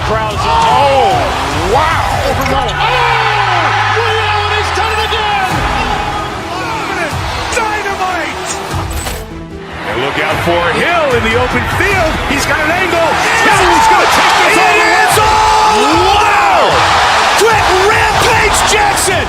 crowd is, oh, wow! Over Nolan. Oh! Leo, and he's done it again! Dynamite! And look out for Hill in the open field. He's got an angle. Hill is going to take this all the way. Wow! Quick Rampage Jackson!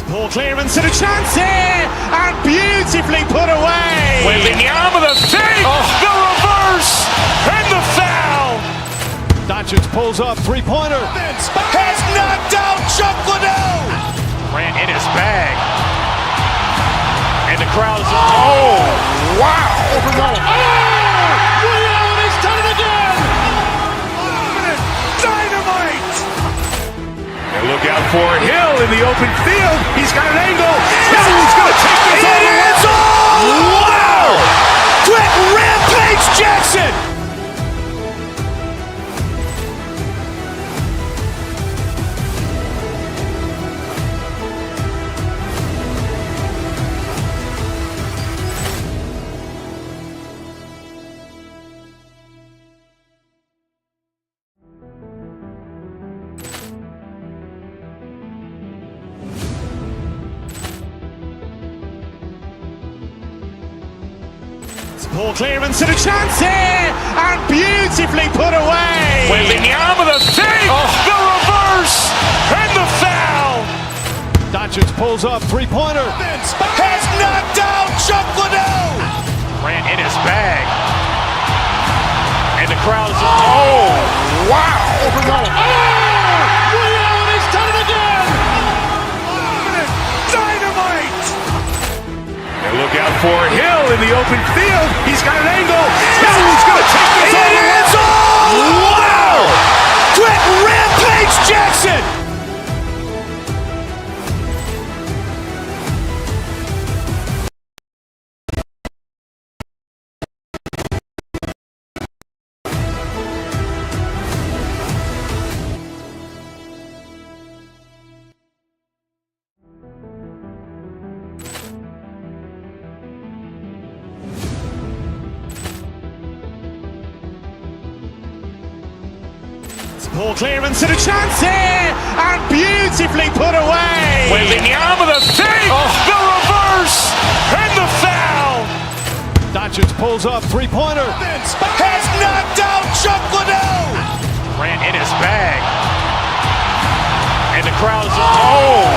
Poor clearance and a chance here, and beautifully put away. Waving the arm of the fake, the reverse, and the foul. Doncic pulls up, three-pointer. Has knocked out Chuck Liddell. Ran in his bag. And the crowd is, oh, wow. Over Nolan. Oh, Leo, and he's done it again. Dynamite. And look out for Hill in the open field. He's got an angle. Hill is going to take this all the way. Wow! Quick Rampage Jackson! Poor clearance and a chance here, and beautifully put away. Waving the arm of the fake, the reverse, and the foul. Doncic pulls up, three-pointer. Has knocked out Chuck Liddell. Ran in his bag. And the crowd is, oh, wow. Over Nolan. Oh, Leo, and he's done it again. Dynamite. And look out for Hill in the open field. He's got an angle. Hill is going to take this all the way. Wow! Quick Rampage Jackson! Poor clearance and a chance here, and beautifully put away. Waving the arm of the fake, the reverse, and the foul. Doncic pulls up, three-pointer. Has knocked out Chuck Liddell. Ran in his bag. And the crowd is, oh,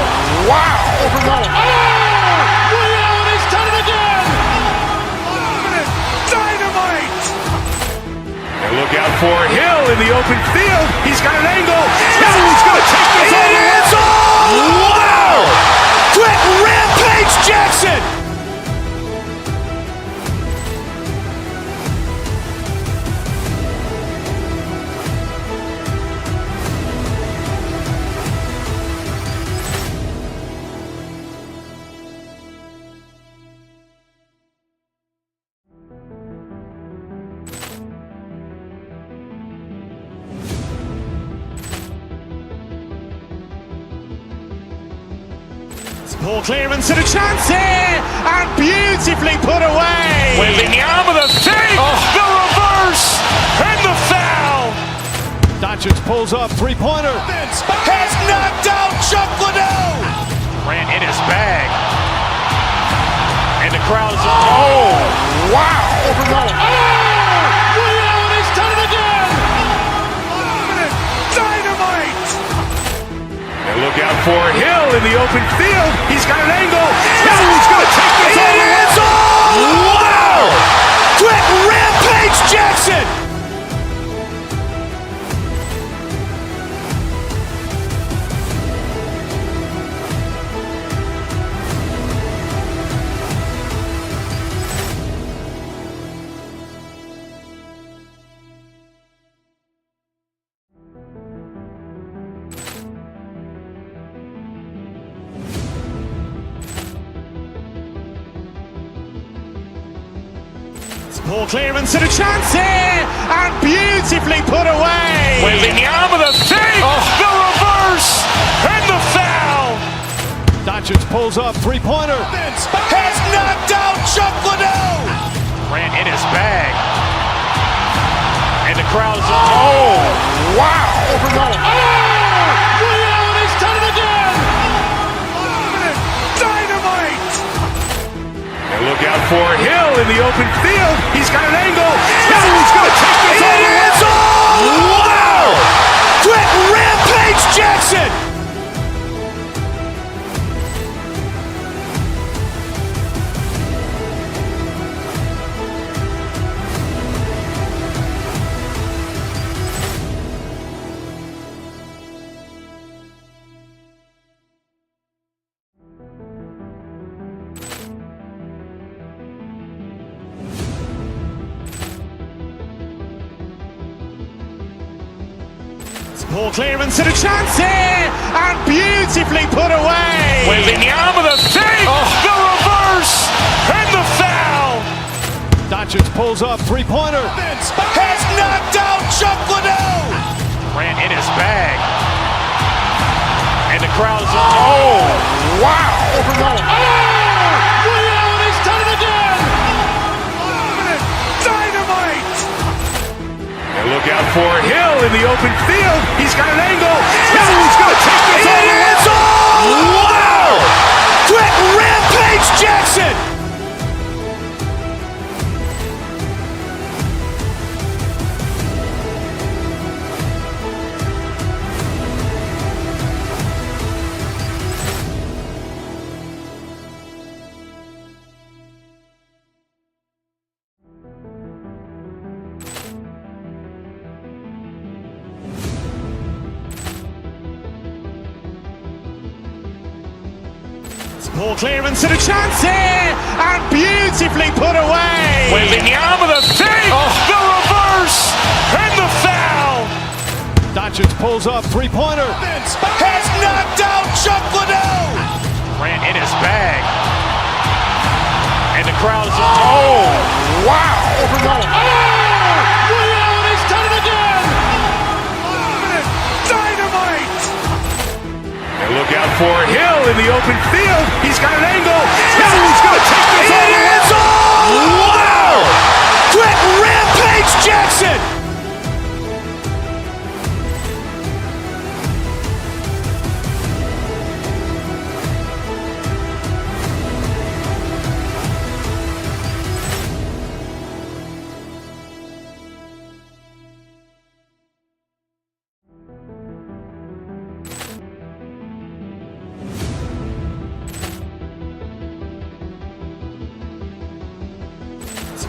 wow. Over Nolan. Oh, Leo, and he's done it again. Dynamite. And look out for Hill in the open field. He's got an angle. Hill is going to take this all the way. Wow! Quick Rampage Jackson! Poor clearance and a chance here, and beautifully put away. Waving the arm of the fake, the reverse, and the foul. Doncic pulls up, three-pointer. Has knocked out Chuck Liddell. Ran in his bag. And the crowd is, oh, wow. Over Nolan. Oh, Leo, and he's done it again. Dynamite. And look out for Hill in the open field. He's got an angle. Hill is going to take this all the way. Wow! Quick Rampage Jackson! Poor clearance and a chance here, and beautifully put away. Waving the arm of the thing, the reverse, and the foul. Doncic pulls up, three-pointer. Has knocked out Chocolate. Grant in his bag. And the crowd's wow! He's done it again! Dynamite! And look out for Hill in the open field. He's got an angle. Hill is going to take this all the way. Wow! Quick Rampage Jackson! Poor clearance and a chance here, and beautifully put away. Waving the arm of the thing, the reverse, and the foul. Doncic pulls up, three-pointer. Has knocked out Chocolate. Grant in his bag. And the crowd's wow! He's done it again! Dynamite! And look out for Hill in the open field. He's got an angle. Hill is going to take this all the way. Wow! Quick Rampage Jackson! Poor clearance and a chance here, and beautifully put away. Waving the arm of the thing, the reverse, and the foul. Doncic pulls up, three-pointer. Has knocked out Chocolate. Grant in his bag. And the crowd's wow! He's done it again! Dynamite! And look out for Hill in the open field. He's got an angle. Hill is going to take this all the way. Wow! Quick Rampage Jackson!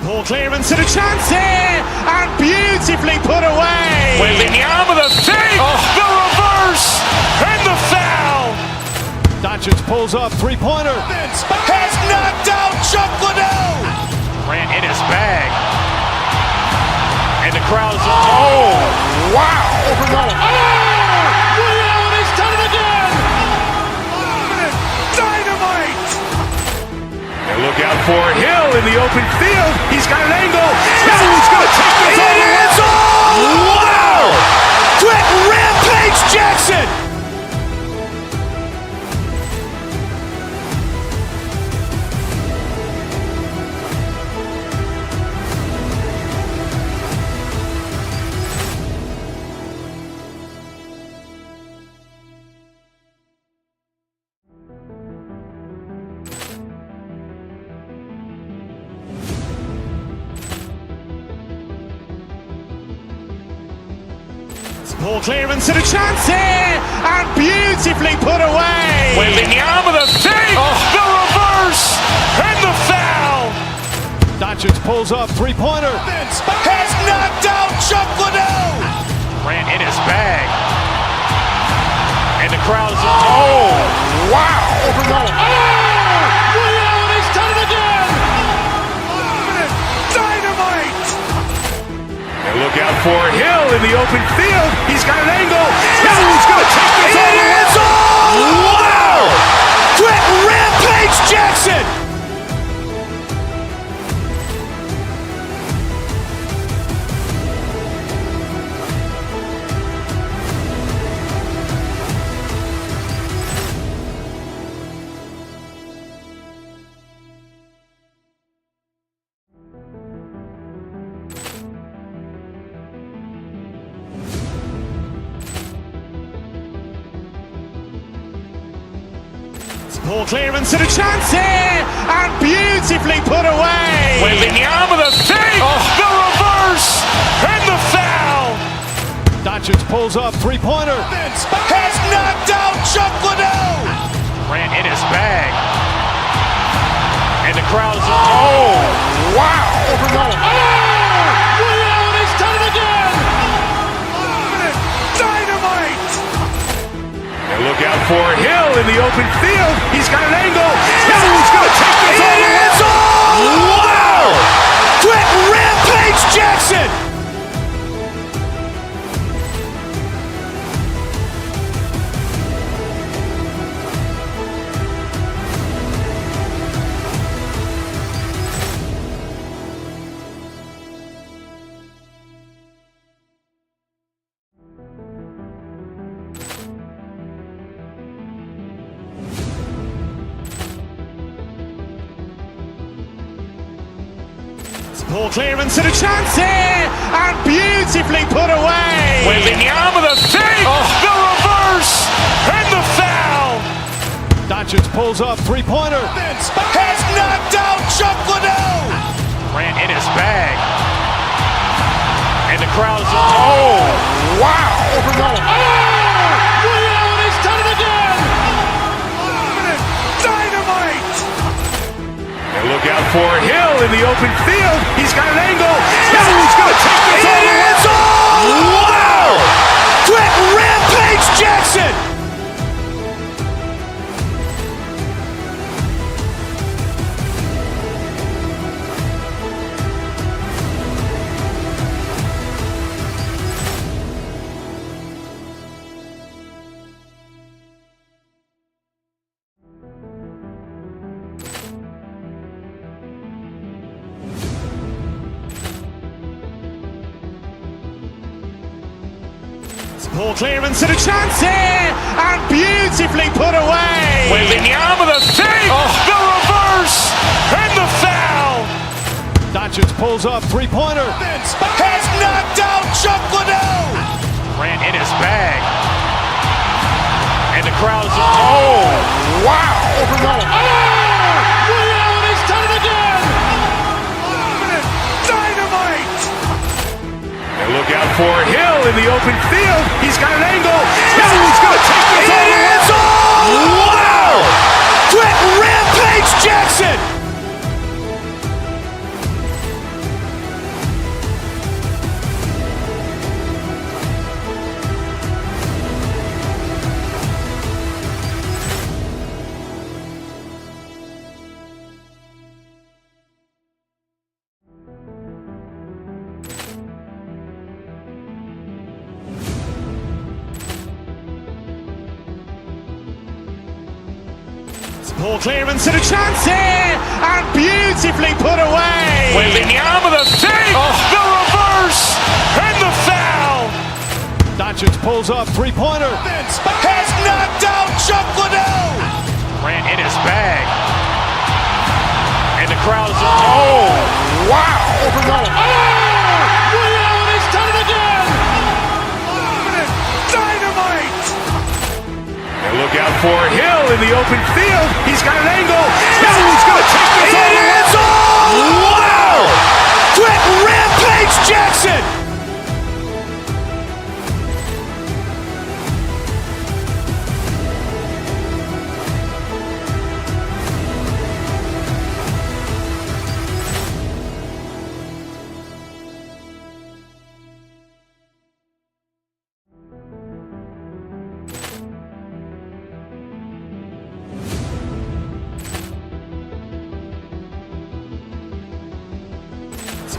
Poor clearance and a chance here, and beautifully put away. Waving the arm of the thing, the reverse, and the foul. Doncic pulls up, three-pointer. Has knocked out Chocolate. Grant in his bag. And the crowd's wow! He's done it again! Dynamite! And look out for Hill in the open field. He's got an angle. Hill is going to take this all the way. Wow! Quick Rampage Jackson! Poor clearance and a chance here, and beautifully put away. Waving the arm of the thing, the reverse, and the foul. Doncic pulls up, three-pointer. Has knocked out Chocolate. Grant in his bag. And the crowd's wow! He's done it again! Dynamite! And look out for Hill in the open field. He's got an angle. Hill is going to take this all the way. Wow! Quick Rampage Jackson! Poor clearance and a chance here, and beautifully put away. William with a fake, the reverse, and the foul. Doncic pulls up, three-pointer. Has knocked out Chuck Liddell. Ran in his bag. And the crowd is, oh, wow. Liddell, and he's done it again. Dynamite! And look out for Hill in the open field. He's got an angle. Hill's going to take this all the way. Wow! Quick Rampage Jackson! Poor clearance and a chance here, and beautifully put away. William with a fake, the reverse, and the foul. Doncic pulls up, three-pointer. Has knocked out Chuck Liddell. Ran in his bag. And the crowd is, oh, wow. Liddell, and he's done it again. Dynamite! And look out for Hill in the open field. He's got an angle. Hill's going to take this all the way. Wow! Quick Rampage Jackson! Poor clearance and a chance here, and beautifully put away. William with a fake, the reverse, and the foul. Doncic pulls up, three-pointer. Has knocked out Chuck Liddell. Ran in his bag. And the crowd is, oh, wow. Liddell, and he's done it again. Dynamite! And look out for Hill in the open field. He's got an angle. Hill's going to take this all the way. Wow! Quick Rampage Jackson! Poor clearance and a chance here, and beautifully put away. William with a fake, the reverse, and the foul. Doncic pulls up, three-pointer. Has knocked out Chuck Liddell. Ran in his bag. And the crowd is, oh, wow. Liddell, and he's done it again. Dynamite! And look out for Hill in the open field. He's got an angle. Hill's going to take this all the way. Wow! Quick Rampage Jackson!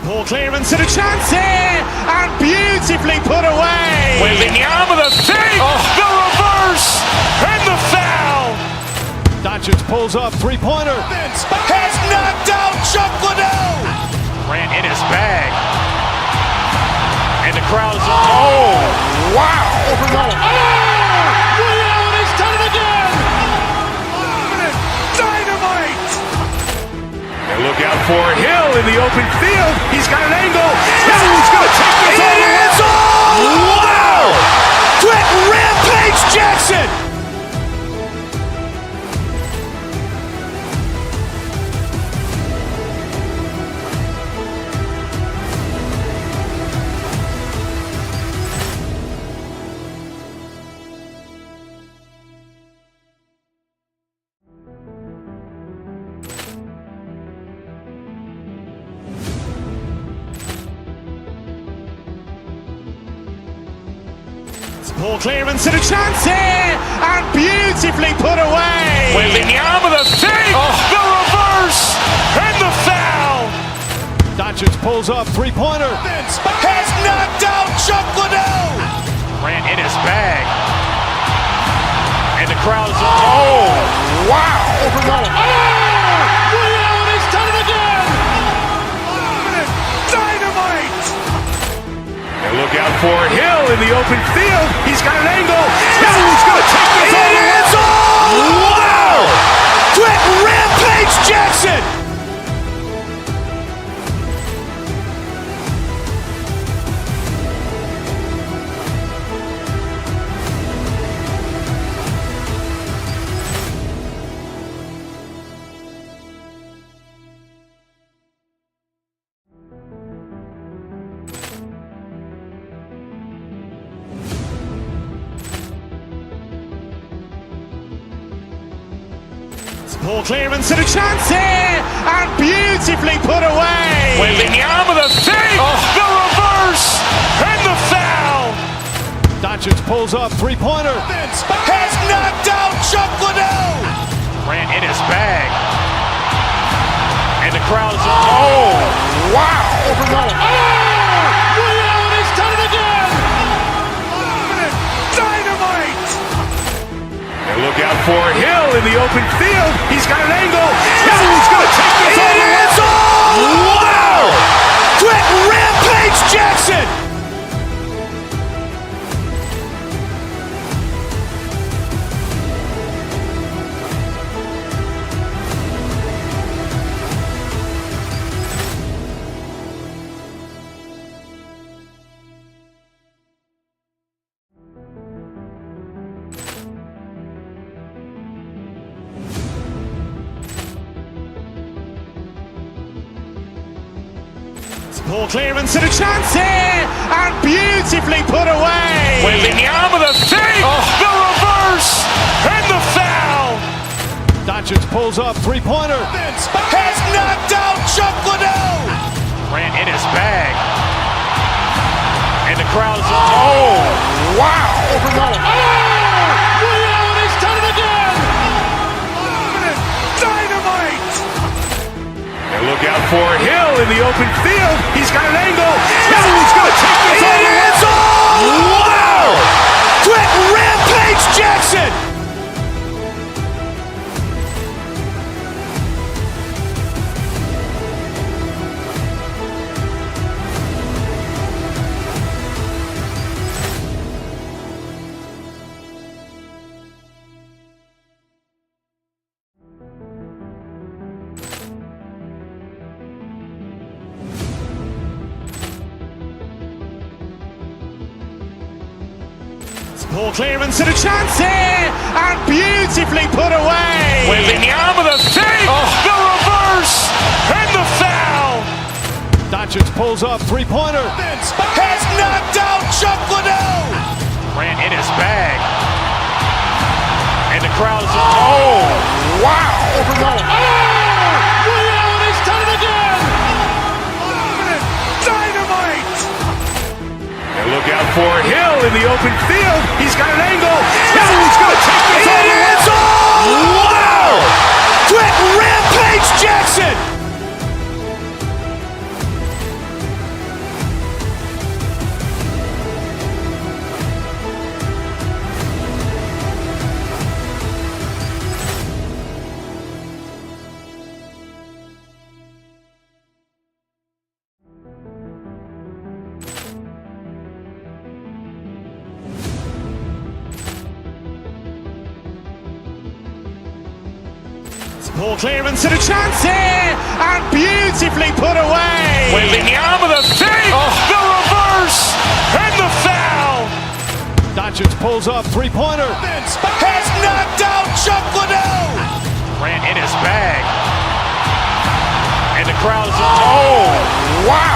Poor clearance and a chance here, and beautifully put away. William with a fake, the reverse, and the foul. Doncic pulls up, three-pointer. Has knocked out Chuck Liddell. Ran in his bag. And the crowd is, oh, wow. Liddell, and he's done it again. Dynamite! And look out for Hill in the open field. He's got an angle. Hill's going to take this all the way. Wow! Quick Rampage Jackson! Poor clearance and a chance here, and beautifully put away. Wembanyama the fake, the reverse, and the foul. Doncic pulls up, three-pointer. Has knocked out Chuck Liddell. Grant in his bag. And the crowd's wow. Liddell has done it again. Dynamite! And look out for Hill in the open field. He's got an angle. Hill's going to take this all the way. Wow! Quick Rampage Jackson! Poor clearance and a chance here, and beautifully put away. Wembanyama the fake, the reverse, and the foul. Doncic pulls up, three-pointer. Has knocked out Chuck Liddell. Grant in his bag. And the crowd's wow. Liddell has done it again. Dynamite! And look out for Hill in the open field. He's got an angle. Hill's going to take this all the way. Wow! Quick Rampage Jackson! Poor clearance and a chance here, and beautifully put away. Wembanyama the fake, the reverse, and the foul. Doncic pulls up, three-pointer. Has knocked out Chuck Liddell. Grant in his bag. And the crowd's wow. Liddell has done it again. Dynamite! And look out for Hill in the open field. He's got an angle. Hill's going to take this all the way. Wow! Quick Rampage Jackson! Poor clearance and a chance here, and beautifully put away. Wembanyama the fake, the reverse, and the foul. Doncic pulls up, three-pointer. Has knocked out Chuck Liddell. Grant in his bag. And the crowd's wow. Liddell has done it again. Dynamite! And look out for Hill in the open field. He's got an angle. Hill's going to take this all the way. Wow! Quick Rampage Jackson! Poor clearance and a chance here, and beautifully put away. Wembanyama the fake, the reverse, and the foul. Doncic pulls up, three-pointer. Has knocked out Chuck Liddell. Grant in his bag. And the crowd's wow.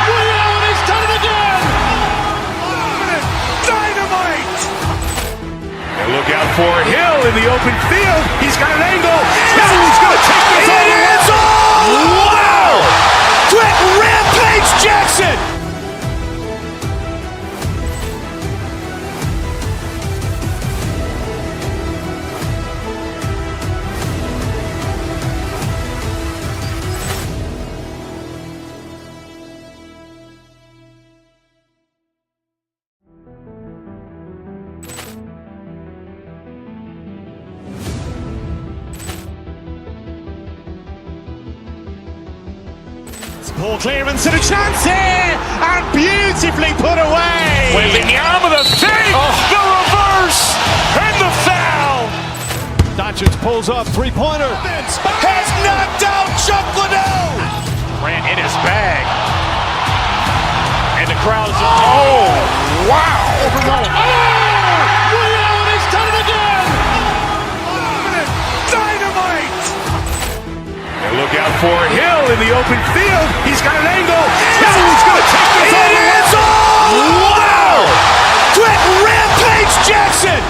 Liddell has done it again. Dynamite! And look out for Hill in the open field. He's got an angle. Hill's going to take this all the way. Wow! Quick Rampage Jackson! Ball clearance and a chance here, and beautifully put away. Waving the arm of the feet, the reverse, and the foul. Doncic pulls up, three-pointer. Has knocked out Chuck Liddell. Grant in his bag. And the crowd's oh, wow. Liddell, he's done it again. Dynamite! And look out for Hill in the open field. He's got an angle. Hill's going to take this all the way. Wow! Quick Rampage Jackson!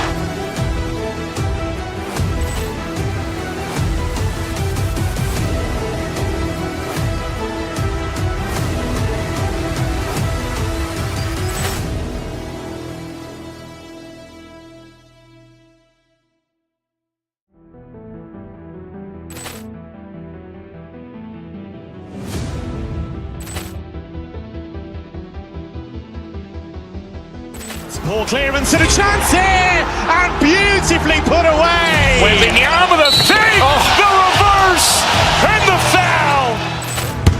Ball clearance and a chance here, and beautifully put away. Waving the arm of the feet, the reverse, and the foul.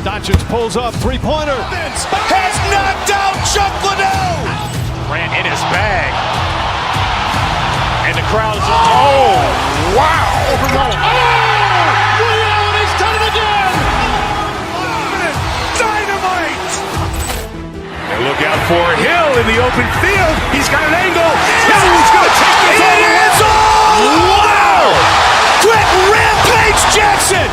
Doncic pulls up, three-pointer. Has knocked out Chuck Liddell. Grant in his bag. And the crowd's oh, wow. Liddell, he's done it again. Dynamite! And look out for Hill in the open field. He's got an angle. Hill's going to take this all the way. Wow! Quick Rampage Jackson!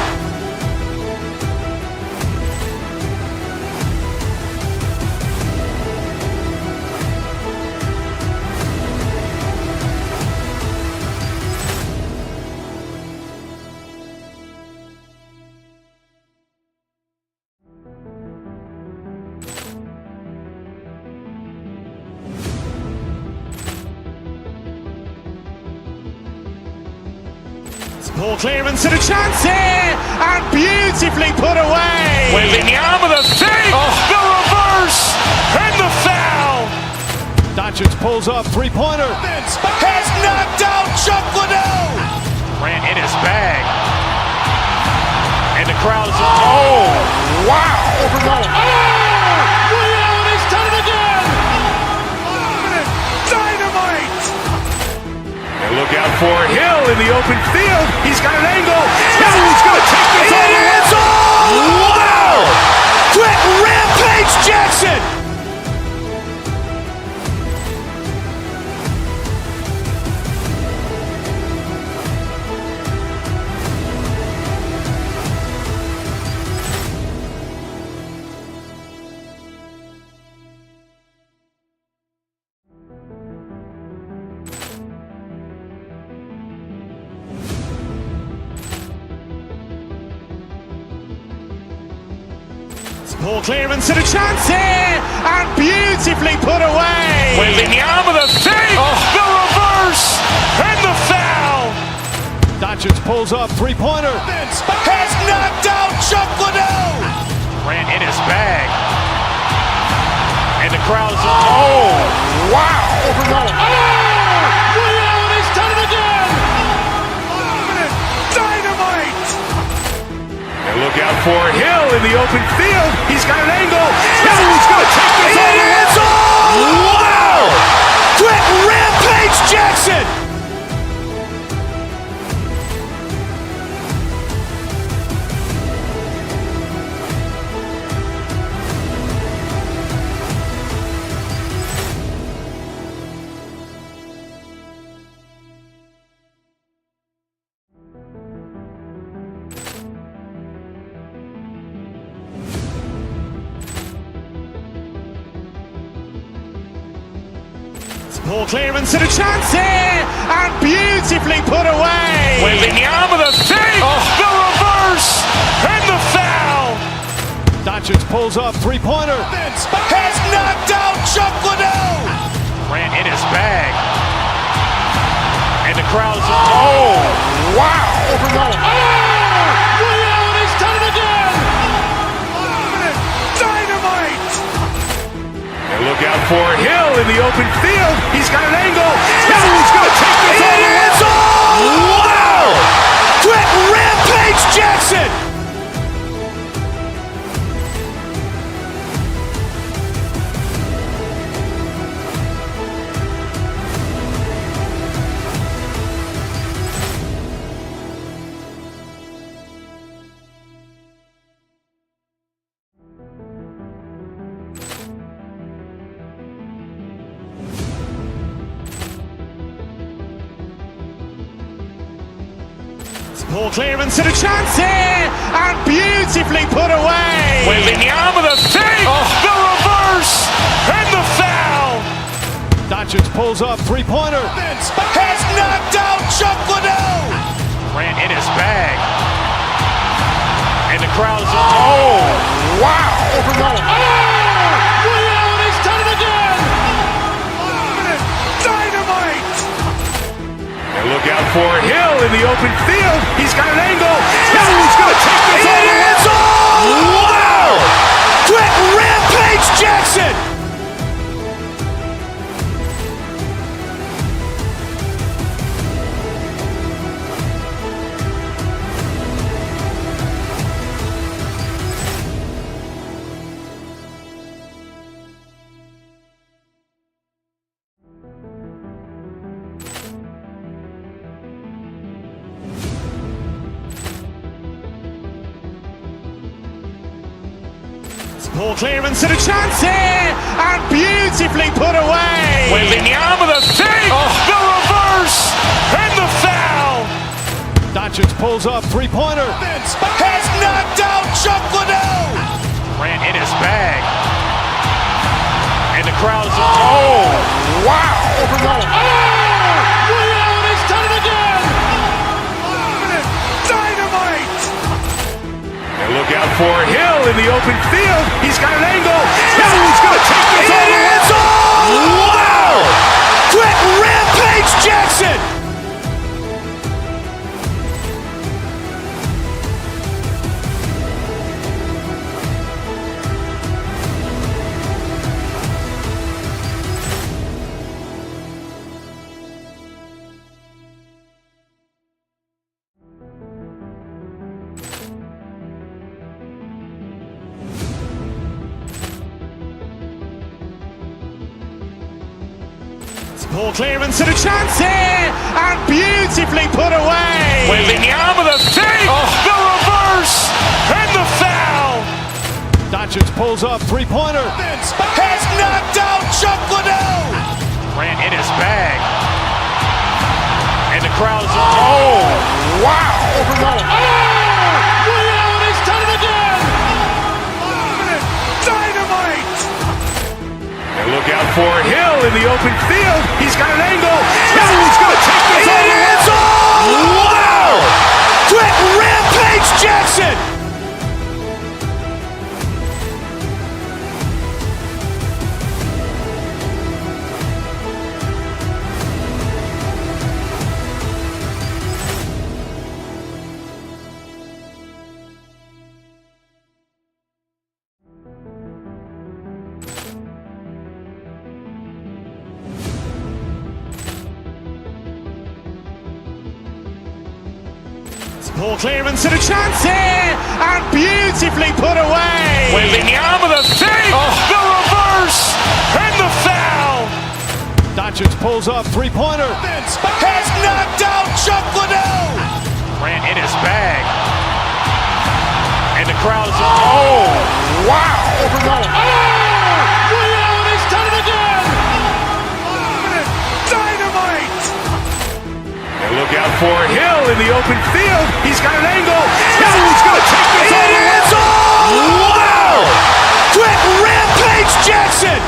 Ball clearance and a chance here, and beautifully put away. Waving the arm of the feet, the reverse, and the foul. Doncic pulls up, three-pointer. Has knocked out Chuck Liddell. Grant in his bag. And the crowd's oh, wow. Liddell, he's done it again. Dynamite! And look out for Hill in the open field. He's got an angle. Hill's going to take this all the way. Wow! Quick Rampage Jackson! Ball clearance and a chance here, and beautifully put away. Waving the arm of the feet, the reverse, and the foul. Doncic pulls up, three-pointer. Has knocked out Chuck Liddell. Grant in his bag. And the crowd's oh, wow. Liddell, he's done it again. Dynamite! And look out for Hill in the open field. He's got an angle. Hill's going to take this all the way. Wow! Quick Rampage Jackson! Ball clearance and a chance here, and beautifully put away. Waving the arm of the feet, the reverse, and the foul. Doncic pulls up, three-pointer. Has knocked out Chuck Liddell. Grant in his bag. And the crowd's oh, wow. Liddell, he's done it again. Dynamite! And look out for Hill in the open field. He's got an angle. Hill's going to take this all the way. Wow! Quick Rampage Jackson! Poor clearance and a chance here, and beautifully put away. William with a fake, the reverse, and the foul. Doncic pulls up, three-pointer. Has knocked out Chuck Liddell. Grant in his bag. And the crowd's wow! Overrun. William has done it again. Dynamite! And look out for Hill in the open field. He's got an angle. Hill's going to take this all the way. Wow! Quick Rampage Jackson. Poor clearance and a chance here, and beautifully put away. William with a fake, the reverse, and the foul. Doncic pulls up, three-pointer. Has knocked out Chuck Liddell. Grant in his bag. And the crowd's wow! Overrun. William has done it again. Dynamite! And look out for Hill in the open field. He's got an angle. Hill's going to take this all the way. Wow! Quick Rampage Jackson. Poor clearance and a chance here, and beautifully put away. William with a fake, the reverse, and the foul. Doncic pulls up, three-pointer. Has knocked out Chuck Liddell. Grant in his bag. And the crowd's wow! Overrun. William has done it again. Dynamite! And look out for Hill in the open field. He's got an angle. Hill's going to take this all the way. Wow! Quick Rampage Jackson. Poor clearance and a chance here, and beautifully put away. William with a fake, the reverse, and the foul. Doncic pulls up, three-pointer. Has knocked out Chuck Liddell. Grant in his bag. And the crowd's wow! Overrun. William has done it again. Dynamite! And look out for Hill in the open field. He's got an angle. Hill's going to take this all the way. Wow! Quick Rampage Jackson.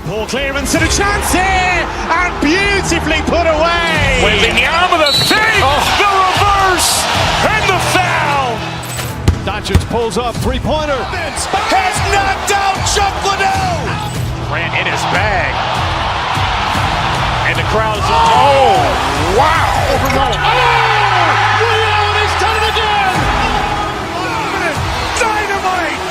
Poor clearance and a chance here, and beautifully put away. William with a fake, the reverse, and the foul. Doncic pulls up, three-pointer. Has knocked out Chuck Liddell. Grant in his bag. And the crowd's wow! Overrun. William has done it again. Dynamite!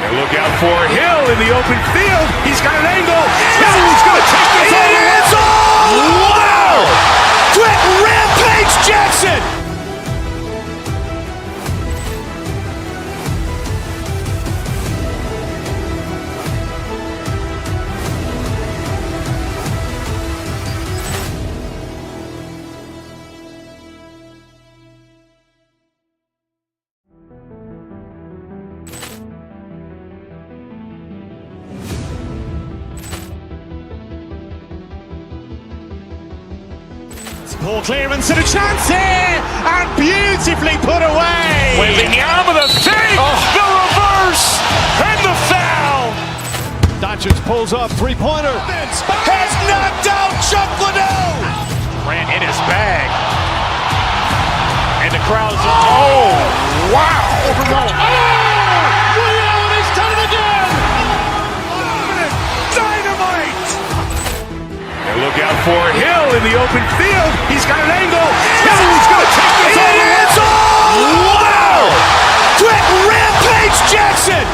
And look out for Hill in the open field. He's got an angle. Hill's going to take this all the way. Wow! Quick Rampage Jackson. Poor clearance and a chance here, and beautifully put away. Wembanyama the fake, the reverse, and the foul. Doncic pulls up, three-pointer. Has knocked out Chuck Liddell. Ran in his bag. And the crowd's, oh, wow. Liddell, and he's done it again. Dynamite. And look out for Hill in the open field. He's got an angle. Hill's going to take this all the way. Wow. Quick Rampage Jackson.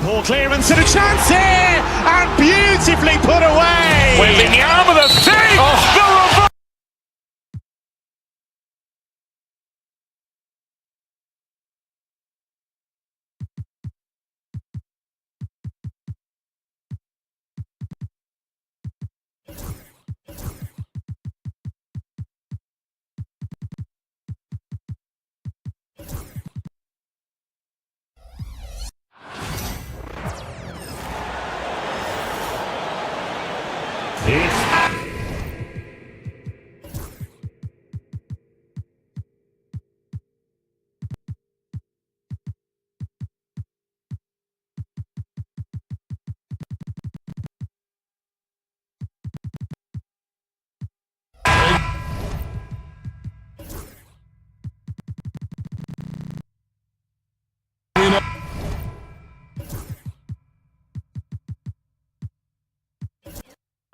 Poor clearance and a chance here, and beautifully put away. Wembanyama the fake, the reverse.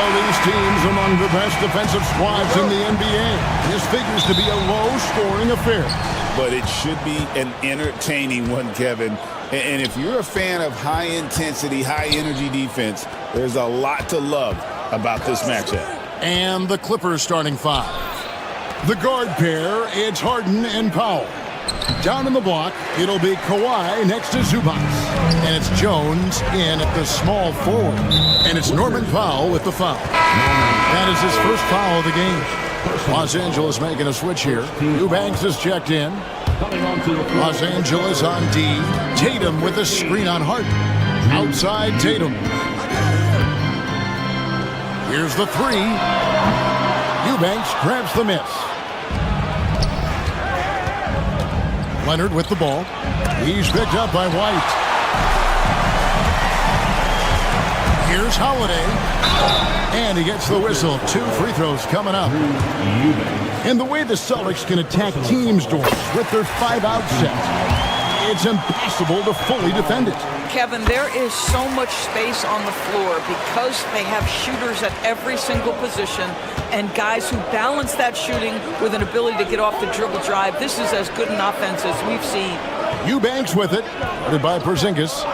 These teams among the best defensive squads in the NBA. This figures to be a low-scoring affair. But it should be an entertaining one, Kevin. And if you're a fan of high-intensity, high-energy defense, there's a lot to love about this matchup. And the Clippers starting five. The guard pair, it's Harden and Powell. Down in the block, it'll be Kawhi next to Zubac. And it's Jones in at the small forward. And it's Norman Powell with the foul. That is his first foul of the game. Los Angeles making a switch here. Eubanks is checked in. Los Angeles on D. Tatum with a screen on Harden. Outside Tatum. Here's the three. Eubanks grabs the miss. Leonard with the ball. He's picked up by White. Here's Holiday. And he gets the whistle. 2 free throws coming up. And the way the Celtics can attack teams' doors with their 5-out set, it's impossible to fully defend it. Kevin, there is so much space on the floor because they have shooters at every single position and guys who balance that shooting with an ability to get off the dribble drive. This is as good an offense as we've seen. Eubanks with it, guarded by Porzingis.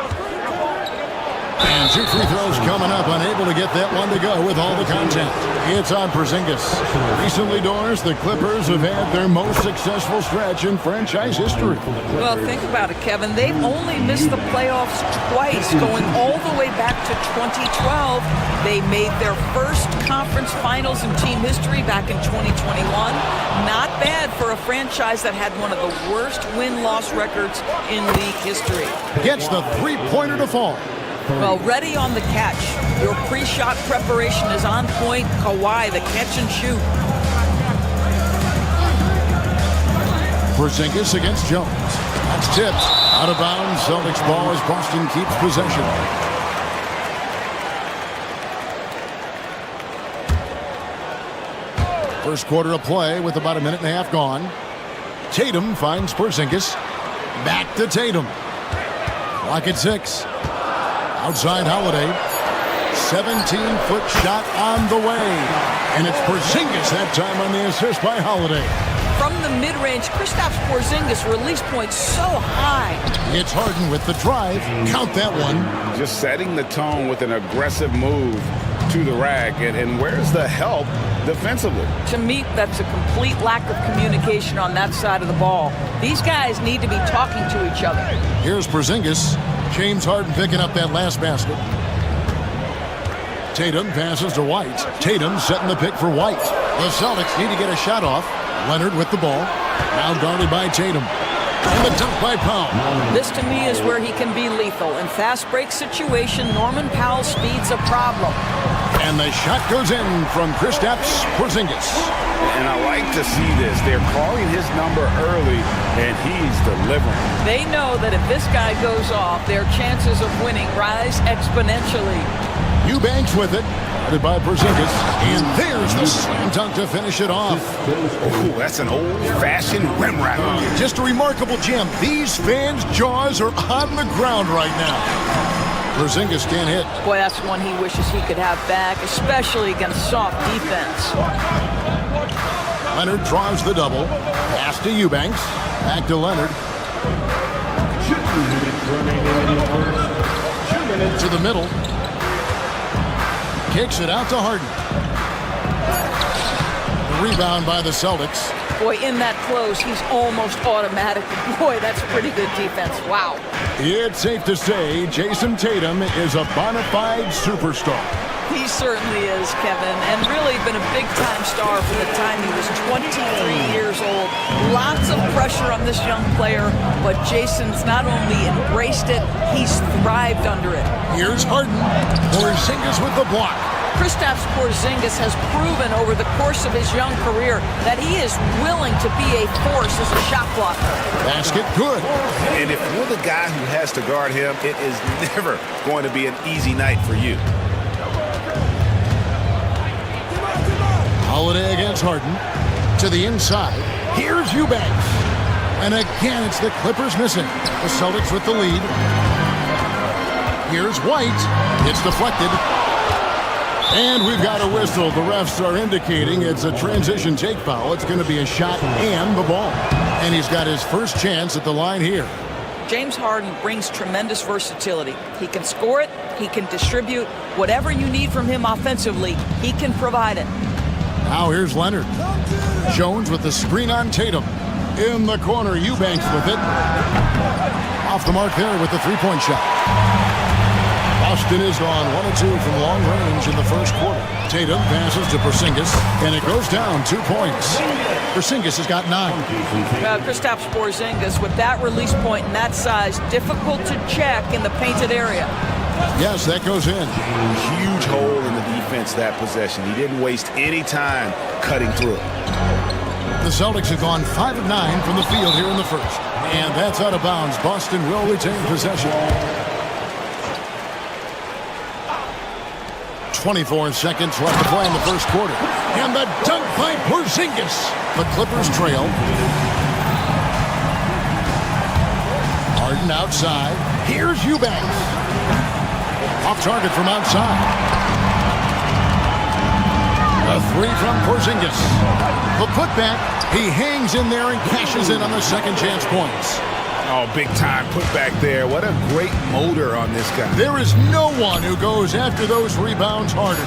And 2 free throws coming up, unable to get that one to go with all the contact. It's on Porzingis. Recently, Doris, the Clippers have had their most successful stretch in franchise history. Well, think about it, Kevin. They've only missed the playoffs twice, going all the way back to 2012. They made their first conference finals in team history back in 2021. Not bad for a franchise that had one of the worst win-loss records in league history. Gets the three-pointer to fall. Well, ready on the catch. Your pre-shot preparation is on point. Kawhi, the catch and shoot. Porzingis against Jones. That's tipped. Out of bounds. Celtics ball as Boston keeps possession. First quarter of play with about a minute and a half gone. Tatum finds Porzingis. Back to Tatum. Clock at 6. Outside Holiday. 17-foot shot on the way. And it's Porzingis that time on the assist by Holiday. From the mid-range, Kristaps Porzingis release point so high. It's Harden with the drive. Count that one. Just setting the tone with an aggressive move. to the rack, and where's the help defensively? To me, that's a complete lack of communication on that side of the ball. These guys need to be talking to each other. Here's Porzingis. James Harden picking up that last basket. Tatum passes to White. Tatum setting the pick for White. The Celtics need to get a shot off. Leonard with the ball. Now guarded by Tatum. And the dunk by Powell. This, to me, is where he can be lethal. In fast break situation, Norman Powell's speed's a problem. And the shot goes in from Kristaps Porzingis. And I like to see this. They're calling his number early, and he's delivering. They know that if this guy goes off, their chances of winning rise exponentially. Eubanks with it. Guarded by Porzingis. And there's the slam dunk to finish it off. Oh, that's an old-fashioned rim wrap. Just a remarkable gem. These fans' jaws are on the ground right now. Porzingis can't hit. Boy, that's one he wishes he could have back, especially against soft defense. Leonard draws the double. Pass to Eubanks. Back to Leonard. To the middle. Kicks it out to Harden. The rebound by the Celtics. Boy, in that close, he's almost automatic. Boy, that's pretty good defense. Wow. It's safe to say Jason Tatum is a bona fide superstar. He certainly is, Kevin, and really been a big-time star from the time he was 23 years old. Lots of pressure on this young player, but Jason's not only embraced it, he's thrived under it. Here's Harden. Porzingis with the block. Kristaps Porzingis has proven over the course of his young career that he is willing to be a force as a shot blocker. Basket good. And if you're the guy who has to guard him, it is never going to be an easy night for you. Holiday against Harden. To the inside. Here's Eubanks. And again, it's the Clippers missing. The Celtics with the lead. Here's White. It's deflected. And we've got a whistle. The refs are indicating it's a transition take foul. It's going to be a shot and the ball. And he's got his first chance at the line here. James Harden brings tremendous versatility. He can score it. He can distribute. Whatever you need from him offensively, he can provide it. Now here's Leonard. Jones with the screen on Tatum. In the corner, Eubanks with it. Off the mark there with the three-point shot. Boston is on 1-2 from long range in the first quarter. Tatum passes to Porzingis, and it goes down 2 points. Porzingis has got 9. Kristaps Porzingis, with that release point and that size, difficult to check in the painted area. Yes, that goes in. Huge hole in the defense that possession. He didn't waste any time cutting through it. The Celtics have gone 5 of 9 from the field here in the first. And that's out of bounds. Boston will retain possession. 24 seconds left to play in the first quarter. And the dunk by Porzingis. The Clippers trail. Harden outside. Here's Eubanks. Off target from outside. A three from Porzingis. The putback. He hangs in there and cashes in on the second chance points. Oh, big time putback there. What a great motor on this guy. There is no one who goes after those rebounds harder.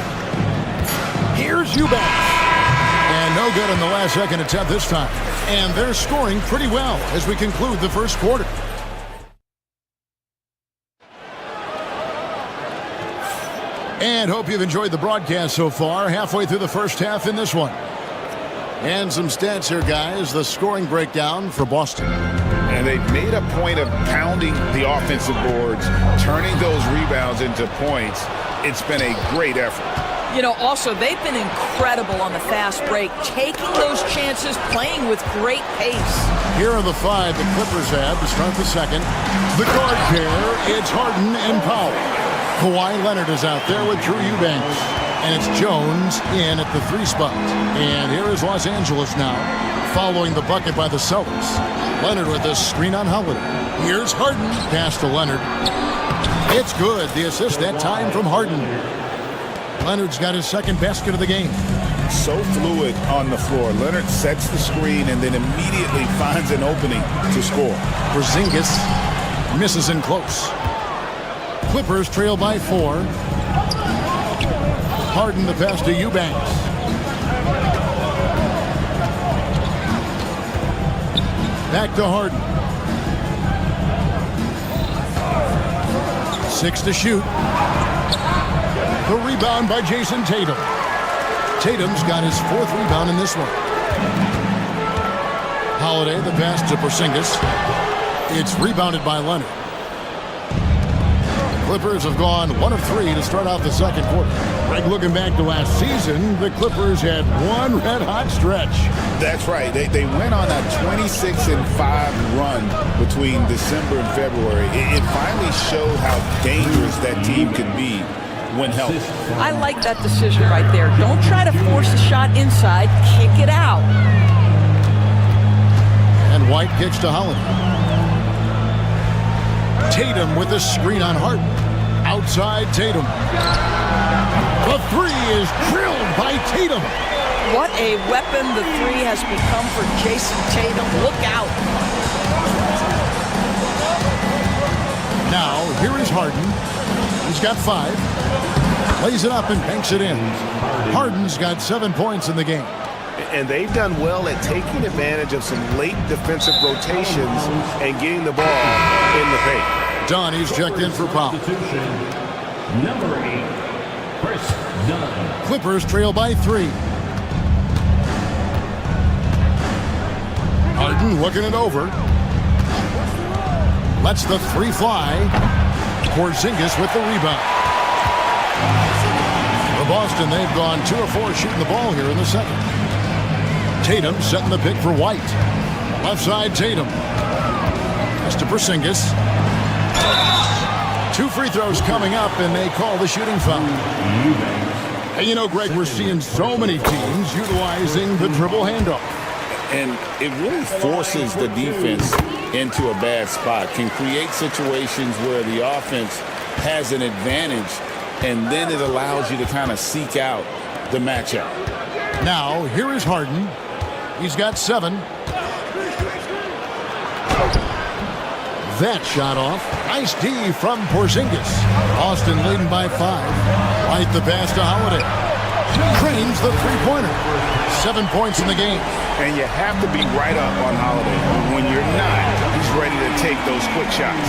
Here's Eubanks. And no good on the last second attempt this time. And they're scoring pretty well as we conclude the first quarter. And hope you've enjoyed the broadcast so far. Halfway through the first half in this one. And some stats here, guys. The scoring breakdown for Boston. And they've made a point of pounding the offensive boards, turning those rebounds into points. It's been a great effort. You know, also, they've been incredible on the fast break, taking those chances, playing with great pace. Here are the 5 the Clippers have to start the second. The guard pair, it's Harden and Powell. Kawhi Leonard is out there with Drew Eubanks. And it's Jones in at the 3 spot. And here is Los Angeles now, following the bucket by the Celtics. Leonard with a screen on Holiday. Here's Harden. Pass to Leonard. It's good. The assist that time from Harden. Leonard's got his second basket of the game. So fluid on the floor. Leonard sets the screen and then immediately finds an opening to score. Porzingis misses in close. Clippers trail by 4. Harden the pass to Eubanks. Back to Harden. 6 to shoot. The rebound by Jason Tatum. Tatum's got his 4th rebound in this one. Holiday, the pass to Porzingis. It's rebounded by Leonard. Clippers have gone 1 of 3 to start out the second quarter. Greg, looking back to last season, the Clippers had one red-hot stretch. That's right. They went on a 26-5 run between December and February. It finally showed how dangerous that team could be when healthy. I like that decision right there. Don't try to force a shot inside. Kick it out. And White kicks to Holiday. Tatum with the screen on Harden. Outside Tatum. The 3 is drilled by Tatum. What a weapon the 3 has become for Jason Tatum. Look out. Now, here is Harden. He's got 5. Lays it up and banks it in. Harden's got 7 points in the game. And they've done well at taking advantage of some late defensive rotations and getting the ball in the paint. Dunn, he's checked in for foul. Number 8, Chris Dunn. Clippers trail by 3. Harden looking it over. Lets the 3 fly. Porzingis with the rebound. For Boston, they've gone 2 of 4 shooting the ball here in the second. Tatum setting the pick for White. Left side, Tatum. Pass to Porzingis. 2 free throws coming up, and they call the shooting foul. Hey, you know, Greg, we're seeing so many teams utilizing the dribble handoff. And it really forces the defense into a bad spot, can create situations where the offense has an advantage, and then it allows you to kind of seek out the matchup. Now, here is Harden. He's got 7. That shot off. Nice D from Porzingis. Boston leading by 5. Right the pass to Holiday. Drains the 3-pointer. 7 points in the game. And you have to be right up on Holiday. When you're not, he's ready to take those quick shots.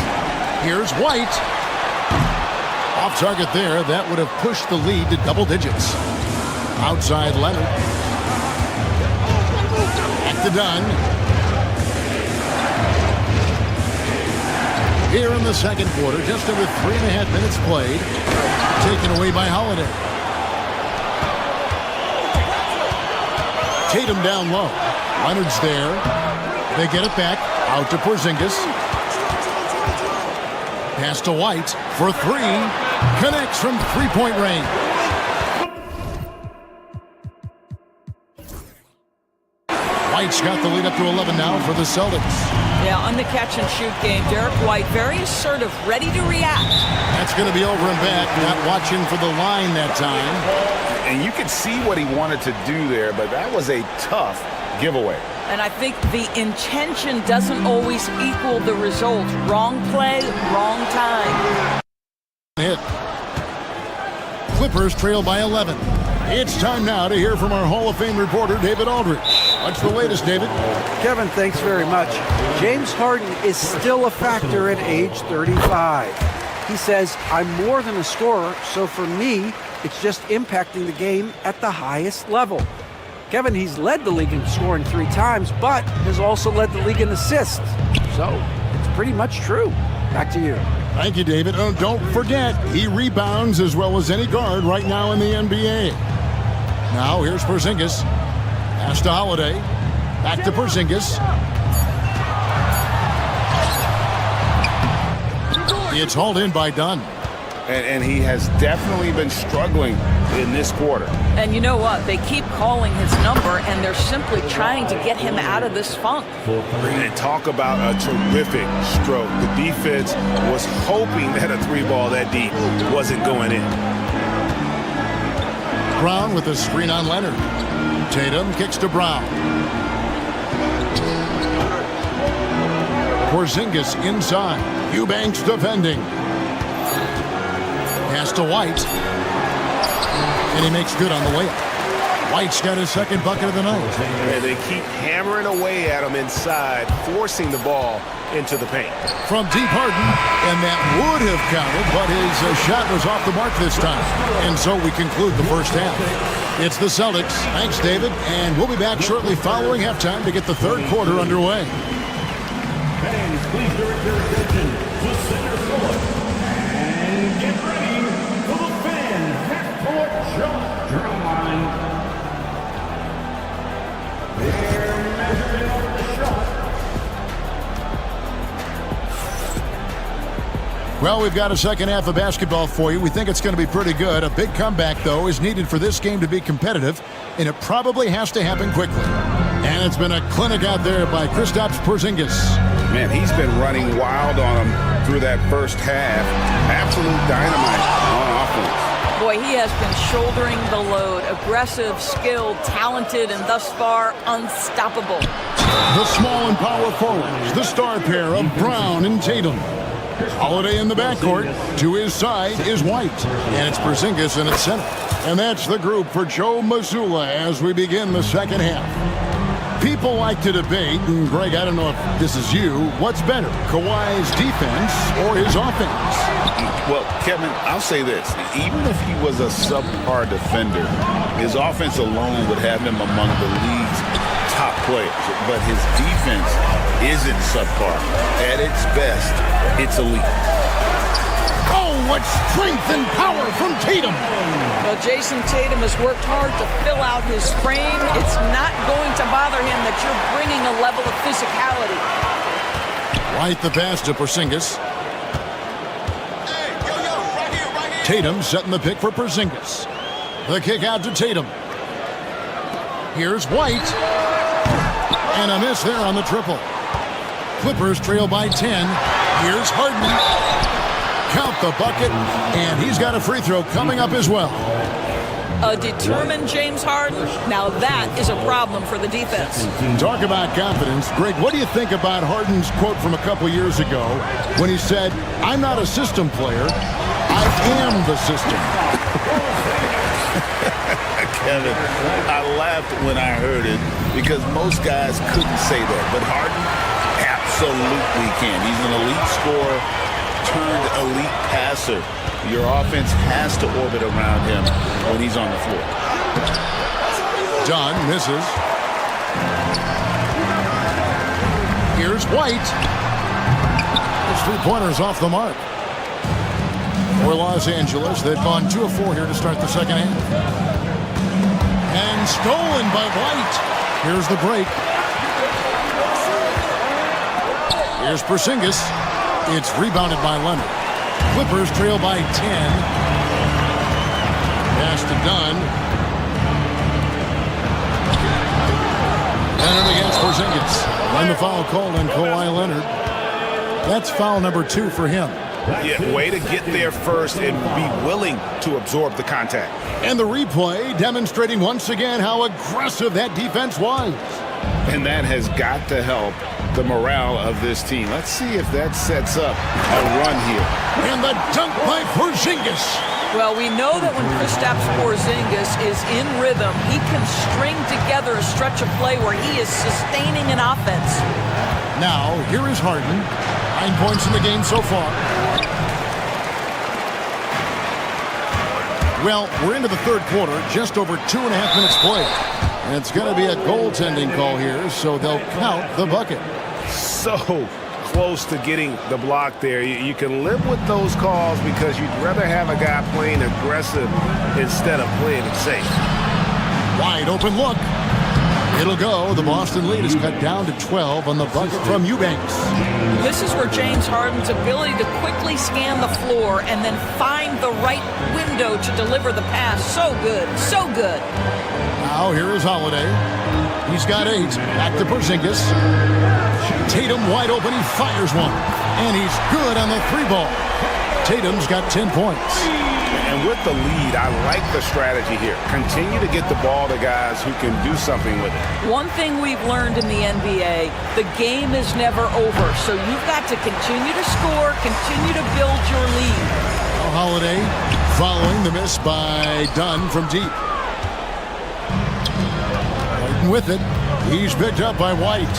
Here's White. Off target there. That would have pushed the lead to double digits. Outside Leonard. Back to Dunn. Here in the second quarter, just over 3.5 minutes played. Taken away by Holiday. Tatum down low. Leonard's there. They get it back. Out to Porzingis. Pass to White for 3. Connects from 3-point range. White's got the lead up to 11 now for the Celtics. Yeah, on the catch and shoot game, Derek White, very assertive, ready to react. That's going to be over and back. Not watching for the line that time. And you could see what he wanted to do there, but that was a tough giveaway. And I think the intention doesn't always equal the result. Wrong play, wrong time. Hit. Clippers trail by 11. It's time now to hear from our Hall of Fame reporter, David Aldridge. What's the latest, David? Kevin, thanks very much. James Harden is still a factor at age 35. He says, I'm more than a scorer, so for me, it's just impacting the game at the highest level. Kevin, he's led the league in scoring 3 times, but has also led the league in assists. So, it's pretty much true. Back to you. Thank you, David. Oh, don't forget, he rebounds as well as any guard right now in the NBA. Now, here's Porzingis. Pass to Holiday. Back to Porzingis. It's hauled in by Dunn. And he has definitely been struggling in this quarter. And you know what? They keep calling his number, and they're simply trying to get him out of this funk. And talk about a terrific stroke. The defense was hoping that a 3-ball that deep wasn't going in. Brown with a screen on Leonard. Tatum kicks to Brown. Porzingis inside. Eubanks defending. Pass to White. and he makes good on the layup. White's got his second bucket of the night. And they keep hammering away at him inside, forcing the ball into the paint. From deep, Harden, and that would have counted, but his shot was off the mark this time. And so we conclude the first half. It's the Celtics. Thanks, David. And we'll be back shortly following halftime to get the third quarter underway. Fans, please direct your attention to center court. And get ready for the fan half-court shot drum line. They're measuring up the shot. Well, we've got a second half of basketball for you. We think it's going to be pretty good. A big comeback, though, is needed for this game to be competitive, and it probably has to happen quickly. And it's been a clinic out there by Kristaps Porzingis. Man, he's been running wild on him through that first half. Absolute dynamite on offense. Boy, he has been shouldering the load. Aggressive, skilled, talented, and thus far unstoppable. The small and power forwards, the star pair of Brown and Tatum. Holiday in the backcourt. To his side is White. And it's Porzingis in its center. And that's the group for Joe Mazzulla as we begin the second half. People like to debate, and Greg, I don't know if this is you, what's better, Kawhi's defense or his offense? Well, Kevin, I'll say this. Even if he was a subpar defender, his offense alone would have him among the league's top players. But his defense isn't subpar. At its best, it's elite. Oh, what strength and power from Tatum! Well, Jason Tatum has worked hard to fill out his frame. It's not going to bother him that you're bringing a level of physicality. White the pass to Porzingis. Tatum setting the pick for Porzingis. The kick out to Tatum. Here's White. And a miss there on the triple. Clippers trail by 10. Here's Harden. Count the bucket, and he's got a free throw coming up as well. A determined James Harden. Now that is a problem for the defense. Talk about confidence. Greg, what do you think about Harden's quote from a couple years ago when he said, "I'm not a system player, I am the system"? Kevin, I laughed when I heard it because most guys couldn't say that, but Harden absolutely can. He's an elite scorer turned elite passer. Your offense has to orbit around him when he's on the floor. John misses. Here's White. His three-pointer's off the mark. For Los Angeles, they've gone 2 of 4 here to start the second half. And stolen by White. Here's the break. Here's Porzingis. It's rebounded by Leonard. Clippers trail by 10. Pass to Dunn. And against Porzingis. And the foul called on Kawhi Leonard. That's foul number 2 for him. Yeah, way to get there first and be willing to absorb the contact. And the replay demonstrating once again how aggressive that defense was. And that has got to help the morale of this team. Let's see if that sets up a run here. And the dunk by Porzingis. Well, we know that when Kristaps Porzingis is in rhythm, he can string together a stretch of play where he is sustaining an offense. Now, here is Harden. 9 points in the game so far. Well, we're into the third quarter, just over 2.5 minutes played. And it's going to be a goaltending call here, so they'll count the bucket. So close to getting the block there. You can live with those calls because you'd rather have a guy playing aggressive instead of playing it safe. Wide open look. It'll go. The Boston lead is cut down to 12 on the bucket from Eubanks. This is where James Harden's ability to quickly scan the floor and then find the right window to deliver the pass. So good. So good. Now here is Holiday. He's got 8. Back to Porzingis. Tatum wide open. He fires one. And he's good on the 3-ball. Tatum's got 10 points. And with the lead, I like the strategy here. Continue to get the ball to guys who can do something with it. One thing we've learned in the NBA, the game is never over. So you've got to continue to score, continue to build your lead. Holiday Following the miss by Dunn from deep. Harden with it. He's picked up by White.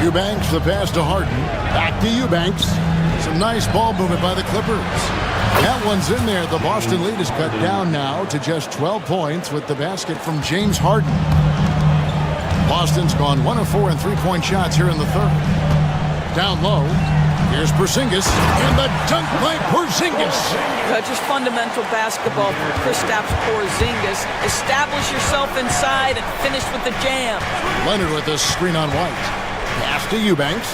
Eubanks the pass to Harden. Back to Eubanks. Some nice ball movement by the Clippers. That one's in there. The Boston lead is cut down now to just 12 points with the basket from James Harden. Boston's gone 1 of 4 in three-point shots here in the third. Down low. Here's Porzingis, and the dunk by Porzingis. Just fundamental basketball from Kristaps Porzingis. Establish yourself inside and finish with the jam. Leonard with a screen on White. Pass to Eubanks.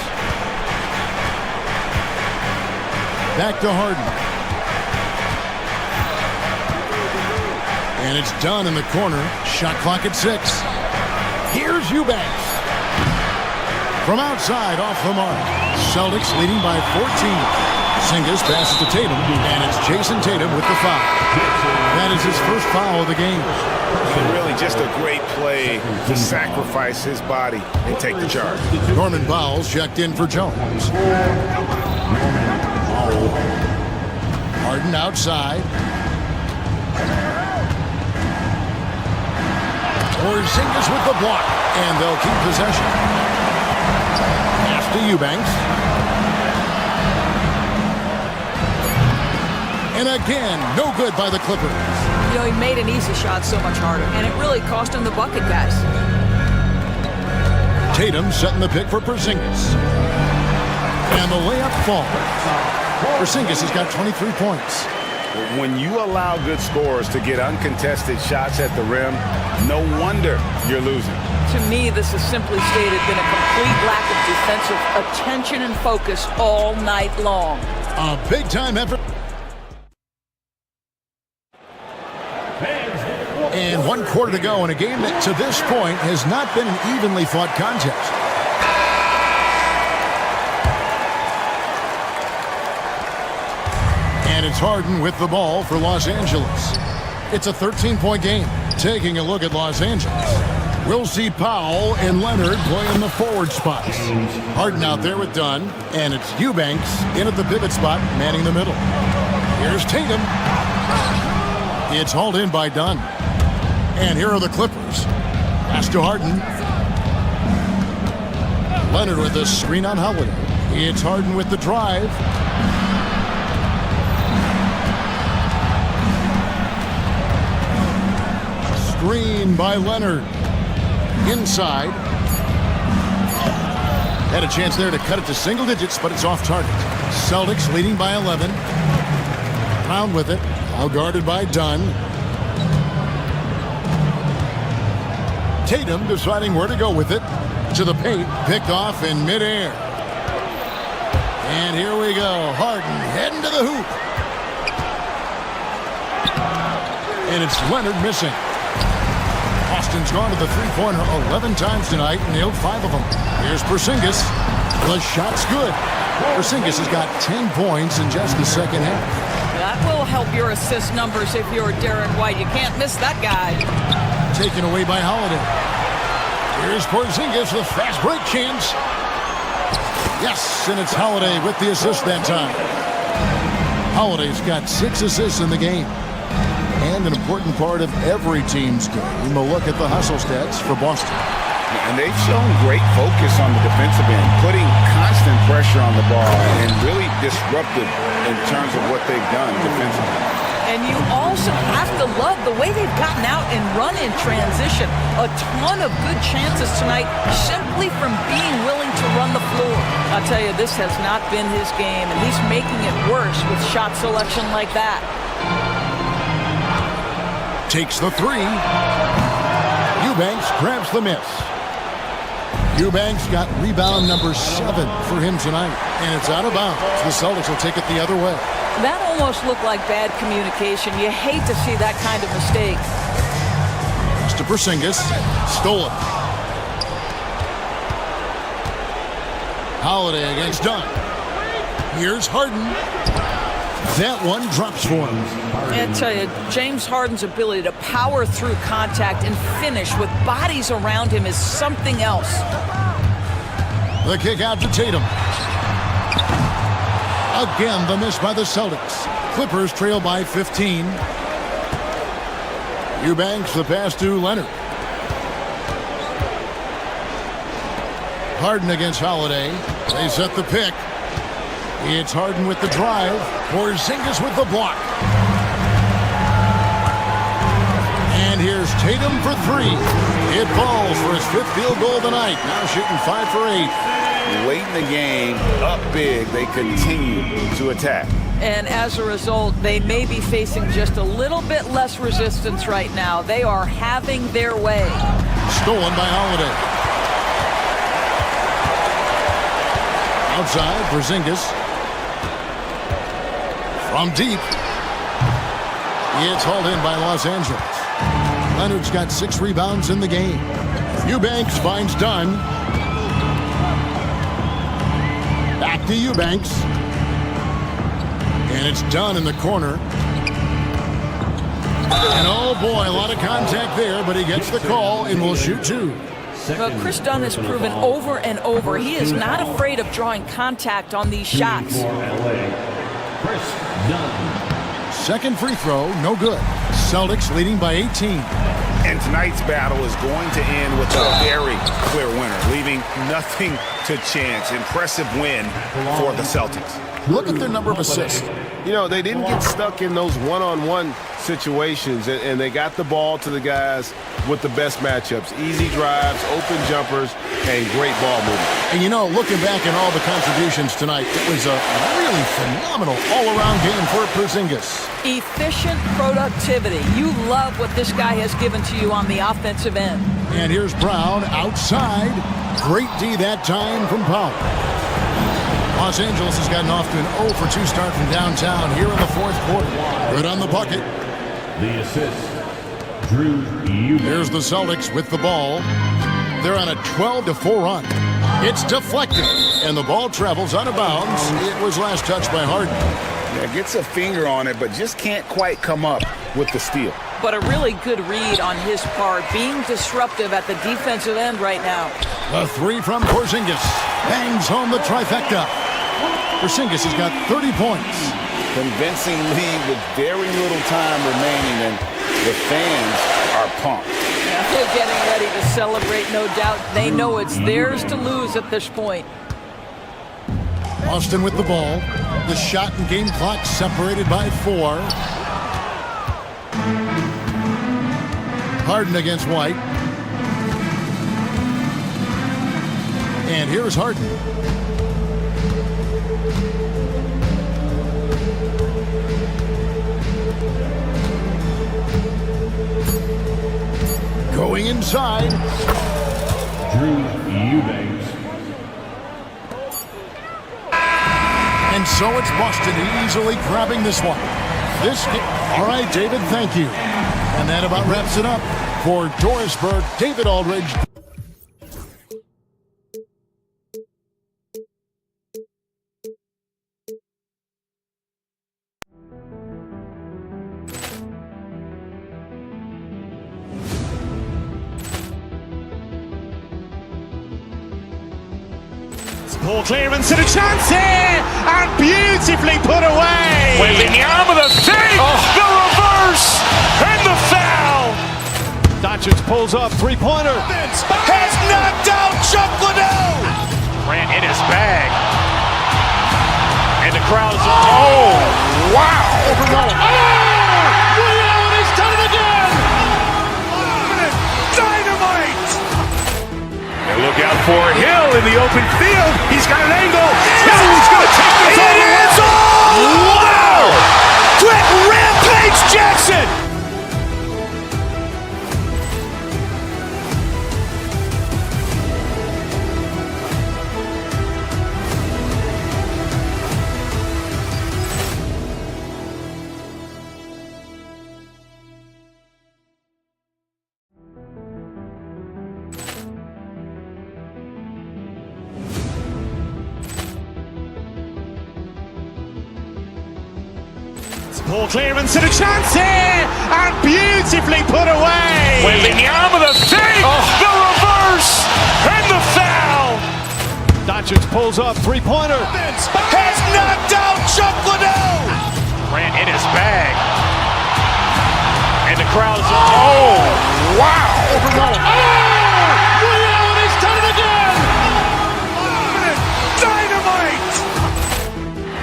Back to Harden. And it's done in the corner. Shot clock at 6. Here's Eubanks. From outside, off the mark. Celtics leading by 14. Porzingis passes to Tatum, and it's Jason Tatum with the foul. That is his first foul of the game. And really just a great play to sacrifice his body and take the charge. Norman Powell's checked in for Jones. Harden outside. Porzingis with the block, and they'll keep possession. Pass to Eubanks. And again, no good by the Clippers. You know, he made an easy shot so much harder, and it really cost him the bucket, guys. Tatum setting the pick for Porzingis. And the layup falls. Porzingis has got 23 points. When you allow good scorers to get uncontested shots at the rim, no wonder you're losing. To me, this has simply stated been a complete lack of defensive attention and focus all night long. A big-time effort. And 1 quarter to go in a game that, to this point, has not been an evenly fought contest. And it's Harden with the ball for Los Angeles. It's a 13-point game. Taking a look at Los Angeles. We'll see Powell and Leonard play in the forward spots. Harden out there with Dunn, and it's Eubanks in at the pivot spot, manning the middle. Here's Tatum. It's hauled in by Dunn. And here are the Clippers. Pass to Harden. Leonard with a screen on Holiday. It's Harden with the drive. Screen by Leonard. Inside. Had a chance there to cut it to single digits, but it's off target. Celtics leading by 11. Brown with it. Now guarded by Dunn. Tatum deciding where to go with it. To the paint. Picked off in midair. And here we go. Harden heading to the hoop. And it's Leonard missing. Boston's gone to the three-pointer 11 times tonight and nailed 5 of them. Here's Porzingis. The shot's good. Porzingis has got 10 points in just the second half. That will help your assist numbers if you're Derek White. You can't miss that guy. Taken away by Holiday. Here's Porzingis with fast break chance. Yes, and it's Holiday with the assist that time. Holiday's got 6 assists in the game. And an important part of every team's game, a look at the hustle stats for Boston. And they've shown great focus on the defensive end, putting constant pressure on the ball and really disruptive in terms of what they've done defensively. And you also have to love the way they've gotten out and run in transition. A ton of good chances tonight simply from being willing to run the floor. I'll tell you, this has not been his game, and he's making it worse with shot selection like that. Takes the three. Eubanks grabs the miss. Eubanks got rebound number 7 for him tonight, and it's out of bounds. The Celtics will take it the other way. That almost looked like bad communication. You hate to see that kind of mistake. To Porzingis, stole it. Holiday against Dunn. Here's Harden. That one drops for him. I tell you, James Harden's ability to power through contact and finish with bodies around him is something else. The kick out to Tatum. Again, the miss by the Celtics. Clippers trail by 15. Eubanks the pass to Leonard. Harden against Holiday. They set the pick. It's Harden with the drive. Porzingis with the block. And here's Tatum for three. It falls for his fifth field goal of the night. Now shooting 5 for 8. Late in the game, up big, they continue to attack. And as a result, they may be facing just a little bit less resistance right now. They are having their way. Stolen by Holiday. Outside, Porzingis. From deep. It's hauled in by Los Angeles. Leonard's got 6 rebounds in the game. Eubanks finds Dunn. Back to Eubanks. And it's Dunn in the corner. And oh boy, a lot of contact there, but he gets the call and will shoot 2. Well, Chris Dunn has proven over and over he is not afraid of drawing contact on these shots. Chris Dunn. Second free throw, no good. Celtics leading by 18. And tonight's battle is going to end with a very clear winner, leaving nothing to chance. Impressive win for the Celtics. Look at their number of assists. You know, they didn't get stuck in those one-on-one situations, and they got the ball to the guys with the best matchups. Easy drives, open jumpers, and great ball movement. And you know, looking back at all the contributions tonight, it was a really phenomenal all-around game for Porzingis. Efficient productivity. You love what this guy has given to you on the offensive end. And here's Brown outside. Great D that time from Powell. Los Angeles has gotten off to an 0 for 2 start from downtown here in the fourth quarter. Good on the bucket. The assist, Drew Eubanks. Here's the Celtics with the ball. They're on a 12-4 run. It's deflected, and the ball travels out of bounds. It was last touched by Harden. Yeah, gets a finger on it, but just can't quite come up with the steal. But a really good read on his part, being disruptive at the defensive end right now. The 3 from Porzingis bangs home the trifecta. Porzingis has got 30 points. Convincing lead with very little time remaining, and the fans are pumped. Yeah, they're getting ready to celebrate, no doubt. They know it's theirs to lose at this point. Austin with the ball. The shot and game clock separated by 4. Harden against White. And here's Harden. Going inside. Drew Eubanks. And so it's Boston easily grabbing this one. All right, David, thank you. And that about wraps it up. For Dorisburg, David Aldridge. Poor clearance and a chance here, and beautifully put away. Wembanyama the save, the reverse, and the foul. Doncic pulls up, three-pointer. Has knocked out Chuck Liddell. Grant in his bag. And the crowd is, oh, wow. Allen has done it again. Dynamite. And look out for Hill in the open field. He's got an angle. Hill's going to take this all the way. It is all. Wow. Quick Rampage Jackson. Poor clearance and a chance here, and beautifully put away. Wembanyama the save, the reverse, and the foul. Doncic pulls up, three-pointer. Has knocked out Chocolate. Grant in his bag. And the crowd's oh, wow. He's done it again. Dynamite.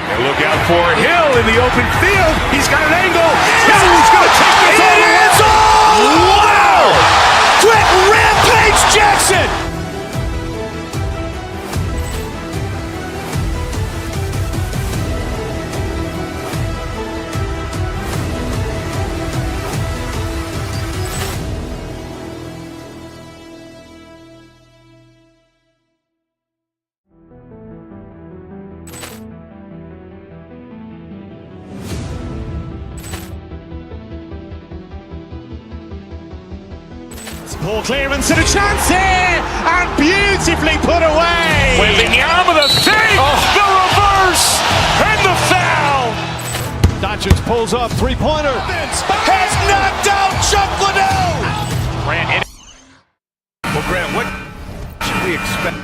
And look out for Hill in the open field. He's got an angle. Hill's going to take this all the way. Wow. Quit Rampage Jackson. Poor clearance and a chance here, and beautifully put away. Wembanyama the save, the reverse, and the foul. Doncic pulls up, three-pointer. Has knocked out Chocolate. Grant in. Well, Grant, what should we expect?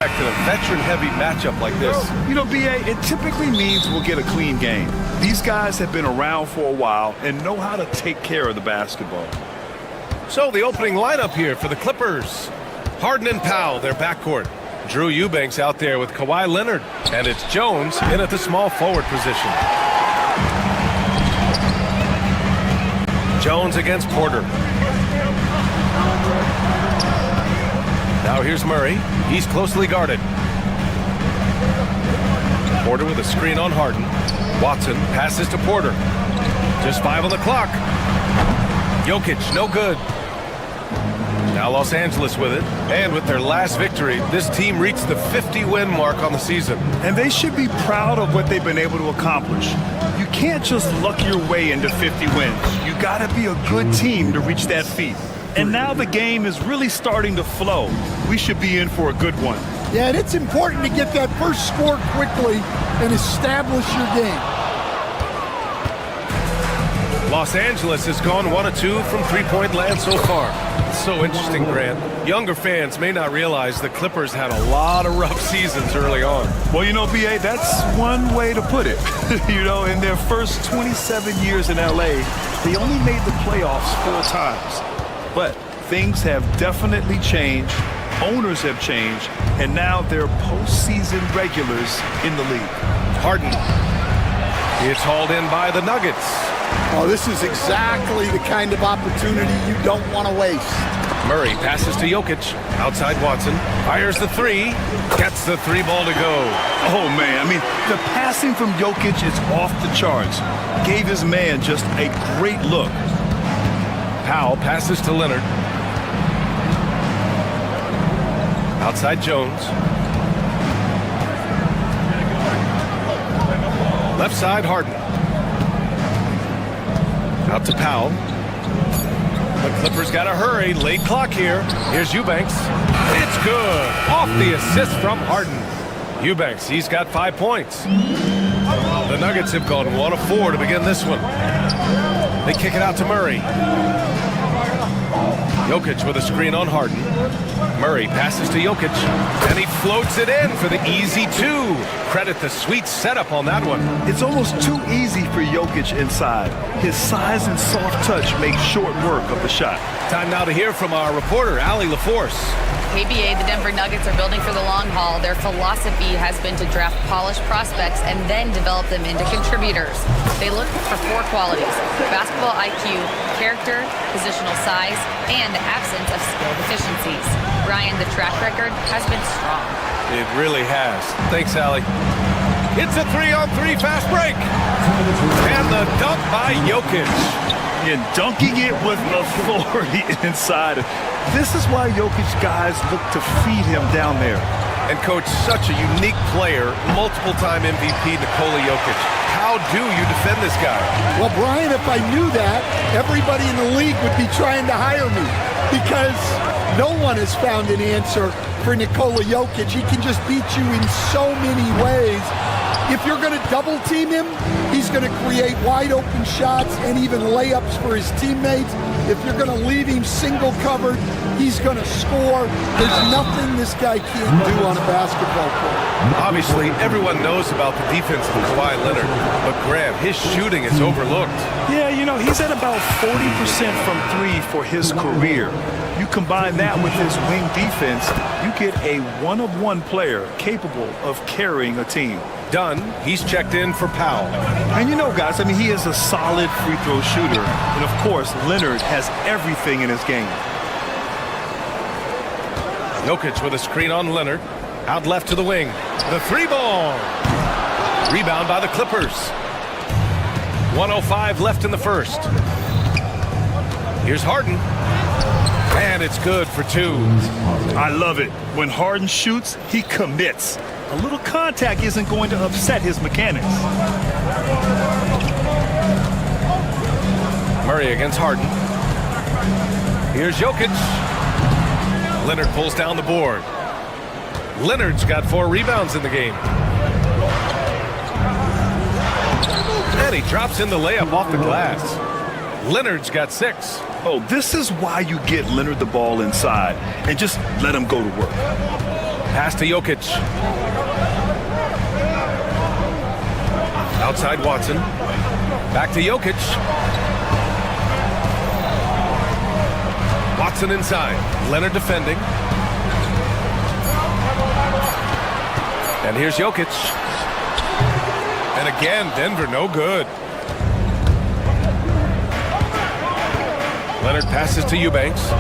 To a veteran-heavy matchup like this. You know, BA, it typically means we'll get a clean game. These guys have been around for a while and know how to take care of the basketball. So the opening lineup here for the Clippers. Harden and Powell, their backcourt. Drew Eubanks out there with Kawhi Leonard. And it's Jones in at the small forward position. Jones against Porter. Now here's Murray. He's closely guarded. Porter with a screen on Harden. Watson passes to Porter. Just 5 on the clock. Jokic, no good. Now Los Angeles with it. And with their last victory, this team reached the 50-win mark on the season. And they should be proud of what they've been able to accomplish. You can't just luck your way into 50 wins. You got to be a good team to reach that feat. And now the game is really starting to flow. We should be in for a good one. Yeah, and it's important to get that first score quickly and establish your game. Los Angeles has gone 1 of 2 from three-point land so far. It's so interesting, Grant. Younger fans may not realize the Clippers had a lot of rough seasons early on. Well, you know, BA, that's one way to put it. You know, in their first 27 years in LA, they only made the playoffs 4 times. But things have definitely changed, owners have changed, and now they're postseason regulars in the league. Harden. It's hauled in by the Nuggets. Oh, this is exactly the kind of opportunity you don't want to waste. Murray passes to Jokic. Outside Watson. Fires the three. Gets the 3-ball to go. Oh, man, I mean, the passing from Jokic is off the charts. Gave his man just a great look. Powell passes to Leonard. Outside Jones. Left side Harden. Out to Powell. The Clippers got to hurry. Late clock here. Here's Eubanks. It's good. Off the assist from Harden. Eubanks, he's got 5 points. The Nuggets have gone 1 of 4 to begin this one. They kick it out to Murray. Jokic with a screen on Harden. Murray passes to Jokic, and he floats it in for the easy 2. Credit the sweet setup on that one. It's almost too easy for Jokic inside. His size and soft touch make short work of the shot. Time now to hear from our reporter, Allie LaForce. KBA, the Denver Nuggets are building for the long haul. Their philosophy has been to draft polished prospects and then develop them into contributors. They look for 4 qualities: basketball IQ, character, positional size, and absence of skill deficiencies. Ryan, the track record has been strong. It really has. Thanks, Allie. It's a 3-on-3 fast break. And the dunk by Jokic. And dunking it with authority inside. This is why Jokic guys look to feed him down there. And coach, such a unique player, multiple-time MVP Nikola Jokic. How How do you defend this guy? Well, Brian, if I knew that, everybody in the league would be trying to hire me because no one has found an answer for Nikola Jokic. He can just beat you in so many ways. If you're going to double team him, he's going to create wide open shots and even layups for his teammates. If you're going to leave him single covered, he's going to score. There's nothing this guy can't do on a basketball court. Obviously, everyone knows about the defense of Kawhi Leonard, but Graham, his shooting is overlooked. Yeah, you know, he's at about 40% from three for his career. You combine that with his wing defense, you get a one-of-one player capable of carrying a team. Dunn, he's checked in for Powell. And you know, guys, I mean, he is a solid free throw shooter. And, of course, Leonard has everything in his game. Jokic with a screen on Leonard. Out left to the wing. The three ball. Rebound by the Clippers. 1:05 left in the first. Here's Harden. And it's good for two. I love it. When Harden shoots, he commits. A little contact isn't going to upset his mechanics. Murray against Harden. Here's Jokic. Leonard pulls down the board. Leonard's got 4 rebounds in the game. And he drops in the layup off the glass. Leonard's got 6. Oh, this is why you get Leonard the ball inside and just let him go to work. Pass to Jokic. Outside Watson. Back to Jokic. Watson inside. Leonard defending. And here's Jokic. And again, Denver no good. Leonard passes to Eubanks.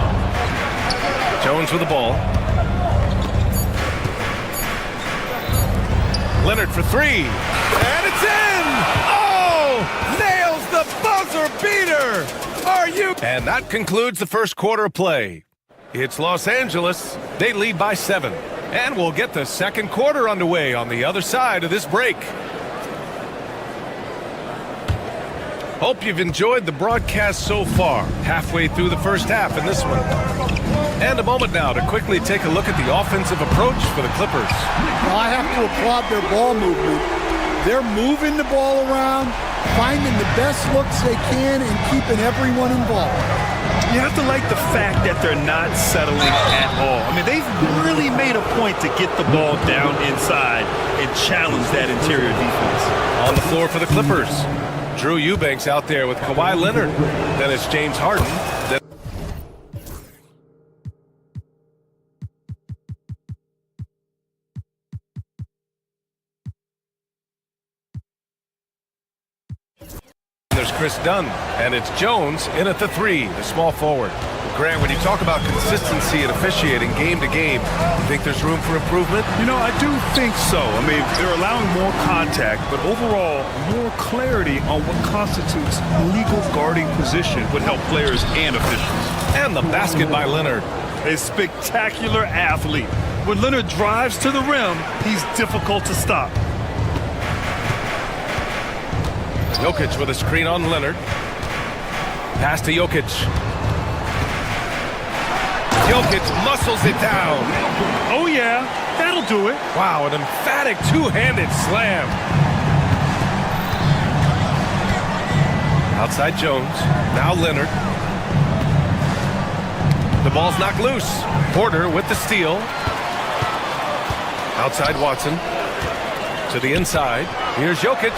Jones with the ball. Leonard for 3. And it's in! Oh! Nails the buzzer beater! Are you? And that concludes the first quarter of play. It's Los Angeles. They lead by 7. And we'll get the second quarter underway on the other side of this break. Hope you've enjoyed the broadcast so far. Halfway through the first half in this one. And a moment now to quickly take a look at the offensive approach for the Clippers. Well, I have to applaud their ball movement. They're moving the ball around, finding the best looks they can, and keeping everyone involved. You have to like the fact that they're not settling at all. I mean, they've really made a point to get the ball down inside and challenge that interior defense. On the floor for the Clippers, Drew Eubanks out there with Kawhi Leonard. Then it's James Harden. There's Chris Dunn, and it's Jones in at the 3, the small forward. Grant, when you talk about consistency and officiating game to game, you think there's room for improvement? You know, I do think so. I mean, they're allowing more contact, but overall, more clarity on what constitutes legal guarding position would help players and officials. And the basket by Leonard. A spectacular athlete. When Leonard drives to the rim, he's difficult to stop. Jokic with a screen on Leonard. Pass to Jokic. Jokic muscles it down. Oh, yeah. That'll do it. Wow, an emphatic two-handed slam. Outside Jones. Now Leonard. The ball's knocked loose. Porter with the steal. Outside Watson. To the inside. Here's Jokic.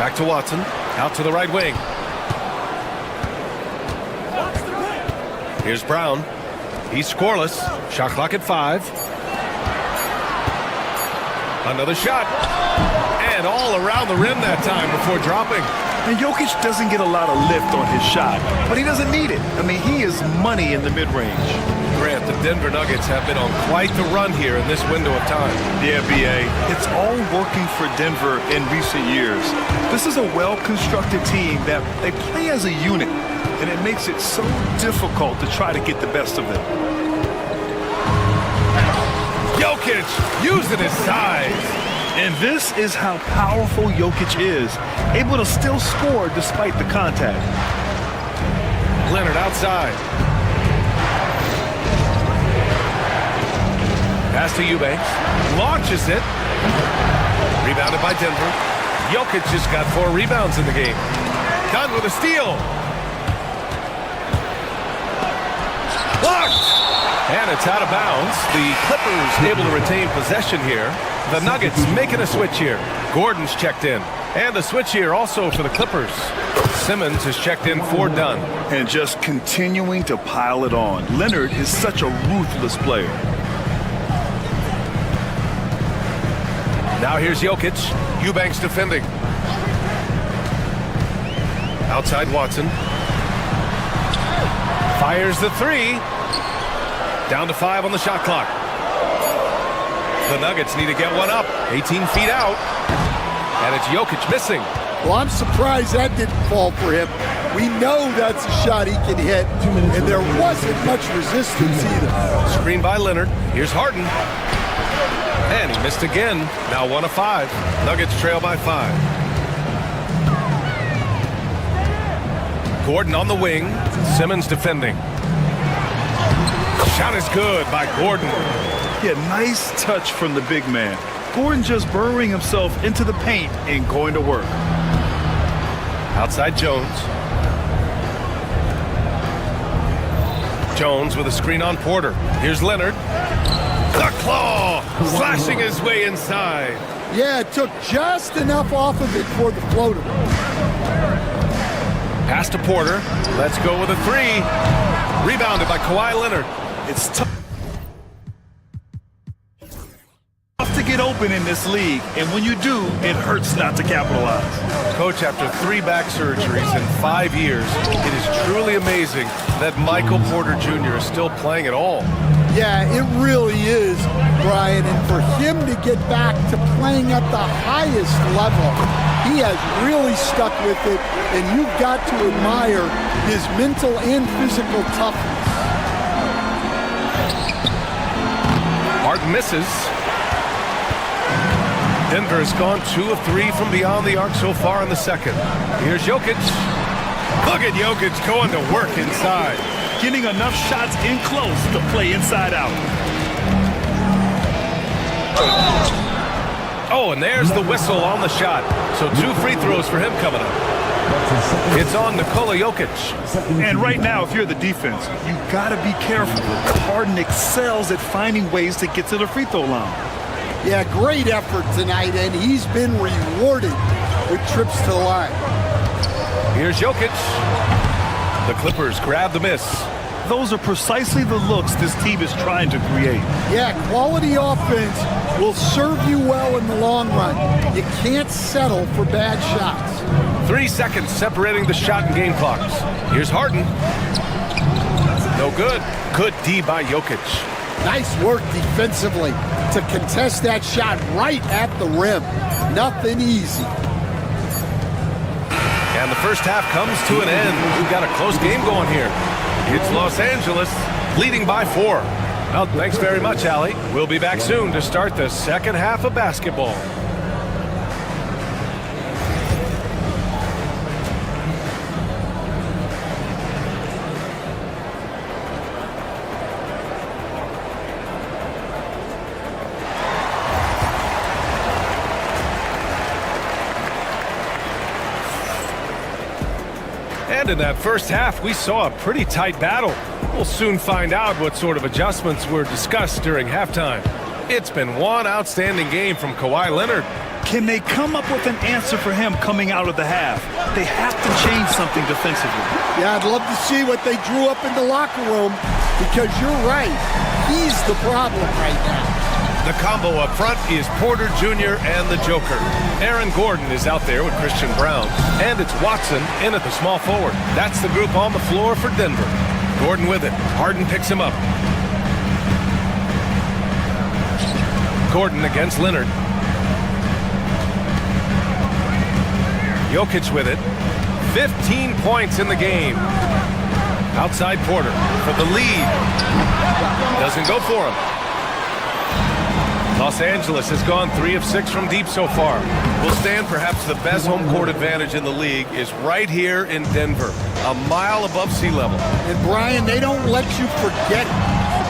Back to Watson. Out to the right wing. Here's Brown. He's scoreless. Shot clock at 5. Another shot. And all around the rim that time before dropping. And Jokic doesn't get a lot of lift on his shot, but he doesn't need it. I mean, he is money in the mid-range. Grant, the Denver Nuggets have been on quite the run here in this window of time. Yeah, B.A. It's all working for Denver in recent years. This is a well-constructed team that they play as a unit, and it makes it so difficult to try to get the best of them. Jokic using his size. And this is how powerful Jokic is, able to still score despite the contact. Leonard outside. Pass to Eubanks. Launches it. Rebounded by Denver. Jokic just got 4 rebounds in the game. Done with a steal. Blocked. And it's out of bounds. The Clippers able to retain possession here. The Nuggets making a switch here. Gordon's checked in. And the switch here also for the Clippers. Simmons has checked in for Dunn. And just continuing to pile it on. Leonard is such a ruthless player. Now here's Jokic. Eubanks defending. Outside Watson. Fires the 3. Down to 5 on the shot clock. The Nuggets need to get one up. 18 feet out. And it's Jokic missing. Well, I'm surprised that didn't fall for him. We know that's a shot he can hit, and there wasn't much resistance either. Screen by Leonard. Here's Harden. And he missed again. Now 1 of 5. Nuggets trail by 5. Gordon on the wing. Simmons defending. Shot is good by Gordon. Yeah, nice touch from the big man. Gordon just burrowing himself into the paint and going to work. Outside Jones. Jones with a screen on Porter. Here's Leonard. The claw! Slashing his way inside. Yeah, it took just enough off of it for the floater. Pass to Porter. Let's go with a 3. Rebounded by Kawhi Leonard. It's tough to get open in this league, and when you do, it hurts not to capitalize. Coach, after 3 back surgeries in 5 years, it is truly amazing that Michael Porter Jr. is still playing at all. Yeah, it really is, Brian, and for him to get back to playing at the highest level, he has really stuck with it, and you've got to admire his mental and physical toughness. Harden misses. Denver has gone 2 of 3 from beyond the arc so far in the second. Here's Jokic. Look at Jokic going to work inside. Getting enough shots in close to play inside out. Oh, and there's the whistle on the shot. So 2 free throws for him coming up. It's on Nikola Jokic. And right now, if you're the defense, you got to be careful. Harden excels at finding ways to get to the free throw line. Yeah, great effort tonight, and he's been rewarded with trips to the line. Here's Jokic. The Clippers grab the miss. Those are precisely the looks this team is trying to create. Yeah, quality offense will serve you well in the long run. You can't settle for bad shots. 3 seconds separating the shot and game clocks. Here's Harden. No good. Good D by Jokic. Nice work defensively to contest that shot right at the rim. Nothing easy. And the first half comes to an end. We've got a close game going here. It's Los Angeles leading by 4. Well, thanks very much, Allie. We'll be back soon to start the second half of basketball. And in that first half, we saw a pretty tight battle. We'll soon find out what sort of adjustments were discussed during halftime. It's been one outstanding game from Kawhi Leonard. Can they come up with an answer for him coming out of the half? They have to change something defensively. Yeah, I'd love to see what they drew up in the locker room, because you're right. He's the problem right now. The combo up front is Porter Jr. and the Joker. Aaron Gordon is out there with Christian Brown. And it's Watson in at the small forward. That's the group on the floor for Denver. Gordon with it. Harden picks him up. Gordon against Leonard. Jokic with it. 15 points in the game. Outside Porter for the lead. Doesn't go for him. Los Angeles has gone 3 of 6 from deep so far. Will stand perhaps the best home court advantage in the league is right here in Denver, a mile above sea level. And Brian, they don't let you forget it.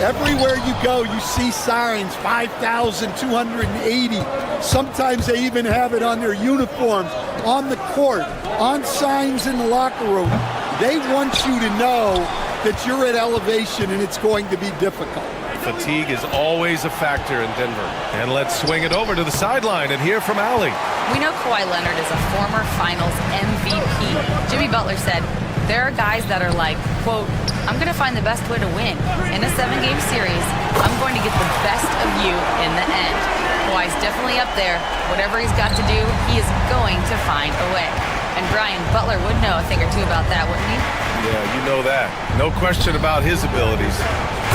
Everywhere you go, you see signs, 5,280. Sometimes they even have it on their uniforms, on the court, on signs in the locker room. They want you to know that you're at elevation and it's going to be difficult. Fatigue is always a factor in Denver. And let's swing it over to the sideline and hear from Allie. We know Kawhi Leonard is a former Finals MVP. Jimmy Butler said, there are guys that are like, quote, I'm going to find the best way to win. In a 7-game series, I'm going to get the best of you in the end. Kawhi's definitely up there. Whatever he's got to do, he is going to find a way. And Brian, Butler would know a thing or two about that, wouldn't he? Yeah, you know that. No question about his abilities.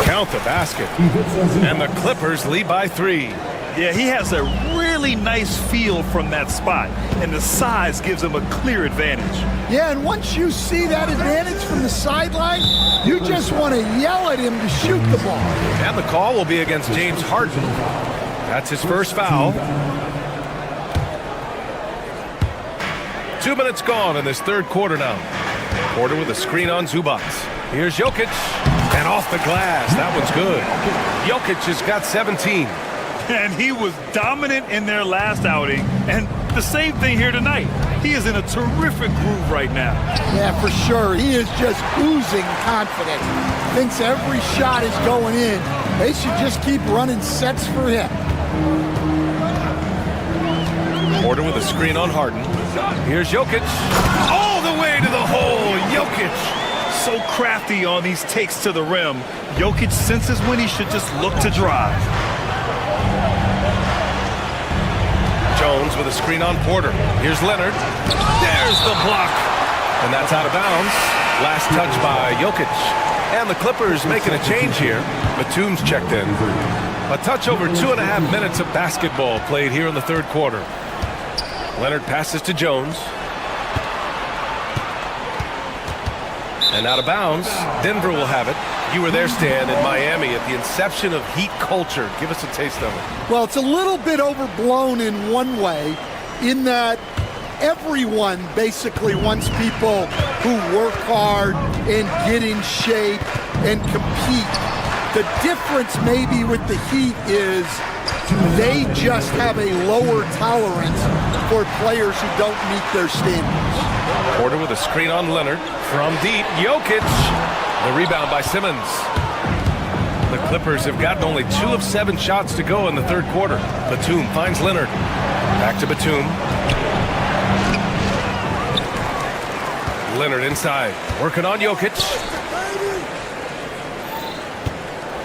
Count the basket. And the Clippers lead by 3. Yeah, he has a really nice feel from that spot, and the size gives him a clear advantage. Yeah, and once you see that advantage from the sideline, you just want to yell at him to shoot the ball. And the call will be against James Harden. That's his first foul. 2 minutes gone in this third quarter now. Porter with a screen on Zubac. Here's Jokic. And off the glass. That one's good. Jokic has got 17. And he was dominant in their last outing. And the same thing here tonight. He is in a terrific groove right now. Yeah, for sure. He is just oozing confidence. Thinks every shot is going in. They should just keep running sets for him. Porter with a screen on Harden. Here's Jokic. All the way to the hole. Jokic. So crafty on these takes to the rim. Jokic senses when he should just look to drive. Jones with a screen on Porter. Here's Leonard. There's the block. And that's out of bounds. Last touch by Jokic. And the Clippers making a change here. Batum's checked in. A touch over 2.5 minutes of basketball played here in the third quarter. Leonard passes to Jones. And out of bounds. Denver will have it. You were there, Stan, in Miami at the inception of Heat culture. Give us a taste of it. Well, it's a little bit overblown in one way, in that everyone basically wants people who work hard and get in shape and compete. The difference maybe with the Heat is they just have a lower tolerance for players who don't meet their standards. Porter with a screen on Leonard. From deep, Jokic. The rebound by Simmons. The Clippers have gotten only 2 of 7 shots to go in the third quarter. Batum finds Leonard. Back to Batum. Leonard inside. Working on Jokic.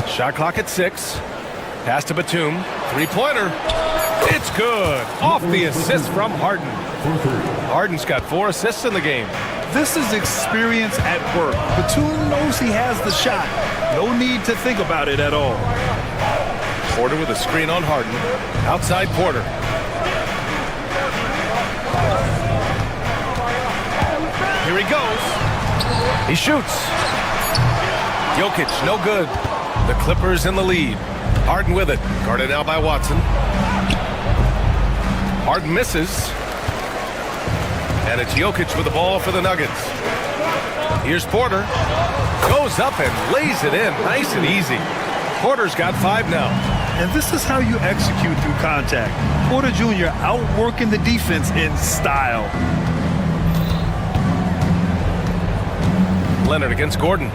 Shot clock at 6. Pass to Batum. Three-pointer. It's good. Off the assist from Harden. Harden's got 4 assists in the game. This is experience at work. Batum knows he has the shot. No need to think about it at all. Porter with a screen on Harden. Outside Porter. Here he goes. He shoots. Jokic, no good. The Clippers in the lead. Harden with it. Guarded now by Watson. Harden misses. And it's Jokic with the ball for the Nuggets. Here's Porter. Goes up and lays it in. Nice and easy. Porter's got 5 now. And this is how you execute through contact. Porter Jr. outworking the defense in style. Leonard against Gordon.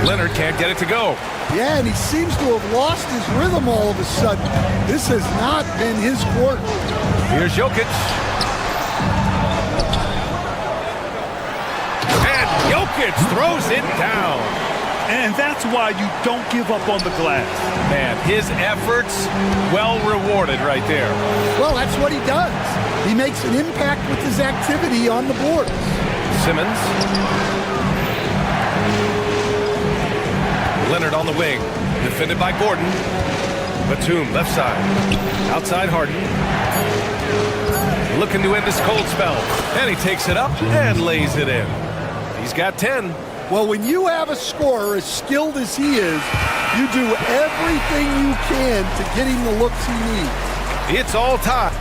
Leonard can't get it to go. Yeah, and he seems to have lost his rhythm all of a sudden. This has not been his court. Here's Jokic. And Jokic throws it down. And that's why you don't give up on the glass. Man, his efforts well rewarded right there. Well, that's what he does. He makes an impact with his activity on the board. Simmons. Leonard on the wing. Defended by Gordon. Batum left side. Outside Harden. Looking to end this cold spell. And he takes it up and lays it in. He's got 10. Well, when you have a scorer as skilled as he is, you do everything you can to get him the looks he needs. It's all tied.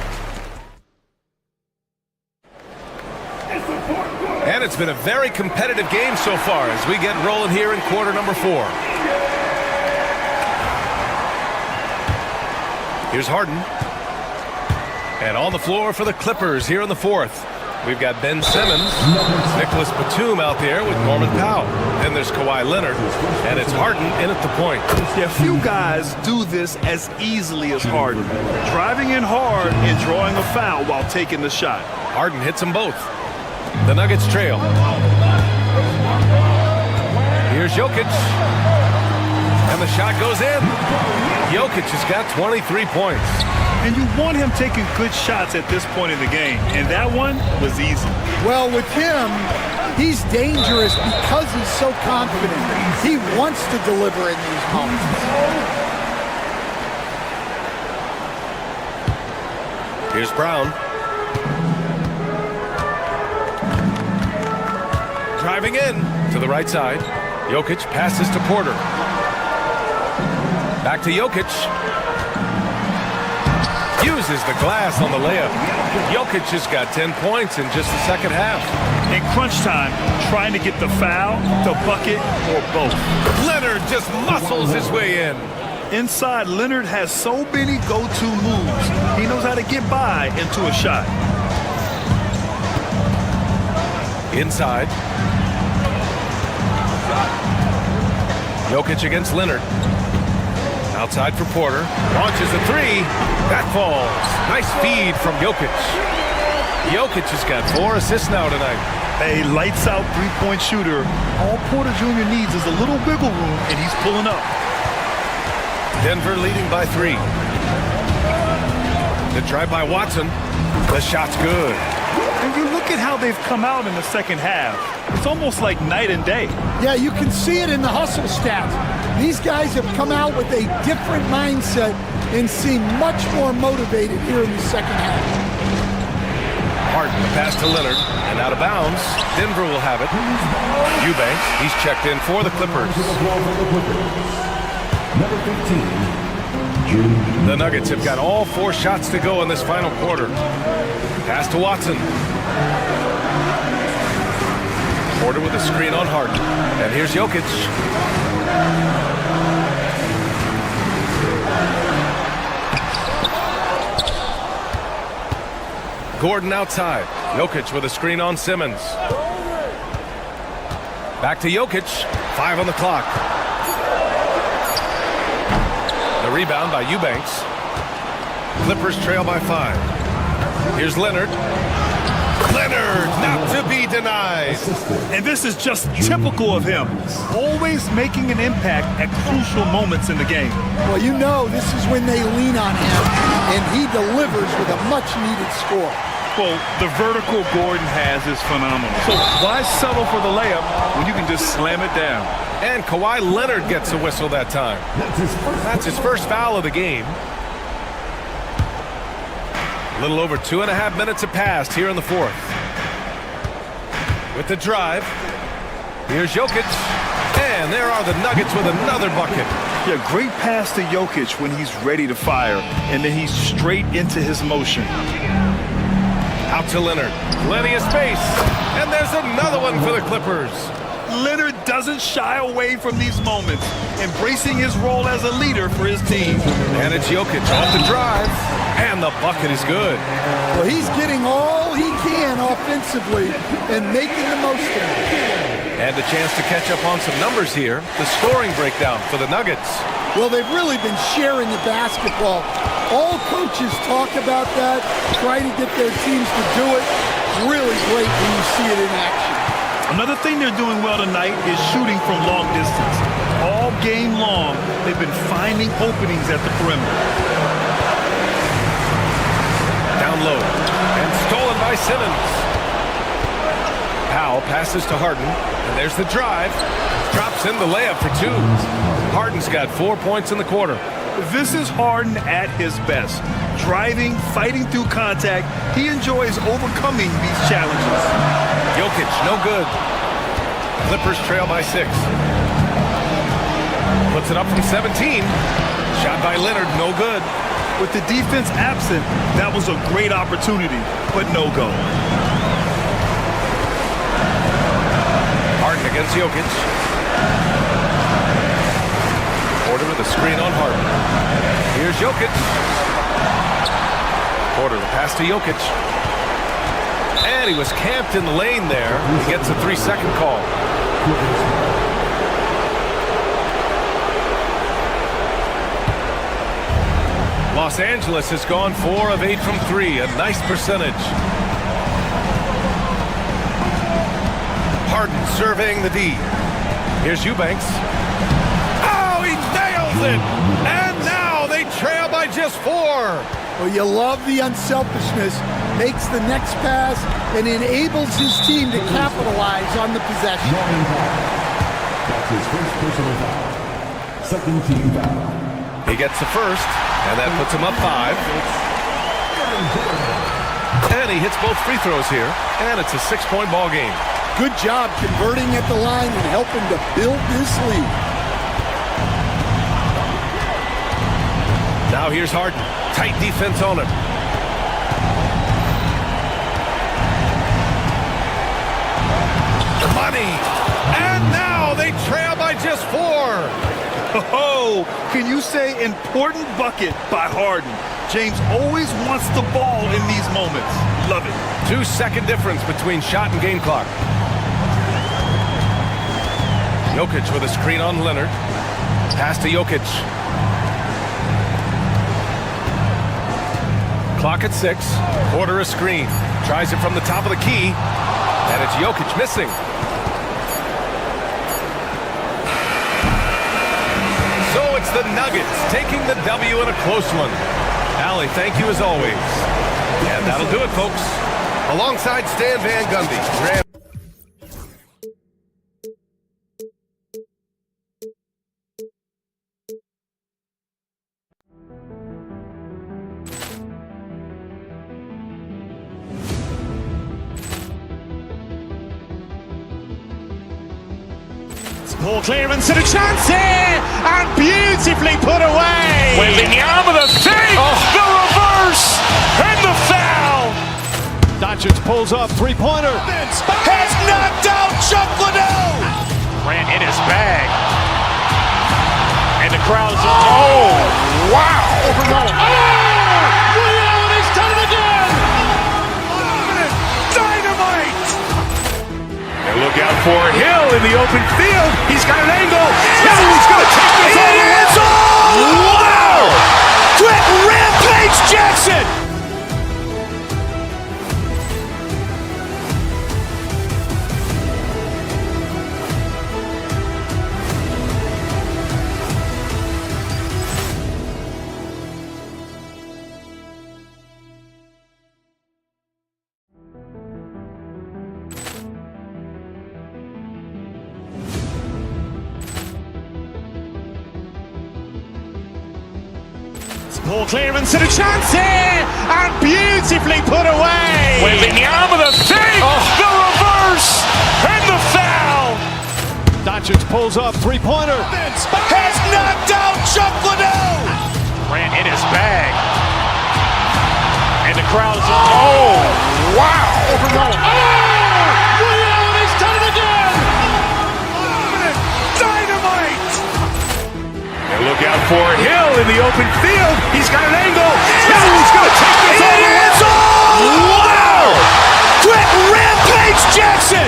And it's been a very competitive game so far as we get rolling here in quarter number 4. Here's Harden. And on the floor for the Clippers here in the 4th. We've got Ben Simmons, Nicholas Batum out there with Norman Powell. Then there's Kawhi Leonard, and it's Harden in at the point. Yeah, few guys do this as easily as Harden. Driving in hard and drawing a foul while taking the shot. Harden hits them both. The Nuggets trail. Here's Jokic. And the shot goes in. Jokic has got 23 points. And you want him taking good shots at this point in the game. And that one was easy. Well, with him, he's dangerous because he's so confident. He wants to deliver in these moments. Here's Brown. Driving in to the right side. Jokic passes to Porter. Back to Jokic. Uses the glass on the layup. Jokic has got 10 points in just the second half. In crunch time, trying to get the foul, the bucket, or both. Leonard just muscles his way in. Inside, Leonard has so many go-to moves. He knows how to get by into a shot. Inside. Jokic against Leonard. Outside for Porter. Launches a three. That falls. Nice feed from Jokic. Jokic has got 4 assists now tonight. A lights-out three-point shooter. All Porter Jr. needs is a little wiggle room, and he's pulling up. Denver leading by 3. The drive by Watson. The shot's good. And you look at how they've come out in the second half. It's almost like night and day. Yeah, you can see it in the hustle stats. These guys have come out with a different mindset and seem much more motivated here in the second half. Harden, the pass to Leonard, and out of bounds. Denver will have it. Eubanks, he's checked in for the Clippers. Number 15. The Nuggets have got all 4 shots to go in this final quarter. Pass to Watson. Porter with a screen on Harden. And here's Jokic. Gordon outside. Jokic with a screen on Simmons. Back to Jokic. 5 on the clock. The rebound by Eubanks. Clippers trail by 5. Here's Leonard. Leonard, not to be denied. And this is just typical of him. Always making an impact at crucial moments in the game. Well, you know this is when they lean on him, and he delivers with a much-needed score. Well, the vertical Gordon has is phenomenal. So why settle for the layup when you can just slam it down? And Kawhi Leonard gets a whistle that time. That's his first foul of the game. A little over 2.5 minutes have passed here in the 4th. With the drive, here's Jokic, and there are the Nuggets with another bucket. Yeah, great pass to Jokic when he's ready to fire, and then he's straight into his motion. Out to Leonard, plenty of space, and there's another one for the Clippers. Leonard doesn't shy away from these moments, embracing his role as a leader for his team. And it's Jokic off the drive, and the bucket is good. Well, he's getting all he can offensively and making the most of it. And a chance to catch up on some numbers here. The scoring breakdown for the Nuggets. Well, they've really been sharing the basketball. All coaches talk about that, try to get their teams to do it. Really great when you see it in action. Another thing they're doing well tonight is shooting from long distance. All game long, they've been finding openings at the perimeter. Down low, and stolen by Simmons. Powell passes to Harden, and there's the drive. Drops in the layup for 2. Harden's got 4 points in the quarter. This is Harden at his best. Driving, fighting through contact, he enjoys overcoming these challenges. Jokic, no good. Clippers trail by 6. Puts it up from 17. Shot by Leonard, no good. With the defense absent, that was a great opportunity, but no go. Harden against Jokic. Porter with a screen on Harden. Here's Jokic. Porter, the pass to Jokic. And he was camped in the lane there. He gets a 3-second call. Los Angeles has gone 4 of 8 from 3, a nice percentage. Harden surveying the D. Here's Eubanks. Oh, he nails it! And now they trail by just 4. Well, you love the unselfishness, makes the next pass, and enables his team to capitalize on the possession. That's his first personal foul. Second team foul. He gets the first, and that puts him up 5. And he hits both free throws here, and it's a 6-point ball game. Good job converting at the line and helping to build this lead. Now here's Harden. Tight defense on him. Money! And now they trail by just 4. Oh, can you say important bucket by Harden? James always wants the ball in these moments. Love it. 2-second difference between shot and game clock. Jokic with a screen on Leonard. Pass to Jokic. Clock at 6. Porter a screen. Tries it from the top of the key. And it's Jokic missing. So it's the Nuggets taking the W in a close one. Allie, thank you as always. And that'll do it, folks. Alongside Stan Van Gundy. Poor clearance and a chance here, and beautifully put away. Wembanyama the fake, the reverse, and the foul. Doncic pulls up, three-pointer. Has knocked out Chuck Liddell. Ran in his bag. And the crowd's, oh, wow. Liddell, and he's done it again. Dynamite. And look out for Hill in the open field. He's got an angle. He's going to take this all the way. Wow! Quick Rampage Jackson. Poor clearance and a chance here, and beautifully put away. Wembanyama the fake, the reverse, and the foul. Doncic pulls up, three-pointer. Has knocked out Chuck Liddell. Ran in his bag. And the crowd's, oh, wow. Liddell, and he's done it again. Dynamite. And look out for Hill in the open field. He's got an angle. He's going to take this all the way. Wow! Quick Rampage Jackson.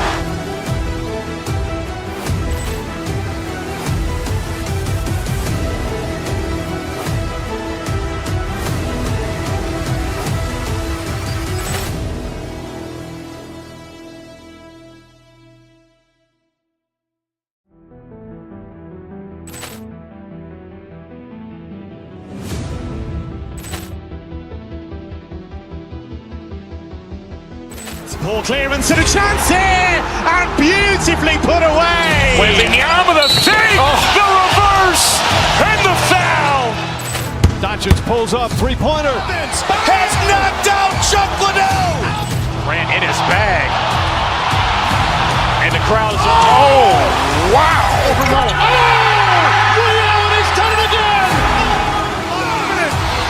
Poor clearance and a chance here, and beautifully put away. Wembanyama the fake, the reverse, and the foul. Doncic pulls up, three-pointer. Has knocked out Chuck Liddell. Ran in his bag. And the crowd's, oh, wow! Over Nolan. Oh! Ray Allen has done it again!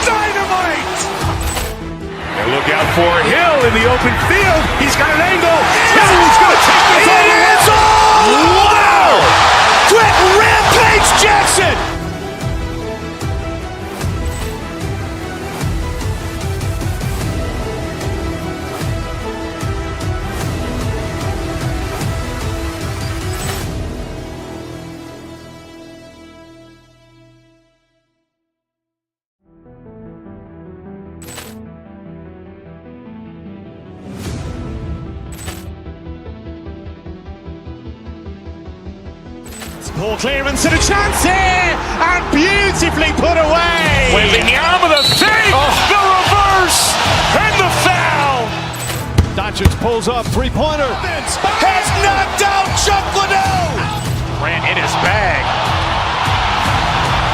Dynamite! And look out for Hill in the open field. He's got an angle. Hill's going to take this all the way. Wow! Quick Rampage Jackson! Poor clearance and a chance here, and beautifully put away. Wembanyama the fake, the reverse, and the foul. Doncic pulls up, three-pointer. Has knocked out Chuck Liddell. Grant in his bag,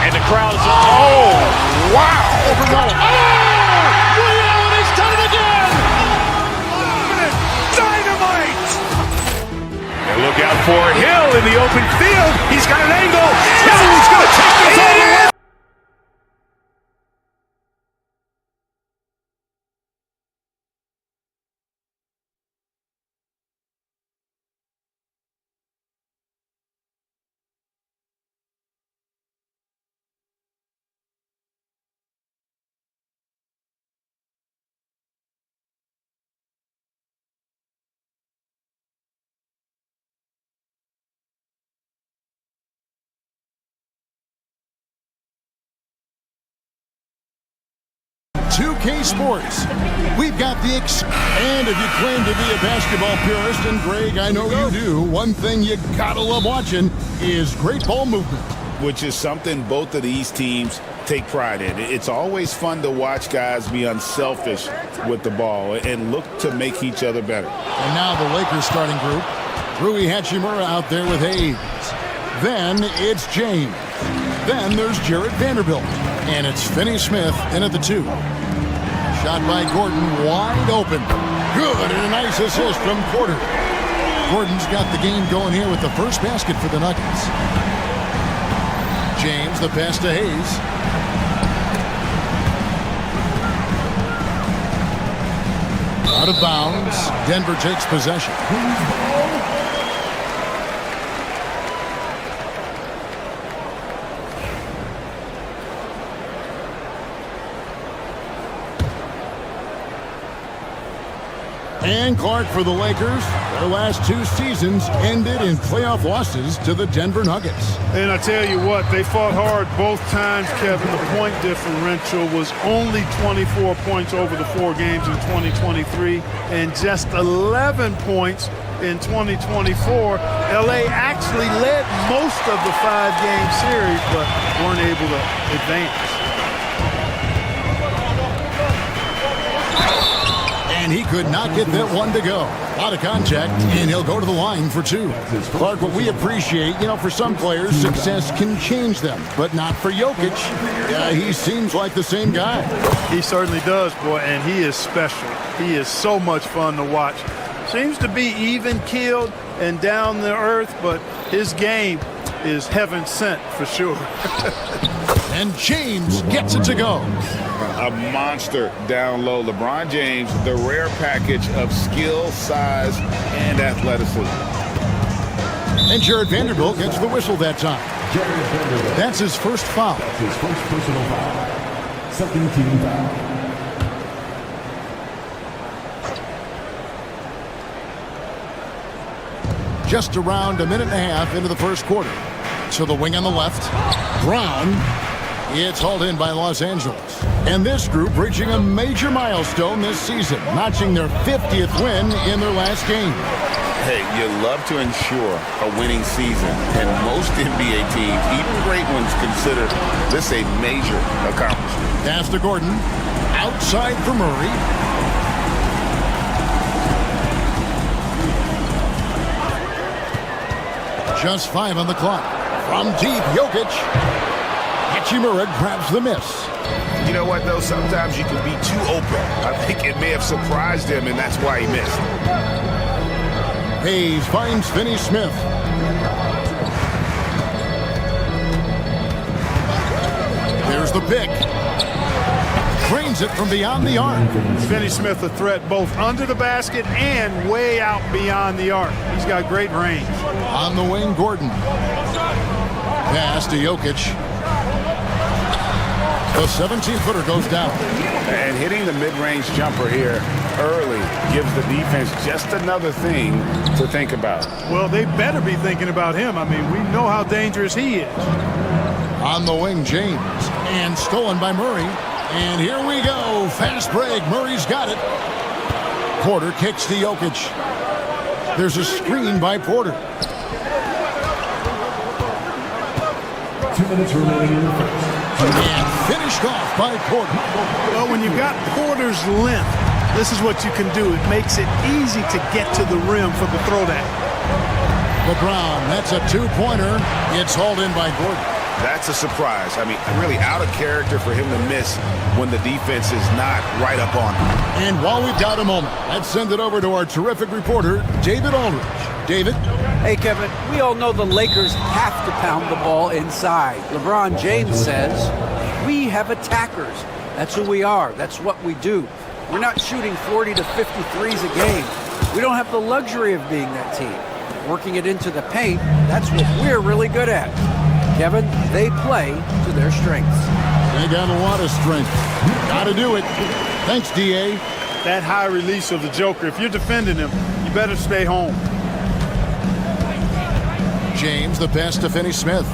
and the crowd is oh wow! Over Nolan. Oh! Ray Allen has done it again. Dynamite! And look out for Hill in the open field. He's got an angle. Hill's going to take this all the way. K Sports. We've got the and if you claim to be a basketball purist, and Greg, I know you do, one thing you gotta love watching is great ball movement. Which is something both of these teams take pride in. It's always fun to watch guys be unselfish with the ball and look to make each other better. And now the Lakers starting group. Rui Hachimura out there with Hayes. Then it's James. Then there's Jarrett Vanderbilt. And it's Finney Smith in at the 2. Shot by Gordon, wide open. Good, and a nice assist from Porter. Gordon's got the game going here with the first basket for the Nuggets. James, the pass to Hayes. Out of bounds. Denver takes possession. And Clark for the Lakers. Their last 2 seasons ended in playoff losses to the Denver Nuggets. And I tell you what, they fought hard both times, Kevin. The point differential was only 24 points over the 4 games in 2023 and just 11 points in 2024. LA actually led most of the 5-game series, but weren't able to advance. And he could not get that one to go. Out of contact, and he'll go to the line for 2. Clark, what we appreciate, for some players, success can change them, but not for Jokic. He seems like the same guy. He certainly does, boy, and he is special. He is so much fun to watch. Seems to be even-keeled and down to earth, but his game is heaven sent for sure. And James gets it to go. A monster down low. LeBron James, the rare package of skill, size, and athleticism. And Jarrett Vanderbilt gets the whistle that time. That's his first foul. That's his first personal foul. Second team foul. Just around a minute and a half into the first quarter. To the wing on the left. Brown. It's hauled in by Los Angeles. And this group reaching a major milestone this season, notching their 50th win in their last game. Hey, you love to ensure a winning season, and most NBA teams, even great ones, consider this a major accomplishment. Pass to Gordon. Outside for Murray. Just 5 on the clock. From deep, Jokic. Hachimura grabs the miss. You know what, though? Sometimes you can be too open. I think it may have surprised him, and that's why he missed. Hayes finds Finney Smith. There's the pick. Drains it from beyond the arc. Finney Smith a threat both under the basket and way out beyond the arc. He's got great range. On the wing, Gordon. Pass to Jokic. The 17-footer goes down. And hitting the mid-range jumper here early gives the defense just another thing to think about. Well, they better be thinking about him. I mean, we know how dangerous he is. On the wing, James. And stolen by Murray. And here we go. Fast break. Murray's got it. Porter kicks to Jokic. There's a screen by Porter. 2 minutes remaining in the first. And finished off by Porter. Well, when you've got Porter's length, this is what you can do. It makes it easy to get to the rim for the throwdown. LeBron, that's a two-pointer. It's hauled in by Gordon. That's a surprise. I mean, really out of character for him to miss when the defense is not right up on him. And while we've got a moment, let's send it over to our terrific reporter, David Aldridge. David? Hey, Kevin, we all know the Lakers have to pound the ball inside. LeBron James says, we have attackers. That's who we are. That's what we do. We're not shooting 40 to 53s a game. We don't have the luxury of being that team. Working it into the paint, that's what we're really good at. Kevin, they play to their strengths. They got a lot of strength. Got to do it. Thanks, D.A. That high release of the Joker, if you're defending him, you better stay home. James, the pass to Finney Smith.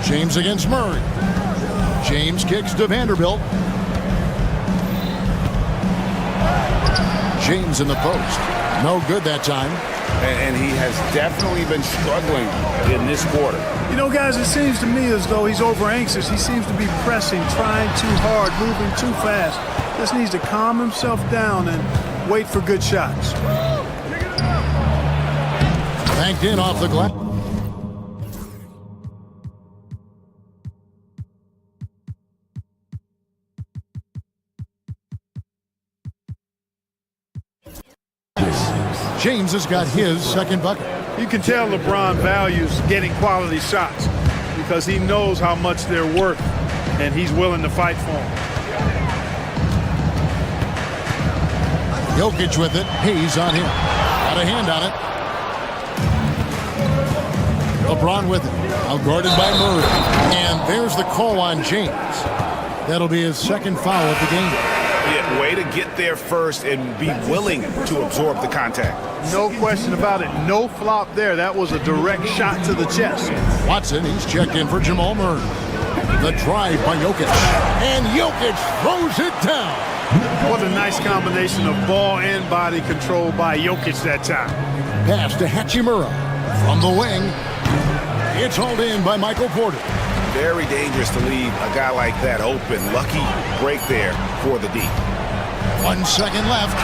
James against Murray. James kicks to Vanderbilt. James in the post. No good that time. And he has definitely been struggling in this quarter. You know, guys, it seems to me as though he's over anxious. He seems to be pressing, trying too hard, moving too fast. Just needs to calm himself down and wait for good shots. Banked in off the glass. James has got his second bucket. You can tell LeBron values getting quality shots because he knows how much they're worth and he's willing to fight for them. Jokic with it. Hayes on him. Got a hand on it. LeBron with it. Now guarded by Murray. And there's the call on James. That'll be his second foul of the game. Yeah, way to get there first and be willing to absorb the contact. No question about it. No flop there. That was a direct shot to the chest. Watson, he's checked in for Jamal Murray. The drive by Jokic. And Jokic throws it down. What a nice combination of ball and body control by Jokic that time. Pass to Hachimura. From the wing. It's hauled in by Michael Porter. Very dangerous to leave a guy like that open. Lucky break there for the D. 1 second left.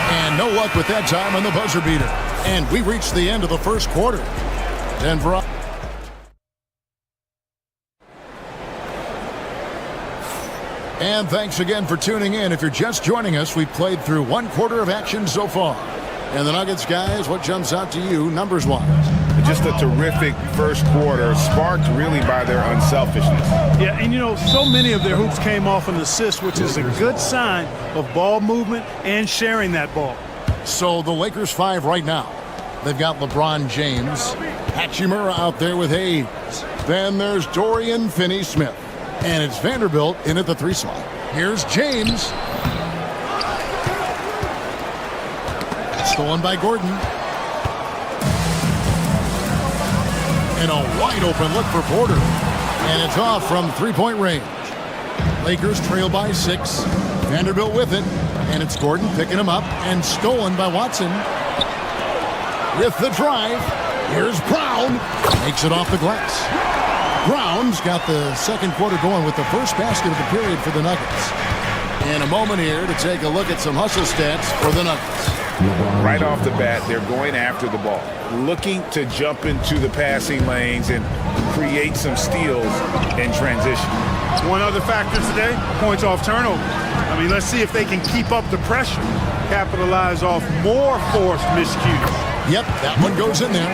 And no luck with that time on the buzzer beater. And we reached the end of the first quarter. Denver. And thanks again for tuning in. If you're just joining us, we've played through 1 quarter of action so far. And the Nuggets, guys, what jumps out to you numbers-wise? Just a terrific first quarter, sparked really by their unselfishness. Yeah, and you know, so many of their hoops came off an assist, which is a good sign of ball movement and sharing that ball. So the Lakers 5 right now. They've got LeBron James, Hachimura out there with Hayes. Then there's Dorian Finney-Smith. And it's Vanderbilt in at the 3 slot. Here's James. Stolen by Gordon. And a wide open look for Porter. And it's off from 3-point range. Lakers trail by 6. Vanderbilt with it. And it's Gordon picking him up and stolen by Watson. With the drive. Here's Brown. Makes it off the glass. Brown's got the second quarter going with the first basket of the period for the Nuggets. In a moment here to take a look at some hustle stats for the Nuggets. Right off the bat, they're going after the ball, looking to jump into the passing lanes and create some steals in transition. One other factor today, points off turnover. I mean, let's see if they can keep up the pressure, capitalize off more forced miscues. Yep, that one goes in there.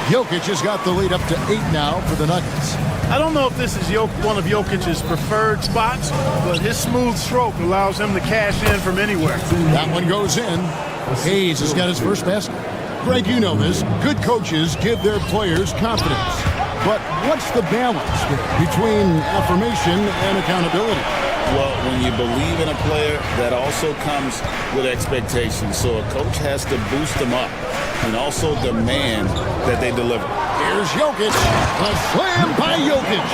Jokic has got the lead up to 8 now for the Nuggets. I don't know if this is one of Jokic's preferred spots, but his smooth stroke allows him to cash in from anywhere. That one goes in. Hayes has got his first basket. Greg, you know this. Good coaches give their players confidence. But what's the balance between affirmation and accountability? Well, when you believe in a player, that also comes with expectations. So a coach has to boost them up and also demand that they deliver. Here's Jokic. A slam by Jokic.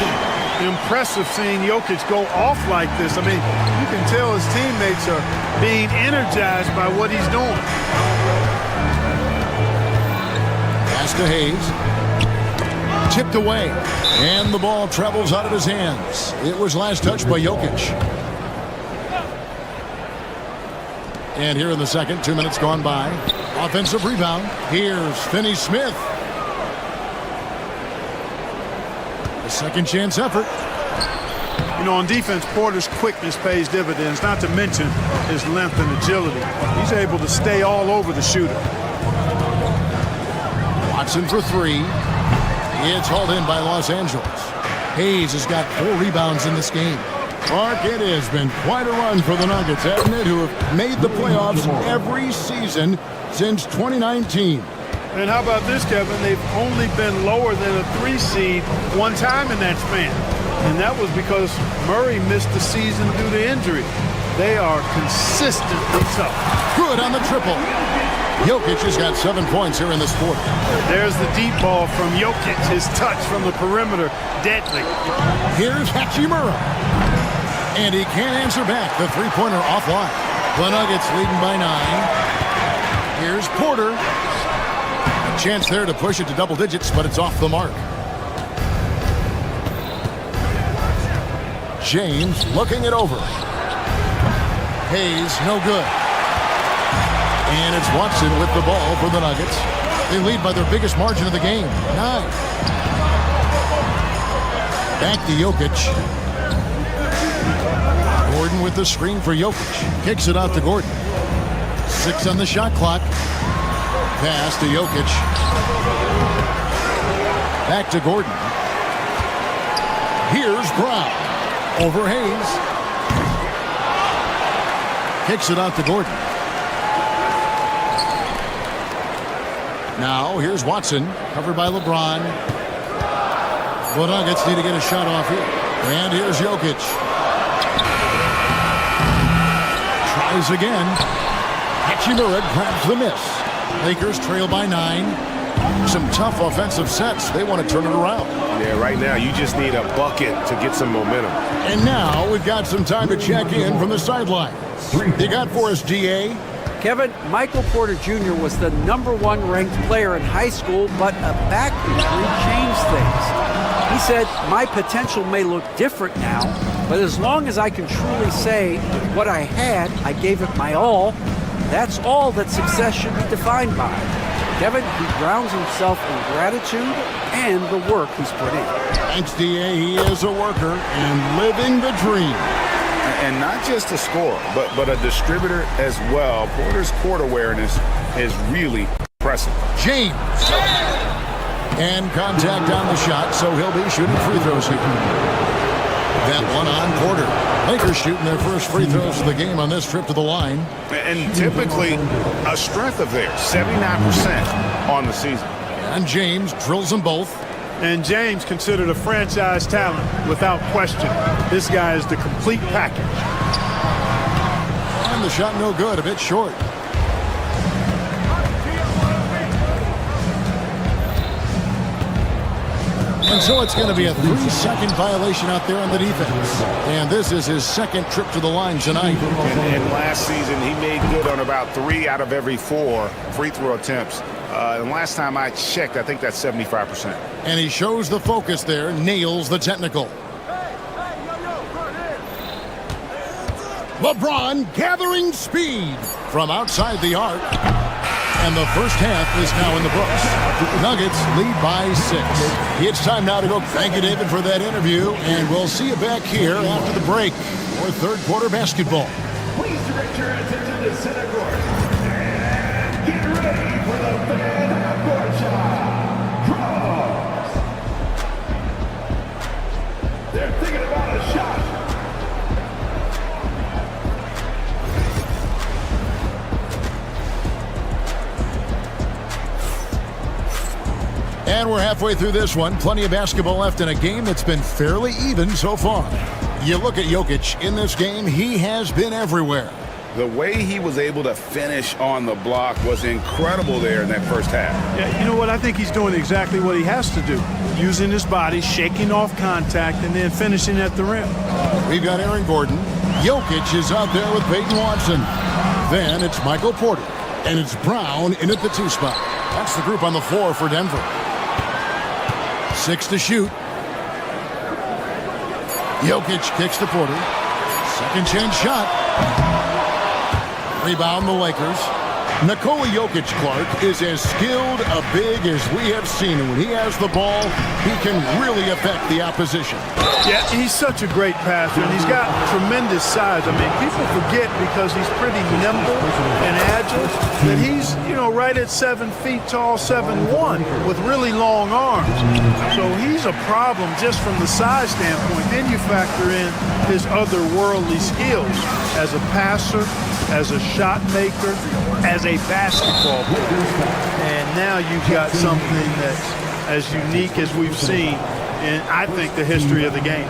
Impressive seeing Jokic go off like this. I mean, you can tell his teammates are being energized by what he's doing. Pass to Hayes. Tipped away. And the ball travels out of his hands. It was last touched by Jokic. And here in the second, 2 minutes gone by. Offensive rebound. Here's Finney-Smith. A second chance effort. You know, on defense, Porter's quickness pays dividends, not to mention his length and agility. He's able to stay all over the shooter. Watson for 3. It's hauled in by Los Angeles. Hayes has got 4 rebounds in this game. Mark, it has been quite a run for the Nuggets, hasn't it, who have made the playoffs every season since 2019. And how about this, Kevin? They've only been lower than a 3 seed one time in that span. And that was because Murray missed the season due to injury. They are consistently tough. Good on the triple. Jokic has got 7 points here in this quarter. There's the deep ball from Jokic. His touch from the perimeter, deadly. Here's Hachimura. And he can't answer back. The three-pointer offline. The Nuggets leading by 9. Here's Porter. A chance there to push it to double digits, but it's off the mark. James looking it over. Hayes, no good. And it's Watson with the ball for the Nuggets. They lead by their biggest margin of the game, 9. Back to Jokic. Gordon with the screen for Jokic. Kicks it out to Gordon. 6 on the shot clock. Pass to Jokic. Back to Gordon. Here's Brown. Over Hayes. Kicks it out to Gordon. Now, here's Watson, covered by LeBron. The Nuggets need to get a shot off here. And here's Jokic. Tries again. Hachimura grabs the miss. Lakers trail by 9. Some tough offensive sets. They want to turn it around. Yeah, right now you just need a bucket to get some momentum. And now we've got some time to check in from the sideline. You got for us, GA? Kevin, Michael Porter Jr. was the #1 ranked player in high school, but a back injury changed things. He said, my potential may look different now, but as long as I can truly say with what I had, I gave it my all, that's all that success should be defined by. Kevin, he grounds himself in gratitude and the work he's put in. Thanks, DA. He is a worker and living the dream. And not just a scorer, but a distributor as well. Porter's court awareness is really impressive. James. And contact on the shot, so he'll be shooting free throws here. That one on Porter. Lakers shooting their first free throws of the game on this trip to the line. And typically a strength of theirs, 79% on the season. And James drills them both. And James considered a franchise talent without question. This guy is the complete package. And the shot no good, a bit short. And so it's going to be a 3-second violation out there on the defense. And this is his second trip to the line tonight. And last season, he made good on about 3 out of every 4 free throw attempts. And last time I checked, I think that's 75%. And he shows the focus there, nails the technical. LeBron gathering speed from outside the arc. And the first half is now in the books. Nuggets lead by 6. It's time now to go. Thank you, David, for that interview. And we'll see you back here after the break for third quarter basketball. Please direct your attention to center court. And get ready for the fan half-court shot. Draw And we're halfway through this one. Plenty of basketball left in a game that's been fairly even so far. You look at Jokic in this game, he has been everywhere. The way he was able to finish on the block was incredible there in that first half. Yeah, you know what? I think he's doing exactly what he has to do. Using his body, shaking off contact, and then finishing at the rim. We've got Aaron Gordon. Jokic is out there with Peyton Watson. Then it's Michael Porter. And it's Brown in at the 2 spot. That's the group on the floor for Denver. 6 to shoot. Jokic kicks to Porter. Second chance shot. Rebound the Lakers. Nikola Jokic, Clark, is as skilled a big as we have seen. And when he has the ball, he can really affect the opposition. Yeah, he's such a great passer, and he's got tremendous size. I mean, people forget because he's pretty nimble and agile that he's, right at 7 feet tall, 7'1", with really long arms. So he's a problem just from the size standpoint. Then you factor in his otherworldly skills as a passer, as a shot maker, as a basketball player. And now you've got something that's as unique as we've seen in, I think, the history of the game.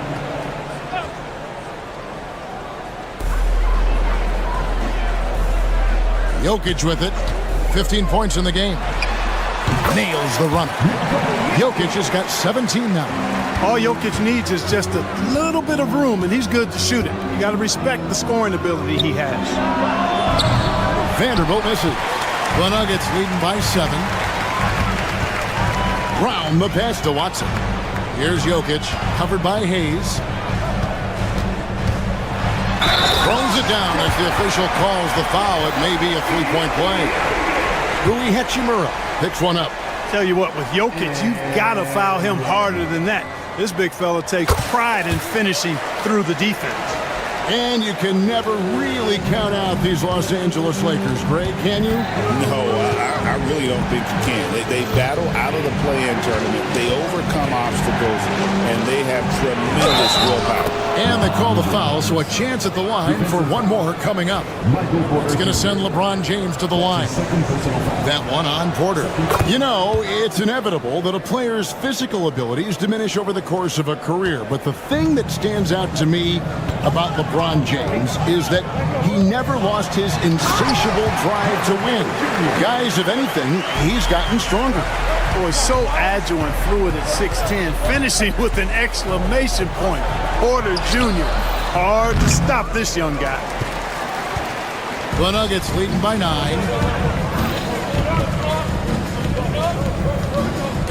Jokic with it. 15 points in the game. Nails the runner. Jokic has got 17 now. All Jokic needs is just a little bit of room, and he's good to shoot it. You got to respect the scoring ability he has. Vanderbilt misses. The Nuggets leading by 7. Brown the pass to Watson. Here's Jokic, covered by Hayes. Throws it down as the official calls the foul. It may be a 3-point play. Rui Hachimura picks one up. Tell you what, with Jokic, you've got to foul him harder than that. This big fella takes pride in finishing through the defense. And you can never really count out these Los Angeles Lakers, Greg, can you? No, I really don't think you can. They battle out of the play-in tournament. They overcome obstacles, and they have tremendous willpower. And they call the foul, so a chance at the line for one more coming up. It's going to send LeBron James to the line. That one on Porter. It's inevitable that a player's physical abilities diminish over the course of a career. But the thing that stands out to me about LeBron James is that he never lost his insatiable drive to win. Guys, if anything, he's gotten stronger. Boy, so agile and fluid at 6'10", finishing with an exclamation point. Porter Jr. Hard to stop this young guy. The Nuggets leading by 9.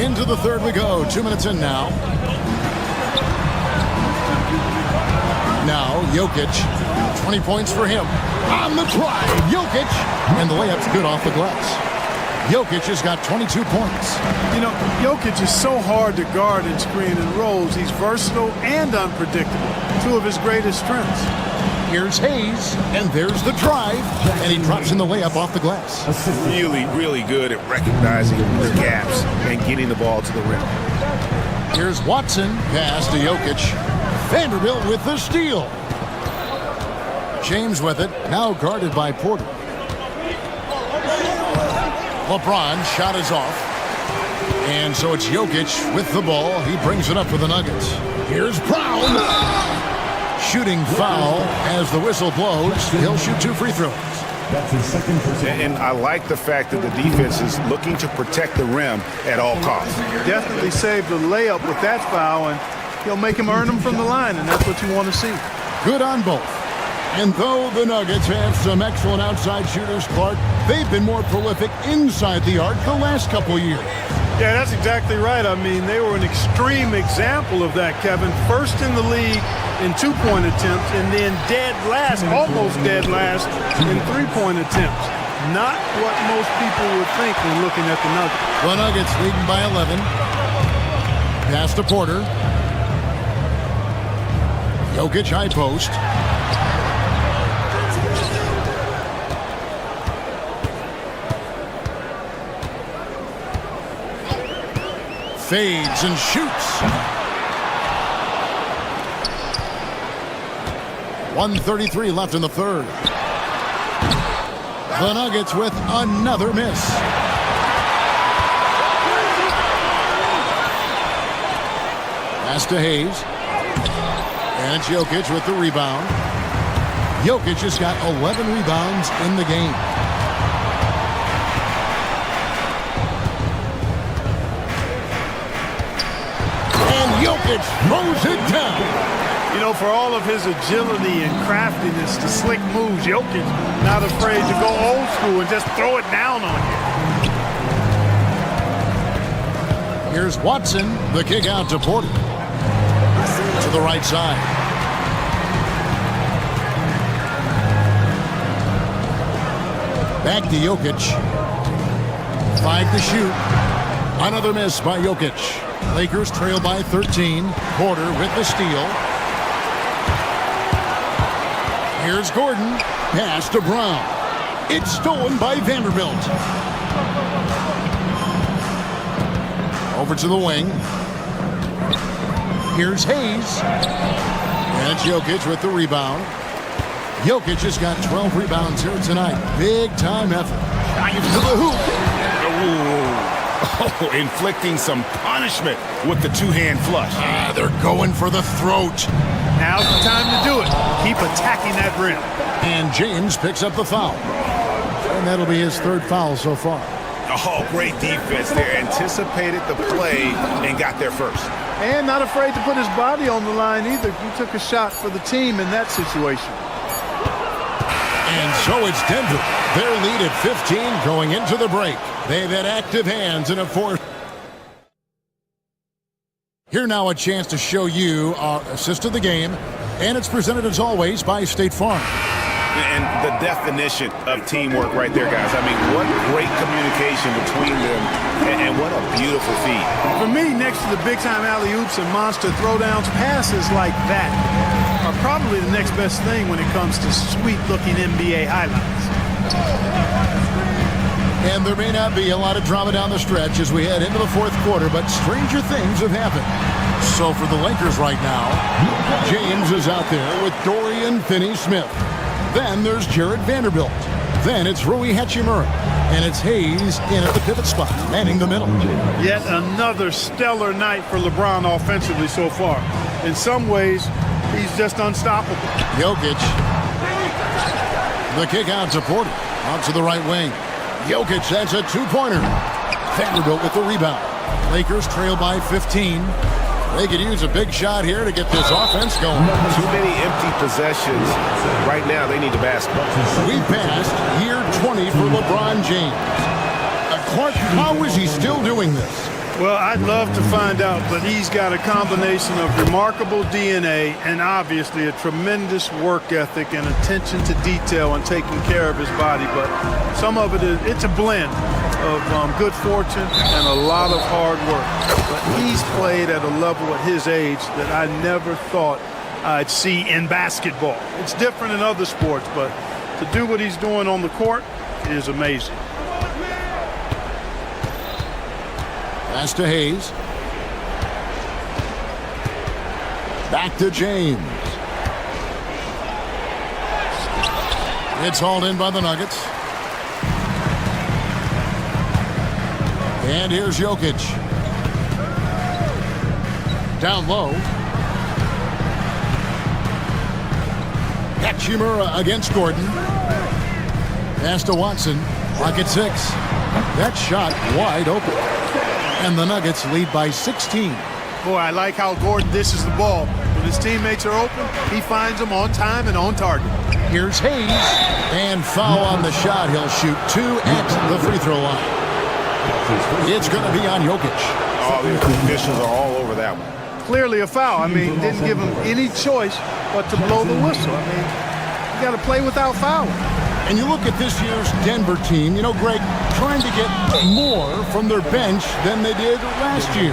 Into the third we go. 2 minutes in now. Now, Jokic. 20 points for him. On the drive, Jokic. And the layup's good off the glass. Jokic has got 22 points. Jokic is so hard to guard in screen and rolls. He's versatile and unpredictable. 2 of his greatest strengths. Here's Hayes, and there's the drive, and he drops in the layup off the glass. Really, really good at recognizing the gaps and getting the ball to the rim. Here's Watson, pass to Jokic. Vanderbilt with the steal. James with it, now guarded by Porter. LeBron shot is off. And so it's Jokic with the ball. He brings it up for the Nuggets. Here's Brown. Shooting foul as the whistle blows. He'll shoot 2 free throws. That's his second personal. And I like the fact that the defense is looking to protect the rim at all costs. Definitely saved the layup with that foul, and he'll make him earn them from the line, and that's what you want to see. Good on both. And though the Nuggets have some excellent outside shooters, Clark, they've been more prolific inside the arc the last couple years. Yeah, that's exactly right. I mean, they were an extreme example of that, Kevin. First in the league in 2-point attempts, and then dead last, almost dead last, in 3-point attempts. Not what most people would think when looking at the Nuggets. The Nuggets leading by 11. Pass to Porter. Jokic high post. Fades and shoots. 1:33 left in the third. The Nuggets with another miss. Pass to Hayes. And it's Jokic with the rebound. Jokic has got 11 rebounds in the game. And Jokic throws it down. You know, for all of his agility and craftiness, the slick moves, Jokic not afraid to go old school and just throw it down on you. Here's Watson, the kick out to Porter. To the right side. Back to Jokic. 5 to shoot. Another miss by Jokic. Lakers trail by 13. Porter with the steal. Here's Gordon. Pass to Brown. It's stolen by Vanderbilt. Over to the wing. Here's Hayes. And it's Jokic with the rebound. Jokic has got 12 rebounds here tonight. Big time effort. To the hoop. Oh, inflicting some punishment with the two-hand flush. They're going for the throat. Now's the time to do it. Keep attacking that rim. And James picks up the foul. And that'll be his third foul so far. Oh, great defense there. Anticipated the play and got there first. And not afraid to put his body on the line either. He took a shot for the team in that situation. And so it's Denver. Their lead at 15 going into the break. They've had active hands in a fourth. Here now a chance to show you our assist of the game. And it's presented as always by State Farm. And the definition of teamwork right there, guys. I mean, what great communication between them, and what a beautiful feed. For me, next to the big-time alley-oops and monster throwdowns, passes like that are probably the next best thing when it comes to sweet-looking NBA highlights. And there may not be a lot of drama down the stretch as we head into the fourth quarter, but stranger things have happened. So for the Lakers right now, James is out there with Dorian Finney-Smith. Then there's Jared Vanderbilt. Then it's Rui Hachimura. And it's Hayes in at the pivot spot, manning the middle. Yet another stellar night for LeBron offensively so far. In some ways, he's just unstoppable. Jokic. The kick out to Porter. Out to the right wing. Jokic, that's a two-pointer. Vanderbilt with the rebound. Lakers trail by 15. They could use a big shot here to get this offense going. Too many empty possessions. Right now, they need the basketball. We passed year 20 for LeBron James. Clark, how is he still doing this? Well, I'd love to find out, but he's got a combination of remarkable DNA and obviously a tremendous work ethic and attention to detail and taking care of his body. But some of it's a blend of good fortune and a lot of hard work. But he's played at a level at his age that I never thought I'd see in basketball. It's different in other sports, but to do what he's doing on the court is amazing. Pass to Hayes. Back to James. It's hauled in by the Nuggets. And here's Jokic. Down low. Hachimura against Gordon. Pass to Watson. Clock at 6. That shot wide open. And the Nuggets lead by 16. Boy, I like how Gordon dishes the ball. When his teammates are open, he finds them on time and on target. Here's Hayes. And foul on the shot. He'll shoot 2 at the free throw line. It's going to be on Jokic. Oh, the officials are all over that one. Clearly a foul. I mean, didn't give him any choice but to blow the whistle. I mean, you got to play without fouling. And you look at this year's Denver team, you know, Greg, trying to get more from their bench than they did last year.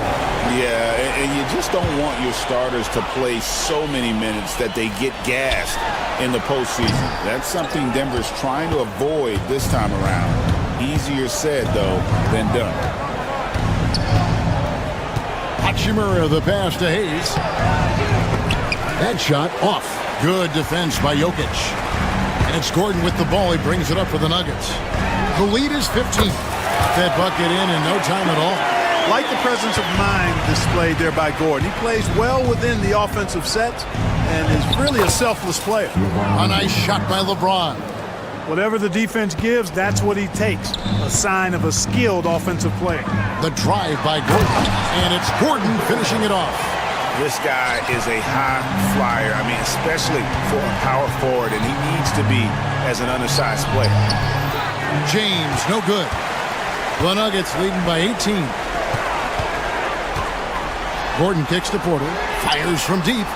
Yeah, and you just don't want your starters to play so many minutes that they get gassed in the postseason. That's something Denver's trying to avoid this time around. Easier said, though, than done. Hachimura, the pass to Hayes. That shot off. Good defense by Jokic. And it's Gordon with the ball. He brings it up for the Nuggets. The lead is 15. That bucket in no time at all. Like the presence of mind displayed there by Gordon. He plays well within the offensive sets and is really a selfless player. A nice shot by LeBron. Whatever the defense gives, that's what he takes. A sign of a skilled offensive player. The drive by Gordon, and it's Gordon finishing it off. This guy is a high flyer. I mean, especially for a power forward, and he needs to be as an undersized player. James, no good. The Nuggets leading by 18. Gordon kicks to Porter, fires from deep.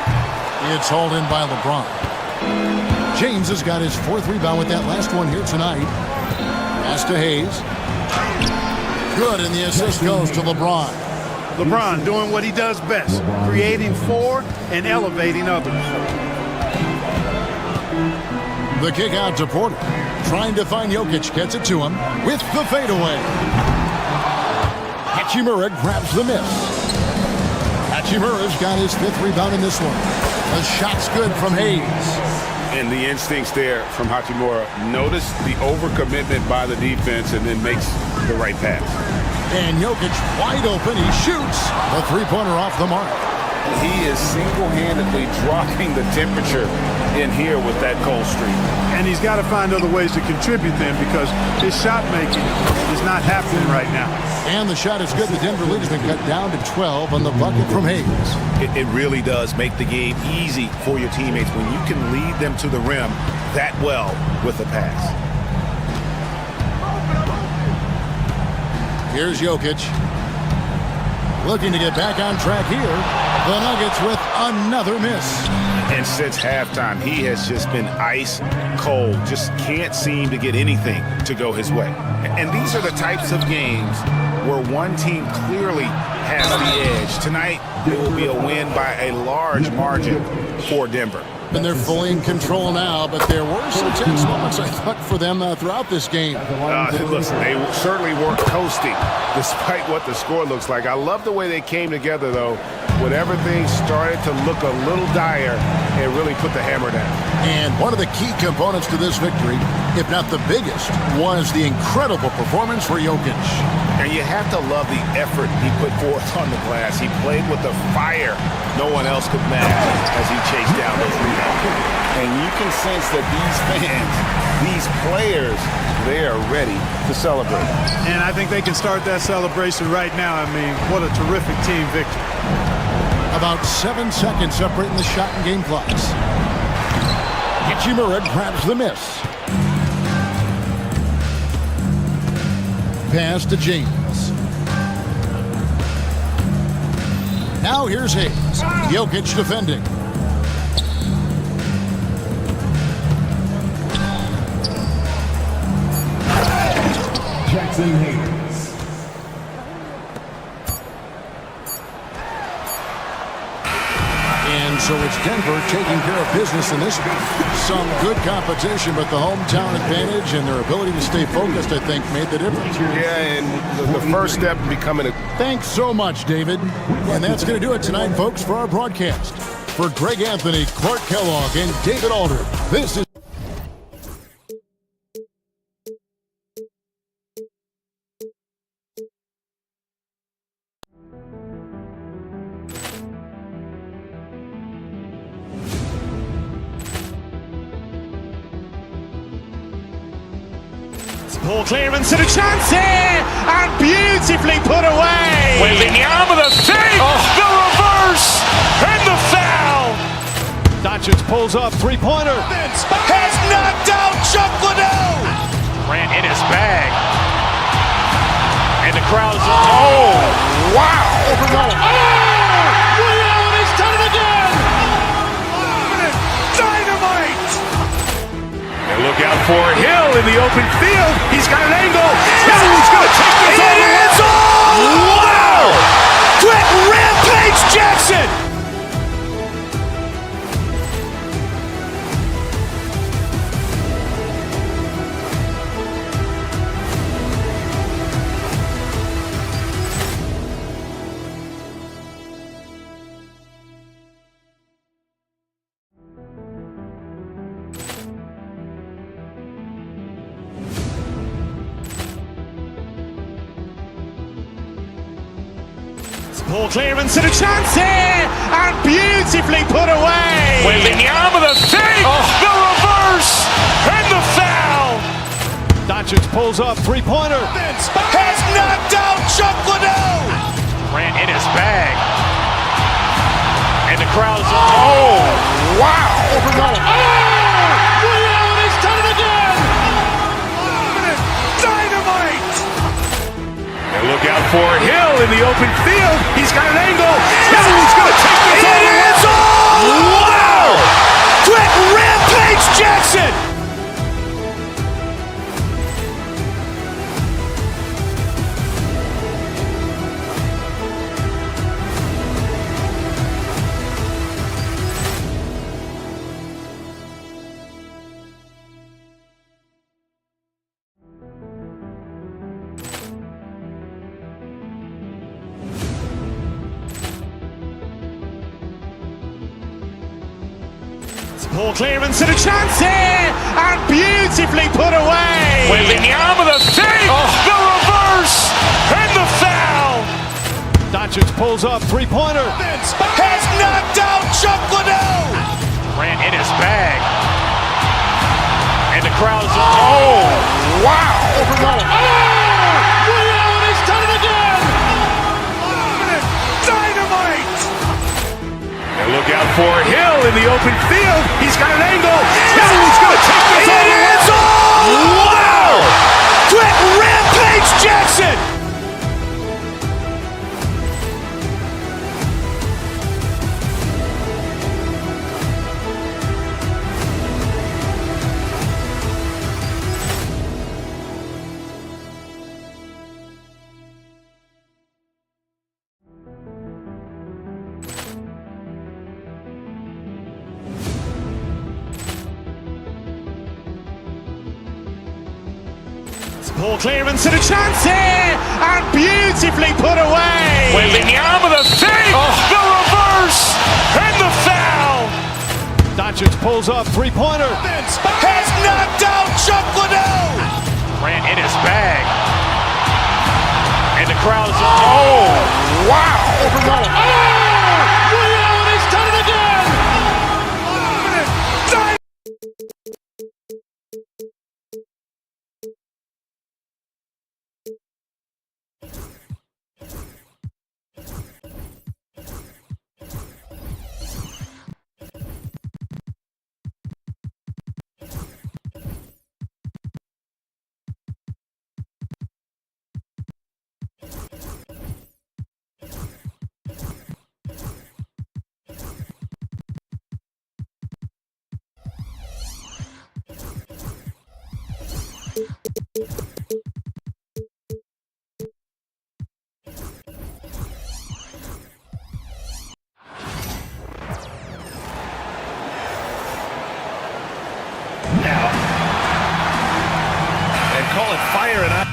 It's hauled in by LeBron. James has got his 4th rebound with that last one here tonight. Pass to Hayes. Good, and the assist goes to LeBron. LeBron doing what he does best, creating for and elevating others. The kick out to Porter. Trying to find Jokic, gets it to him with the fadeaway. Hachimura grabs the miss. Hachimura's got his 5th rebound in this one. The shot's good from Hayes. And the instincts there from Hachimura. Notice the overcommitment by the defense and then makes the right pass. And Jokic wide open. He shoots. The 3-pointer off the mark. He is single-handedly dropping the temperature in here with that cold streak. And he's got to find other ways to contribute then because his shot making is not happening right now. And the shot is good. The Denver lead has been cut down to 12 on the bucket from Hayes. It really does make the game easy for your teammates when you can lead them to the rim that well with a pass. Here's Jokic. Looking to get back on track here. The Nuggets with another miss. And since halftime, he has just been ice cold. Just can't seem to get anything to go his way. And these are the types of games where one team clearly has the edge. Tonight, it will be a win by a large margin for Denver. And they're fully in control now, but there were some tense moments, I thought, for them throughout this game. Listen, they certainly weren't coasting, despite what the score looks like. I love the way they came together, though. When everything started to look a little dire, it really put the hammer down. And one of the key components to this victory, if not the biggest, was the incredible performance for Jokic. And you have to love the effort he put forth on the glass. He played with the fire no one else could match as he chased down those rebounds. And you can sense that these fans, these players, they are ready to celebrate. And I think they can start that celebration right now. I mean, what a terrific team victory. About 7 seconds separating the shot and game clocks. Hachimura grabs the miss. Pass to James. Now here's Hayes. Jokic defending. Jackson Hayes. And so it's Denver taking care of business in this one. Some good competition, but the hometown advantage and their ability to stay focused, I think, made the difference. Yeah, and the first step in becoming a... Thanks so much, David. And that's going to do it tonight, folks, for our broadcast. For Greg Anthony, Clark Kellogg, and David Alder, this is... Poor clearance and a chance here, and beautifully put away. Wembanyama the fake, the reverse, and the foul. Doncic pulls up, 3-pointer. Has knocked out Chuck Liddell. Ran in his bag, and the crowd is. Oh, wow! Oh, Liddell, and he's done it again. Dynamite. And look out for Hill in the open field. He's got an angle. He's going to take this all the way. Wow! Quick Rampage Jackson. Ball clearance and a chance here, and beautifully put away. Wembanyama the fake, the reverse, and the foul. Doncic pulls up, three-pointer. Has knocked out Chuck Liddell. Grant in his bag, and the crowd's wow! Allen has done it again. Dynamite. And look out for Hill in the open field. He's got an angle. He's going to take this all the way. It is all! Wow! Quick Rampage Jackson. Ball clearance and a chance here, and beautifully put away. Wembanyama the fake, the reverse, and the foul. Doncic pulls up, three-pointer. Has knocked out Chuck Liddell. Grant in his bag, and the crowd's wow! Allen has done it again. Dynamite. And look out for Hill in the open field. He's got an angle. He's going to take this all the way. It is all! Wow! Quick Rampage Jackson. Ball clearance and a chance here, and beautifully put away. Wembanyama the fake, the reverse, and the foul. Doncic pulls up, three-pointer. Has knocked out Chuck Liddell. Grant in his bag, and the crowd's wow! Allen has done it again. And call it fire and ice.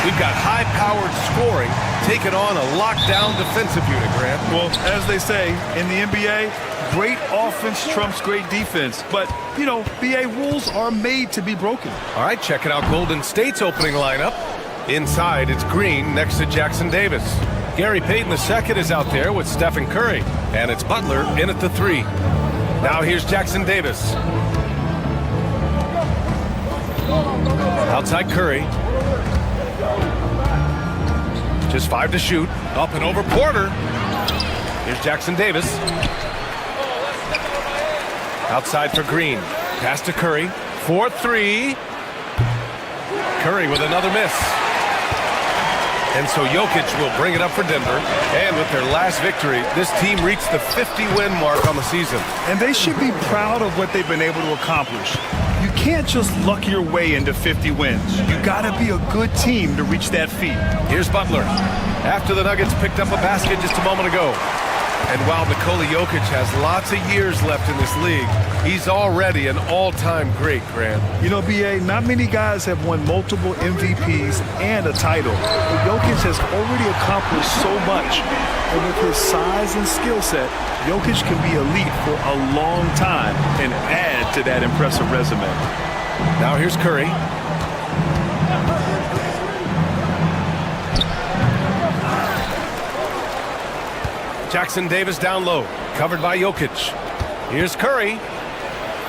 We've got high-powered scoring taking on a lockdown defensive unit, Grant. Well, as they say in the NBA, great offense trumps great defense. But, you know, BA rules are made to be broken. All right, checking out Golden State's opening lineup. Inside, it's Green next to Jackson Davis. Gary Payton II is out there with Stephen Curry. And it's Butler in at the three. Now here's Jackson Davis. Outside Curry. Just 5 to shoot. Up and over Porter. Here's Jackson Davis. Outside for Green. Pass to Curry. 4-3. Curry with another miss. And so Jokic will bring it up for Denver. And with their last victory, this team reached the 50-win mark on the season. And they should be proud of what they've been able to accomplish. You can't just luck your way into 50 wins. You gotta be a good team to reach that feat. Here's Butler. After the Nuggets picked up a basket just a moment ago. And while Nikola Jokic has lots of years left in this league, he's already an all-time great, Grant. You know, BA, not many guys have won multiple MVPs and a title. But Jokic has already accomplished so much. And with his size and skill set, Jokic can be elite for a long time and add to that impressive resume. Now here's Curry. Jackson Davis down low, covered by Jokic. Here's Curry.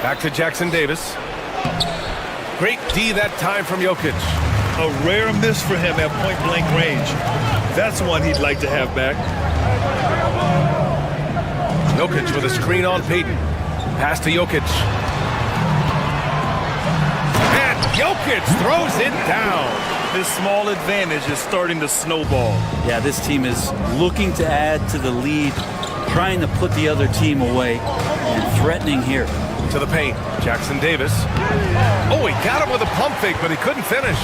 Back to Jackson Davis. Great D that time from Jokic. A rare miss for him at point-blank range. That's one he'd like to have back. Jokic with a screen on Payton. Pass to Jokic. And Jokic throws it down. This small advantage is starting to snowball. Yeah, this team is looking to add to the lead, trying to put the other team away, and threatening here. To the paint, Jackson Davis. Oh, he got him with a pump fake, but he couldn't finish.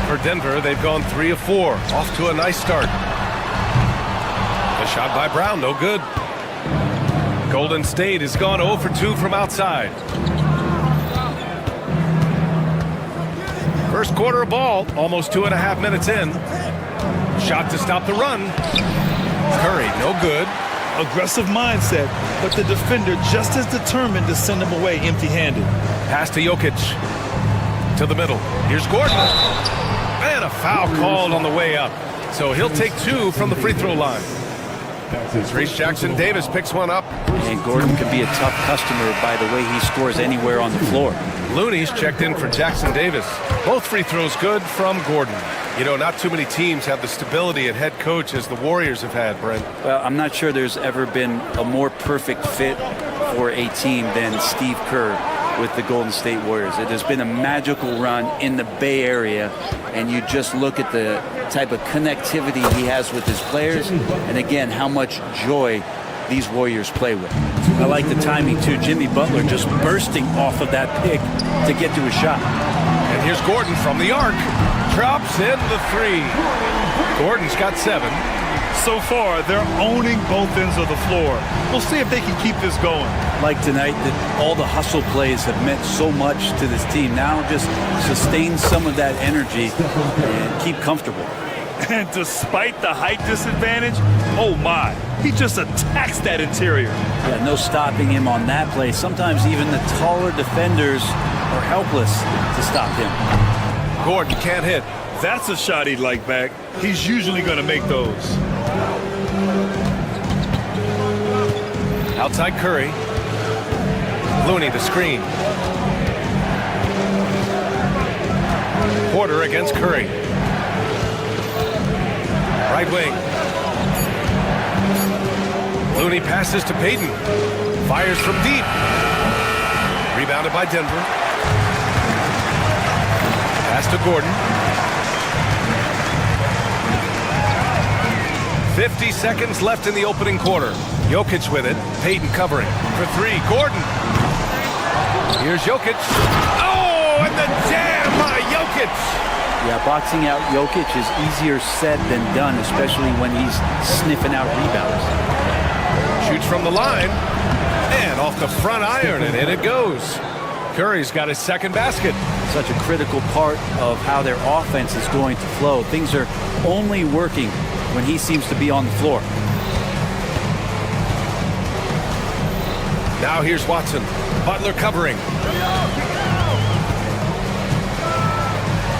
For Denver, they've gone 3 of 4. Off to a nice start. The shot by Brown, no good. Golden State has gone 0 for 2 from outside. First quarter of ball, almost 2.5 minutes in. Shot to stop the run. Curry, no good. Aggressive mindset, but the defender just as determined to send him away empty-handed. Pass to Jokic. To the middle. Here's Gordon. And a foul called on the way up. So he'll take 2 from the free throw line. Reese Jackson Davis picks one up. And Gordon can be a tough customer by the way he scores anywhere on the floor. Looney's checked in for Jackson Davis. Both free throws good from Gordon. You know, not too many teams have the stability at head coach as the Warriors have had, Brent. Well, I'm not sure there's ever been a more perfect fit for a team than Steve Kerr with the Golden State Warriors. It has been a magical run in the Bay Area, and you just look at the type of connectivity he has with his players, and again, how much joy these Warriors play with. I like the timing, too. Jimmy Butler just bursting off of that pick to get to a shot. And here's Gordon from the arc. Drops in the 3. Gordon's got 7. So far, they're owning both ends of the floor. We'll see if they can keep this going. Like tonight, that all the hustle plays have meant so much to this team. Now just sustain some of that energy and keep comfortable. And despite the height disadvantage, oh my, he just attacks that interior. Yeah, no stopping him on that play. Sometimes even the taller defenders are helpless to stop him. Gordon can't hit. That's a shot he'd like back. He's usually going to make those. Outside Curry. Looney the screen. Porter against Curry. Right wing. Looney passes to Payton. Fires from deep. Rebounded by Denver. Pass to Gordon. 50 seconds left in the opening quarter. Jokic with it. Payton covering for 3. Gordon. Here's Jokic. Oh, and the jam by Jokic. Yeah, boxing out Jokic is easier said than done, especially when he's sniffing out rebounds. Shoots from the line. And off the front iron, and in it goes. Curry's got his second basket. Such a critical part of how their offense is going to flow. Things are only working when he seems to be on the floor. Now here's Watson. Butler covering.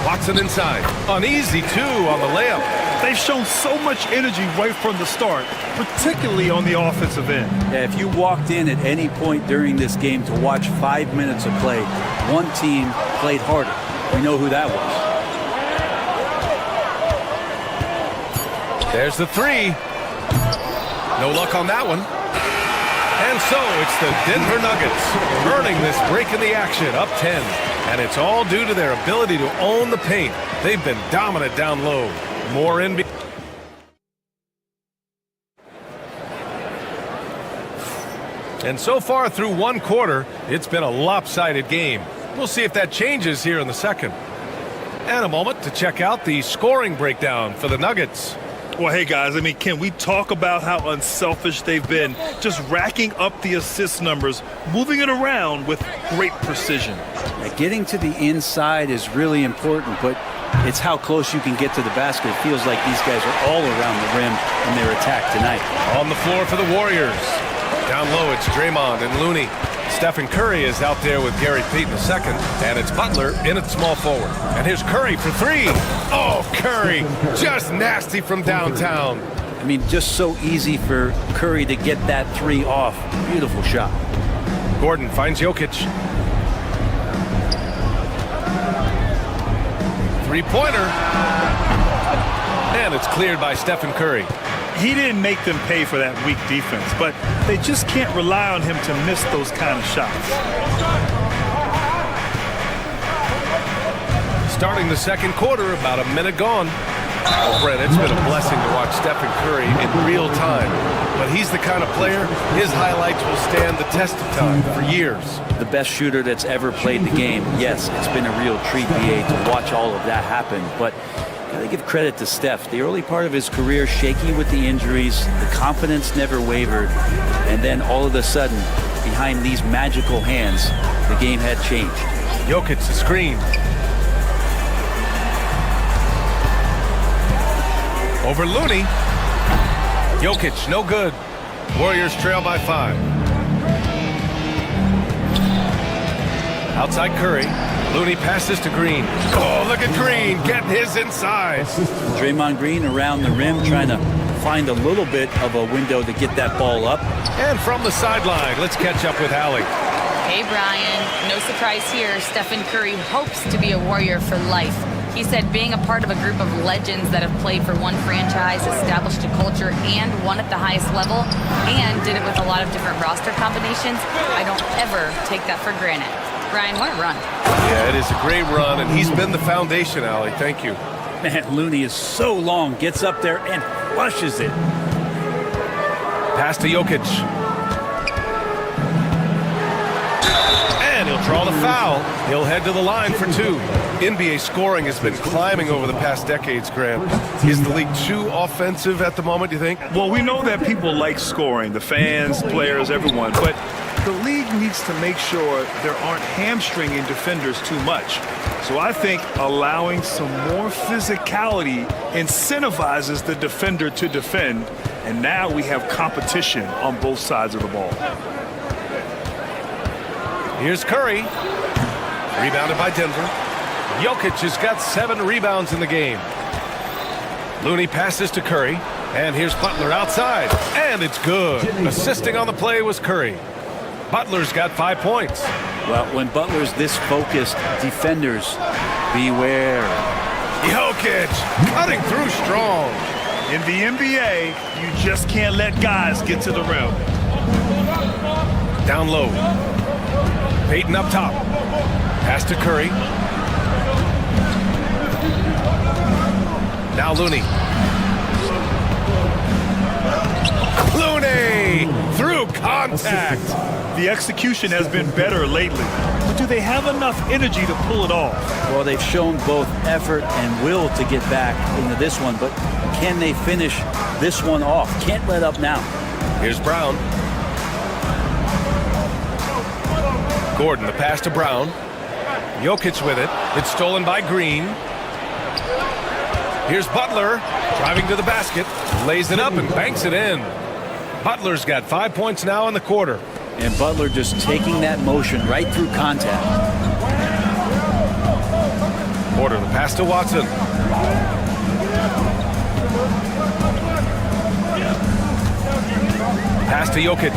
Watson inside. Uneasy, too, on the layup. They've shown so much energy right from the start, particularly on the offensive end. Yeah, if you walked in at any point during this game to watch 5 minutes of play, one team played harder. We know who that was. There's the 3. No luck on that one. And so it's the Denver Nuggets earning this break in the action, up 10. And it's all due to their ability to own the paint. They've been dominant down low. More in. And so far through one quarter, it's been a lopsided game. We'll see if that changes here in the second. And a moment to check out the scoring breakdown for the Nuggets. Well, hey, guys, I mean, can we talk about how unselfish they've been? Just racking up the assist numbers, moving it around with great precision. Yeah, getting to the inside is really important, but it's how close you can get to the basket. It feels like these guys are all around the rim in their attack tonight. On the floor for the Warriors. Down low, it's Draymond and Looney. Stephen Curry is out there with Gary Payton II, and it's Butler in at small forward. And here's Curry for three. Oh, Curry, just nasty from downtown. I mean, just so easy for Curry to get that three off. Beautiful shot. Gordon finds Jokic. Three-pointer. And it's cleared by Stephen Curry. He didn't make them pay for that weak defense, but they just can't rely on him to miss those kind of shots. Starting the second quarter, about a minute gone. Oh, Brent, it's been a blessing to watch Stephen Curry in real time. But he's the kind of player, his highlights will stand the test of time for years. The best shooter that's ever played the game. Yes, it's been a real treat, BA, to watch all of that happen. But gotta give credit to Steph. The early part of his career, shaky with the injuries, the confidence never wavered. And then all of a sudden, behind these magical hands, the game had changed. Jokic, the screen. Over Looney. Jokic, no good. Warriors trail by 5. Outside Curry. Looney passes to Green. Oh, look at Green getting his inside. Draymond Green around the rim trying to find a little bit of a window to get that ball up. And from the sideline, let's catch up with Allie. Hey, Brian. No surprise here. Stephen Curry hopes to be a Warrior for life. He said being a part of a group of legends that have played for one franchise, established a culture, and won at the highest level, and did it with a lot of different roster combinations, I don't ever take that for granted. Brian, what a run. Yeah, it is a great run, and he's been the foundation, Allie. Thank you. Man, Looney is so long, gets up there and flushes it. Pass to Jokic. And he'll draw the foul. He'll head to the line for 2. NBA scoring has been climbing over the past decades, Graham. Is the league too offensive at the moment, do you think? Well, we know that people like scoring, the fans, players, everyone, but the league needs to make sure there aren't hamstringing defenders too much. So I think allowing some more physicality incentivizes the defender to defend, and now we have competition on both sides of the ball. Here's Curry. Rebounded by Denver. Jokic has got 7 rebounds in the game. Looney passes to Curry. And here's Butler outside. And it's good. Assisting on the play was Curry. Butler's got 5 points. Well, when Butler's this focused, defenders, beware. Jokic cutting through strong. In the NBA, you just can't let guys get to the rim. Down low. Payton up top. Pass to Curry. Now Looney. Looney through contact. The execution has been better lately, but do they have enough energy to pull it off? Well, they've shown both effort and will to get back into this one, but can they finish this one off? Can't let up now. Here's Brown. Gordon, the pass to Brown. Jokic with it. It's stolen by Green. Here's Butler driving to the basket. Lays it up and banks it in. Butler's got 5 points now in the quarter. And Butler just taking that motion right through contact. Porter, the pass to Watson. Pass to Jokic.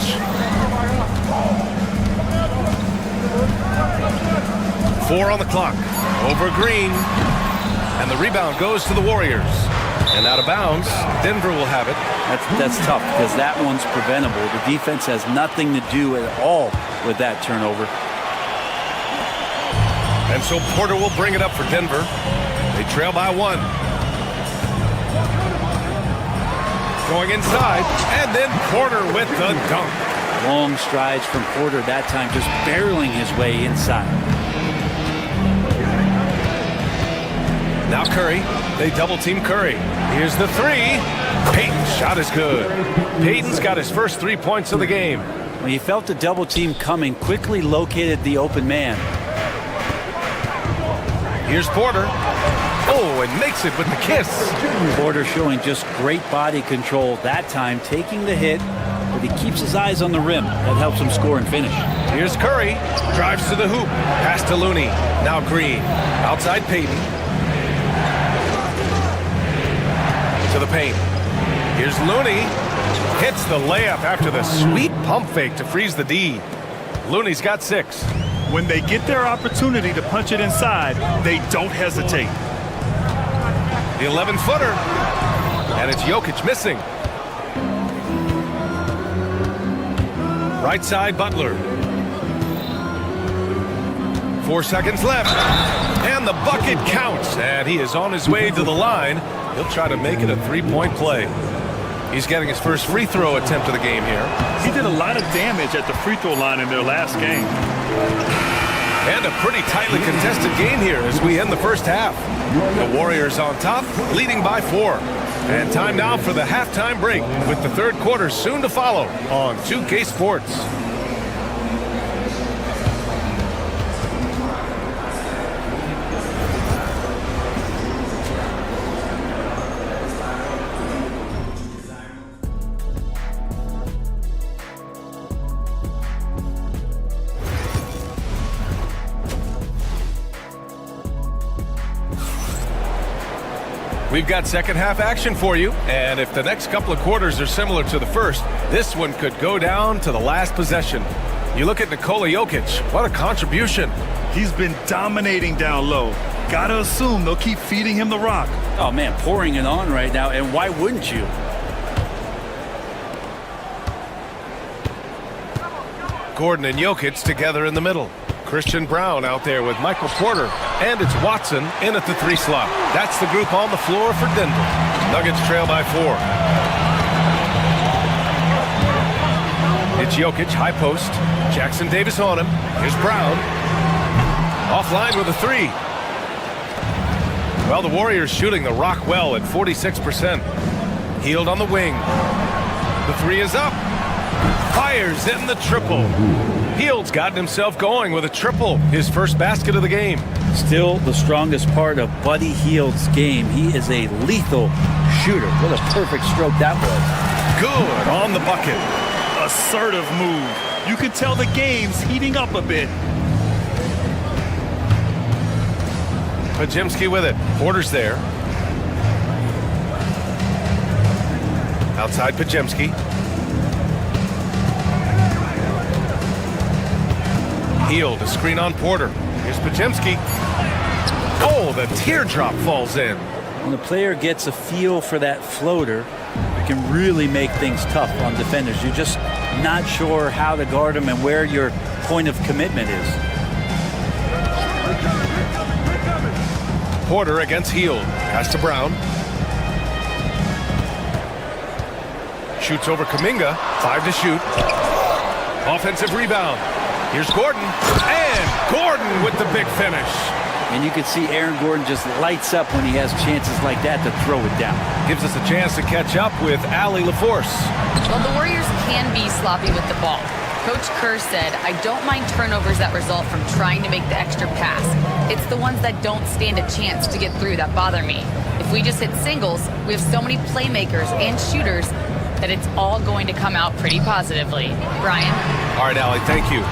4 on the clock. Over Green. And the rebound goes to the Warriors. And out of bounds, Denver will have it. That's tough because that one's preventable. The defense has nothing to do at all with that turnover. And so Porter will bring it up for Denver. They trail by 1. Going inside, and then Porter with the dunk. Long strides from Porter that time, just barreling his way inside. Now Curry. They double-team Curry. Here's the 3. Payton's shot is good. Payton's got his first 3 points of the game. When he felt the double team coming, quickly located the open man. Here's Porter. Oh, and makes it with the kiss. Porter showing just great body control that time, taking the hit, but he keeps his eyes on the rim. That helps him score and finish. Here's Curry. Drives to the hoop. Pass to Looney. Now Green. Outside Payton. To the paint. Here's Looney. Hits the layup after the sweet pump fake to freeze the D. Looney's got 6. When they get their opportunity to punch it inside, they don't hesitate. The 11-footer. And it's Jokic missing. Right side, Butler. 4 seconds left. And the bucket counts. And he is on his way to the line. He'll try to make it a 3-point play. He's getting his first free throw attempt of the game here. He did a lot of damage at the free throw line in their last game. And a pretty tightly contested game here as we end the first half. The Warriors on top, leading by 4. And time now for the halftime break, with the third quarter soon to follow on 2K Sports. We've got second half action for you, and if the next couple of quarters are similar to the first, this one could go down to the last possession. You look at Nikola Jokic, what a contribution. He's been dominating down low. Gotta assume they'll keep feeding him the rock. Oh man, pouring it on right now, and why wouldn't you? Gordon and Jokic together in the middle. Christian Brown out there with Michael Porter, and it's Watson in at the 3 slot. That's the group on the floor for Denver. Nuggets trail by 4. It's Jokic, high post. Jackson Davis on him. Here's Brown. Offline with a 3. Well, the Warriors shooting the rock well at 46%. Hield on the wing. The 3 is up. Fires in the triple. Hield's gotten himself going with a triple, his first basket of the game. Still the strongest part of Buddy Hield's game. He is a lethal shooter. What a perfect stroke that was. Good on the bucket. Assertive move. You can tell the game's heating up a bit. Pajemski with it. Porter's there. Outside Pajemski. Hield, a screen on Porter. Here's Pajemski. Oh, the teardrop falls in. When the player gets a feel for that floater, it can really make things tough on defenders. You're just not sure how to guard them and where your point of commitment is. Porter against Hield. Pass to Brown. Shoots over Kuminga. 5 to shoot. Offensive rebound. Here's Gordon. And Gordon with the big finish. And you can see Aaron Gordon just lights up when he has chances like that to throw it down. Gives us a chance to catch up with Allie LaForce. Well, the Warriors can be sloppy with the ball. Coach Kerr said, I don't mind turnovers that result from trying to make the extra pass. It's the ones that don't stand a chance to get through that bother me. If we just hit singles, we have so many playmakers and shooters that it's all going to come out pretty positively. Brian? All right, Allie, thank you.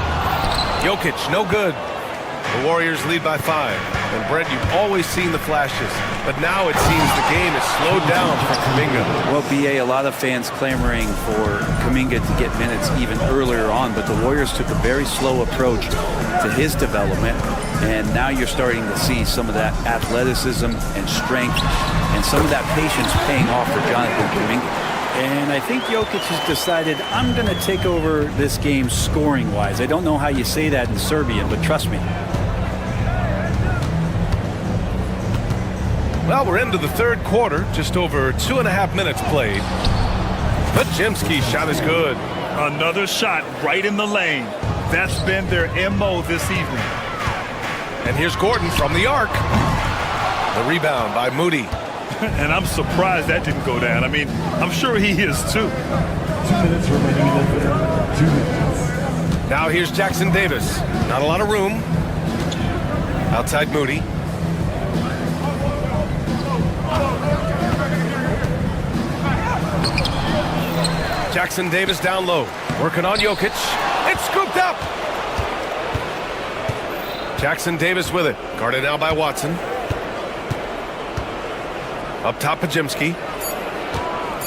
Jokic, no good. The Warriors lead by 5. And Brent, you've always seen the flashes, but now it seems the game is slowed down for Kuminga. Well, BA, a lot of fans clamoring for Kuminga to get minutes even earlier on, but the Warriors took a very slow approach to his development, and now you're starting to see some of that athleticism and strength and some of that patience paying off for Jonathan Kuminga. And I think Jokic has decided, I'm going to take over this game scoring-wise. I don't know how you say that in Serbian, but trust me. Well, we're into the third quarter, just over 2.5 minutes played. But Pajemski's shot is good. Another shot right in the lane. That's been their MO this evening. And here's Gordon from the arc. The rebound by Moody. And I'm surprised that didn't go down. I mean, I'm sure he is too. 2 minutes remaining in the third. 2 minutes. Now here's Jackson Davis. Not a lot of room. Outside Moody. Jackson Davis down low. Working on Jokic. It's scooped up. Jackson Davis with it. Guarded now by Watson. Up top, Pajemski.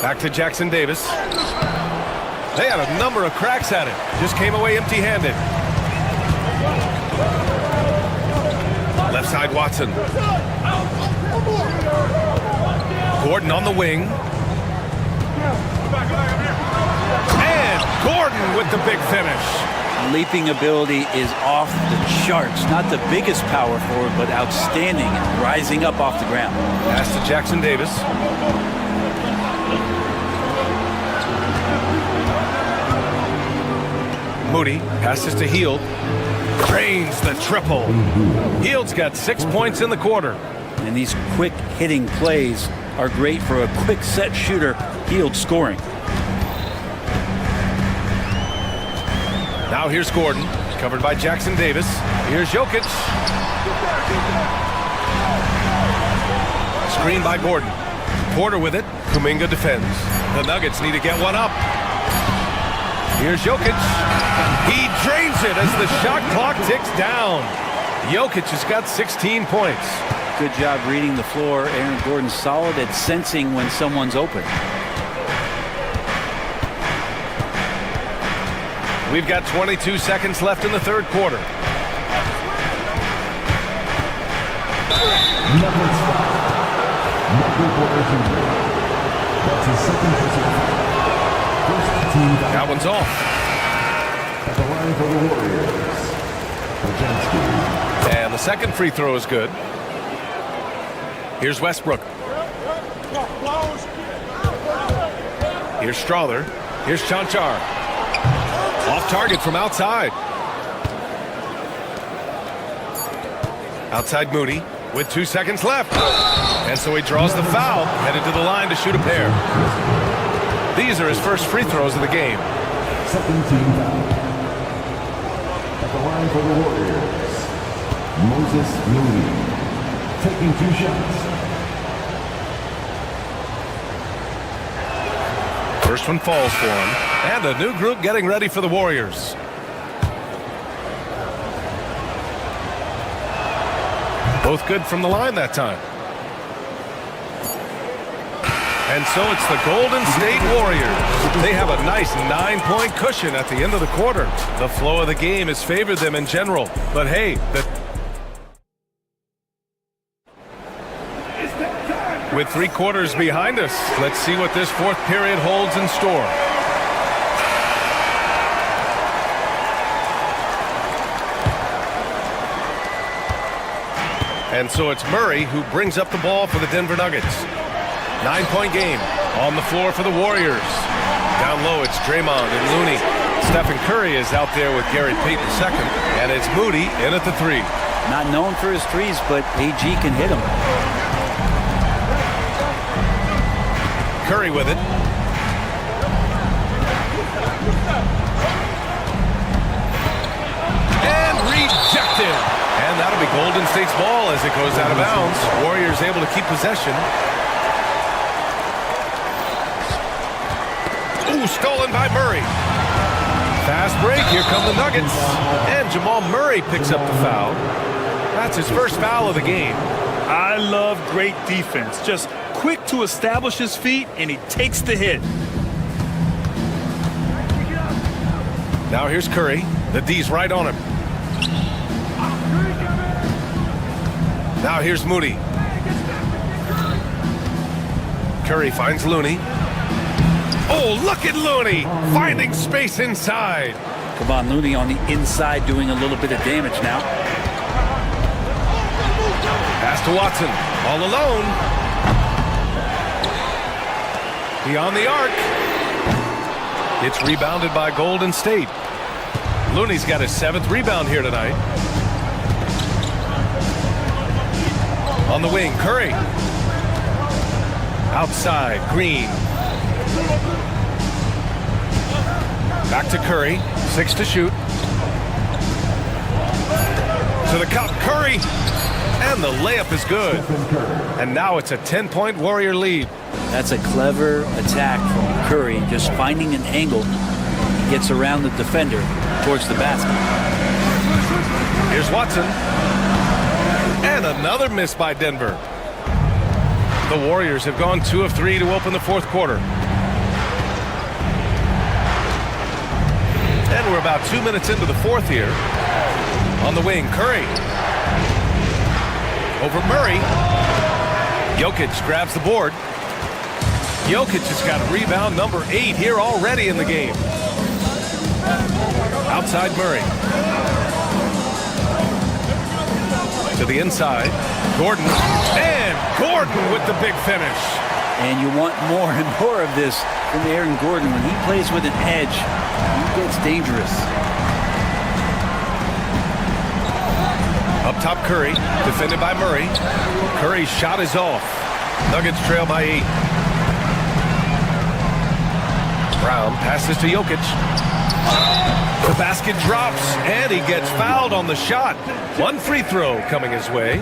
Back to Jackson Davis. They had a number of cracks at it. Just came away empty-handed. Left side, Watson. Gordon on the wing. And Gordon with the big finish. Leaping ability is off the charts. Not the biggest power forward, but outstanding and rising up off the ground. Pass to Jackson Davis. Moody passes to Hield. Drains the triple. Hield's got 6 points in the quarter. And these quick hitting plays are great for a quick set shooter. Hield scoring. Now here's Gordon, covered by Jackson Davis. Here's Jokic. Screen by Gordon. Porter with it. Kuminga defends. The Nuggets need to get one up. Here's Jokic. He drains it as the shot clock ticks down. Jokic has got 16 points. Good job reading the floor. Aaron Gordon's solid at sensing when someone's open. We've got 22 seconds left in the third quarter. That one's off. At the line for the Warriors, Pajemski. And the second free throw is good. Here's Westbrook. Here's Strother. Here's Chanchar. Off target from outside. Outside Moody with 2 seconds left. And so he draws the foul, headed to the line to shoot a pair. These are his first free throws of the game. Second team foul. At the line for the Warriors, Moses Moody, taking 2 shots. First one falls for him. And a new group getting ready for the Warriors. Both good from the line that time. And so it's the Golden State Warriors. They have a nice 9-point cushion at the end of the quarter. The flow of the game has favored them in general. But hey, with 3 quarters behind us, let's see what this fourth period holds in store. And so it's Murray who brings up the ball for the Denver Nuggets. 9-point game on the floor for the Warriors. Down low, it's Draymond and Looney. Stephen Curry is out there with Gary Payton second, and it's Moody in at the 3. Not known for his threes, but AG can hit them. Curry with it. And rejected. And that'll be Golden State's ball as it goes out of bounds. Warriors able to keep possession. Ooh, stolen by Murray. Fast break. Here come the Nuggets. And Jamal Murray picks up the foul. That's his first foul of the game. I love great defense. Just quick to establish his feet, and he takes the hit. Now here's Curry. The D's right on him. Now here's Moody. Curry finds Looney. Oh, look at Looney finding space inside. Come on, Looney on the inside doing a little bit of damage now. Pass to Watson. All alone. Beyond the arc. It's rebounded by Golden State. Looney's got his 7th rebound here tonight. On the wing, Curry. Outside, Green. Back to Curry. 6 to shoot. To the cup, Curry. And the layup is good. And now it's a 10-point Warrior lead. That's a clever attack from Curry, just finding an angle. He gets around the defender towards the basket. Here's Watson. And another miss by Denver. The Warriors have gone 2 of 3 to open the fourth quarter. And we're about 2 minutes into the fourth here. On the wing, Curry. Over Murray. Jokic grabs the board. Jokic has got rebound number 8 here already in the game. Outside Murray. To the inside. Gordon. And Gordon with the big finish. And you want more and more of this from Aaron Gordon. When he plays with an edge, he gets dangerous. Up top Curry, defended by Murray. Curry's shot is off. Nuggets trail by 8. Brown passes to Jokic. The basket drops, and he gets fouled on the shot. One free throw coming his way.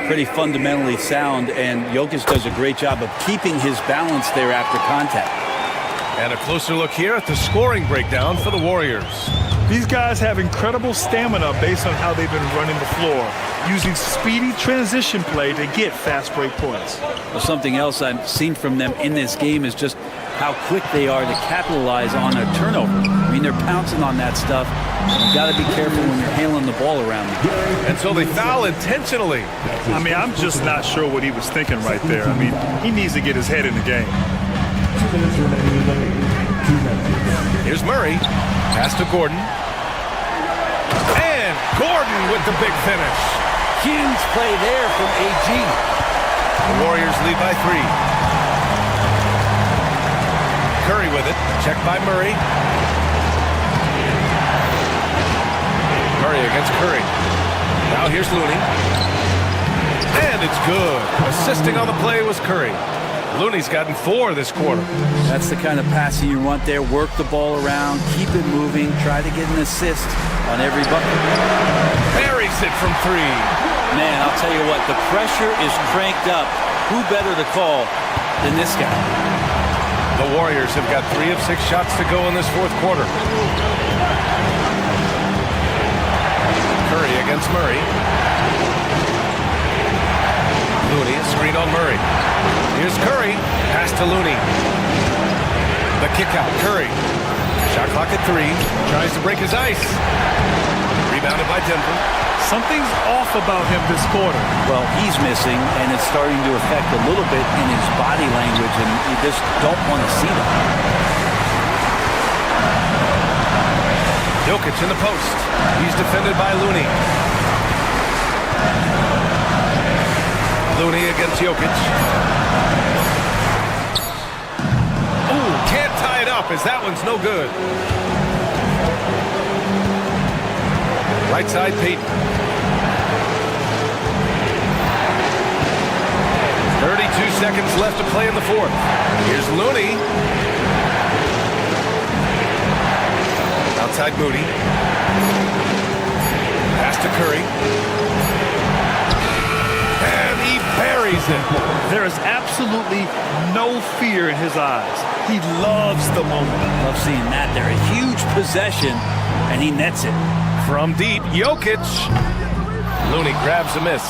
Pretty fundamentally sound, and Jokic does a great job of keeping his balance there after contact. And a closer look here at the scoring breakdown for the Warriors. These guys have incredible stamina based on how they've been running the floor, using speedy transition play to get fast break points. Well, something else I've seen from them in this game is just how quick they are to capitalize on a turnover. I mean, they're pouncing on that stuff. You've got to be careful when you're handling the ball around them. And so they foul intentionally. I mean, I'm just not sure what he was thinking right there. I mean, he needs to get his head in the game. Here's Murray. Pass to Gordon. And Gordon with the big finish. Huge play there from AG. The Warriors lead by 3. Curry with it. Checked by Murray. Murray against Curry. Now here's Looney. And it's good. Assisting on the play was Curry. Looney's gotten 4 this quarter. That's the kind of passing you want there. Work the ball around, keep it moving, try to get an assist on every bucket. Buries it from 3. Man, I'll tell you what, the pressure is cranked up. Who better to call than this guy? The Warriors have got 3 of 6 shots to go in this fourth quarter. Curry against Murray. Looney, screen on Murray. Here's Curry. Pass to Looney. The kick out. Curry. Shot clock at 3. Tries to break his ice. Rebounded by Denver. Something's off about him this quarter. Well, he's missing, and it's starting to affect a little bit in his body language, and you just don't want to see that. Jokic in the post. He's defended by Looney. Looney against Jokic. Ooh, can't tie it up as that one's no good. Right side, Peyton. 32 seconds left to play in the fourth. Here's Looney. Outside Moody. Pass to Curry. And he buries it. There is absolutely no fear in his eyes. He loves the moment. Love seeing that there. A huge possession, and he nets it. From deep, Jokic. Looney grabs a miss.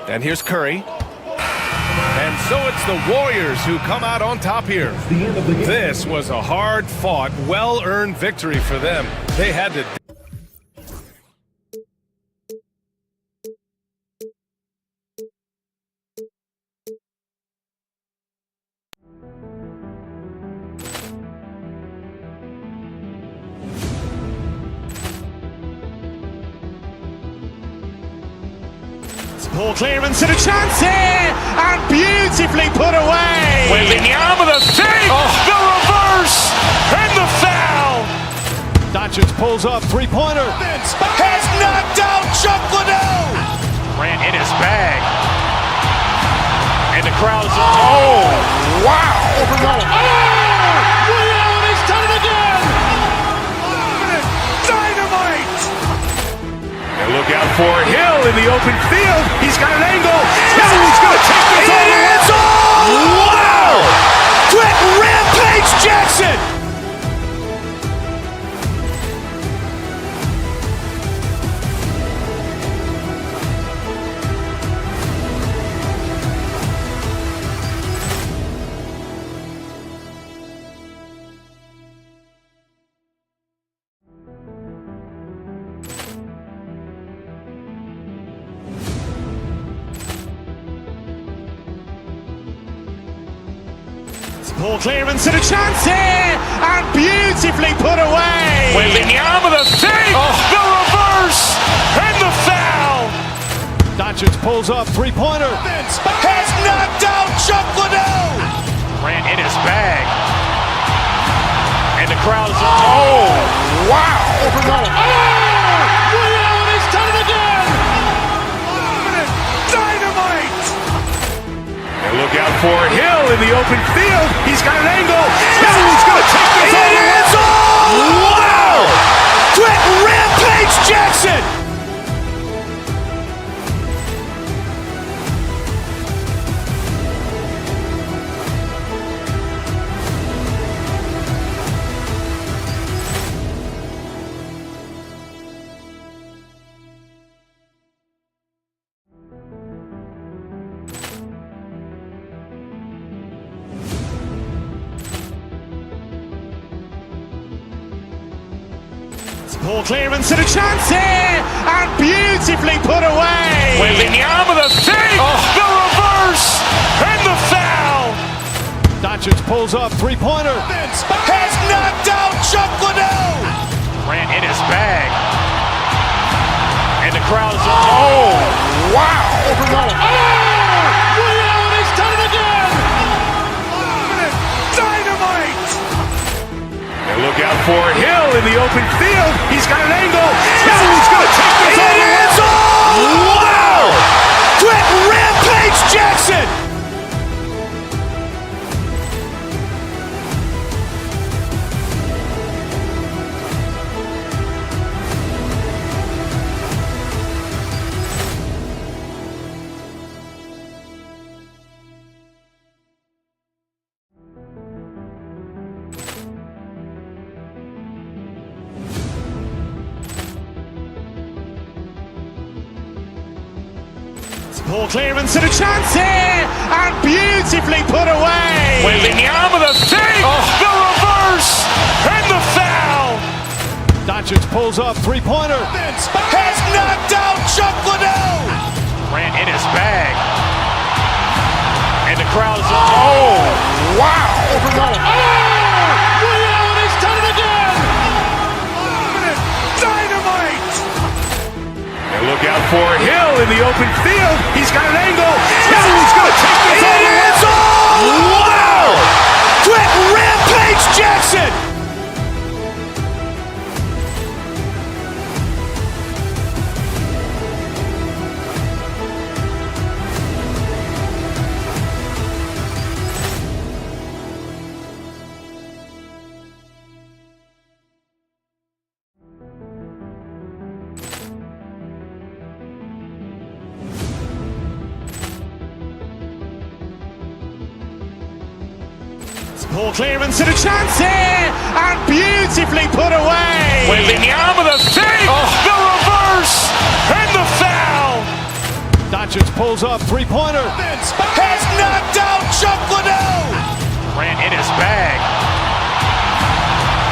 And here's Curry. And so it's the Warriors who come out on top here. This was a hard-fought, well-earned victory for them. They had to... Poor clearance and a chance here, and beautifully put away. Wembanyama the save, the reverse, and the foul. Doncic pulls up, three-pointer. Has knocked out Chuck Liddell. Grant in his bag, and the crowd's oh wow! He's done it again. Dynamite. And for Hill in the open field. He's got an angle. He's going to take this all the way. Wow! Quick Rampage Jackson! Ball clearance and a chance here, and beautifully put away. Wembanyama the fake, the reverse, and the foul. Doncic pulls up, three-pointer. Has knocked out Chuck Liddell. Grant in his bag. And the crowd is, oh, wow. Liddell, and he's done it again. Dynamite. And look out for Hill in the open field. He's got an angle. He's going to take this all the way. Wow! Quick Rampage Jackson! Ball clearance and a chance here, and beautifully put away. Wembanyama the fake, the reverse, and the foul. Doncic pulls up, three-pointer. Has knocked out Chuck Liddell. Grant in his bag. And the crowd is, oh, wow. Liddell, and he's done it again. Dynamite. And look out for Hill in the open field. He's got an angle. He's going to take this all the way. Wow! Quick Rampage Jackson! Ball clearance and a chance here, and beautifully put away. Wembanyama the fake, the reverse, and the foul. Doncic pulls up, three-pointer. Has knocked out Chuck Liddell. Grant in his bag. And the crowd is, oh, wow. Liddell, and he's done it again. Dynamite. And look out for Hill in the open field. He's got an angle. He's going to take this all the way. Wow! Quick Rampage Jackson! Ball clearance and a chance here, and beautifully put away. Wembanyama the fake, the reverse, and the foul. Doncic pulls up, three-pointer. Has knocked out Chuck Liddell. Grant in his bag.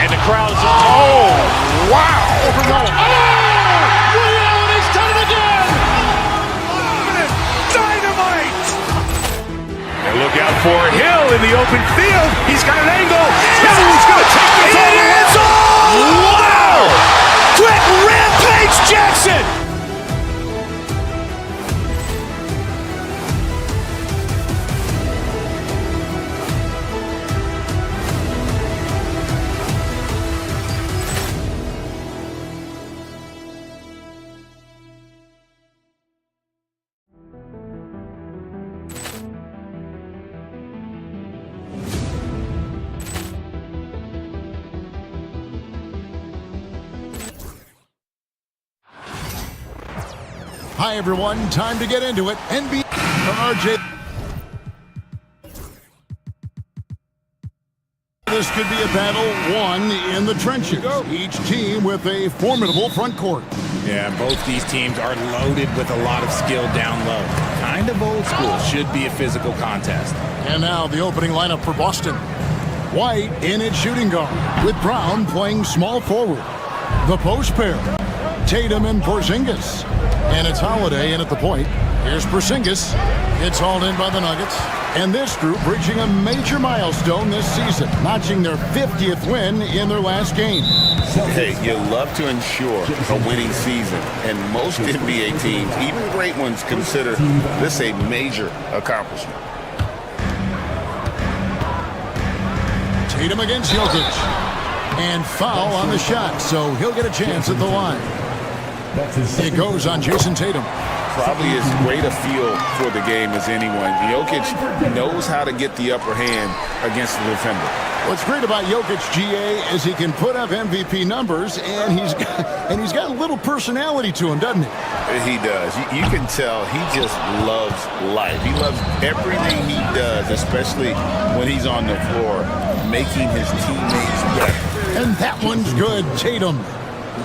And the crowd is, oh, wow. Liddell, and he's done it again. Dynamite. And look out for Hill in the open field. He's got an angle. He's going to take this all the way. Wow! Quick Rampage Jackson! Hi, everyone. Time to get into it. NBA RJ. This could be a battle won in the trenches. Each team with a formidable front court. Yeah, both these teams are loaded with a lot of skill down low. Kind of old school. Should be a physical contest. And now the opening lineup for Boston. White in its shooting guard, with Brown playing small forward. The post pair, Tatum and Porzingis. And it's Holiday in at the point. Here's Porzingis. It's hauled in by the Nuggets. And this group reaching a major milestone this season, notching their 50th win in their last game. Hey, you love to ensure a winning season, and most NBA teams, even great ones, consider this a major accomplishment. Tatum against Jokic. And foul on the shot, so he'll get a chance at the line. It goes on Jason Tatum. Probably as great a feel for the game as anyone. Jokic knows how to get the upper hand against the defender. What's great about Jokic, GA, is he can put up MVP numbers, and he's got a little personality to him, doesn't he? He does. You can tell he just loves life. He loves everything he does, especially when he's on the floor, making his teammates better. And that one's good, Tatum.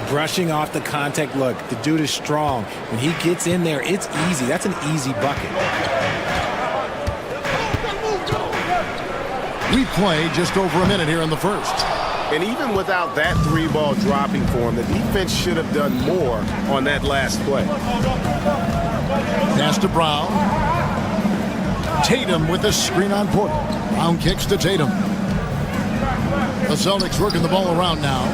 Brushing off the contact. Look, the dude is strong. When he gets in there, it's easy. That's an easy bucket. We play just over a minute here in the first. And even without that three ball dropping for him, the defense should have done more on that last play. Pass to Brown. Tatum with the screen on Porter. Brown kicks to Tatum. The Celtics working the ball around now.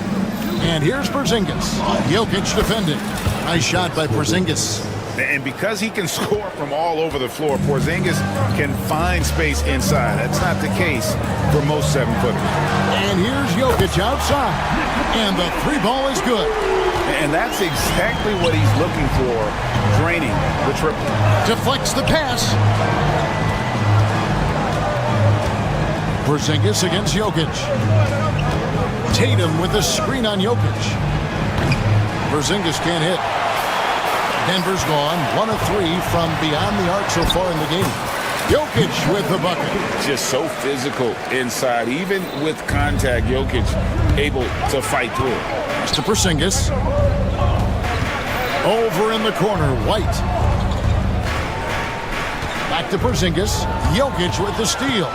And here's Porzingis. Jokic defending. Nice shot by Porzingis. And because he can score from all over the floor, Porzingis can find space inside. That's not the case for most 7-footers. And here's Jokic outside. And the three ball is good. And that's exactly what he's looking for, draining the triple. Deflects the pass. Porzingis against Jokic. Tatum with the screen on Jokic. Porzingis can't hit. Denver's gone 1 of 3 from beyond the arc so far in the game. Jokic with the bucket. Just so physical inside. Even with contact, Jokic able to fight through it. Pass to Porzingis. Over in the corner, White. Back to Porzingis. Jokic with the steal.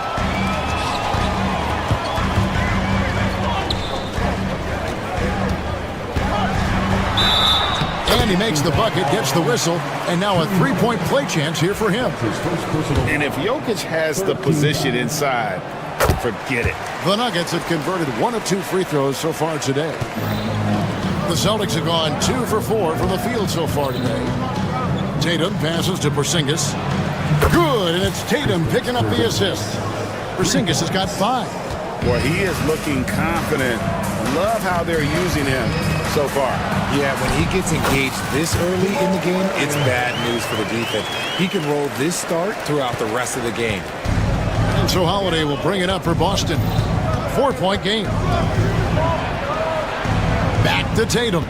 And he makes the bucket, gets the whistle, and now a three-point play chance here for him. And if Jokic has the position inside, forget it. The Nuggets have converted 1 of 2 free throws so far today. The Celtics have gone 2 for 4 from the field so far today. Tatum passes to Porzingis. Good, and it's Tatum picking up the assist. Porzingis has got 5. Well, he is looking confident. Love how they're using him so far. Yeah, when he gets engaged this early in the game, it's bad news for the defense. He can roll this start throughout the rest of the game. And so Holiday will bring it up for Boston. 4-point game. Back to Tatum.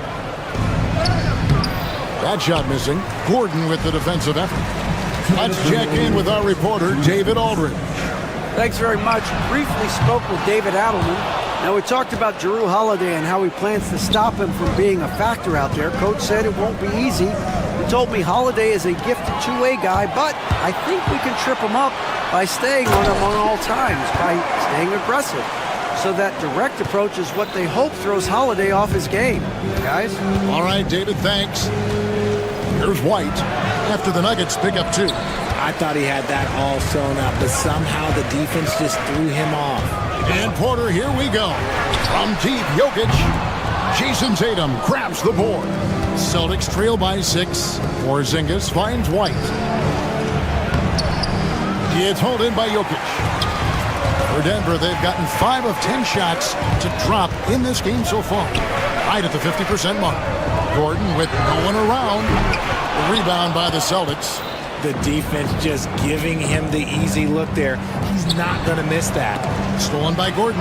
That shot missing. Gordon with the defensive effort. Let's check in with our reporter, David Aldridge. Thanks very much. Briefly spoke with David Adelman. Now, we talked about Jrue Holiday and how he plans to stop him from being a factor out there. Coach said it won't be easy. He told me Holiday is a gifted two-way guy, but I think we can trip him up by staying on him on all times, by staying aggressive. So that direct approach is what they hope throws Holiday off his game. Guys? All right, David, thanks. Here's White after the Nuggets pick up 2. I thought he had that all sewn up, but somehow the defense just threw him off. And Porter, here we go. From deep, Jokic. Jason Tatum grabs the board. Celtics trail by 6. Porzingis finds White. It's hauled in by Jokic. For Denver, they've gotten 5 of 10 shots to drop in this game so far. Right at the 50% mark. Gordon with no one around. The rebound by the Celtics. The defense just giving him the easy look there. He's not going to miss that. Stolen by Gordon.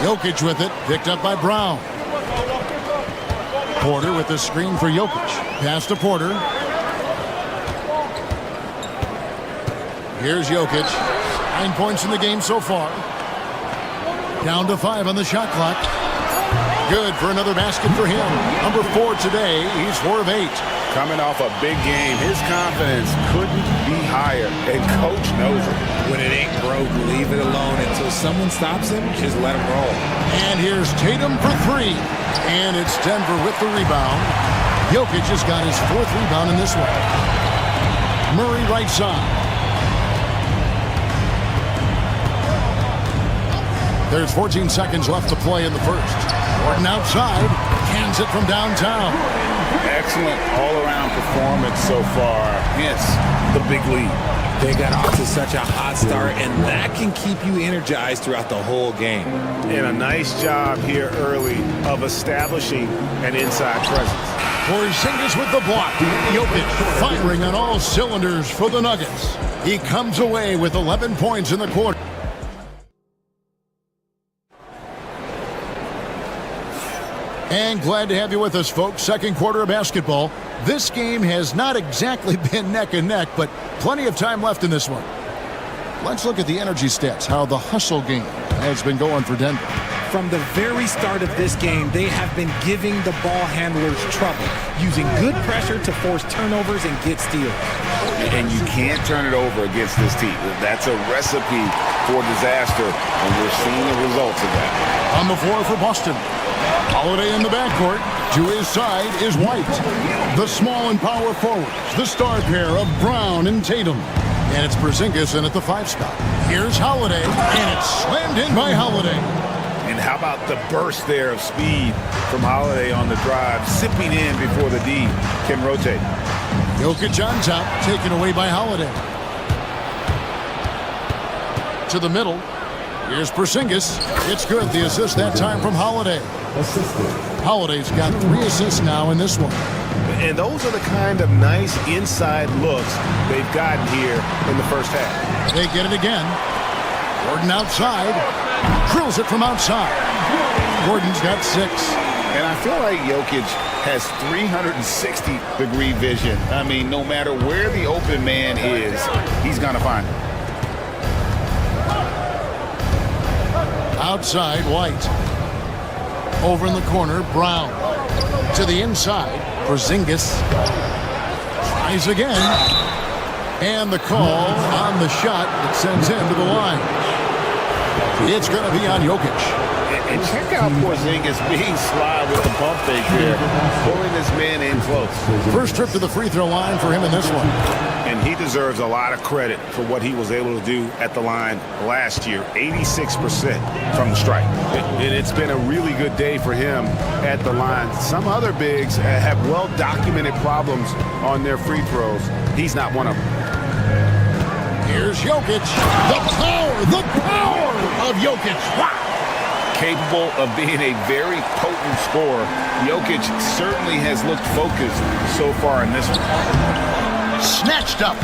Jokic with it. Picked up by Brown. Porter with the screen for Jokic. Pass to Porter. Here's Jokic. 9 points in the game so far. Down to 5 on the shot clock. Good for another basket for him. Number 4 today. He's 4 of 8. Coming off a big game, his confidence couldn't be higher, and coach knows it. When it ain't broke, leave it alone until someone stops him. Just let him roll. And here's Tatum for 3. And it's Denver with the rebound. Jokic has got his 4th rebound in this one. Murray right side. There's 14 seconds left to play in the first. Gordon outside. Cans it from downtown. Excellent all-around performance so far. Hence the big lead. They got off to such a hot start, and that can keep you energized throughout the whole game. And a nice job here early of establishing an inside presence. Porzingis with the block. Jokic firing on all cylinders for the Nuggets. He comes away with 11 points in the quarter. And glad to have you with us, folks. Second quarter of basketball. This game has not exactly been neck and neck, but plenty of time left in this one. Let's look at the energy stats, how the hustle game has been going for Denver. From the very start of this game, they have been giving the ball handlers trouble, using good pressure to force turnovers and get steals. And you can't turn it over against this team. That's a recipe for disaster, and we're seeing the results of that. On the floor for Boston. Holiday in the backcourt. To his side is White. The small and power forwards. The star pair of Brown and Tatum. And it's Porzingis in at the 5 spot. Here's Holiday, and it's slammed in by Holiday. And how about the burst there of speed from Holiday on the drive, zipping in before the D can rotate. Jokic on top, taken away by Holiday. To the middle. Here's Porzingis. It's good. The assist that time from Holiday. Holiday's got 3 assists now in this one. And those are the kind of nice inside looks they've gotten here in the first half. They get it again. Gordon outside. Drills it from outside. Gordon's got 6. And I feel like Jokic has 360-degree vision. I mean, no matter where the open man is, he's going to find it. Outside, White. Over in the corner, Brown. To the inside, Porzingis. Tries again. And the call on the shot that sends him to the line. It's going to be on Jokic. And check out Porzingis being sly with the pump fake there, pulling this man in close. First trip to the free throw line for him in this one. And he deserves a lot of credit for what he was able to do at the line last year. 86% from the stripe. And it's been a really good day for him at the line. Some other bigs have well-documented problems on their free throws. He's not one of them. Here's Jokic. The power of Jokic. Wow. Capable of being a very potent scorer, Jokic certainly has looked focused so far in this one. Snatched up.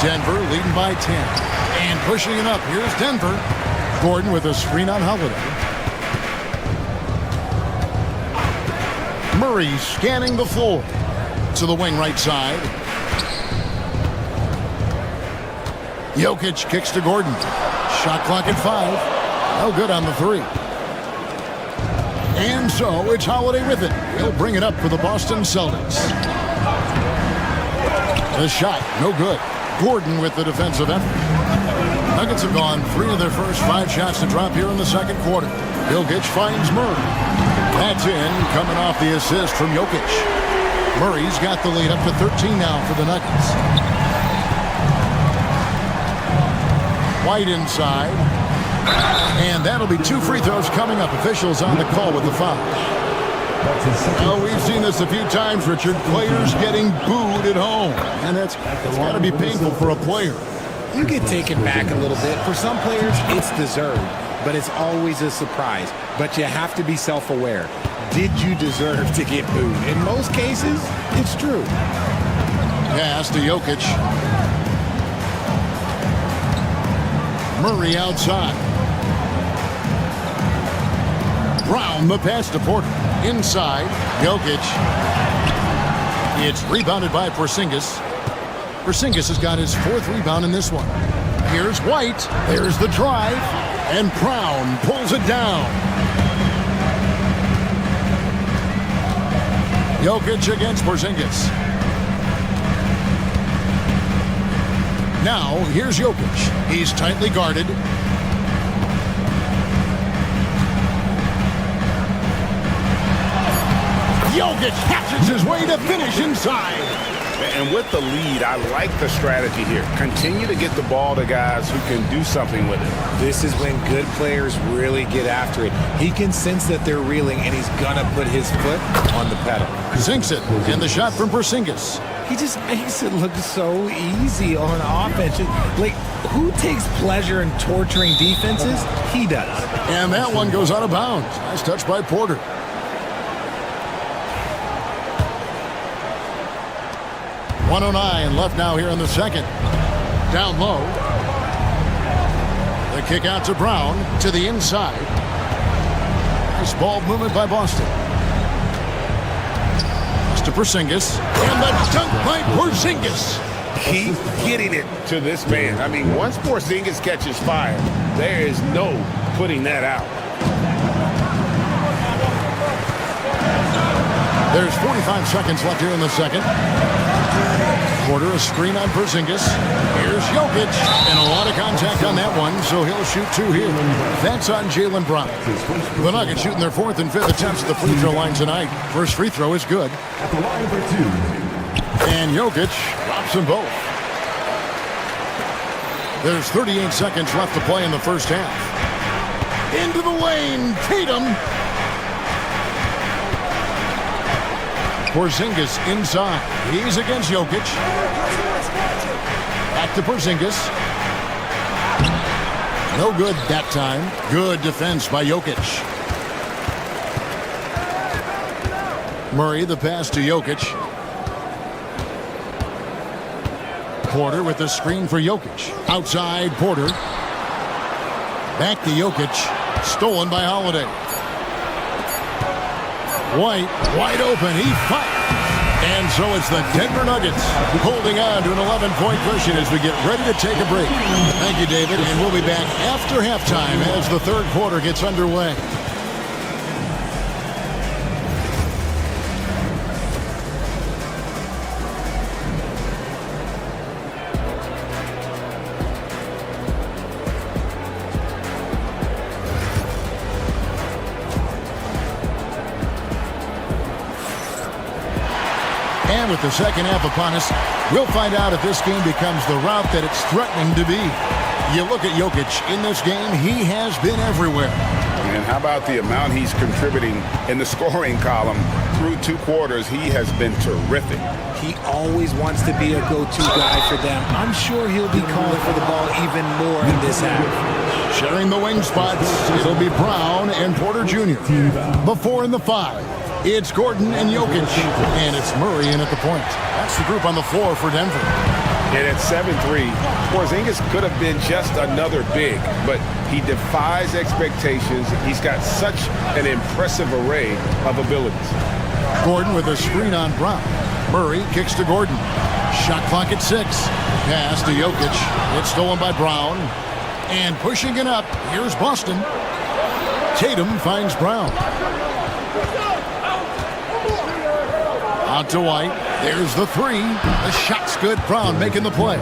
Denver leading by 10. And pushing it up. Here's Denver. Gordon with a screen on Holiday. Murray scanning the floor. To the wing right side. Jokic kicks to Gordon. Shot clock at 5. No good on the 3. And so it's Holiday with it. He'll bring it up for the Boston Celtics. The shot, no good. Gordon with the defensive effort. Nuggets have gone 3 of their first 5 shots to drop here in the second quarter. Jokic finds Murray. That's in, coming off the assist from Jokic. Murray's got the lead up to 13 now for the Nuggets. White inside. And that'll be 2 free throws coming up. Officials on the call with the foul. Well, we've seen this a few times, Richard. Players getting booed at home. And that's got to be painful for a player. You get taken back a little bit. For some players, it's deserved. But it's always a surprise. But you have to be self-aware. Did you deserve to get booed? In most cases, it's true. Pass to Jokic. Murray outside. Brown, the pass to Porter. Inside, Jokic. It's rebounded by Porzingis. Porzingis has got his 4th rebound in this one. Here's White. There's the drive. And Brown pulls it down. Jokic against Porzingis. Now, here's Jokic. He's tightly guarded. Jokic catches his way to finish inside. And with the lead, I like the strategy here. Continue to get the ball to guys who can do something with it. This is when good players really get after it. He can sense that they're reeling, and he's going to put his foot on the pedal. Sinks it, and the shot from Porzingis. He just makes it look so easy on offense. Like, who takes pleasure in torturing defenses? He does. And that one goes out of bounds. Nice touch by Porter. .109 left now here in the second. Down low. The kick out to Brown to the inside. Nice ball movement by Boston. To Porzingis, and the dunk by Porzingis. Keep getting it to this man. I mean, once Porzingis catches fire, there is no putting that out. There's 45 seconds left here in the second. Porter, a screen on Porzingis. Here's Jokic, and a lot of contact on that one, so he'll shoot 2 here. That's on Jaylen Brown. The Nuggets shooting their 4th and 5th attempts at the free throw line tonight. First free throw is good. At the line for 2. And Jokic drops them both. There's 38 seconds left to play in the first half. Into the lane, Tatum. Porzingis inside. He's against Jokic. Back to Porzingis. No good that time. Good defense by Jokic. Murray, the pass to Jokic. Porter with the screen for Jokic. Outside, Porter. Back to Jokic. Stolen by Holiday. White, wide open. He fires. And so it's the Denver Nuggets holding on to an 11-point cushion as we get ready to take a break. Thank you, David. And we'll be back after halftime as the third quarter gets underway. And with the second half upon us, we'll find out if this game becomes the route that it's threatening to be. You look at Jokic in this game, he has been everywhere. And how about the amount he's contributing in the scoring column? Through 2 quarters, he has been terrific. He always wants to be a go-to guy for them. I'm sure he'll be calling for the ball even more in this half. Sharing the wing spots, it'll be Brown and Porter Jr. The 4 and the 5. It's Gordon and Jokic, and it's Murray in at the point. That's the group on the floor for Denver. And at 7'3", Porzingis could have been just another big, but he defies expectations. He's got such an impressive array of abilities. Gordon with a screen on Brown. Murray kicks to Gordon. Shot clock at 6. Pass to Jokic. It's stolen by Brown. And pushing it up, here's Boston. Tatum finds Brown. Out to White. There's the 3. The shot's good. Brown making the play.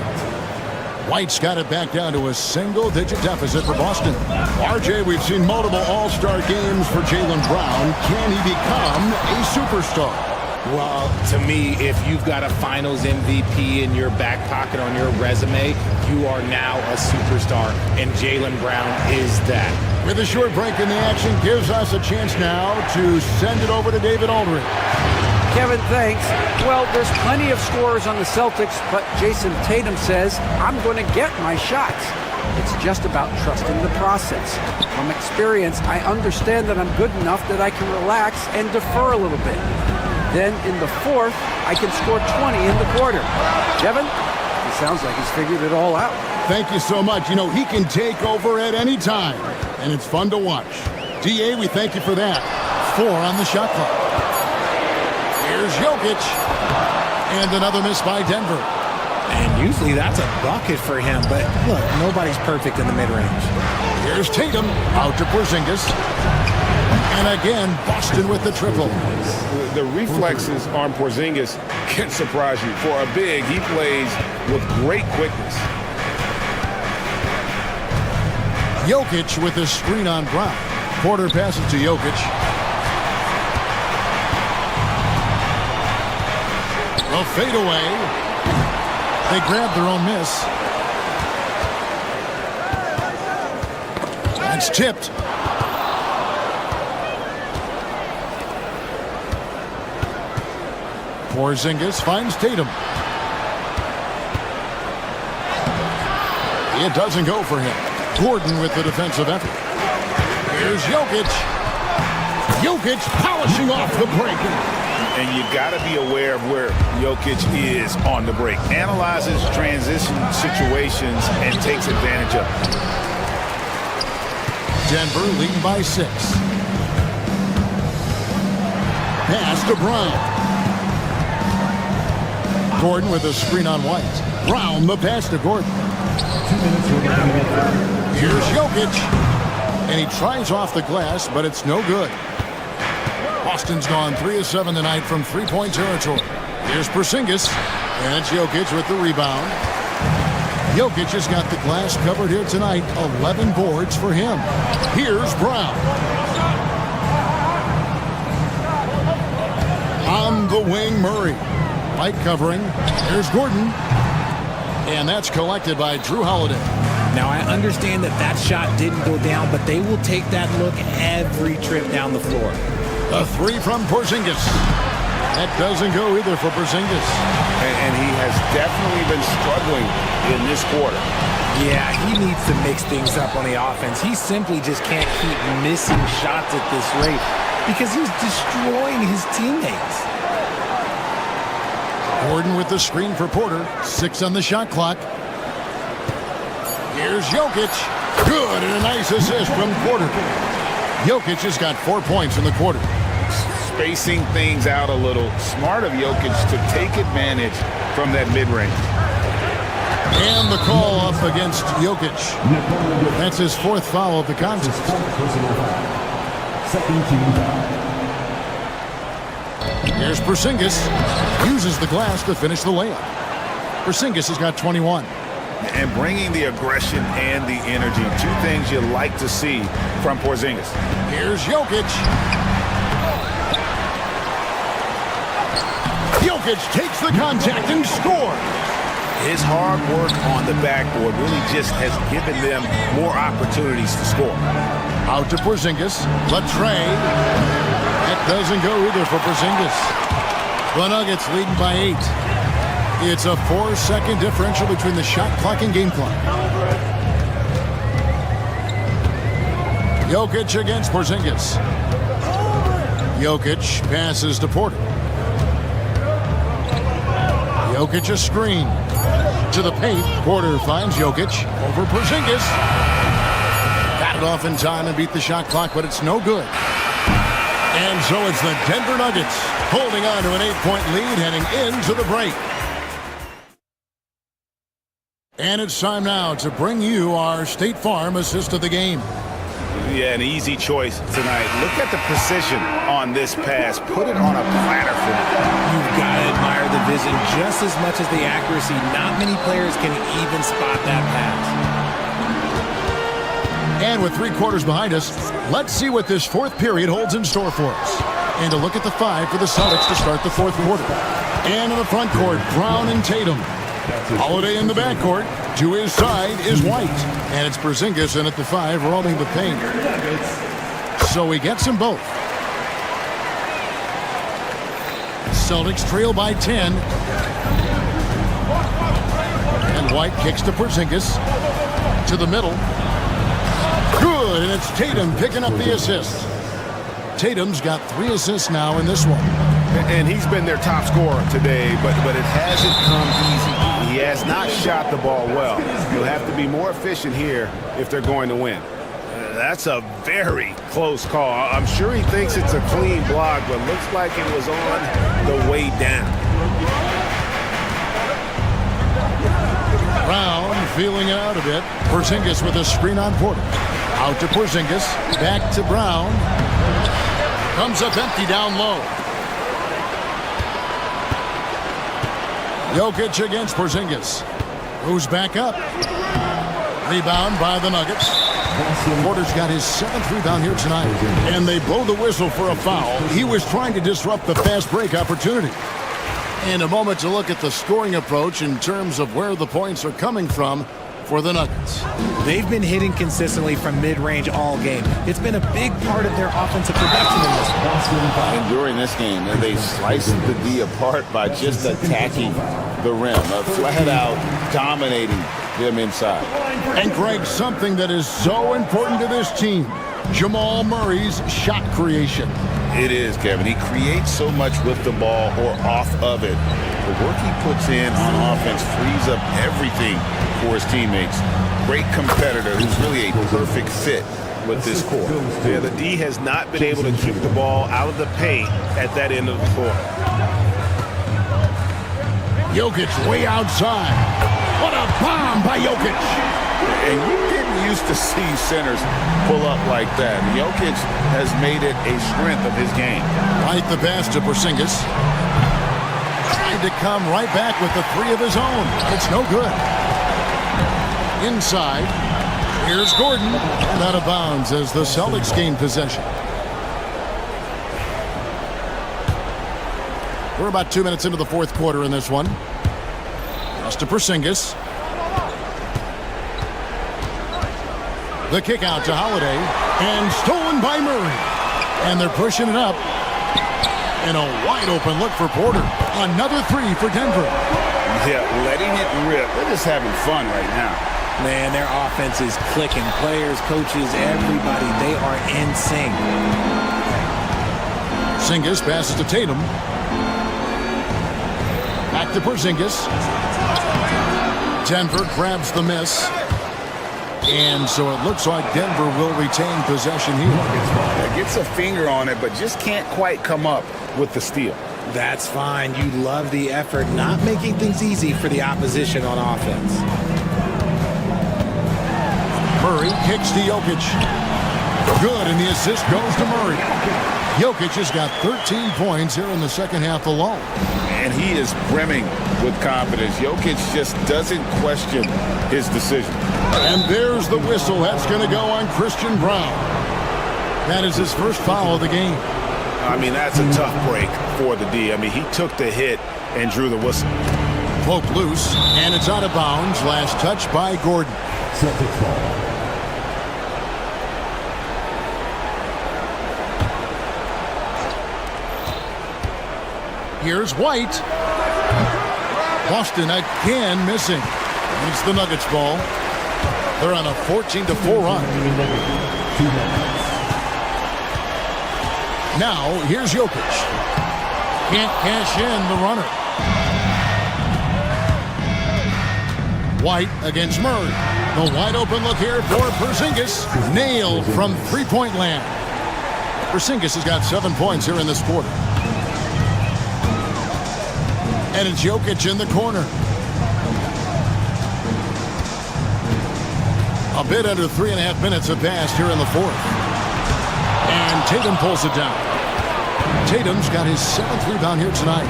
White's got it back down to a single-digit deficit for Boston. RJ, we've seen multiple all-star games for Jaylen Brown. Can he become a superstar? Well, to me, if you've got a finals MVP in your back pocket on your resume, you are now a superstar, and Jaylen Brown is that. With a short break in the action, gives us a chance now to send it over to David Aldridge. Kevin, thanks. Well, there's plenty of scorers on the Celtics, but Jason Tatum says, I'm going to get my shots. It's just about trusting the process. From experience, I understand that I'm good enough that I can relax and defer a little bit. Then in the 4th, I can score 20 in the quarter. Kevin, it sounds like he's figured it all out. Thank you so much. You know, he can take over at any time, and it's fun to watch. DA, we thank you for that. 4 on the shot clock. Here's Jokic. And another miss by Denver. And usually that's a bucket for him, but look, nobody's perfect in the mid-range. Here's Tatum, out to Porzingis. And again, Boston with the triple. The reflexes on Porzingis can surprise you. For a big, he plays with great quickness. Jokic with a screen on Brown. Porter passes to Jokic. A fadeaway. They grab their own miss. That's tipped. Porzingis finds Tatum. It doesn't go for him. Gordon with the defensive effort. Here's Jokic. Jokic polishing off the break. And you got to be aware of where Jokic is on the break. Analyzes transition situations and takes advantage of it. Denver leading by 6. Pass to Brown. Gordon with a screen on White. Brown the pass to Gordon. Here's Jokic. And he tries off the glass, but it's no good. Boston's gone 3 of 7 tonight from three-point territory. Here's Porzingis. And it's Jokic with the rebound. Jokic has got the glass covered here tonight. 11 boards for him. Here's Brown. On the wing, Murray. Light covering. Here's Gordon. And that's collected by Drew Holiday. Now, I understand that shot didn't go down, but they will take that look every trip down the floor. A 3 from Porzingis. That doesn't go either for Porzingis. And he has definitely been struggling in this quarter. Yeah, he needs to mix things up on the offense. He simply just can't keep missing shots at this rate because he's destroying his teammates. Gordon with the screen for Porter. 6 on the shot clock. Here's Jokic. Good, and a nice assist from Porter. Jokic has got 4 points in the quarter. Spacing things out a little. Smart of Jokic to take advantage from that mid-range. And the call up against Jokic. That's his 4th foul of the contest. Second team foul. Here's Porzingis. Uses the glass to finish the layup. Porzingis has got 21. And bringing the aggression and the energy. 2 things you like to see from Porzingis. Here's Jokic. Jokic takes the contact and scores. His hard work on the backboard really just has given them more opportunities to score. Out to Porzingis. Latrey. That doesn't go either for Porzingis. The Nuggets leading by 8. It's a 4-second differential between the shot clock and game clock. Jokic against Porzingis. Jokic passes to Porter. Jokic a screen. To the paint. Porter finds Jokic. Over Porzingis. Got it off in time and beat the shot clock, but it's no good. And so it's the Denver Nuggets holding on to an 8-point lead heading into the break. And it's time now to bring you our State Farm assist of the game. Yeah, an easy choice tonight. Look at the precision on this pass. Put it on a platter for him. You've got to admire the vision just as much as the accuracy. Not many players can even spot that pass. And with 3 quarters behind us, let's see what this 4th period holds in store for us. And a look at the 5 for the Celtics to start the 4th quarter. And in the front court, Brown and Tatum. Holiday in the backcourt. To his side is White. And it's Porzingis in at the 5, roaming the paint. So he gets them both. Celtics trail by 10. And White kicks to Porzingis. To the middle. Good, and it's Tatum picking up the assist. Tatum's got 3 assists now in this one. And he's been their top scorer today, but it hasn't come easy. He has not shot the ball well. He'll have to be more efficient here if they're going to win. That's a very close call. I'm sure he thinks it's a clean block, but looks like it was on the way down. Brown feeling it out a bit. Porzingis with a screen on Porter. Out to Porzingis. Back to Brown. Comes up empty down low. Jokic against Porzingis. Who's back up? Rebound by the Nuggets. Porter's got his 7th rebound here tonight. And they blow the whistle for a foul. He was trying to disrupt the fast break opportunity. And a moment to look at the scoring approach in terms of where the points are coming from for the Nuggets. They've been hitting consistently from mid-range all game. It's been a big part of their offensive production in this. And during this game, they sliced the D apart by just attacking the rim, flat out dominating them inside. And Greg, something that is so important to this team, Jamal Murray's shot creation. It is, Kevin. He creates so much with the ball or off of it. The work he puts in on offense frees up everything for his teammates. Great competitor who's really a perfect fit with this core. Yeah, the D has not been able to keep the ball out of the paint at that end of the floor. Jokic way outside. What a bomb by Jokic. And you didn't used to see centers pull up like that. Jokic has made it a strength of his game. Right the pass to Porzingis. Trying to come right back with the 3 of his own. It's no good. Inside. Here's Gordon. And out of bounds as the Celtics gain possession. We're about 2 minutes into the 4th quarter in this one. Just to Porzingis. The kick out to Holiday. And stolen by Murray. And they're pushing it up. And a wide open look for Porter. Another 3 for Denver. Yeah, letting it rip. They're just having fun right now. Man, their offense is clicking. Players, coaches, everybody, they are in sync. Porzingis passes to Tatum. Back to Porzingis. Denver grabs the miss. And so it looks like Denver will retain possession here. Yeah, gets a finger on it, but just can't quite come up with the steal. That's fine. You love the effort, not making things easy for the opposition on offense. Murray kicks to Jokic. Good, and the assist goes to Murray. Jokic has got 13 points here in the second half alone. And he is brimming with confidence. Jokic just doesn't question his decision. And there's the whistle. That's going to go on Christian Brown. That is his first foul of the game. I mean, that's a tough break for the D. I mean, he took the hit and drew the whistle. Poke loose, and it's out of bounds. Last touch by Gordon. Celtics ball. Here's White. Boston again missing. It's the Nuggets ball. They're on a 14-4 run. Now, here's Jokic. Can't cash in the runner. White against Murray. The wide open look here for Porzingis. Nailed from three-point land. Porzingis has got 7 points here in this quarter. And it's Jokic in the corner. A bit under 3.5 minutes have passed here in the 4th. And Tatum pulls it down. Tatum's got his 7th rebound here tonight.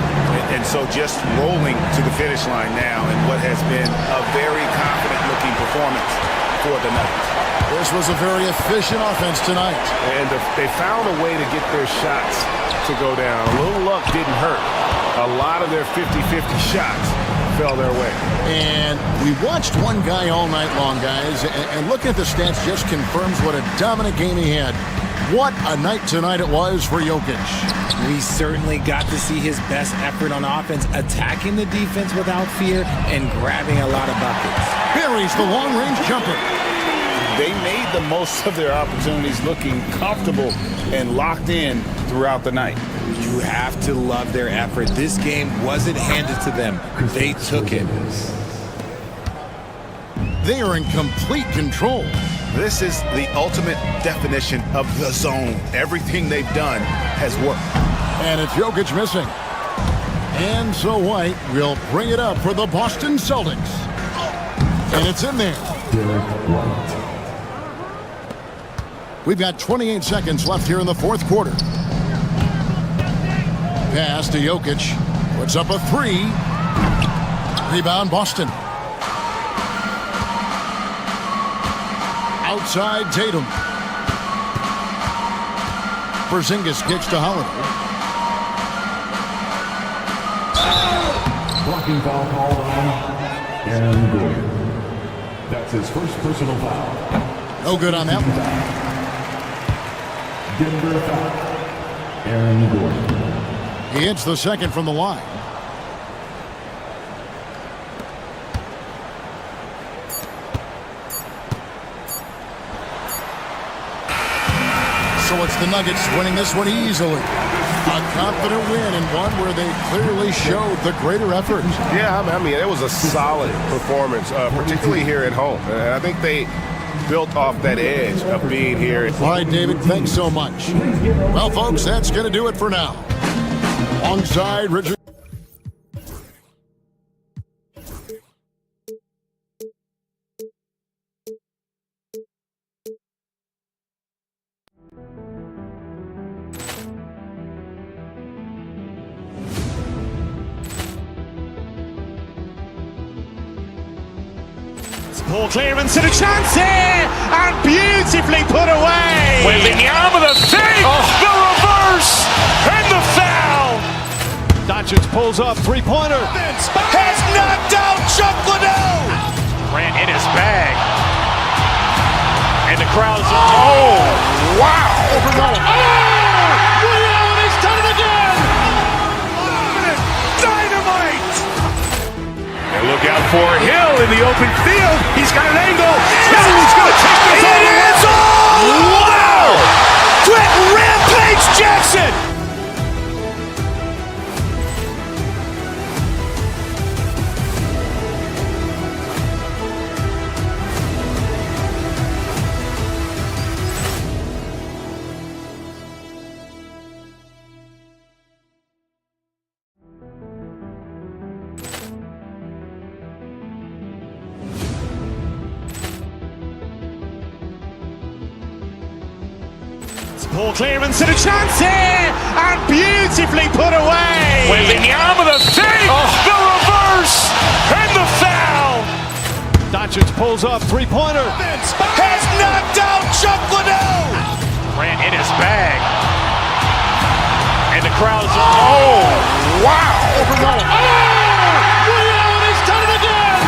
And so just rolling to the finish line now in what has been a very confident-looking performance for the Nuggets. This was a very efficient offense tonight. And they found a way to get their shots to go down. A little luck didn't hurt. A lot of their 50-50 shots fell their way. And we watched one guy all night long, guys, and looking at the stats just confirms what a dominant game he had. What a night tonight it was for Jokic. We certainly got to see his best effort on offense, attacking the defense without fear and grabbing a lot of buckets. Buries the long-range jumper. They made the most of their opportunities, looking comfortable and locked in throughout the night. You have to love their effort. This game wasn't handed to them. They took it. They are in complete control. This is the ultimate definition of the zone. Everything they've done has worked. And it's Jokic missing. And so White will bring it up for the Boston Celtics. And it's in there. We've got 28 seconds left here in the fourth quarter. Pass to Jokic. Puts up a three. Rebound Boston. Outside Tatum. Porzingis kicks to Holiday. Blocking foul called on Aaron Gordon. That's his first personal foul. No good on that one. Denver foul. Aaron Gordon. He hits the second from the line. So it's the Nuggets winning this one easily. A confident win and one where they clearly showed the greater effort. Yeah, I mean, it was a solid performance, particularly here at home. And I think they built off that edge of being here. All right, David, thanks so much. Well, folks, that's going to do it for now. Alongside Richard. Poor clearance and a chance here, and beautifully put away. Wembanyama the fake, the reverse, and the foul. Doncic pulls up, three-pointer. Has knocked out Chuck Liddell. Grant in his bag. And the crowd's, oh, wow. He's done it again. Dynamite. And look out for Hill in the open field. He's got an angle. Hill's going to take this all the way. Wow! Quick Rampage Jackson. Poor clearance and a chance here, and beautifully put away. Wembanyama the fake, the reverse, and the foul. Doncic pulls up, three-pointer. Has knocked out Chuck Liddell. Grant in his bag. And the crowd's, oh, wow. He's done it again.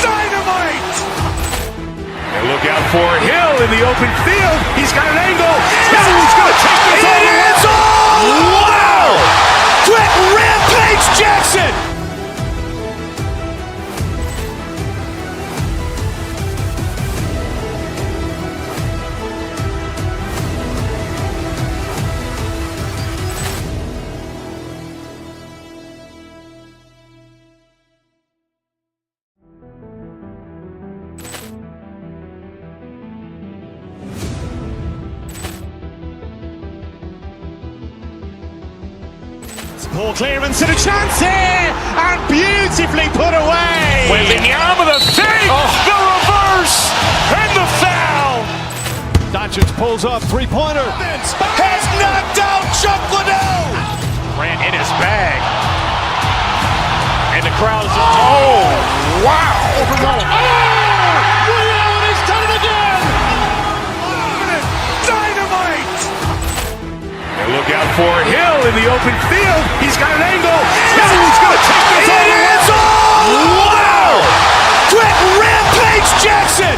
Dynamite. And look out for Hill in the open field. He's got an angle. Hill's going to take this all the way. Wow! Quick Rampage Jackson. Poor clearance and a chance here, and beautifully put away. Wembanyama the fake, the reverse, and the foul. Doncic pulls up, three-pointer. Has knocked out Chuck Liddell. Grant in his bag. And the crowd's, oh, wow. He's done it again. Dynamite. And look out for Hill in the open field. He's got an angle. Hill's going to take this all the way. Wow! Quick Rampage Jackson.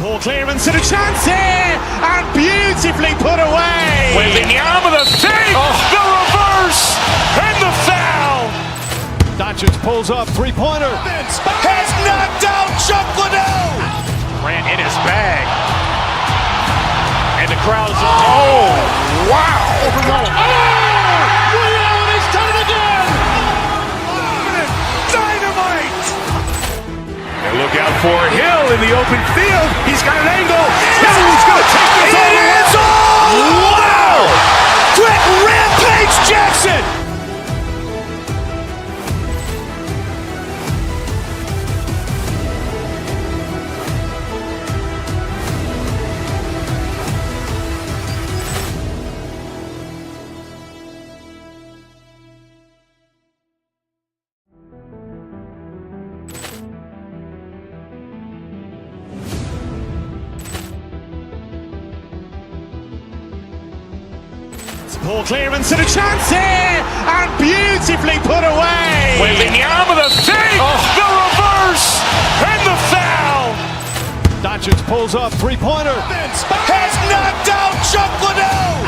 Poor clearance and a chance here, and beautifully put away. Wembanyama the save, the reverse, and the foul. Doncic pulls up, three-pointer. Has knocked out Chuck Liddell. Grant in his bag. And the crowd is, oh, wow. Ray Allen has done it again. Dynamite. And look out for Hill in the open field. He's got an angle. He's going to take this all the way. Wow. Quick Rampage Jackson. Poor clearance and a chance here, and beautifully put away. Wembanyama the save, the reverse, and the foul. Doncic pulls up, three-pointer. Has knocked out Chuck Liddell.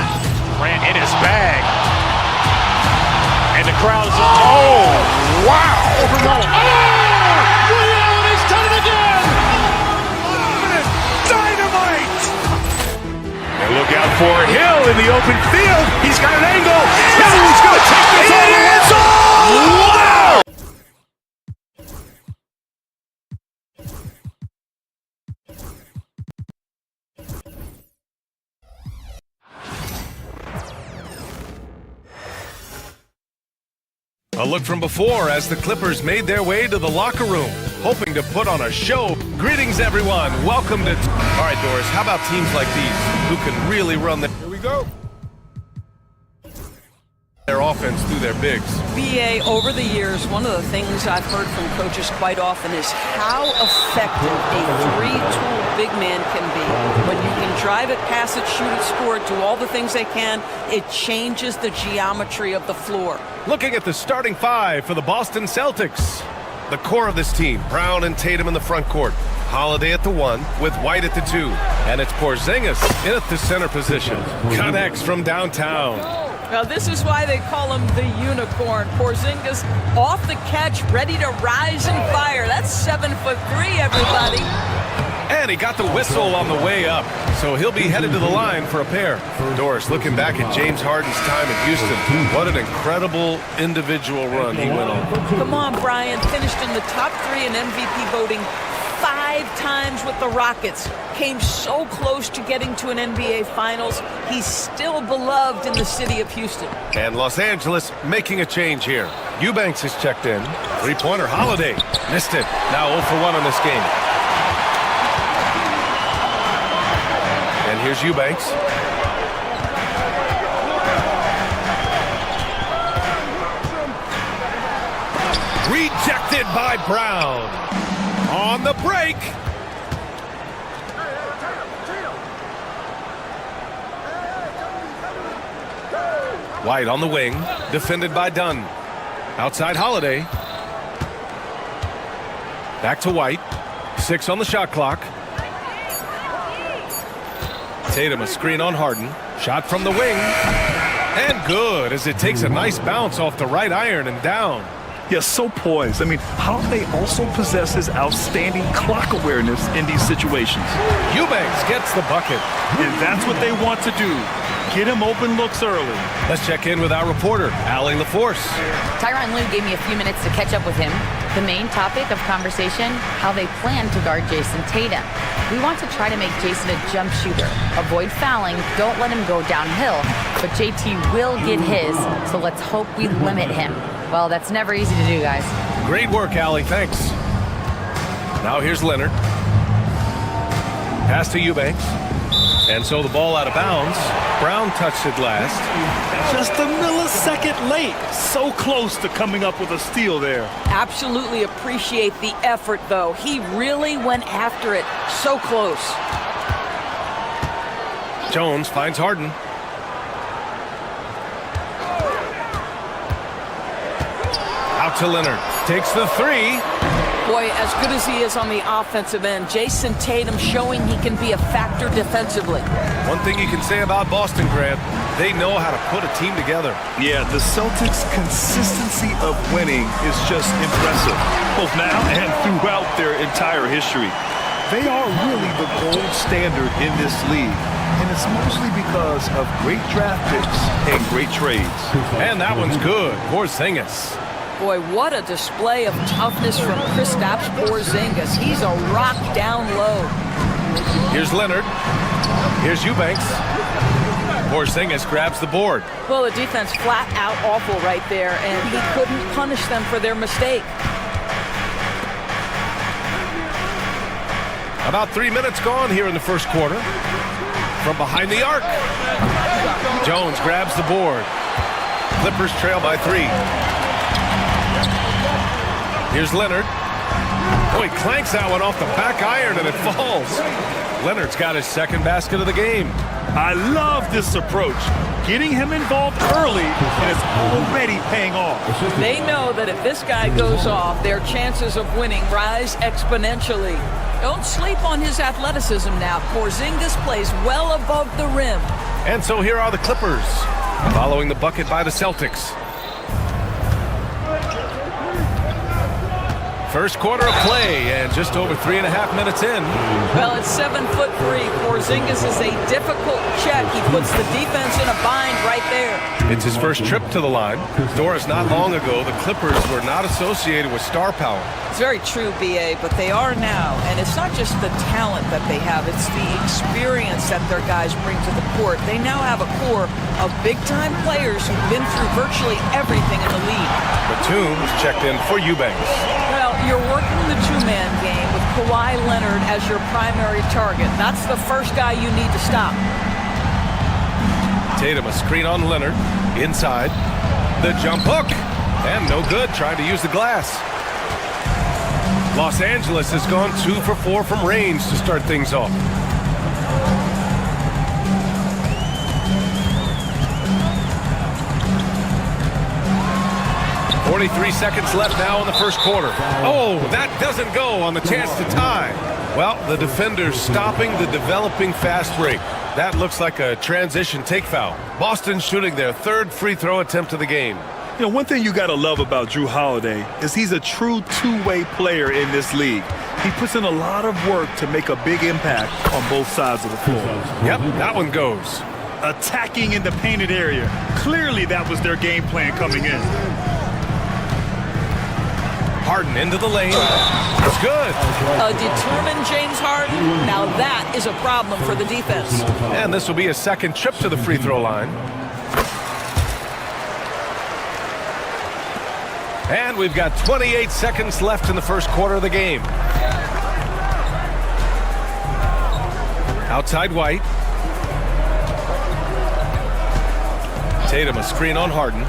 Grant in his bag. And the crowd is, oh, wow. Ray Allen has done it again. Dynamite. And look out for Hill in the open field. He's got an angle. He's going to take this all the way. Wow. A look from before as the Clippers made their way to the locker room, hoping to put on a show. Greetings, everyone. Welcome to... All right, Doris, how about teams like these who can really run the... Here we go. Their offense through their bigs. BA, over the years, one of the things I've heard from coaches quite often is how effective a three-tool big man can be. When you can drive it, pass it, shoot it, score it, do all the things they can, it changes the geometry of the floor. Looking at the starting five for the Boston Celtics. The core of this team, Brown and Tatum in the front court. Holiday at the 1 with White at the 2. And it's Porzingis in at the center position. Connects from downtown. Now this is why they call him the unicorn. Porzingis off the catch, ready to rise and fire. That's 7'3", everybody. And he got the whistle on the way up, so he'll be headed to the line for a pair. Doris, looking back at James Harden's time in Houston, what an incredible individual run he went on. Come on, Brian. Finished in the top 3 in MVP voting 5 times with the Rockets. Came so close to getting to an NBA Finals. He's still beloved in the city of Houston. And Los Angeles making a change here. Eubanks has checked in. Three-pointer, Holiday. Missed it. Now 0 for 1 in this game. And here's Eubanks. Rejected by Brown. On the break. White on the wing, defended by Dunn. Outside Holiday. Back to White. 6 on the shot clock. Tatum a screen on Harden. Shot from the wing. And good as it takes a nice bounce off the right iron and down. Yeah, so poised. I mean, Holiday also possesses outstanding clock awareness in these situations. Eubanks gets the bucket. And that's what they want to do. Get him open looks early. Let's check in with our reporter, Allie LaForce. Tyronn Lue gave me a few minutes to catch up with him. The main topic of conversation, how they plan to guard Jason Tatum. We want to try to make Jason a jump shooter. Avoid fouling, don't let him go downhill. But JT will get his, so let's hope we limit him. Well, that's never easy to do, guys. Great work, Allie. Thanks. Now here's Leonard. Pass to Eubanks. And so the ball out of bounds. Brown touched it last. Just a millisecond late. So close to coming up with a steal there. Absolutely appreciate the effort, though. He really went after it. So close. Jones finds Harden. Out to Leonard. Takes the 3. Boy, as good as he is on the offensive end, Jason Tatum showing he can be a factor defensively. One thing you can say about Boston, Grant, they know how to put a team together. Yeah, the Celtics' consistency of winning is just impressive, both now and throughout their entire history. They are really the gold standard in this league, and it's mostly because of great draft picks and great trades. And that one's good. Porzingis. Boy, what a display of toughness from Kristaps Porzingis. He's a rock down low. Here's Leonard. Here's Eubanks. Porzingis grabs the board. Well, the defense flat out awful right there, and he couldn't punish them for their mistake. About 3 minutes gone here in the first quarter. From behind the arc. Jones grabs the board. Clippers trail by 3. Here's Leonard. Oh, he clanks that one off the back iron and it falls. Leonard's got his second basket of the game. I love this approach. Getting him involved early, and it's already paying off. They know that if this guy goes off, their chances of winning rise exponentially. Don't sleep on his athleticism now. Porzingis plays well above the rim. And so here are the Clippers, following the bucket by the Celtics. First quarter of play, and just over 3.5 minutes in. Well, it's 7'3". Porzingis is a difficult check. He puts the defense in a bind right there. It's his first trip to the line. Doris, not long ago, the Clippers were not associated with star power. It's very true, B.A., but they are now. And it's not just the talent that they have. It's the experience that their guys bring to the court. They now have a core of big-time players who've been through virtually everything in the league. Batum's checked in for Eubanks. Well, you're working the two-man game with Kawhi Leonard as your primary target. That's the first guy you need to stop. Tatum, a screen on Leonard. Inside. The jump hook. And no good, trying to use the glass. Los Angeles has gone 2 for 4 from range to start things off. .43 seconds left now in the first quarter. Oh, that doesn't go on the chance to tie. Well, the defender's stopping the developing fast break. That looks like a transition take foul. Boston shooting their third free throw attempt of the game. You know, one thing you got to love about Drew Holiday is he's a true two-way player in this league. He puts in a lot of work to make a big impact on both sides of the floor. Yep, that one goes. Attacking in the painted area. Clearly that was their game plan coming in. Harden into the lane. It's good. A determined James Harden. Now that is a problem for the defense. And this will be a second trip to the free throw line. And we've got 28 seconds left in the first quarter of the game. Outside White. Tatum, a screen on Harden.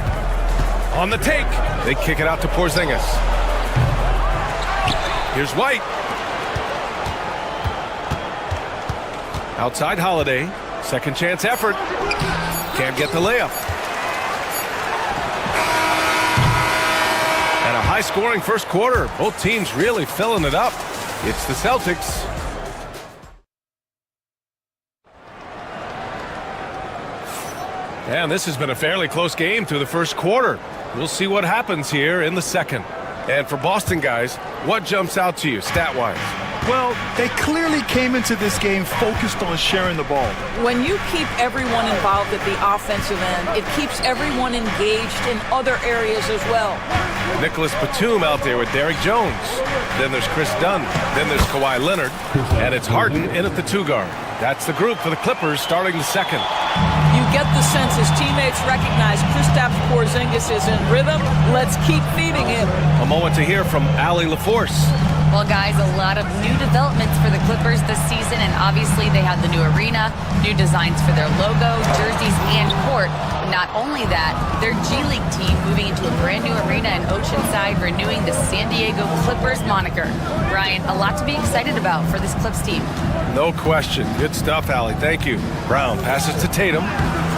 On the take. They kick it out to Porzingis. Here's White. Outside Holiday. Second chance effort. Can't get the layup. And a high-scoring first quarter. Both teams really filling it up. It's the Celtics. And this has been a fairly close game through the first quarter. We'll see what happens here in the second. And for Boston guys, what jumps out to you stat-wise? Well, they clearly came into this game focused on sharing the ball. When you keep everyone involved at the offensive end, it keeps everyone engaged in other areas as well. Nicholas Batum out there with Derrick Jones. Then there's Chris Dunn. Then there's Kawhi Leonard. And it's Harden in at the 2-guard. That's the group for the Clippers starting the second. You get the sense his teammates recognize Kristaps Porzingis is in rhythm. Let's keep feeding him. A moment to hear from Allie LaForce. Well, guys, a lot of new developments for the Clippers this season, and obviously they have the new arena, new designs for their logo, jerseys, and court. Not only that, their G League team moving into a brand new arena in Oceanside, renewing the San Diego Clippers moniker. Brian, a lot to be excited about for this Clips team. No question. Good stuff, Allie. Thank you. Brown passes to Tatum.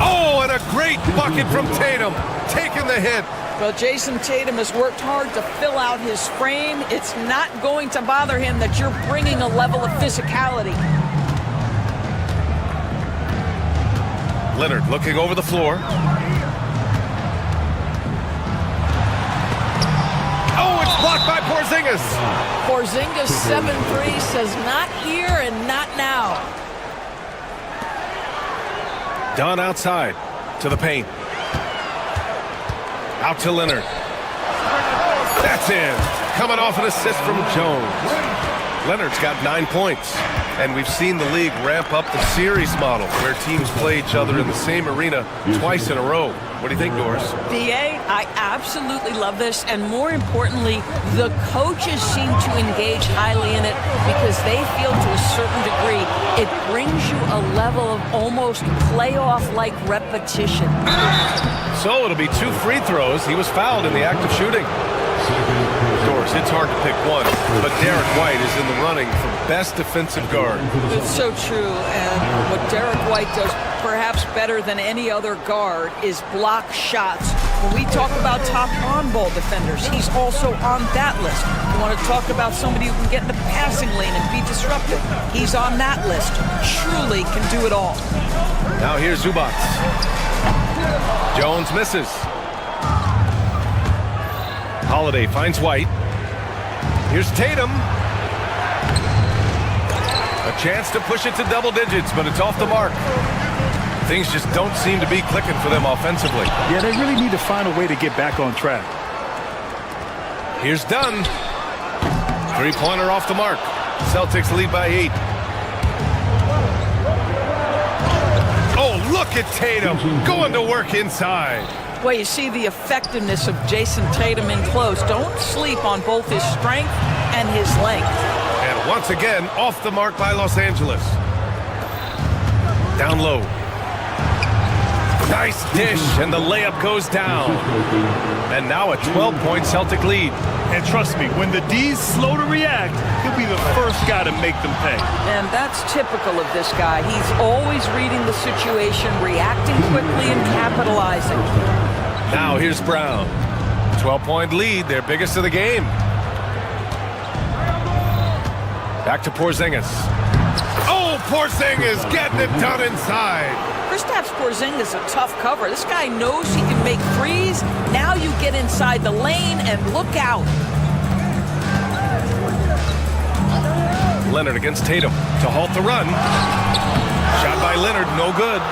Oh, and a great bucket from Tatum. Taking the hit. Well, Jason Tatum has worked hard to fill out his frame. It's not going to bother him that you're bringing a level of physicality. Leonard looking over the floor. Oh, it's blocked by Porzingis. Porzingis 7-3 says not here and not now. Dunn outside to the paint. Out to Leonard. That's in. Coming off an assist from Jones. Leonard's got 9 points. And we've seen the league ramp up the series model where teams play each other in the same arena twice in a row. What do you think, Doris? DA, I absolutely love this. And more importantly, the coaches seem to engage highly in it because they feel to a certain degree it brings you a level of almost playoff-like repetition. So it'll be 2 free throws. He was fouled in the act of shooting. Doris, it's hard to pick one, but Derek White is in the running for best defensive guard. It's so true, and what Derek White does perhaps better than any other guard is block shots. When we talk about top on-ball defenders, he's also on that list. You want to talk about somebody who can get in the passing lane and be disruptive, he's on that list. Truly can do it all. Now here's Zubac. Jones misses. Holiday finds White. Here's Tatum. A chance to push it to double digits, but it's off the mark. Things just don't seem to be clicking for them offensively. Yeah, they really need to find a way to get back on track. Here's Dunn. 3-pointer off the mark. Celtics lead by 8. Oh, look at Tatum going to work inside. Well, you see the effectiveness of Jason Tatum in close. Don't sleep on both his strength and his length. And once again, off the mark by Los Angeles. Down low. Nice dish, and the layup goes down. And now a 12-point Celtic lead. And trust me, when the D's slow to react, he'll be the first guy to make them pay. And that's typical of this guy. He's always reading the situation, reacting quickly, and capitalizing. Now here's Brown. 12-point lead, their biggest of the game. Back to Porzingis. Oh, Porzingis getting it done inside. Kristaps Porzingis a tough cover. This guy knows he can make threes. Now you get inside the lane and look out. Leonard against Tatum to halt the run. Shot by Leonard, no good.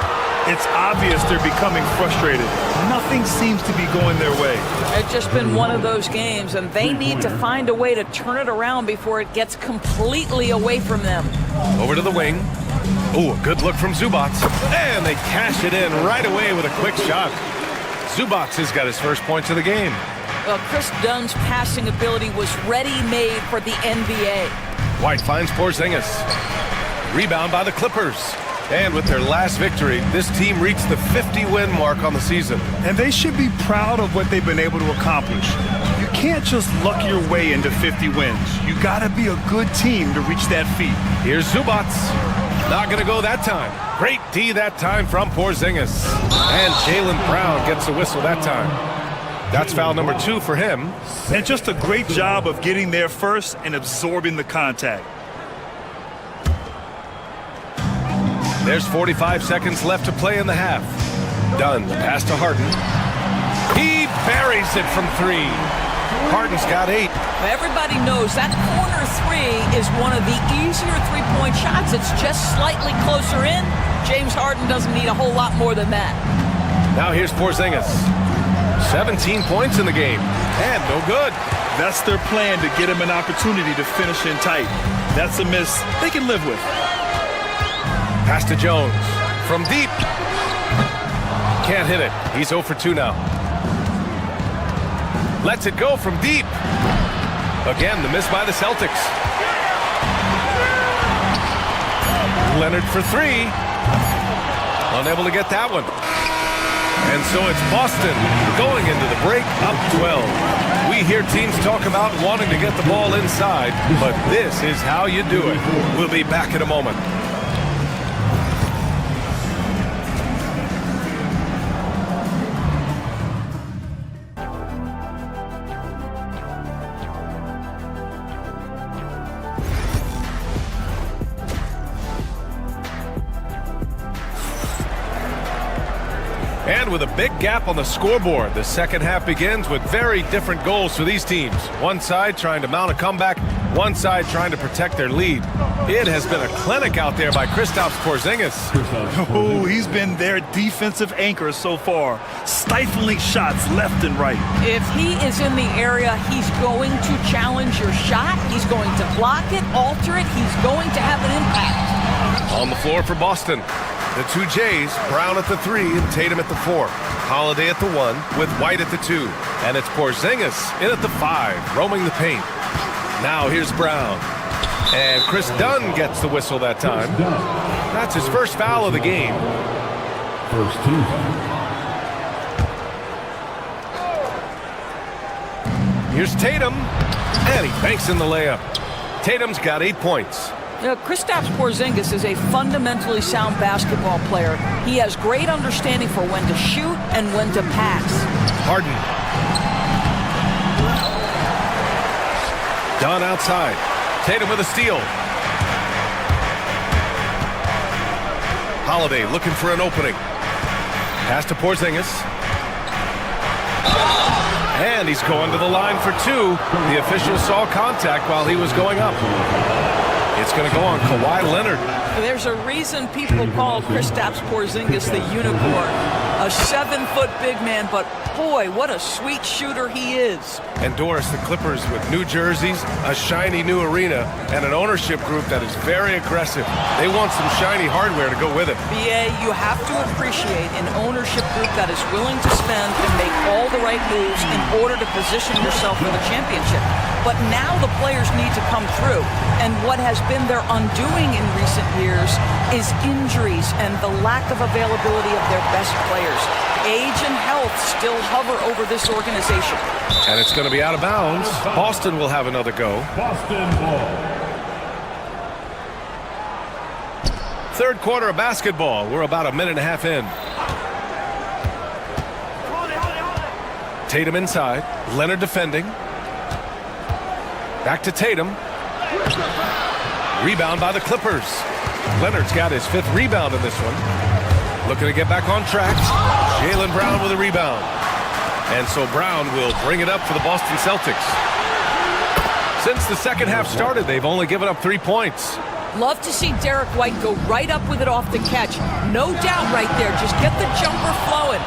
It's obvious they're becoming frustrated. Nothing seems to be going their way. It's just been one of those games, and they need to find a way to turn it around before it gets completely away from them. Over to the wing. Oh, a good look from Zubac. And they cash it in right away with a quick shot. Zubac has got his first points of the game. Well, Chris Dunn's passing ability was ready-made for the NBA. White finds Porzingis. Rebound by the Clippers. And with their last victory, this team reached the 50-win mark on the season. And they should be proud of what they've been able to accomplish. You can't just luck your way into 50 wins. You got to be a good team to reach that feat. Here's Zubac. Not going to go that time. Great D that time from Porzingis. And Jaylen Brown gets a whistle that time. That's foul number 2 for him. And just a great job of getting there first and absorbing the contact. There's 45 seconds left to play in the half. Dunn, pass to Harden. He buries it from 3. Harden's got 8. Everybody knows that corner 3 is one of the easier three-point shots. It's just slightly closer in. James Harden doesn't need a whole lot more than that. Now here's Porzingis. 17 points in the game, and no good. That's their plan, to get him an opportunity to finish in tight. That's a miss they can live with. Pass to Jones. From deep. Can't hit it. He's 0 for 2 now. Lets it go from deep. Again, the miss by the Celtics. Leonard for 3. Unable to get that one. And so it's Boston going into the break up 12. We hear teams talk about wanting to get the ball inside, but this is how you do it. We'll be back in a moment. And with a big gap on the scoreboard, the second half begins with very different goals for these teams. One side trying to mount a comeback, one side trying to protect their lead. It has been a clinic out there by Kristaps Porzingis. Oh, he's been their defensive anchor so far, stifling shots left and right. If he is in the area, he's going to challenge your shot. He's going to block it, alter it. He's going to have an impact. On the floor for Boston, the two Jays, Brown at the 3 and Tatum at the 4. Holiday at the 1 with White at the 2. And it's Porzingis in at the 5, roaming the paint. Now here's Brown. And Chris Dunn gets the whistle that time. That's his first foul of the game. First team. Here's Tatum. And he banks in the layup. Tatum's got 8 points. You know, Kristaps Porzingis is a fundamentally sound basketball player. He has great understanding for when to shoot and when to pass. Harden. Dunn outside. Tatum with a steal. Holiday looking for an opening. Pass to Porzingis. And he's going to the line for 2. The official saw contact while he was going up. It's going to go on Kawhi Leonard. There's a reason people call Kristaps Porzingis the unicorn. A 7-foot big man, but boy, what a sweet shooter he is. And Doris, the Clippers with new jerseys, a shiny new arena, and an ownership group that is very aggressive. They want some shiny hardware to go with it. BA, you have to appreciate an ownership group that is willing to spend and make all the right moves in order to position yourself for the championship. But now the players need to come through. And what has been their undoing in recent years is injuries and the lack of availability of their best players. Age and health still hover over this organization. And it's going to be out of bounds. Boston will have another go. Boston ball. Third quarter of basketball. We're about a minute and a half in. Tatum inside. Leonard defending. Back to Tatum. Rebound by the Clippers. Leonard's got his 5th rebound in this one. Looking to get back on track. Jaylen Brown with a rebound. And so Brown will bring it up for the Boston Celtics. Since the second half started, they've only given up 3 points. Love to see Derek White go right up with it off the catch. No doubt right there. Just get the jumper flowing.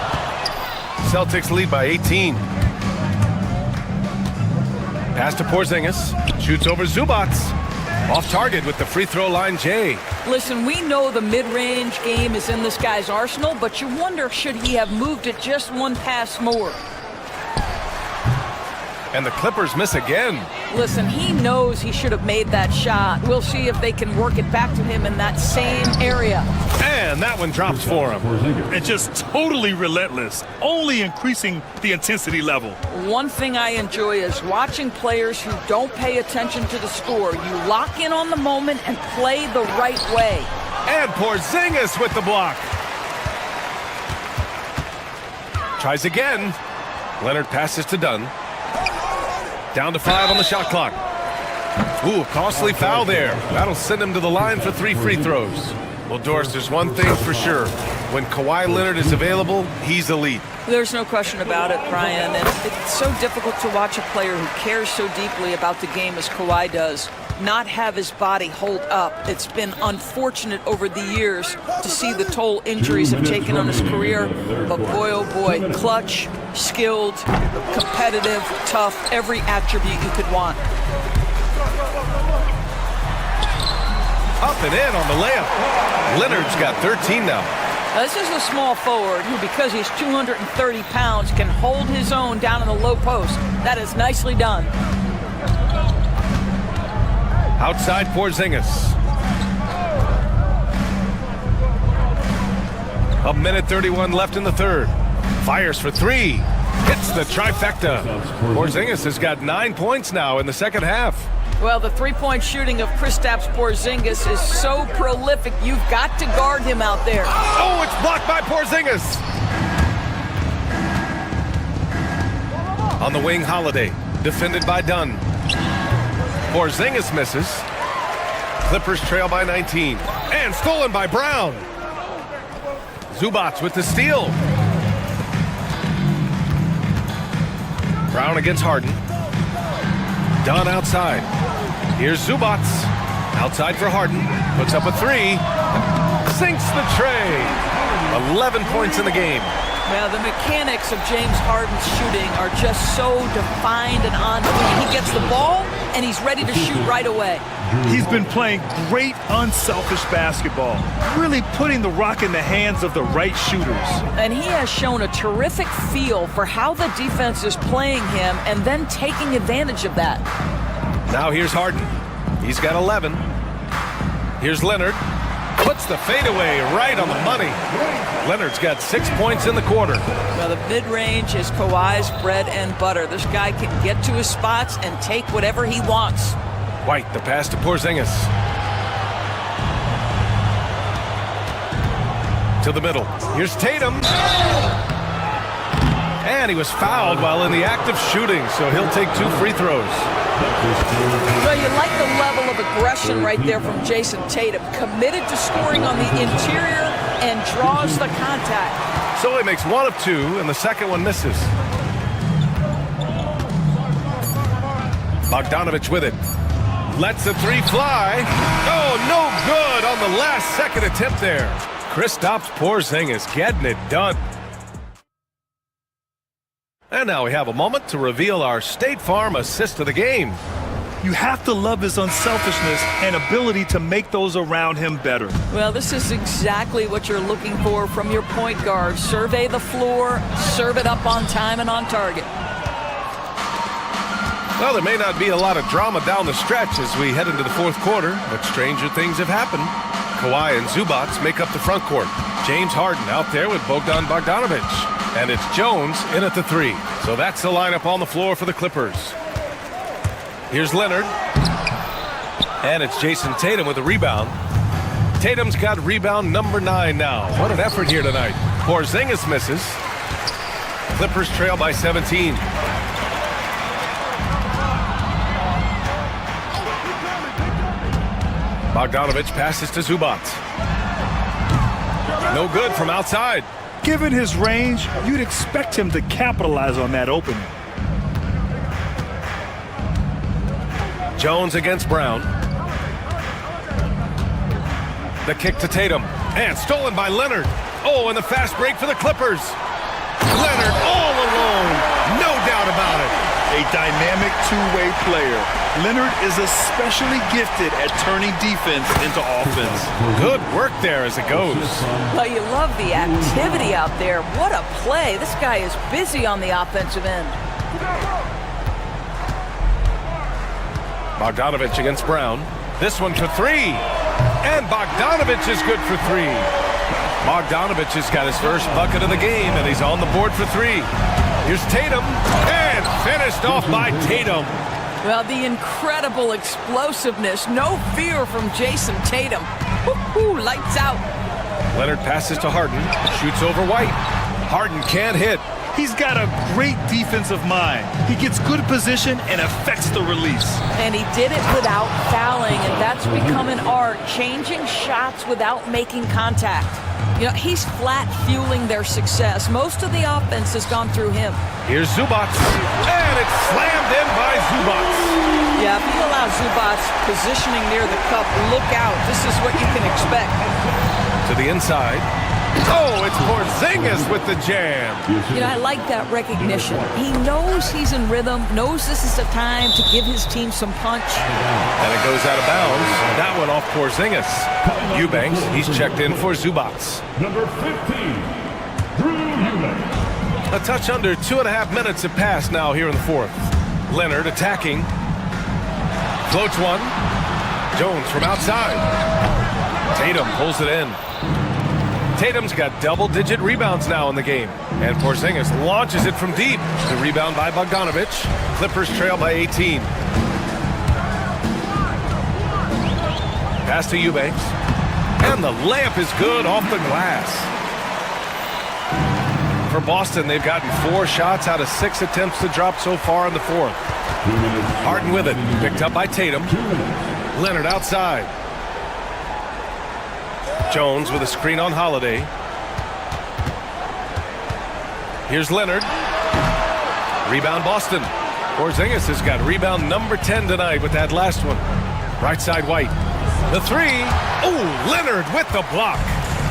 Celtics lead by 18. Pass to Porzingis. Shoots over Zubats. Off target with the free throw line, Jay. Listen, we know the mid-range game is in this guy's arsenal, but you wonder, should he have moved it just one pass more? And the Clippers miss again. Listen, he knows he should have made that shot. We'll see if they can work it back to him in that same area. And that one drops for him. And just totally relentless, only increasing the intensity level. One thing I enjoy is watching players who don't pay attention to the score. You lock in on the moment and play the right way. And Porzingis with the block. Tries again. Leonard passes to Dunn. Down to 5 on the shot clock. Ooh, a costly foul there. That'll send him to the line for 3 free throws. Well, Doris, there's one thing for sure. When Kawhi Leonard is available, he's elite. There's no question about it, Brian. And it's so difficult to watch a player who cares so deeply about the game as Kawhi does not have his body hold up. It's been unfortunate over the years to see the toll injuries have taken on his career. But boy, oh boy, clutch, skilled, competitive, tough, every attribute you could want. Up and in on the layup. Leonard's got 13 now. This is a small forward who, because he's 230 pounds, can hold his own down in the low post. That is nicely done. Outside Porzingis. A minute 31 left in the third. Fires for 3. Hits the trifecta. Porzingis has got 9 points now in the second half. Well, the three-point shooting of Kristaps Porzingis is so prolific, you've got to guard him out there. Oh, it's blocked by Porzingis. On the wing, Holiday. Defended by Dunn. Porzingis misses. Clippers trail by 19. And stolen by Brown. Zubats with the steal. Brown against Harden. Dunn outside. Here's Zubats. Outside for Harden. Puts up a three. Sinks the tray. 11 points in the game. Well, the mechanics of James Harden's shooting are just so defined and on point. He gets the ball, and he's ready to shoot right away. He's been playing great unselfish basketball, really putting the rock in the hands of the right shooters. And he has shown a terrific feel for how the defense is playing him and then taking advantage of that. Now here's Harden. He's got 11. Here's Leonard. Puts the fadeaway right on the money. Leonard's got 6 points in the quarter. Well, the mid-range is Kawhi's bread and butter. This guy can get to his spots and take whatever he wants. White, the pass to Porzingis. To the middle. Here's Tatum. And he was fouled while in the act of shooting, so he'll take 2 free throws. Well, you like the level of aggression right there from Jason Tatum. Committed to scoring on the interior and draws the contact. So he makes 1 of 2, and the second one misses. Bogdanovich with it. Lets the three fly. Oh, no good on the last second attempt there. Kristaps Porzingis getting it done. And now we have a moment to reveal our State Farm assist of the game. You have to love his unselfishness and ability to make those around him better. Well, this is exactly what you're looking for from your point guard. Survey the floor, serve it up on time and on target. Well, there may not be a lot of drama down the stretch as we head into the fourth quarter, but stranger things have happened. Kawhi and Zubats make up the front court. James Harden out there with Bogdan Bogdanovich. And it's Jones in at the three. So that's the lineup on the floor for the Clippers. Here's Leonard. And it's Jason Tatum with a rebound. Tatum's got rebound number 9 now. What an effort here tonight. Porzingis misses. Clippers trail by 17. Bogdanovich passes to Zubats. No good from outside. Given his range, you'd expect him to capitalize on that opening. Jones against Brown. The kick to Tatum. And stolen by Leonard. Oh, and the fast break for the Clippers. Leonard all alone. No doubt about it. A dynamic two-way player. Leonard is especially gifted at turning defense into offense. Good work there as it goes. Well, you love the activity out there. What a play. This guy is busy on the offensive end. Bogdanovich against Brown. This one for 3. And Bogdanovich is good for 3. Bogdanovich has got his first bucket of the game, and he's on the board for 3. Here's Tatum, and finished off by Tatum. Well, the incredible explosiveness, no fear from Jason Tatum. Woo-hoo, lights out. Leonard passes to Harden, shoots over White. Harden can't hit. He's got a great defensive mind. He gets good position and affects the release. And he did it without fouling, and that's become an art, changing shots without making contact. You know, he's flat fueling their success. Most of the offense has gone through him. Here's Zubats, and it's slammed in by Zubats. Yeah, if you allow Zubats positioning near the cup, look out. This is what you can expect. To the inside. Oh, it's Porzingis with the jam. You know, I like that recognition. He knows he's in rhythm, knows this is the time to give his team some punch. And it goes out of bounds. That one off Porzingis. Eubanks, he's checked in for Zubats. Number 15, Drew Eubanks. A touch under 2.5 minutes have passed now here in the fourth. Leonard attacking. Floats one. Jones from outside. Tatum pulls it in. Tatum's got double-digit rebounds now in the game. And Porzingis launches it from deep. The rebound by Bogdanovich. Clippers trail by 18. Pass to Eubanks. And the layup is good off the glass. For Boston, they've gotten 4 shots out of 6 attempts to drop so far in the fourth. Harden with it. Picked up by Tatum. Leonard outside. Jones with a screen on Holiday. Here's Leonard. Rebound Boston. Porzingis has got rebound number 10 tonight with that last one. Right side White. The three. Oh, Leonard with the block.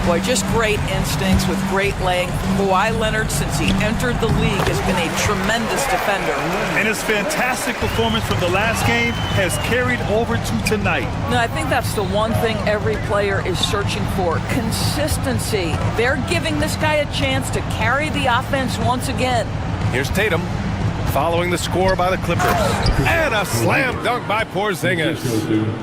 Boy, just great instincts with great laying. Kawhi Leonard, since he entered the league, has been a tremendous defender. And his fantastic performance from the last game has carried over to tonight. No, I think that's the one thing every player is searching for. Consistency. They're giving this guy a chance to carry the offense once again. Here's Tatum. Following the score by the Clippers. And a slam dunk by Porzingis.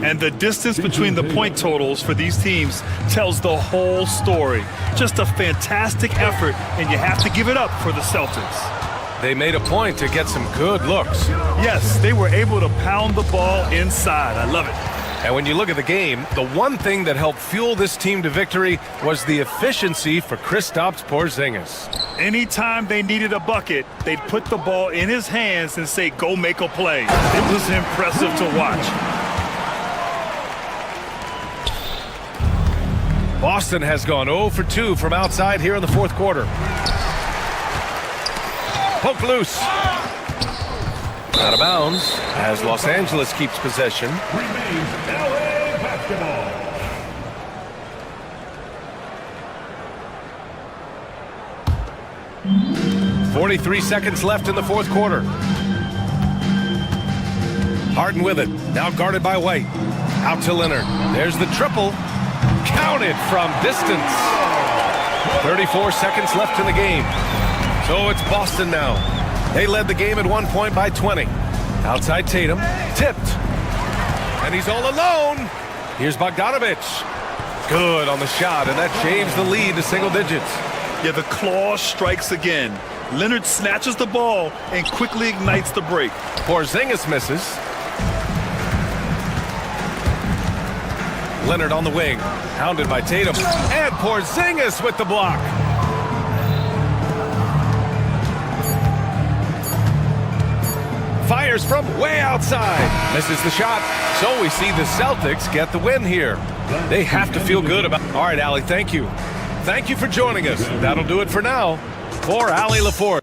And the distance between the point totals for these teams tells the whole story. Just a fantastic effort, and you have to give it up for the Celtics. They made a point to get some good looks. Yes, they were able to pound the ball inside. I love it. And when you look at the game, the one thing that helped fuel this team to victory was the efficiency for Kristaps Porzingis. Anytime they needed a bucket, they'd put the ball in his hands and say, go make a play. It was impressive to watch. Boston has gone 0 for 2 from outside here in the fourth quarter. Poke loose. Out of bounds as Los Angeles keeps possession. Remains LA basketball. 43 seconds left in the fourth quarter. Harden with it. Now guarded by White. Out to Leonard. There's the triple. Counted from distance. 34 seconds left in the game. So it's Boston now. They led the game at 1 point by 20. Outside Tatum. Tipped. And he's all alone. Here's Bogdanovich. Good on the shot, and that shaves the lead to single digits. Yeah, the claw strikes again. Leonard snatches the ball and quickly ignites the break. Porzingis misses. Leonard on the wing. Hounded by Tatum. And Porzingis with the block. Fires from way outside. Misses the shot. So we see the Celtics get the win here. They have to feel good about... All right, Allie, thank you. Thank you for joining us. That'll do it for now. For Allie LaForce.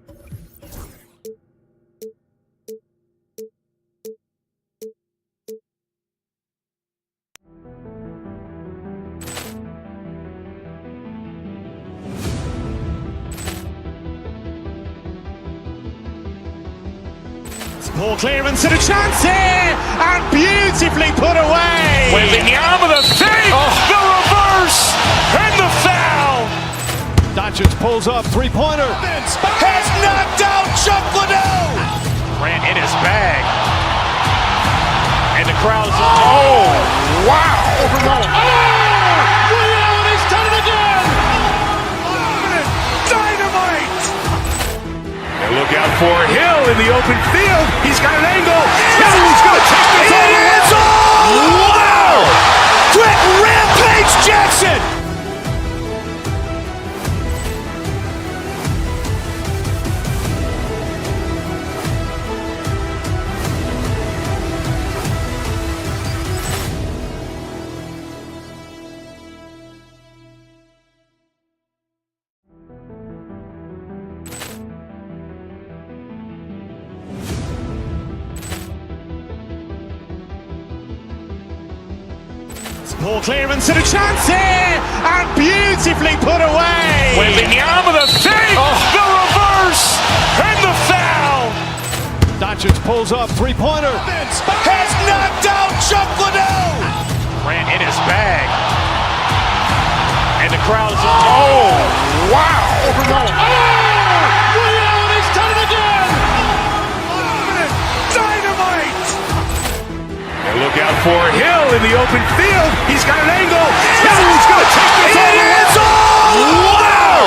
Ball clearance and a chance here, and beautifully put away. Wembanyama the fake, the reverse, and the foul. Doncic pulls up, three-pointer. Has knocked out Chuck Liddell. Grant in his bag. And the crowd's... Oh, wow. Ray Allen has done it again. Dynamite. And look out for Hill in the open field. He's got an angle. He's going to take this all the way. Wow. Quick Rampage Jackson. Ball clearance and a chance here, and beautifully put away. Wembanyama the fake, the reverse, and the foul. Doncic pulls up, three-pointer. Has knocked out Chuck Liddell. Grant in his bag. And the crowd's... Oh, wow. Ray Allen has done it again. Dynamite. And look out for Hill in the open field. He's got an angle. He's going to take this all the way. Wow.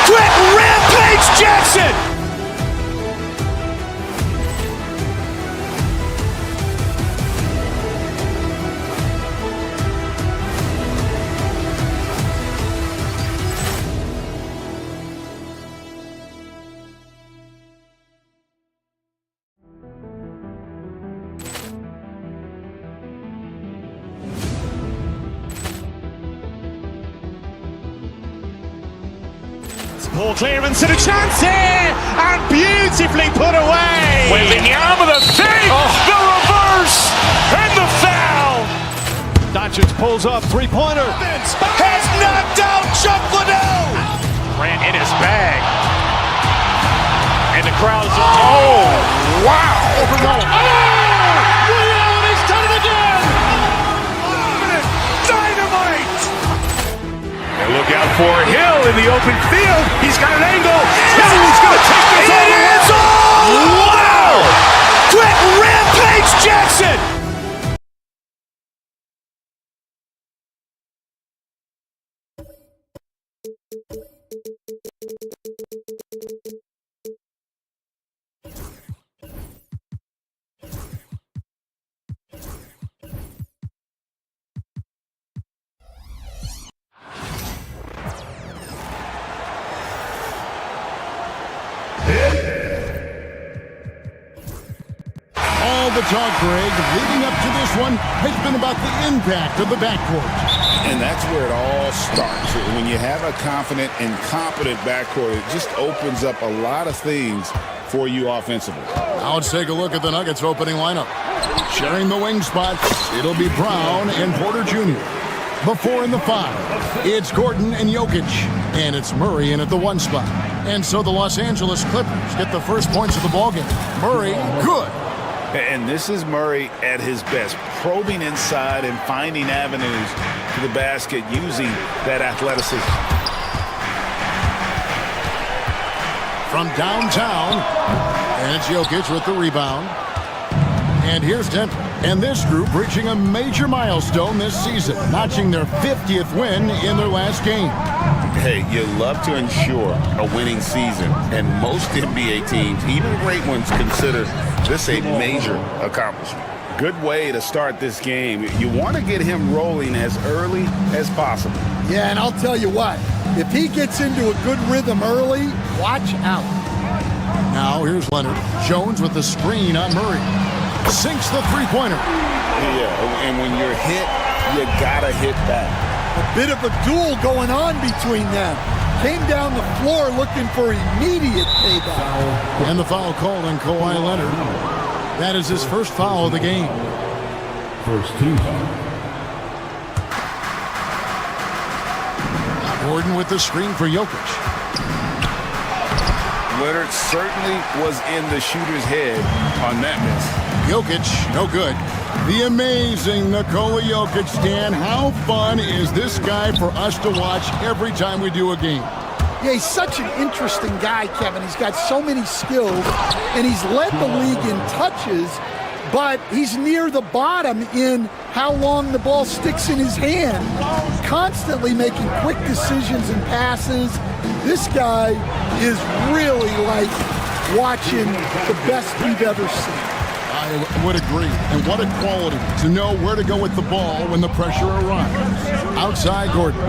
Quick Rampage Jackson. Poor clearance and a chance here, and beautifully put away. Wembanyama the fake, the reverse, and the foul. Doncic pulls up, three-pointer. Has knocked out Chuck Liddell. Grant in his bag. And the crowd's, oh, wow. He's done it again. Dynamite. And look out for Hill in the open field. He's got an angle. He's going to take this all the way. Wow. Quick Rampage Jackson. All the talk, Greg, leading up to this one has been about the impact of the backcourt. And that's where it all starts. When you have a confident and competent backcourt, it just opens up a lot of things for you offensively. Now let's take a look at the Nuggets opening lineup. Sharing the wing spots, it'll be Brown and Porter Jr. The 4 and the 5, it's Gordon and Jokic. And it's Murray in at the 1 spot. And so the Los Angeles Clippers get the first points of the ballgame. Murray, good. And this is Murray at his best, probing inside and finding avenues to the basket using that athleticism. From downtown, and it's Jokic with the rebound. And here's Denver. And this group reaching a major milestone this season, notching their 50th win in their last game. Hey, you love to ensure a winning season, and most NBA teams, even great ones, consider this a major accomplishment. Good way to start this game. You want to get him rolling as early as possible. Yeah, and I'll tell you what, if he gets into a good rhythm early, watch out. Now here's Leonard. Jones with the screen on Murray. Sinks the three-pointer. Yeah, and when you're hit, you gotta hit back. A bit of a duel going on between them. Came down the floor looking for immediate payback. And the foul called on Kawhi Leonard. That is his first foul of the game. First team foul. Gordon with the screen for Jokic. Leonard certainly was in the shooter's head on that miss. Jokic, no good. The amazing Nikola Jokic, Dan. How fun is this guy for us to watch every time we do a game? Yeah, he's such an interesting guy, Kevin. He's got so many skills, and he's led the league in touches, but he's near the bottom in how long the ball sticks in his hand. Constantly making quick decisions and passes. This guy is really like watching the best we've ever seen. I would agree. And what a quality to know where to go with the ball when the pressure arrives. Outside Gordon.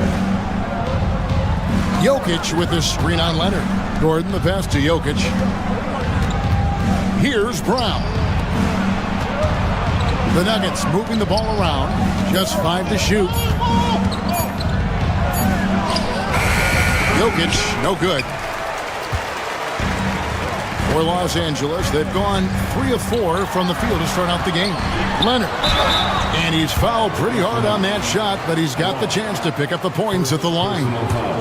Jokic with the screen on Leonard. Gordon the pass to Jokic. Here's Brown. The Nuggets moving the ball around. Just 5 to shoot. Jokic, no good. For Los Angeles, they've gone 3 of 4 from the field to start out the game. Leonard. And he's fouled pretty hard on that shot, but he's got the chance to pick up the points at the line.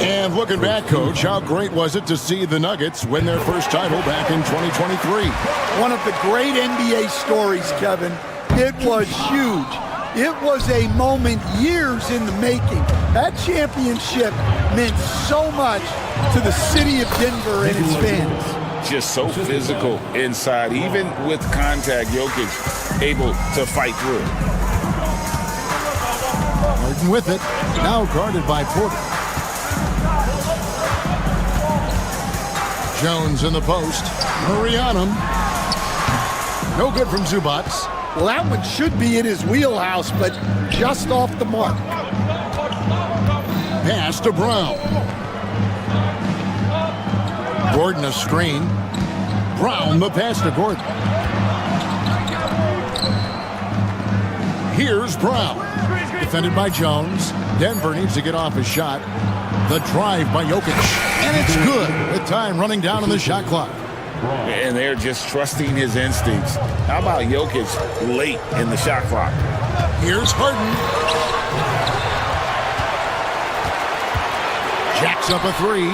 And looking back, Coach, how great was it to see the Nuggets win their first title back in 2023? One of the great NBA stories, Kevin. It was huge. It was a moment years in the making. That championship meant so much to the city of Denver and its fans. Just so physical inside. Even with contact, Jokic able to fight through it. Gordon with it. Now guarded by Porter. Jones in the post. Murray on him. No good from Zubac. Well, that one should be in his wheelhouse, but just off the mark. Pass to Brown. Gordon a screen. Brown the pass to Gordon. Here's Brown. Defended by Jones. Denver needs to get off his shot. The drive by Jokic. And it's good with time running down on the shot clock. And they're just trusting his instincts. How about Jokic late in the shot clock? Here's Harden. Jacks up a three.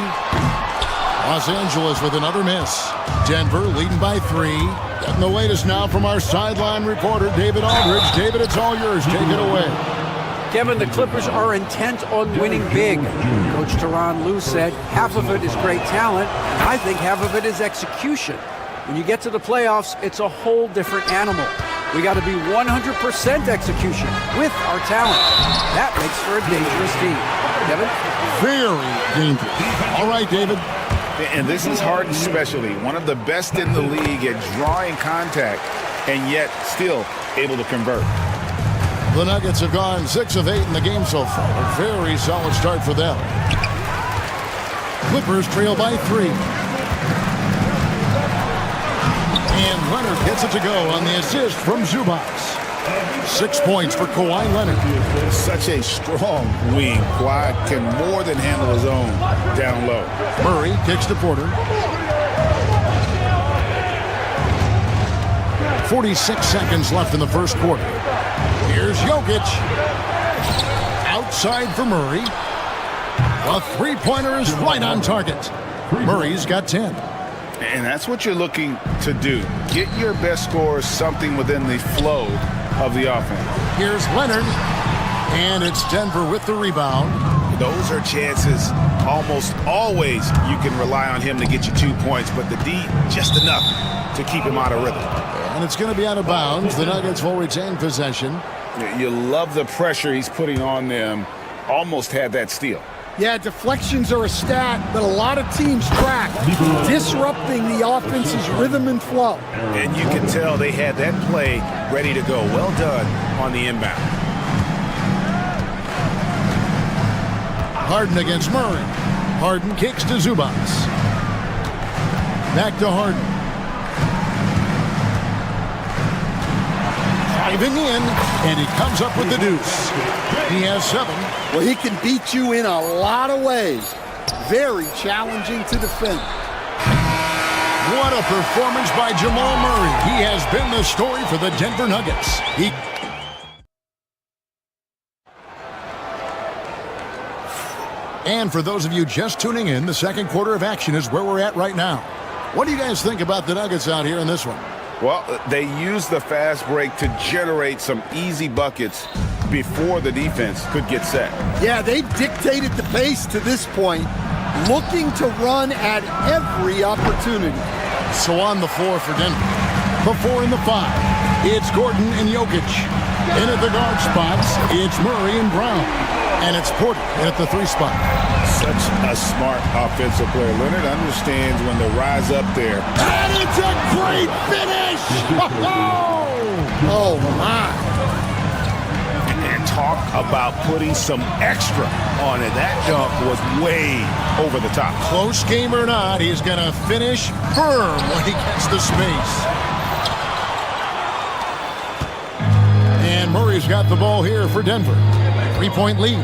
Los Angeles with another miss. Denver leading by 3. Getting the latest now from our sideline reporter, David Aldridge. David, it's all yours. Take it away. Kevin, the Clippers are intent on winning big. Coach Tyronn Lue said half of it is great talent. I think half of it is execution. When you get to the playoffs, it's a whole different animal. We got to be 100% execution with our talent. That makes for a dangerous team. Kevin? Very dangerous. All right, David. And this is Harden's specialty. One of the best in the league at drawing contact and yet still able to convert. The Nuggets have gone 6 of 8 in the game so far. A very solid start for them. Clippers trail by 3. And Leonard gets it to go on the assist from Zubac. 6 points for Kawhi Leonard. Such a strong wing. Kawhi can more than handle his own down low. Murray kicks to Porter. 46 seconds left in the first quarter. Here's Jokic. Outside for Murray. A three-pointer is right on target. Murray's got 10. And that's what you're looking to do. Get your best scorers something within the flow of the offense. Here's Leonard. And it's Denver with the rebound. Those are chances almost always you can rely on him to get you 2 points, but the D just enough to keep him out of rhythm. And it's going to be out of bounds. The Nuggets will retain possession. You love the pressure he's putting on them. Almost had that steal. Yeah, deflections are a stat that a lot of teams track, disrupting the offense's rhythm and flow. And you can tell they had that play ready to go. Well done on the inbound. Harden against Murray. Harden kicks to Zubac. Back to Harden. Driving in, and he comes up with the deuce. He has 7. Well, he can beat you in a lot of ways. Very challenging to defend. What a performance by Jamal Murray. He has been the story for the Denver Nuggets. And for those of you just tuning in, the second quarter of action is where we're at right now. What do you guys think about the Nuggets out here in this one? Well, they used the fast break to generate some easy buckets before the defense could get set. Yeah, they've dictated the pace to this point, looking to run at every opportunity. So on the floor for Denver. The 4 and the 5. It's Gordon and Jokic. In at the guard spots, it's Murray and Brown. And it's Porter at the 3 spot. Such a smart offensive player. Leonard understands when to rise up there. And it's a great finish! Oh, my. And talk about putting some extra on it. That dunk was way over the top. Close game or not, he's going to finish firm when he gets the space. And Murray's got the ball here for Denver. 3-point lead.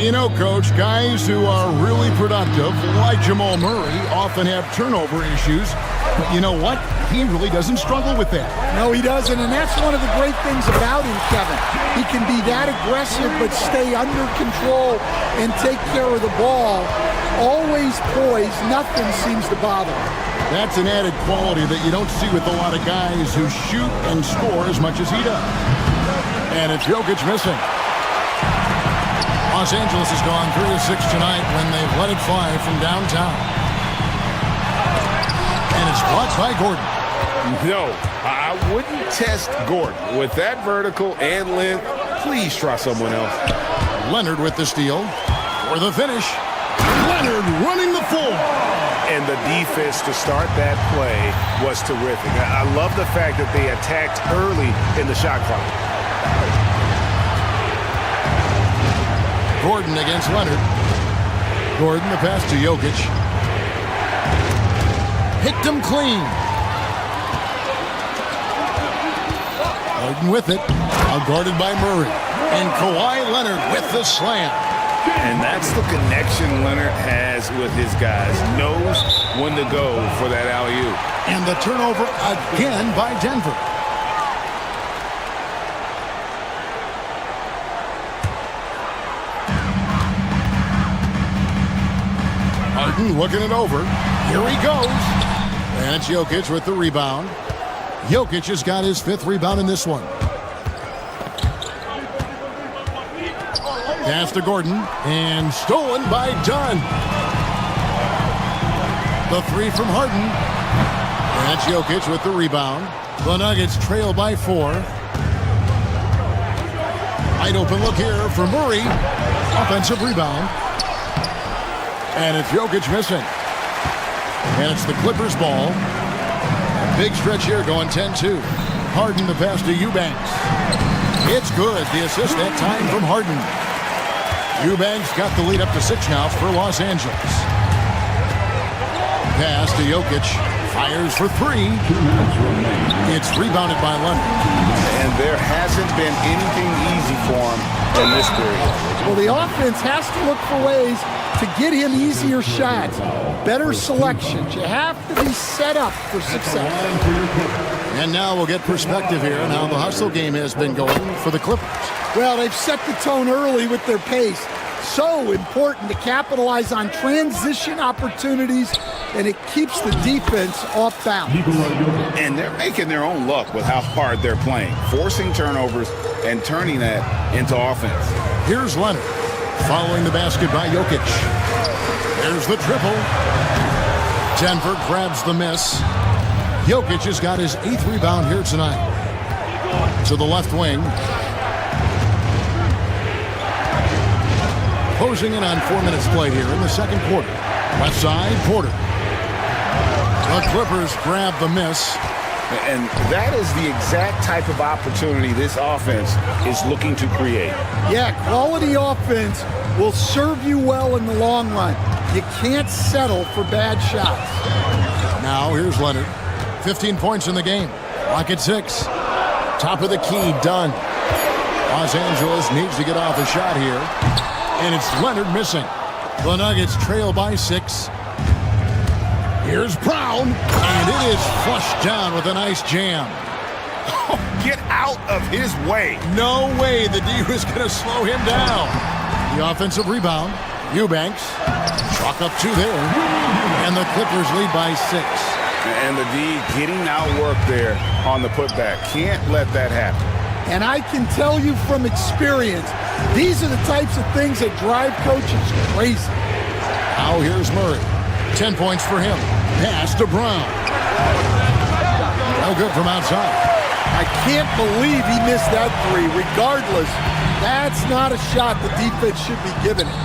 You know, Coach, guys who are really productive, like Jamal Murray, often have turnover issues. But you know what? He really doesn't struggle with that. No, he doesn't, and that's one of the great things about him, Kevin. He can be that aggressive but stay under control and take care of the ball. Always poised. Nothing seems to bother him. That's an added quality that you don't see with a lot of guys who shoot and score as much as he does. And it's Jokic missing. Los Angeles has gone 3 of 6 tonight when they've let it fly from downtown. And it's blocked by Gordon. No, I wouldn't test Gordon. With that vertical and length, please try someone else. Leonard with the steal for the finish. Leonard running the floor. And the defense to start that play was terrific. I love the fact that they attacked early in the shot clock. Gordon against Leonard. Gordon, the pass to Jokic. Picked him clean. Gordon with it. Now guarded by Murray. And Kawhi Leonard with the slam. And that's the connection Leonard has with his guys. Knows when to go for that alley-oop. And the turnover again by Denver. Harden looking it over. Here he goes. And it's Jokic with the rebound. Jokic has got his 5th rebound in this one. Pass to Gordon, and stolen by Dunn. The 3 from Harden. That's Jokic with the rebound. The Nuggets trail by 4. Wide open look here for Murray. Offensive rebound. And it's Jokic missing. And it's the Clippers ball. Big stretch here going 10-2. Harden the pass to Eubanks. It's good. The assist that time from Harden. Eubanks got the lead up to 6 now for Los Angeles. Pass to Jokic. Fires for 3. It's rebounded by Leonard. And there hasn't been anything easy for him in this period. Well, the offense has to look for ways to get him easier shots, better selections. You have to be set up for success. And now we'll get perspective here on how the hustle game has been going for the Clippers. Well, they've set the tone early with their pace. So important to capitalize on transition opportunities, and it keeps the defense off balance. And they're making their own luck with how hard they're playing, forcing turnovers and turning that into offense. Here's Leonard following the basket by Jokic. There's the triple. Denver grabs the miss. Jokic has got his 8th rebound here tonight. To the left wing. Closing in on 4 minutes played here in the second quarter. Left side, Porter. The Clippers grab the miss. And that is the exact type of opportunity this offense is looking to create. Yeah, quality offense will serve you well in the long run. You can't settle for bad shots. Now here's Leonard. 15 points in the game. Lock at 6. Top of the key, done. Los Angeles needs to get off a shot here. And it's Leonard missing. The Nuggets trail by 6. Here's Brown. And it is flushed down with a nice jam. Oh, get out of his way. No way the D was going to slow him down. The offensive rebound. Eubanks. Chalk up 2 there. And the Clippers lead by 6. And the D getting outworked there on the putback. Can't let that happen. And I can tell you from experience, these are the types of things that drive coaches crazy. Now here's Murray. 10 points for him. Pass to Brown. No good from outside. I can't believe he missed that 3. Regardless, that's not a shot the defense should be giving him.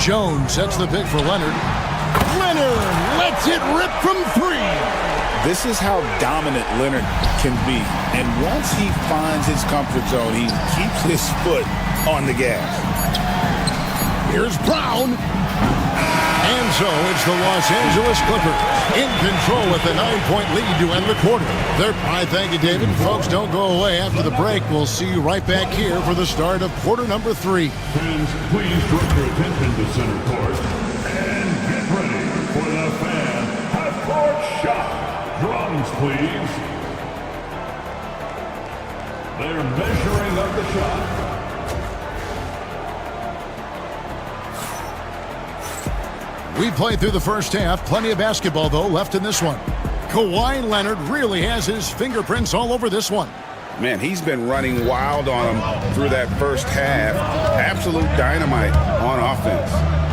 Jones sets the pick for Leonard. Leonard lets it rip from 3. This is how dominant Leonard can be. And once he finds his comfort zone, he keeps his foot on the gas. Here's Brown. And so it's the Los Angeles Clippers in control with a 9-point lead to end the quarter. I thank you, David. Folks, don't go away after the break. We'll see you right back here for the start of quarter number 3. Fans, please direct your attention to center court and get ready for the fan half-court shot. Drums, please. They're measuring up the shot. We played through the first half. Plenty of basketball, though, left in this one. Kawhi Leonard really has his fingerprints all over this one. Man, he's been running wild on him through that first half. Absolute dynamite on offense.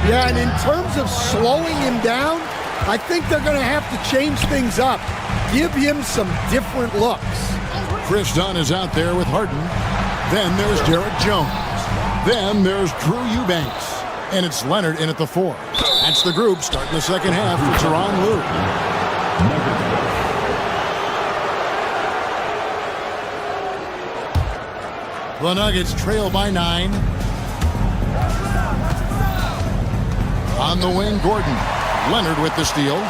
Yeah, and in terms of slowing him down, I think they're going to have to change things up. Give him some different looks. Chris Dunn is out there with Harden. Then there's Derek Jones. Then there's Drew Eubanks. And it's Leonard in at the 4. That's the group starting the second half for Tyronn Lue. The Nuggets trail by 9. On the wing, Gordon. Leonard with the steal.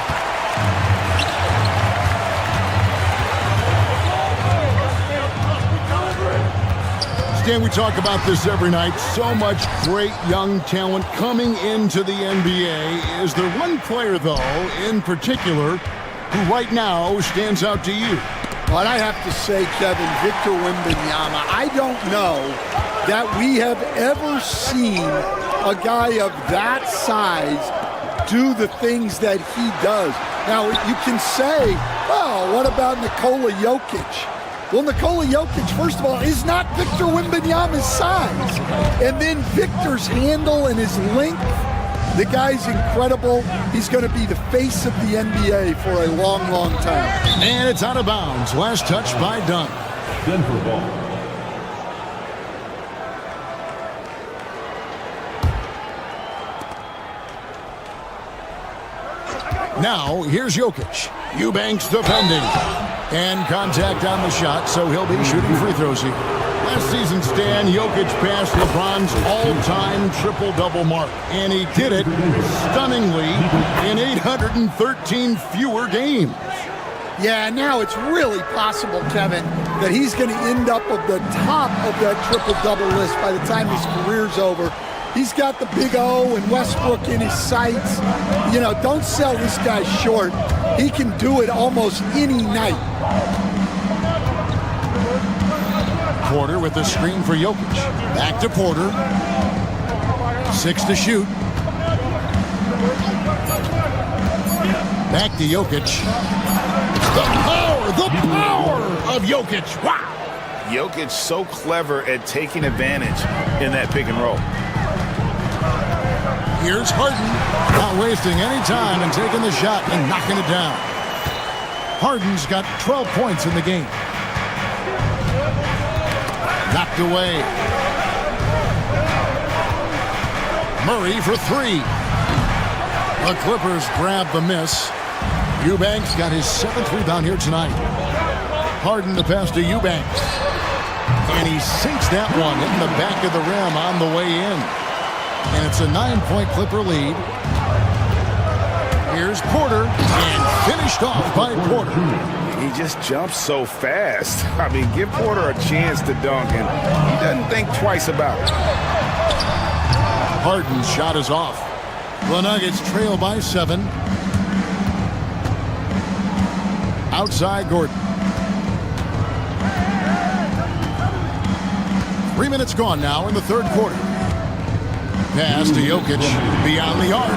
Stan, we talk about this every night. So much great young talent coming into the NBA. Is there one player, though, in particular, who right now stands out to you? Well, I have to say, Kevin, Victor Wembanyama. I don't know that we have ever seen a guy of that size do the things that he does. Now, you can say, well, what about Nikola Jokic? Well, Nikola Jokic, first of all, is not Victor Wembanyama's size. And then Victor's handle and his length, the guy's incredible. He's going to be the face of the NBA for a long, long time. And it's out of bounds. Last touch by Dunn. Denver ball. Now, here's Jokic. Eubanks defending. And contact on the shot, so he'll be shooting free throws here. Last season, Stan, Jokic passed LeBron's all-time triple-double mark. And he did it stunningly in 813 fewer games. Yeah, now it's really possible, Kevin, that he's going to end up at the top of that triple-double list by the time his career's over. He's got the big O and Westbrook in his sights. You know, don't sell this guy short. He can do it almost any night. Porter with the screen for Jokic. Back to Porter. 6 to shoot. Back to Jokic. The power of Jokic. Wow. Jokic so clever at taking advantage in that pick and roll. Here's Harden, not wasting any time and taking the shot and knocking it down. Harden's got 12 points in the game. Knocked away. Murray for 3. The Clippers grab the miss. Eubanks got his 7th rebound here tonight. Harden to pass to Eubanks. And he sinks that one in the back of the rim on the way in. And it's a 9-point Clipper lead. Here's Porter, and finished off by Porter. He just jumps so fast. I mean, give Porter a chance to dunk, and he doesn't think twice about it. Harden's shot is off. The Nuggets trail by 7. Outside Gordon. 3 minutes gone now in the third quarter. Pass to Jokic beyond the arc.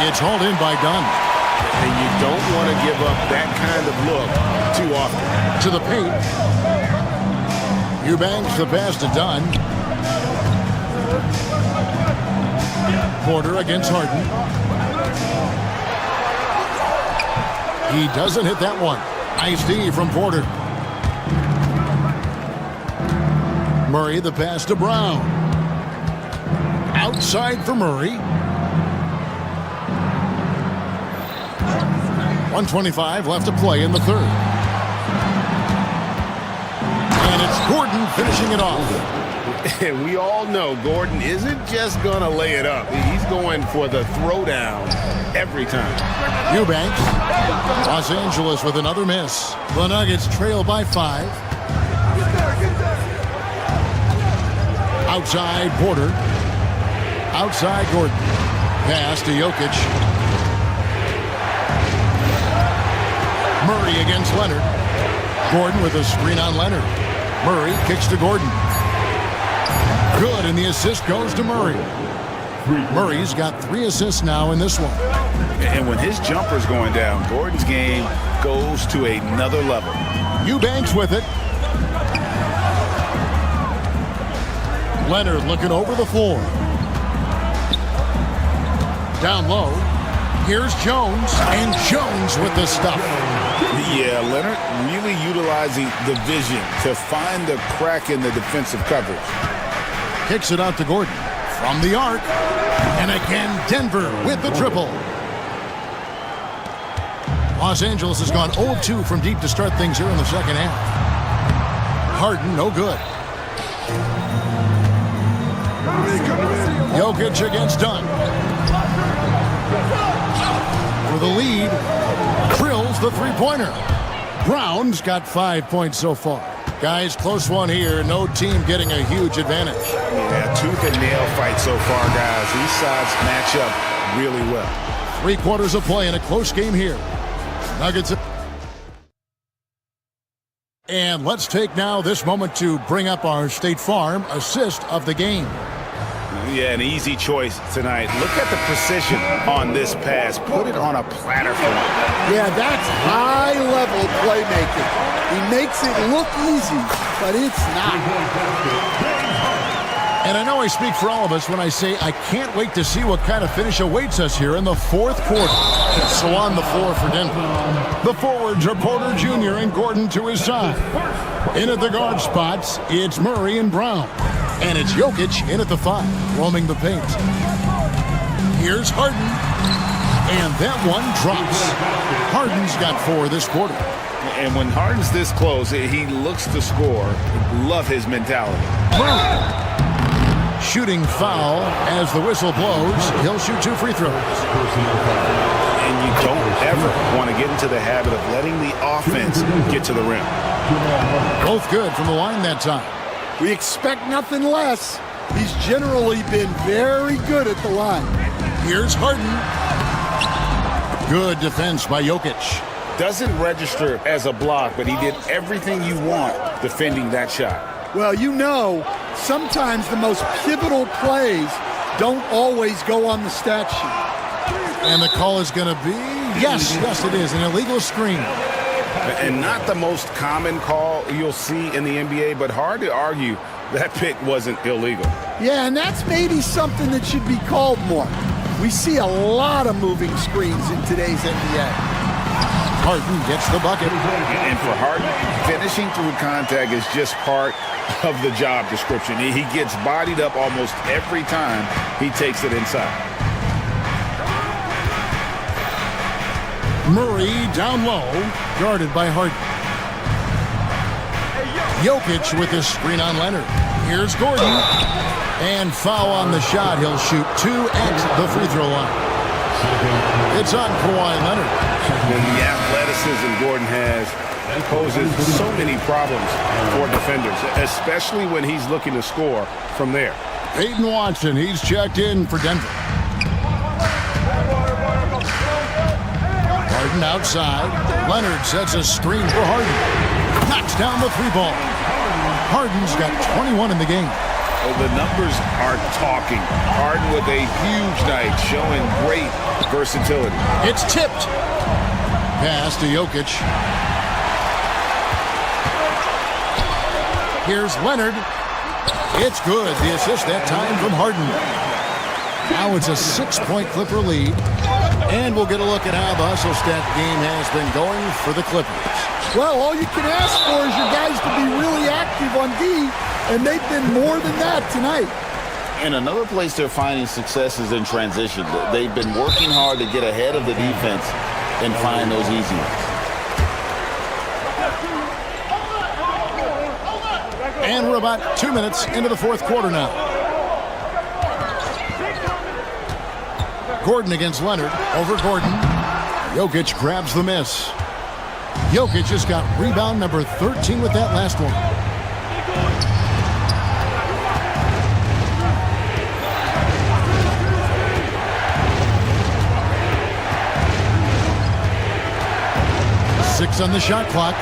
It's hauled in by Dunn. And you don't want to give up that kind of look too often. To the paint. Eubanks the pass to Dunn. Porter against Harden. He doesn't hit that one. Nice D from Porter. Murray the pass to Brown. Outside for Murray. 1:25 left to play in the third. And it's Gordon finishing it off. And we all know Gordon isn't just going to lay it up. He's going for the throwdown every time. Eubanks. Los Angeles with another miss. The Nuggets trail by 5. Outside Porter. Outside Gordon. Pass to Jokic. Murray against Leonard. Gordon with a screen on Leonard. Murray kicks to Gordon. Good, and the assist goes to Murray. Murray's got 3 assists now in this one. And when his jumper's going down, Gordon's game goes to another level. Eubanks with it. Leonard looking over the floor. Down low. Here's Jones, and Jones with the stuff. Yeah, Leonard really utilizing the vision to find the crack in the defensive coverage. Kicks it out to Gordon from the arc. And again, Denver with the triple. Los Angeles has gone 0-2 from deep to start things here in the second half. Harden, no good. Jokic against Dunn. For the lead, drills the three-pointer. Brown's got 5 points so far. Guys, close one here. No team getting a huge advantage. Yeah, tooth and nail fight so far, guys. These sides match up really well. 3 quarters of play in a close game here. Nuggets. And let's take now this moment to bring up our State Farm assist of the game. Yeah, an easy choice tonight. Look at the precision on this pass. Put it on a platter for him. Yeah, that's high-level playmaking. He makes it look easy, but it's not. And I know I speak for all of us when I say I can't wait to see what kind of finish awaits us here in the 4th quarter. So on the floor for Denver, the forwards are Porter Jr. and Gordon to his side. In at the guard spots, it's Murray and Brown. And it's Jokic in at the 5, roaming the paint. Here's Harden. And that one drops. Harden's got 4 this quarter. And when Harden's this close, he looks to score. Love his mentality. Shooting foul as the whistle blows. He'll shoot 2 free throws. And you don't ever want to get into the habit of letting the offense get to the rim. Both good from the line that time. We expect nothing less. He's generally been very good at the line. Here's Harden. Good defense by Jokic. Doesn't register as a block, but he did everything you want defending that shot. Well, you know, sometimes the most pivotal plays don't always go on the stat sheet. And the call is going to be, yes, it is, an illegal screen. And not the most common call you'll see in the NBA, but hard to argue that pick wasn't illegal. Yeah, and that's maybe something that should be called more. We see a lot of moving screens in today's NBA. Harden gets the bucket. And for Harden, finishing through contact is just part of the job description. He gets bodied up almost every time he takes it inside. Murray down low, guarded by Harden. Jokic with the screen on Leonard. Here's Gordon. And foul on the shot. He'll shoot 2 at the free throw line. It's on Kawhi Leonard. And the athleticism Gordon has poses so many problems for defenders, especially when he's looking to score from there. Peyton Watson, he's checked in for Denver. Harden outside. Leonard sets a screen for Harden. Knocks down the 3-ball. Harden's got 21 in the game. Well, the numbers are talking. Harden with a huge night, showing great versatility. It's tipped. Pass to Jokic. Here's Leonard. It's good. The assist that time from Harden. Now it's a 6-point Clipper lead. And we'll get a look at how the hustle stat game has been going for the Clippers. Well, all you can ask for is your guys to be really active on D, and they've been more than that tonight. And another place they're finding success is in transition. They've been working hard to get ahead of the defense and find those easy ones. And we're about 2 minutes into the 4th quarter now. Gordon against Leonard. Over Gordon. Jokic grabs the miss. Jokic just got rebound number 13 with that last one. Six on the shot clock.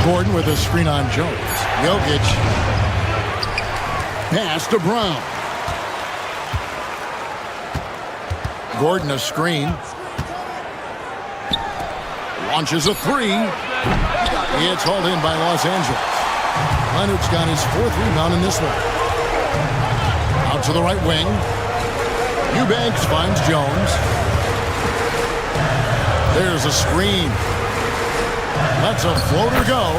Gordon with a screen on Jones. Jokic. Pass to Brown. Gordon a screen. Launches a 3. It's hauled in by Los Angeles. Leonard's got his 4th rebound in this one. Out to the right wing. Eubanks finds Jones. There's a screen. Lets a floater go.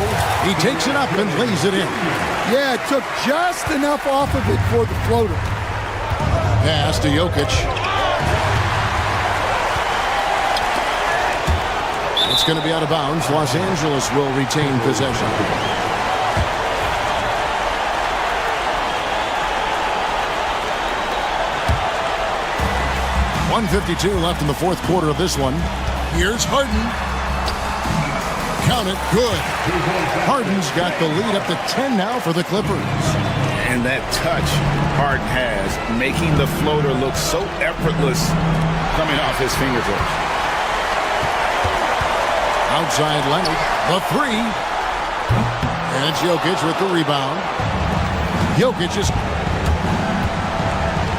He takes it up and lays it in. Yeah, it took just enough off of it for the floater. Pass to Jokic. It's going to be out of bounds. Los Angeles will retain possession. .152 left in the 4th quarter of this one. Here's Harden. Count it. Good. Harden's got the lead up to 10 now for the Clippers. And that touch Harden has, making the floater look so effortless coming off his fingertips. Outside Leonard, the three. And it's Jokic with the rebound. Jokic is...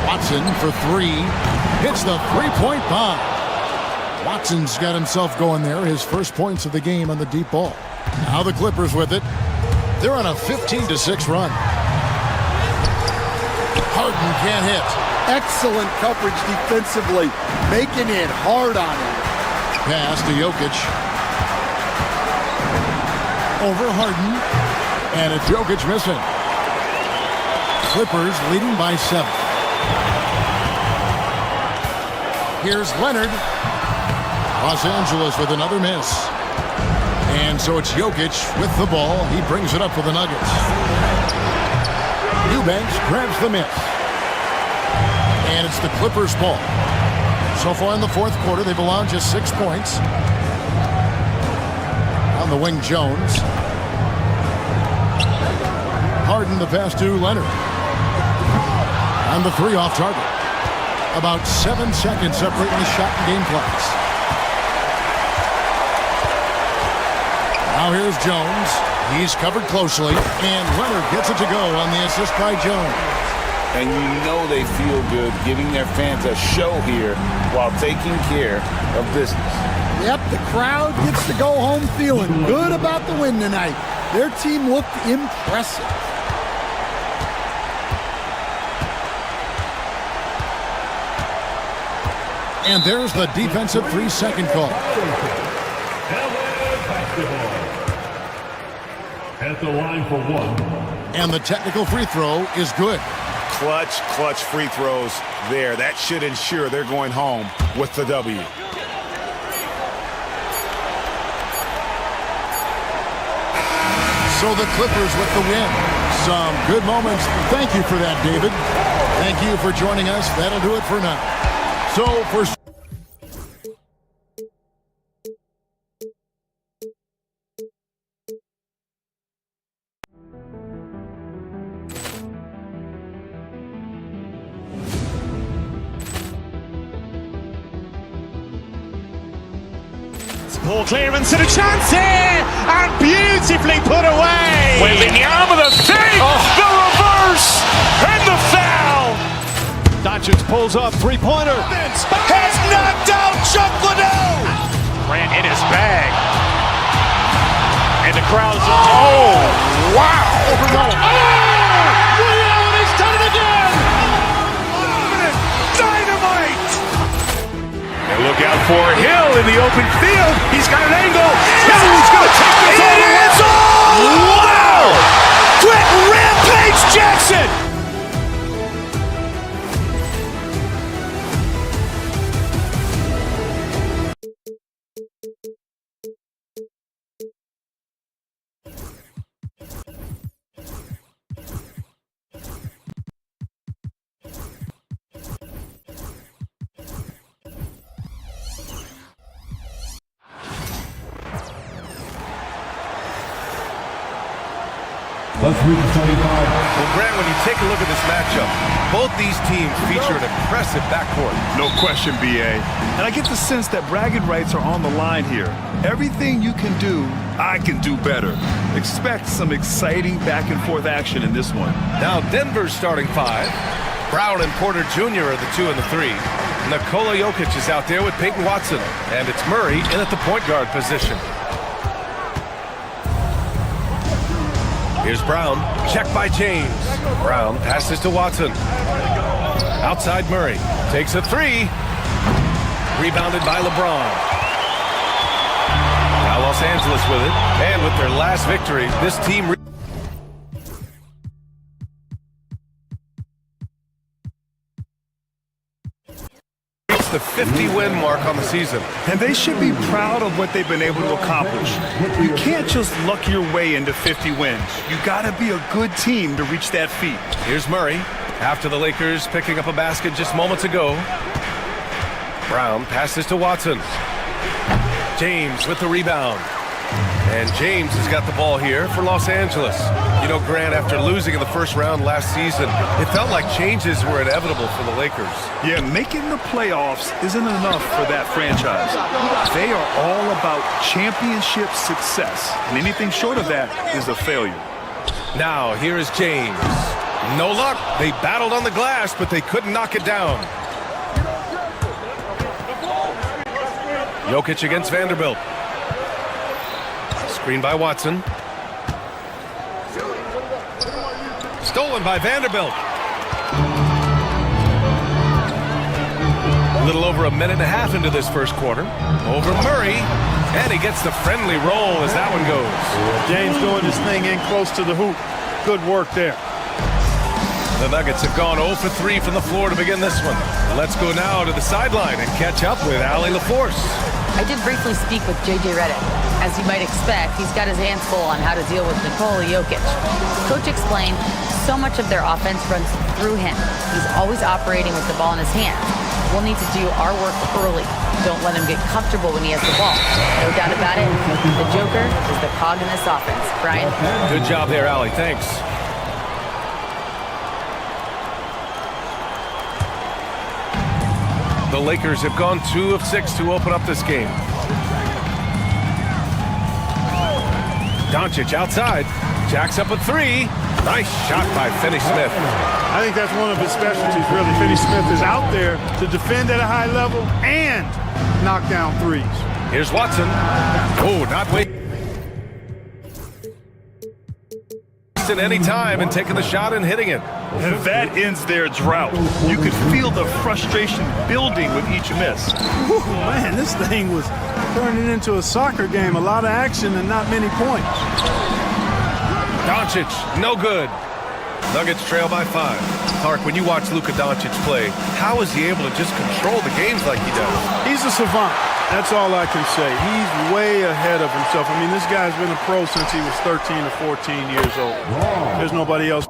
Watson for three. Hits the three-point bomb. Watson's got himself going there. His first points of the game on the deep ball. Now the Clippers with it. They're on a 15-6 run. Harden can't hit. Excellent coverage defensively, making it hard on him. Pass to Jokic. Over Harden. And it's Jokic missing. Clippers leading by 7. Here's Leonard. Los Angeles with another miss. And so it's Jokic with the ball. He brings it up for the Nuggets. Eubanks grabs the miss. And it's the Clippers' ball. So far in the fourth quarter, they've allowed just 6 points. On the wing, Jones. Harden the pass to Leonard. On the three off target. About 7 seconds separating the shot and game clocks. Now here's Jones. He's covered closely, and Leonard gets it to go on the assist by Jones. And you know they feel good giving their fans a show here while taking care of business. Yep, the crowd gets to go home feeling good about the win tonight. Their team looked impressive. And there's the defensive 3-second call. At the line for one. And the technical free throw is good. Clutch free throws there. That should ensure they're going home with the W. So the Clippers with the win. Some good moments. Thank you for that, David. Thank you for joining us. That'll do it for now. So for... Poor clearance and a chance here, and beautifully put away. Wembanyama the fake, the reverse, and the foul. Doncic pulls up, three-pointer. Has knocked out Chuck Liddell. Grant in his bag, and the crowd is. Oh, wow! Overrun. Oh, Ray Allen has done it again. Dynamite! And look out for Hill in the open field. He's got an angle. He's going to take this all the way. It's all! Wow! Quick Rampage Jackson! Well, Grant, when you take a look at this matchup, both these teams feature an impressive backcourt. No question, B.A. And I get the sense that bragging rights are on the line here. Everything you can do, I can do better. Expect some exciting back-and-forth action in this one. Now Denver's starting 5. Brown and Porter Jr. are the 2 and the 3. Nikola Jokic is out there with Peyton Watson. And it's Murray in at the point guard position. Here's Brown, checked by James. Brown passes to Watson. Outside Murray, takes a 3. Rebounded by LeBron. Now Los Angeles with it. And with their last victory, this team... the 50-win mark on the season. And they should be proud of what they've been able to accomplish. You can't just luck your way into 50 wins. You gotta be a good team to reach that feat. Here's Murray, after the Lakers picking up a basket just moments ago. Brown passes to Watson. James with the rebound. And James has got the ball here for Los Angeles. You know, Grant, after losing in the first round last season, it felt like changes were inevitable for the Lakers. Yeah, making the playoffs isn't enough for that franchise. They are all about championship success, and anything short of that is a failure. Now, here is James. No luck. They battled on the glass, but they couldn't knock it down. Jokic against Vanderbilt. Screen by Watson. Stolen by Vanderbilt. A little over a minute and a half into this first quarter. Over Murray. And he gets the friendly roll as that one goes. James doing his thing in close to the hoop. Good work there. The Nuggets have gone 0 for 3 from the floor to begin this one. Let's go now to the sideline and catch up with Allie LaForce. I did briefly speak with J.J. Redick. As you might expect, he's got his hands full on how to deal with Nikola Jokic. Coach explained so much of their offense runs through him. He's always operating with the ball in his hands. We'll need to do our work early. Don't let him get comfortable when he has the ball. No doubt about it, the Joker is the cog in this offense. Brian? Good job there, Allie. Thanks. The Lakers have gone 2 of 6 to open up this game. Doncic outside. Jacks up a 3. Nice shot by Finney-Smith. I think that's one of his specialties, really. Finney-Smith is out there to defend at a high level and knock down threes. Here's Watson. Oh, not waiting any time and taking the shot and hitting it. And that ends their drought. You could feel the frustration building with each miss. Whew, man, this thing was turning into a soccer game. A lot of action and not many points. Doncic, no good. Nuggets trail by 5. Clark, when you watch Luka Doncic play, how is he able to just control the games like he does? He's a savant. That's all I can say. He's way ahead of himself. I mean, this guy's been a pro since he was 13 or 14 years old. There's nobody else.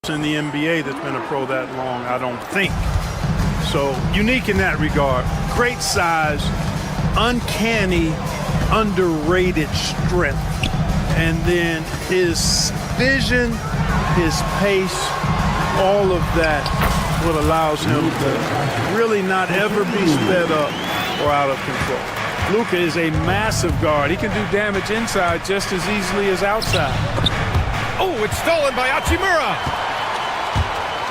In the NBA that's been a pro that long, I don't think. So unique in that regard. Great size, uncanny, underrated strength. And then his vision, his pace, all of that what allows him to really not ever be sped up or out of control. Luka is a massive guard. He can do damage inside just as easily as outside. Oh, it's stolen by Hachimura.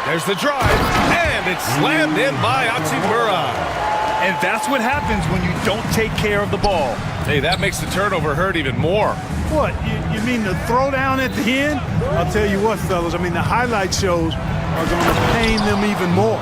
There's the drive, and it's slammed in by Hachimura. And that's what happens when you don't take care of the ball. Hey, that makes the turnover hurt even more. What, you mean the throwdown at the end? I'll tell you what, fellas, I mean, the highlight shows are going to pain them even more.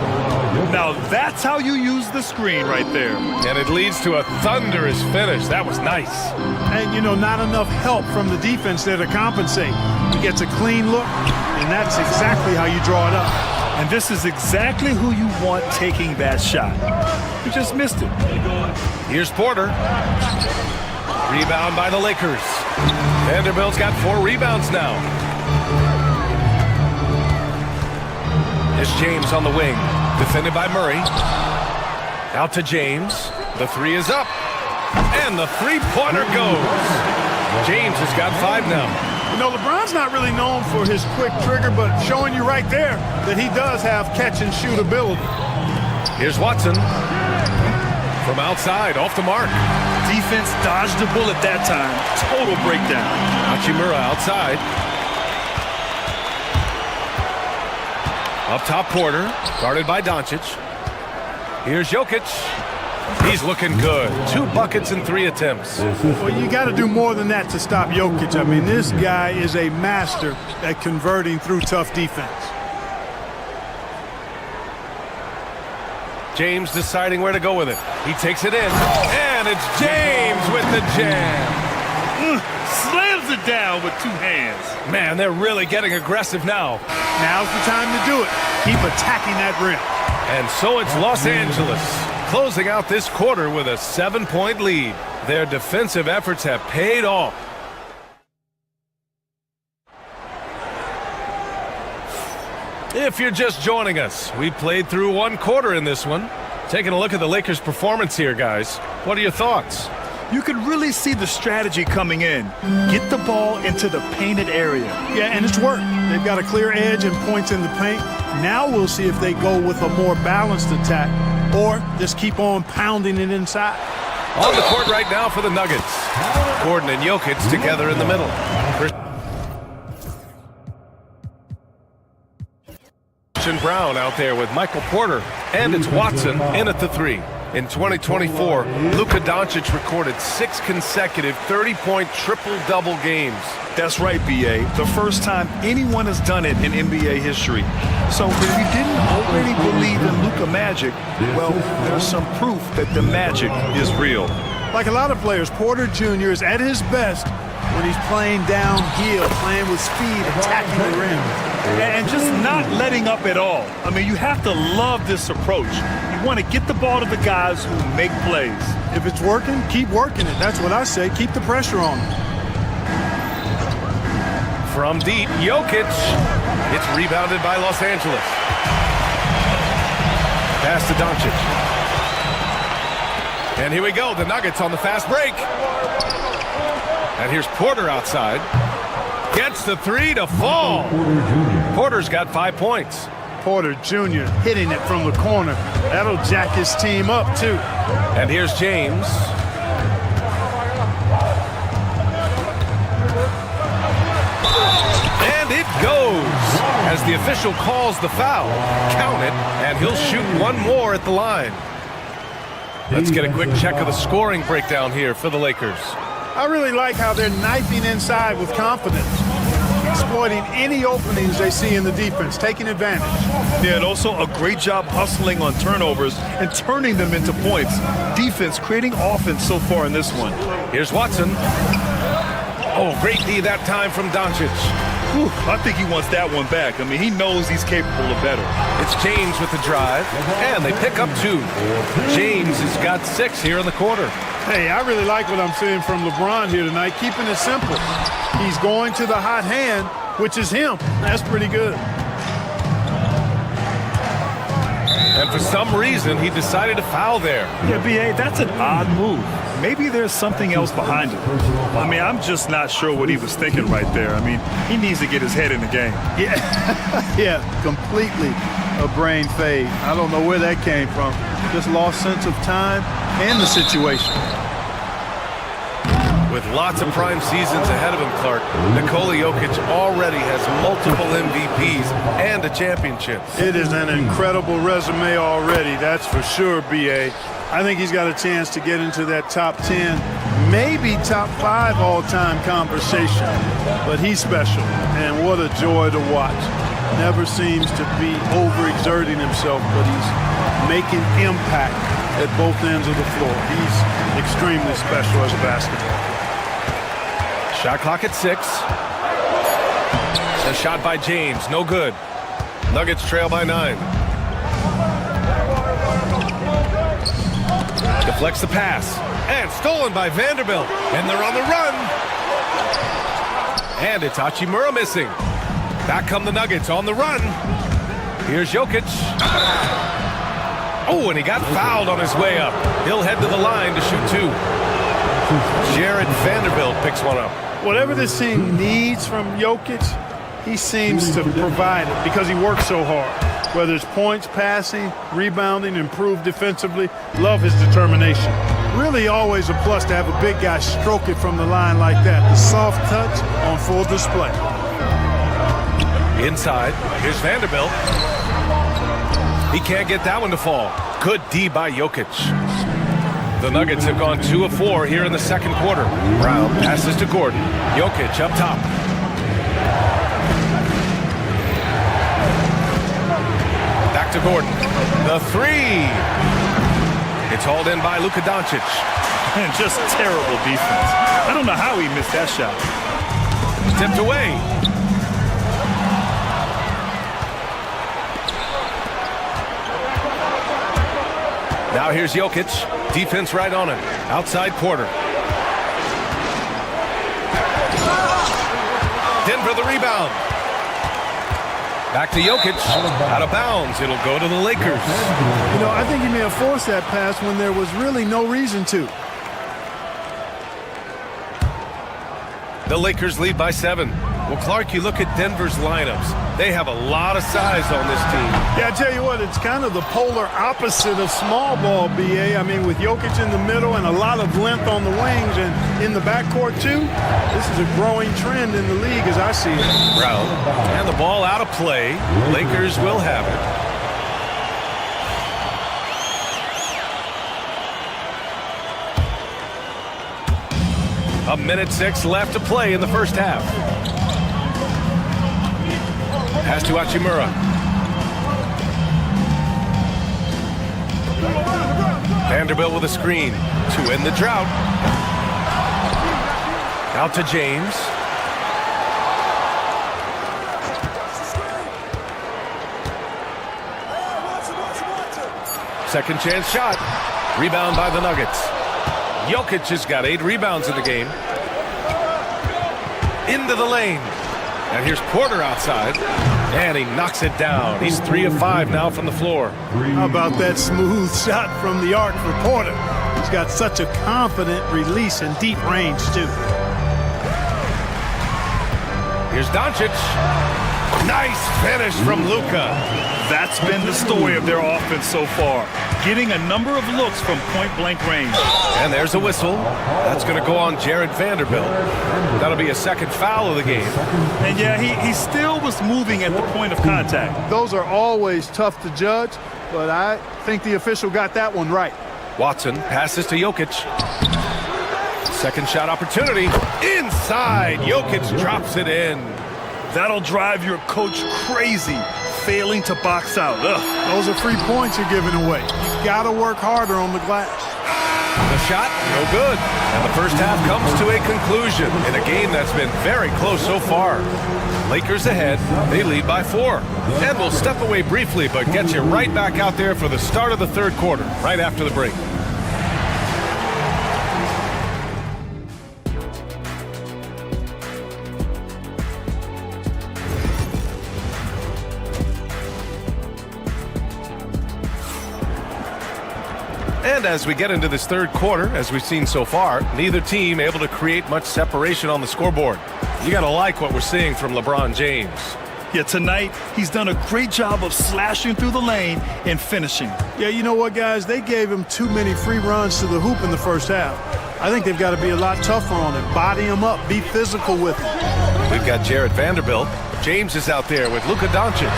Now, that's how you use the screen right there. And it leads to a thunderous finish. That was nice. And, you know, not enough help from the defense there to compensate. He gets a clean look, and that's exactly how you draw it up. And this is exactly who you want taking that shot. You just missed it. Here's Porter. Rebound by the Lakers. Vanderbilt's got 4 rebounds now. Here's James on the wing. Defended by Murray. Out to James. The 3 is up. And the three-pointer goes. James has got 5 now. You know, LeBron's not really known for his quick trigger, but showing you right there that he does have catch-and-shoot ability. Here's Watson. From outside, off the mark. Defense dodged a bullet that time. Total breakdown. Hachimura outside. Up top, Porter. Guarded by Doncic. Here's Jokic. He's looking good. 2 buckets and 3 attempts. Well, you got to do more than that to stop Jokic. I mean, this guy is a master at converting through tough defense. James deciding where to go with it. He takes it in. And it's James with the jam. Slams it down with 2 hands. Man, they're really getting aggressive now. Now's the time to do it. Keep attacking that rim. And so it's Los Angeles closing out this quarter with a 7-point lead. Their defensive efforts have paid off. If you're just joining us, we played through one quarter in this one. Taking a look at the Lakers' performance here, guys. What are your thoughts? You could really see the strategy coming in. Get the ball into the painted area. Yeah, and it's worked. They've got a clear edge and points in the paint. Now we'll see if they go with a more balanced attack or just keep on pounding it inside. On the court right now for the Nuggets. Gordon and Jokic together in the middle. Christian Brown out there with Michael Porter, and it's Watson in at the 3. In 2024, Luka Doncic recorded 6 consecutive 30-point triple-double games. That's right, B.A. The first time anyone has done it in NBA history. So if you didn't already believe in Luka magic, well, there's some proof that the magic is real. Like a lot of players, Porter Jr. is at his best when he's playing downhill, playing with speed, attacking the rim. And just not letting up at all. I mean, you have to love this approach. You want to get the ball to the guys who make plays. If it's working, keep working it. That's what I say. Keep the pressure on him. From deep, Jokic. It's rebounded by Los Angeles. Pass to Doncic. And here we go. The Nuggets on the fast break. And here's Porter outside. Gets the 3 to fall. Porter's got 5 points. Porter Jr. hitting it from the corner. That'll jack his team up, too. And here's James. And it goes. As the official calls the foul. Count it, and he'll shoot one more at the line. Let's get a quick check of the scoring breakdown here for the Lakers. I really like how they're knifing inside with confidence, exploiting any openings they see in the defense, taking advantage. Yeah, and also a great job hustling on turnovers and turning them into points. Defense creating offense so far in this one. Here's Watson. Oh, great D that time from Doncic. Whew, I think he wants that one back. I mean, he knows he's capable of better. It's James with the drive, and they pick up 2. James has got 6 here in the quarter. Hey, I really like what I'm seeing from LeBron here tonight, keeping it simple. He's going to the hot hand, which is him. That's pretty good. And for some reason, he decided to foul there. Yeah, B.A., that's an odd move. Maybe there's something else behind it. I mean, I'm just not sure what he was thinking right there. I mean, he needs to get his head in the game. Yeah, yeah, completely a brain fade. I don't know where that came from. Just lost sense of time and the situation. With lots of prime seasons ahead of him, Clark, Nikola Jokic already has multiple MVPs and a championship. It is an incredible resume already, that's for sure, B.A. I think he's got a chance to get into that top 10, maybe top 5 all-time conversation. But he's special, and what a joy to watch. Never seems to be overexerting himself, but he's making impact at both ends of the floor. He's extremely special as a basketball. Shot clock at 6. A shot by James, no good. Nuggets trail by 9. Deflects the pass, and stolen by Vanderbilt, and they're on the run. And it's Hachimura missing. Back come the Nuggets on the run. Here's Jokic. Oh, and he got fouled on his way up. He'll head to the line to shoot 2. Jared Vanderbilt picks one up. Whatever this team needs from Jokic, he seems to provide it because he works so hard. Whether it's points, passing, rebounding, improved defensively, love his determination. Really always a plus to have a big guy stroke it from the line like that. The soft touch on full display. Inside, here's Vanderbilt. He can't get that one to fall. Good D by Jokic. The Nuggets have gone 2 of 4 here in the second quarter. Brown passes to Gordon. Jokic up top. Back to Gordon. The 3. It's hauled in by Luka Doncic. And just terrible defense. I don't know how he missed that shot. Tipped away. Now here's Jokic. Defense right on him. Outside Porter. Denver the rebound. Back to Jokic. Out of bounds. It'll go to the Lakers. You know, I think he may have forced that pass when there was really no reason to. The Lakers lead by 7. Well, Clark, you look at Denver's lineups. They have a lot of size on this team. Yeah, I tell you what, it's kind of the polar opposite of small ball, B.A. I mean, with Jokic in the middle and a lot of length on the wings and in the backcourt, too, this is a growing trend in the league as I see it. Brown. And the ball out of play. Lakers will have it. A minute 6 left to play in the first half. Pass to Hachimura. Vanderbilt with a screen to end the drought. Out to James. Second chance shot. Rebound by the Nuggets. Jokic has got 8 rebounds in the game. Into the lane. And here's Porter outside. And he knocks it down. He's 3 of 5 now from the floor. How about that smooth shot from the arc for Porter? He's got such a confident release and deep range, too. Here's Doncic. Nice finish from Luka. That's been the story of their offense so far. Getting a number of looks from point-blank range. And there's a whistle. That's going to go on Jared Vanderbilt. That'll be a second foul of the game. And yeah, he still was moving at the point of contact. Those are always tough to judge, but I think the official got that one right. Watson passes to Jokic. Second shot opportunity. Inside. Jokic drops it in. That'll drive your coach crazy, failing to box out. Ugh. Those are free points you're giving away. You got to work harder on the glass. The shot, no good. And the first half comes to a conclusion in a game that's been very close so far. Lakers ahead. They lead by 4. And we'll step away briefly, but get you right back out there for the start of the third quarter, right after the break. And as we get into this third quarter, as we've seen so far, neither team able to create much separation on the scoreboard. You got to like what we're seeing from LeBron James. Yeah, tonight, he's done a great job of slashing through the lane and finishing. Yeah, you know what, guys? They gave him too many free runs to the hoop in the first half. I think they've got to be a lot tougher on him. Body him up. Be physical with him. We've got Jared Vanderbilt. James is out there with Luka Doncic.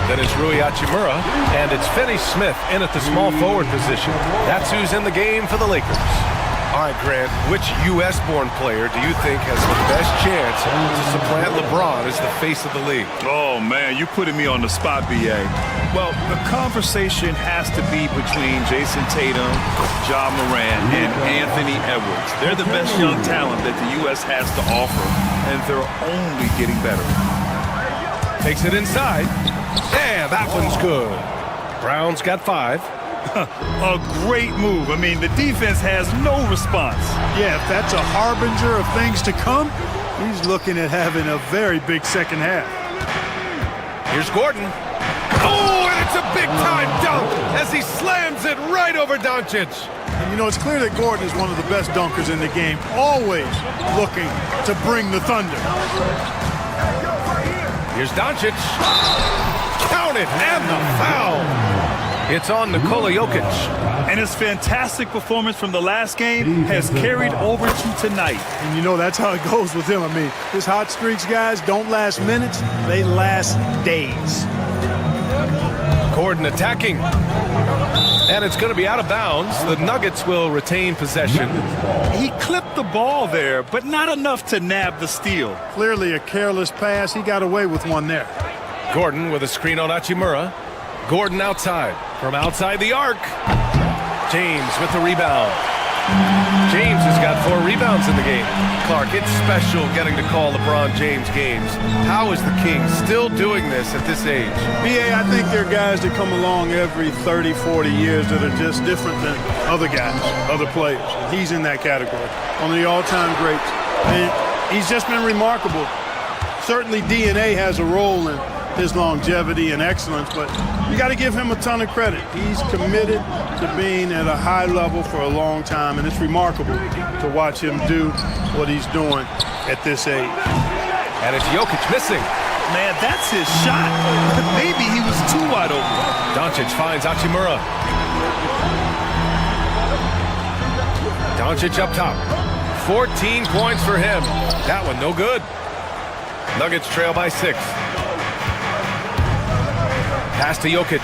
Then it's Rui Hachimura, and it's Finney Smith in at the small forward position. That's who's in the game for the Lakers. All right, Grant, which U.S.-born player do you think has the best chance to supplant LeBron as the face of the league? Oh, man, you're putting me on the spot, B.A. Well, the conversation has to be between Jason Tatum, Ja Morant, and Anthony Edwards. They're the best young talent that the U.S. has to offer, and they're only getting better. Takes it inside. Yeah, that one's good. Brown's got 5. A great move. I mean, the defense has no response. Yeah, if that's a harbinger of things to come, he's looking at having a very big second half. Here's Gordon. Oh, and it's a big-time dunk as he slams it right over Doncic. And you know, it's clear that Gordon is one of the best dunkers in the game, always looking to bring the thunder. Here's Doncic. Count it, and the foul. It's on Nikola Jokic. And his fantastic performance from the last game has carried over to tonight. And you know, that's how it goes with him. I mean, his hot streaks, guys, don't last minutes. They last days. Gordon attacking. And it's going to be out of bounds. The Nuggets will retain possession. He clipped the ball there, but not enough to nab the steal. Clearly a careless pass. He got away with one there. Gordon with a screen on Hachimura. Gordon outside. From outside the arc. James with the rebound. James has got 4 rebounds in the game. Clark, it's special getting to call LeBron James games. How is the King still doing this at this age? B.A., I think there are guys that come along every 30, 40 years that are just different than other guys, other players. He's in that category. One of the all-time greats. And he's just been remarkable. Certainly DNA has a role in his longevity and excellence, but you got to give him a ton of credit. He's committed to being at a high level for a long time, and it's remarkable to watch him do what he's doing at this age. And it's Jokic missing. Man, that's his shot. Maybe he was too wide open. Doncic finds Hachimura. Doncic up top. 14 points for him. That one no good. Nuggets trail by 6. Pass to Jokic.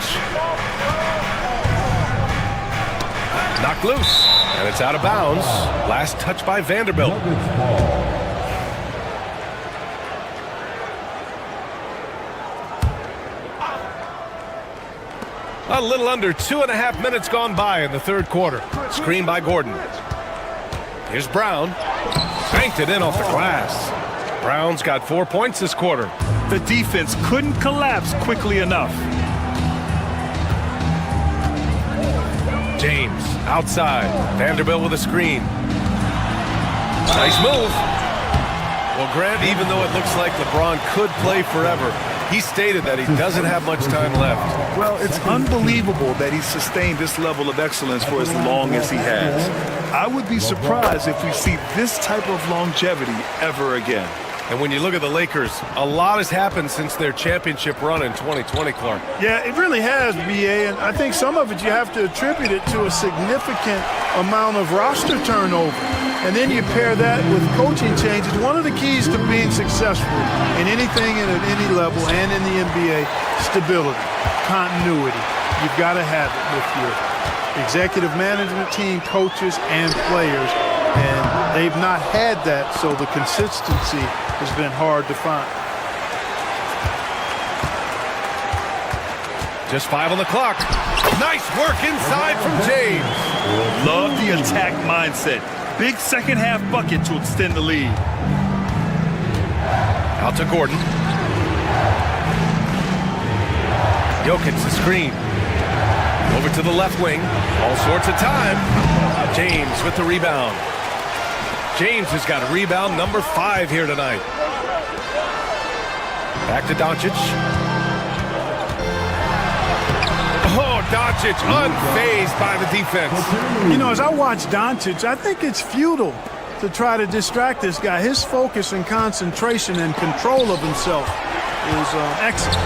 Knocked loose. And it's out of bounds. Last touch by Vanderbilt. A little under 2.5 minutes gone by in the third quarter. Screen by Gordon. Here's Brown. Banked it in off the glass. Brown's got 4 points this quarter. The defense couldn't collapse quickly enough. James outside. Vanderbilt with a screen. Nice move. Well, Grant, even though it looks like LeBron could play forever, he stated that he doesn't have much time left. Well, it's unbelievable that he's sustained this level of excellence for as long as he has. I would be surprised if we see this type of longevity ever again. And when you look at the Lakers, a lot has happened since their championship run in 2020, Clark. Yeah, it really has, BA, and I think some of it you have to attribute it to a significant amount of roster turnover. And then you pair that with coaching changes. One of the keys to being successful in anything and at any level and in the NBA, stability, continuity. You've got to have it with your executive management team, coaches, and players. And they've not had that, so the consistency has been hard to find. Just 5 on the clock. Nice work inside from James. Love the attack mindset. Big second half bucket to extend the lead. Out to Gordon. Jokic the screen. Over to the left wing. All sorts of time. James with the rebound. James has got a rebound number 5 here tonight. Back to Doncic. Oh, Doncic unfazed by the defense. You know, as I watch Doncic, I think it's futile to try to distract this guy. His focus and concentration and control of himself is excellent.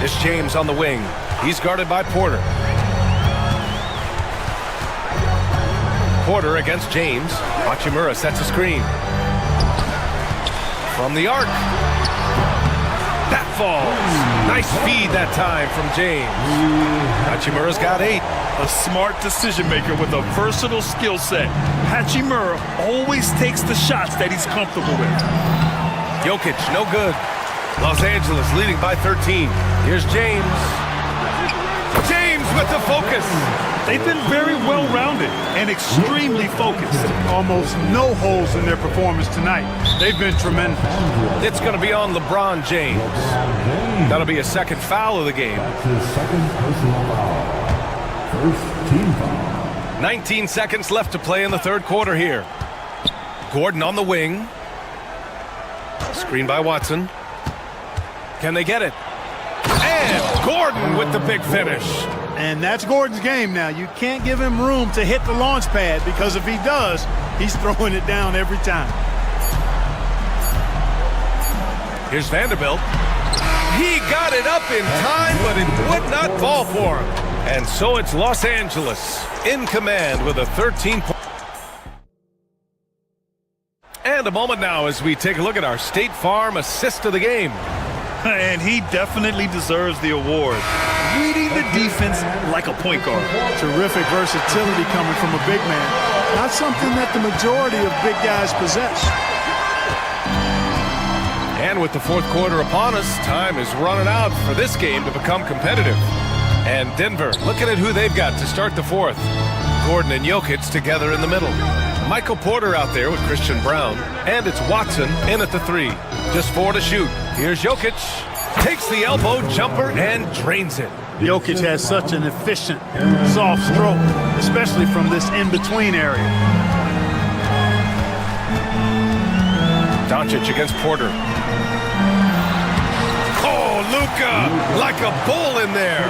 It's James on the wing. He's guarded by Porter. Porter against James. Hachimura sets a screen. From the arc. That falls. Nice feed that time from James. Hachimura's got 8. A smart decision maker with a versatile skill set. Hachimura always takes the shots that he's comfortable with. Jokic, no good. Los Angeles leading by 13. Here's James. James with the focus. They've been very well-rounded and extremely focused. Almost no holes in their performance tonight. They've been tremendous. It's going to be on LeBron James. That'll be a second foul of the game. His second personal foul. First team foul. 19 seconds left to play in the third quarter here. Gordon on the wing. Screen by Watson. Can they get it? And Gordon with the big finish. And that's Gordon's game now. You can't give him room to hit the launch pad because if he does, he's throwing it down every time. Here's Vanderbilt. He got it up in time, but it would not fall for him. And so it's Los Angeles in command with a 13-point. And a moment now as we take a look at our State Farm assist of the game. And he definitely deserves the award. Reading the defense like a point guard. Terrific versatility coming from a big man. Not something that the majority of big guys possess. And with the fourth quarter upon us, time is running out for this game to become competitive. And Denver looking at who they've got to start the fourth. Gordon and Jokic together in the middle. Michael Porter out there with Christian Brown. And it's Watson in at the 3. Just 4 to shoot. Here's Jokic. Takes the elbow jumper and drains it. Jokic has such an efficient, soft stroke, especially from this in-between area. Doncic against Porter. Oh, Luka, like a bull in there.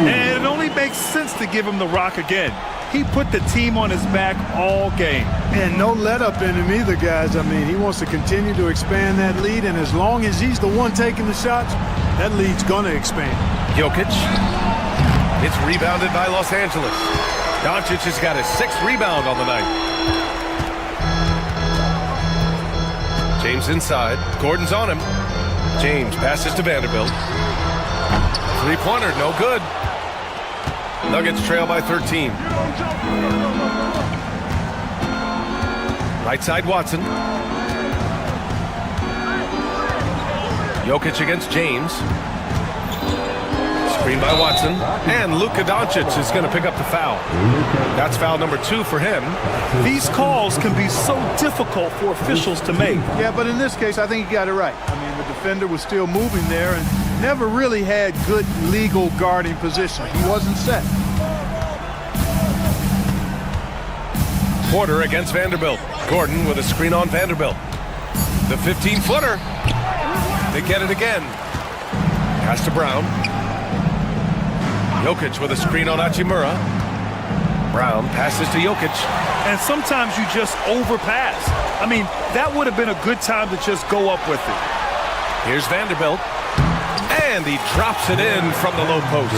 And it only makes sense to give him the rock again. He put the team on his back all game. And no let up in him either, guys. I mean, he wants to continue to expand that lead, and as long as he's the one taking the shots, that lead's going to expand. Jokic. It's rebounded by Los Angeles. Doncic has got his 6th rebound on the night. James inside. Gordon's on him. James passes to Vanderbilt. Three-pointer, no good. Nuggets trail by 13. Right side, Watson. Jokic against James. Screen by Watson. And Luka Doncic is going to pick up the foul. That's foul number 2 for him. These calls can be so difficult for officials to make. Yeah, but in this case, I think he got it right. I mean, the defender was still moving there and never really had good legal guarding position. He wasn't set. Porter against Vanderbilt. Gordon with a screen on Vanderbilt. The 15-footer. They get it again. Pass to Brown. Jokic with a screen on Hachimura. Brown passes to Jokic. And sometimes you just overpass. I mean, that would have been a good time to just go up with it. Here's Vanderbilt. And he drops it in from the low post.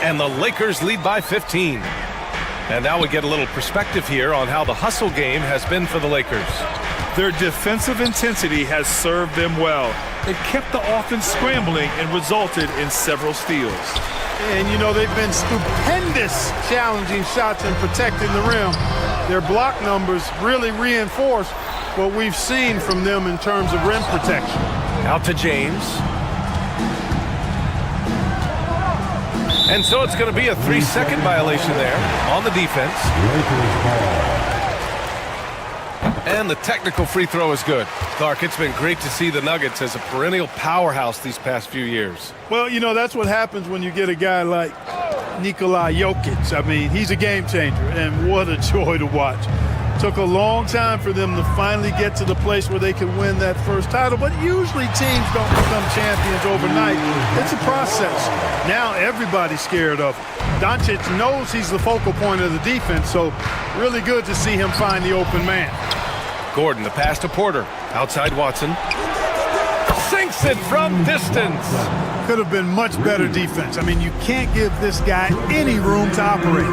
And the Lakers lead by 15. And now we get a little perspective here on how the hustle game has been for the Lakers. Their defensive intensity has served them well. It kept the offense scrambling and resulted in several steals. And, you know, they've been stupendous challenging shots and protecting the rim. Their block numbers really reinforce what we've seen from them in terms of rim protection. Out to James. And so it's going to be a 3-second violation there on the defense. And the technical free throw is good. Clark, it's been great to see the Nuggets as a perennial powerhouse these past few years. Well, you know, that's what happens when you get a guy like Nikola Jokic. I mean, he's a game changer, and what a joy to watch. Took a long time for them to finally get to the place where they could win that first title, but usually teams don't become champions overnight. It's a process. Now everybody's scared of him. Doncic knows he's the focal point of the defense, so really good to see him find the open man. Gordon, the pass to Porter. Outside Watson. Sinks it from distance. Could have been much better defense. I mean, you can't give this guy any room to operate.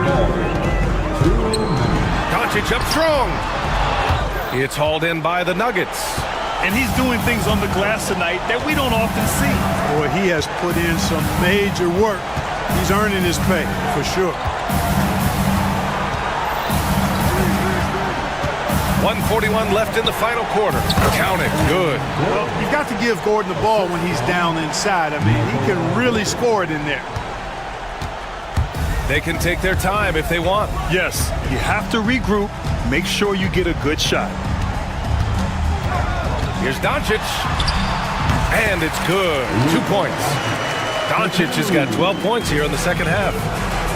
Doncic up strong. It's hauled in by the Nuggets. And he's doing things on the glass tonight that we don't often see. Boy, he has put in some major work. He's earning his pay, for sure. 1:41 left in the final quarter. Count it. Good. Well, you've got to give Gordon the ball when he's down inside. I mean, he can really score it in there. They can take their time if they want. Yes, you have to regroup. Make sure you get a good shot. Here's Doncic. And it's good. 2 points. Doncic has got 12 points here in the second half.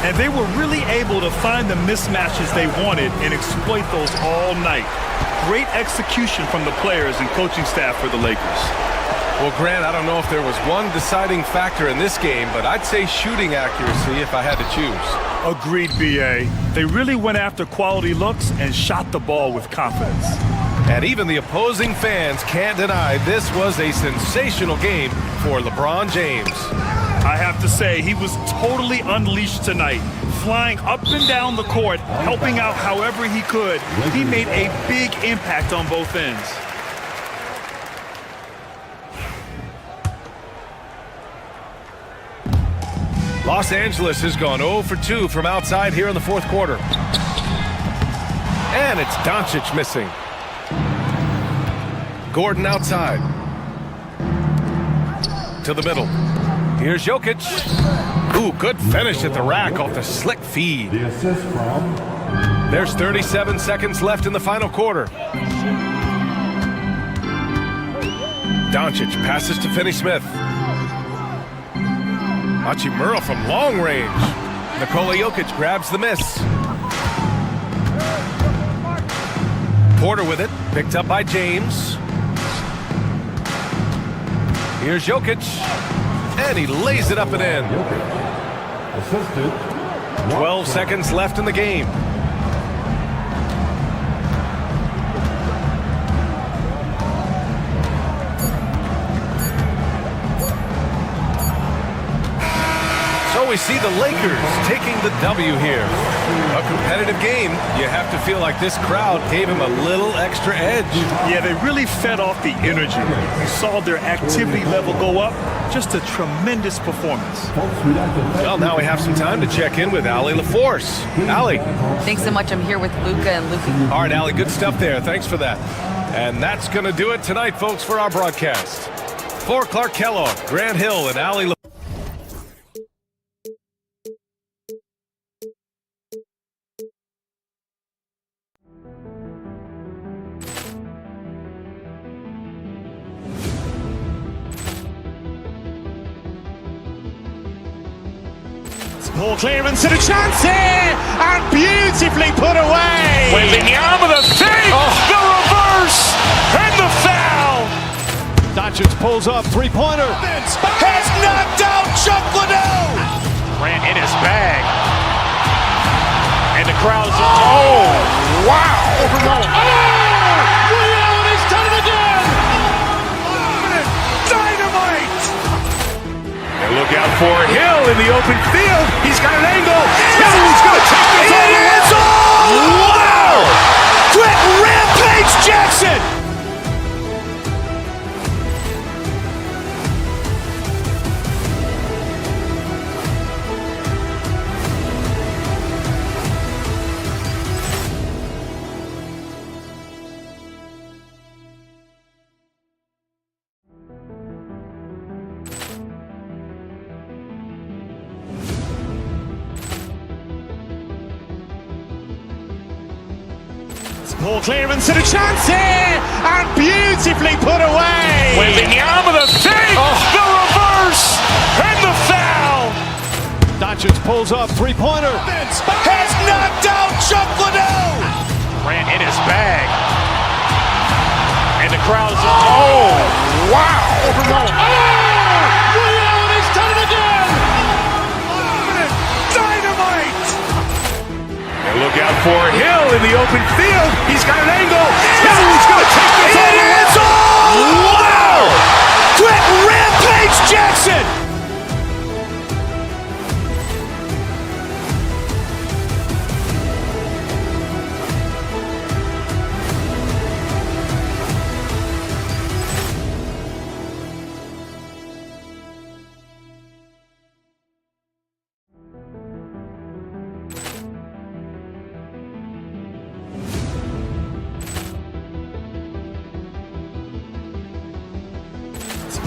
And they were really able to find the mismatches they wanted and exploit those all night. Great execution from the players and coaching staff for the Lakers. Well, Grant, I don't know if there was one deciding factor in this game, but I'd say shooting accuracy if I had to choose. Agreed, B.A. They really went after quality looks and shot the ball with confidence. And even the opposing fans can't deny this was a sensational game for LeBron James. I have to say, he was totally unleashed tonight, flying up and down the court, helping out however he could. He made a big impact on both ends. Los Angeles has gone 0 for 2 from outside here in the fourth quarter. And it's Doncic missing. Gordon outside. To the middle. Here's Jokic. Ooh, good finish at the rack off the slick feed. The assist from... There's 37 seconds left in the final quarter. Doncic passes to Finney-Smith. Hachimura from long range. Nikola Jokic grabs the miss. Porter with it, picked up by James. Here's Jokic. And he lays it up and in. 12 seconds left in the game. So we see the Lakers taking the W here. A competitive game. You have to feel like this crowd gave him a little extra edge. Yeah, they really fed off the energy. You saw their activity level go up. Just a tremendous performance. Well, now we have some time to check in with Allie LaForce. Allie. Thanks so much. I'm here with Luca and Luka. All right, Allie, good stuff there. Thanks for that. And that's going to do it tonight, folks, for our broadcast. For Clark Kellogg, Grant Hill, and Allie LaForce. Ball clearance and a chance here, and beautifully put away. Wembanyama with a save, the reverse, and the foul. Doncic pulls up, three-pointer. Has knocked out Chuck Liddell. Grant in his bag. And the crowd's, oh, wow. Liddell, and he's done it again. Dynamite. And look out for Hill in the open field. He's got an angle. He's going to take this all the way. Wow. Quick Rampage Jackson. Ball clearance and a chance here, and beautifully put away. Wembanyama with a save, the reverse, and the foul. Doncic pulls up, three-pointer. Has knocked out Chuck Liddell. Grant in his bag. And the crowd's, oh, wow. Liddell, and he's done it again. Dynamite. And look out for Hill in the open field. He's got an angle. He's going to take this all the way. Wow. Quick Rampage Jackson.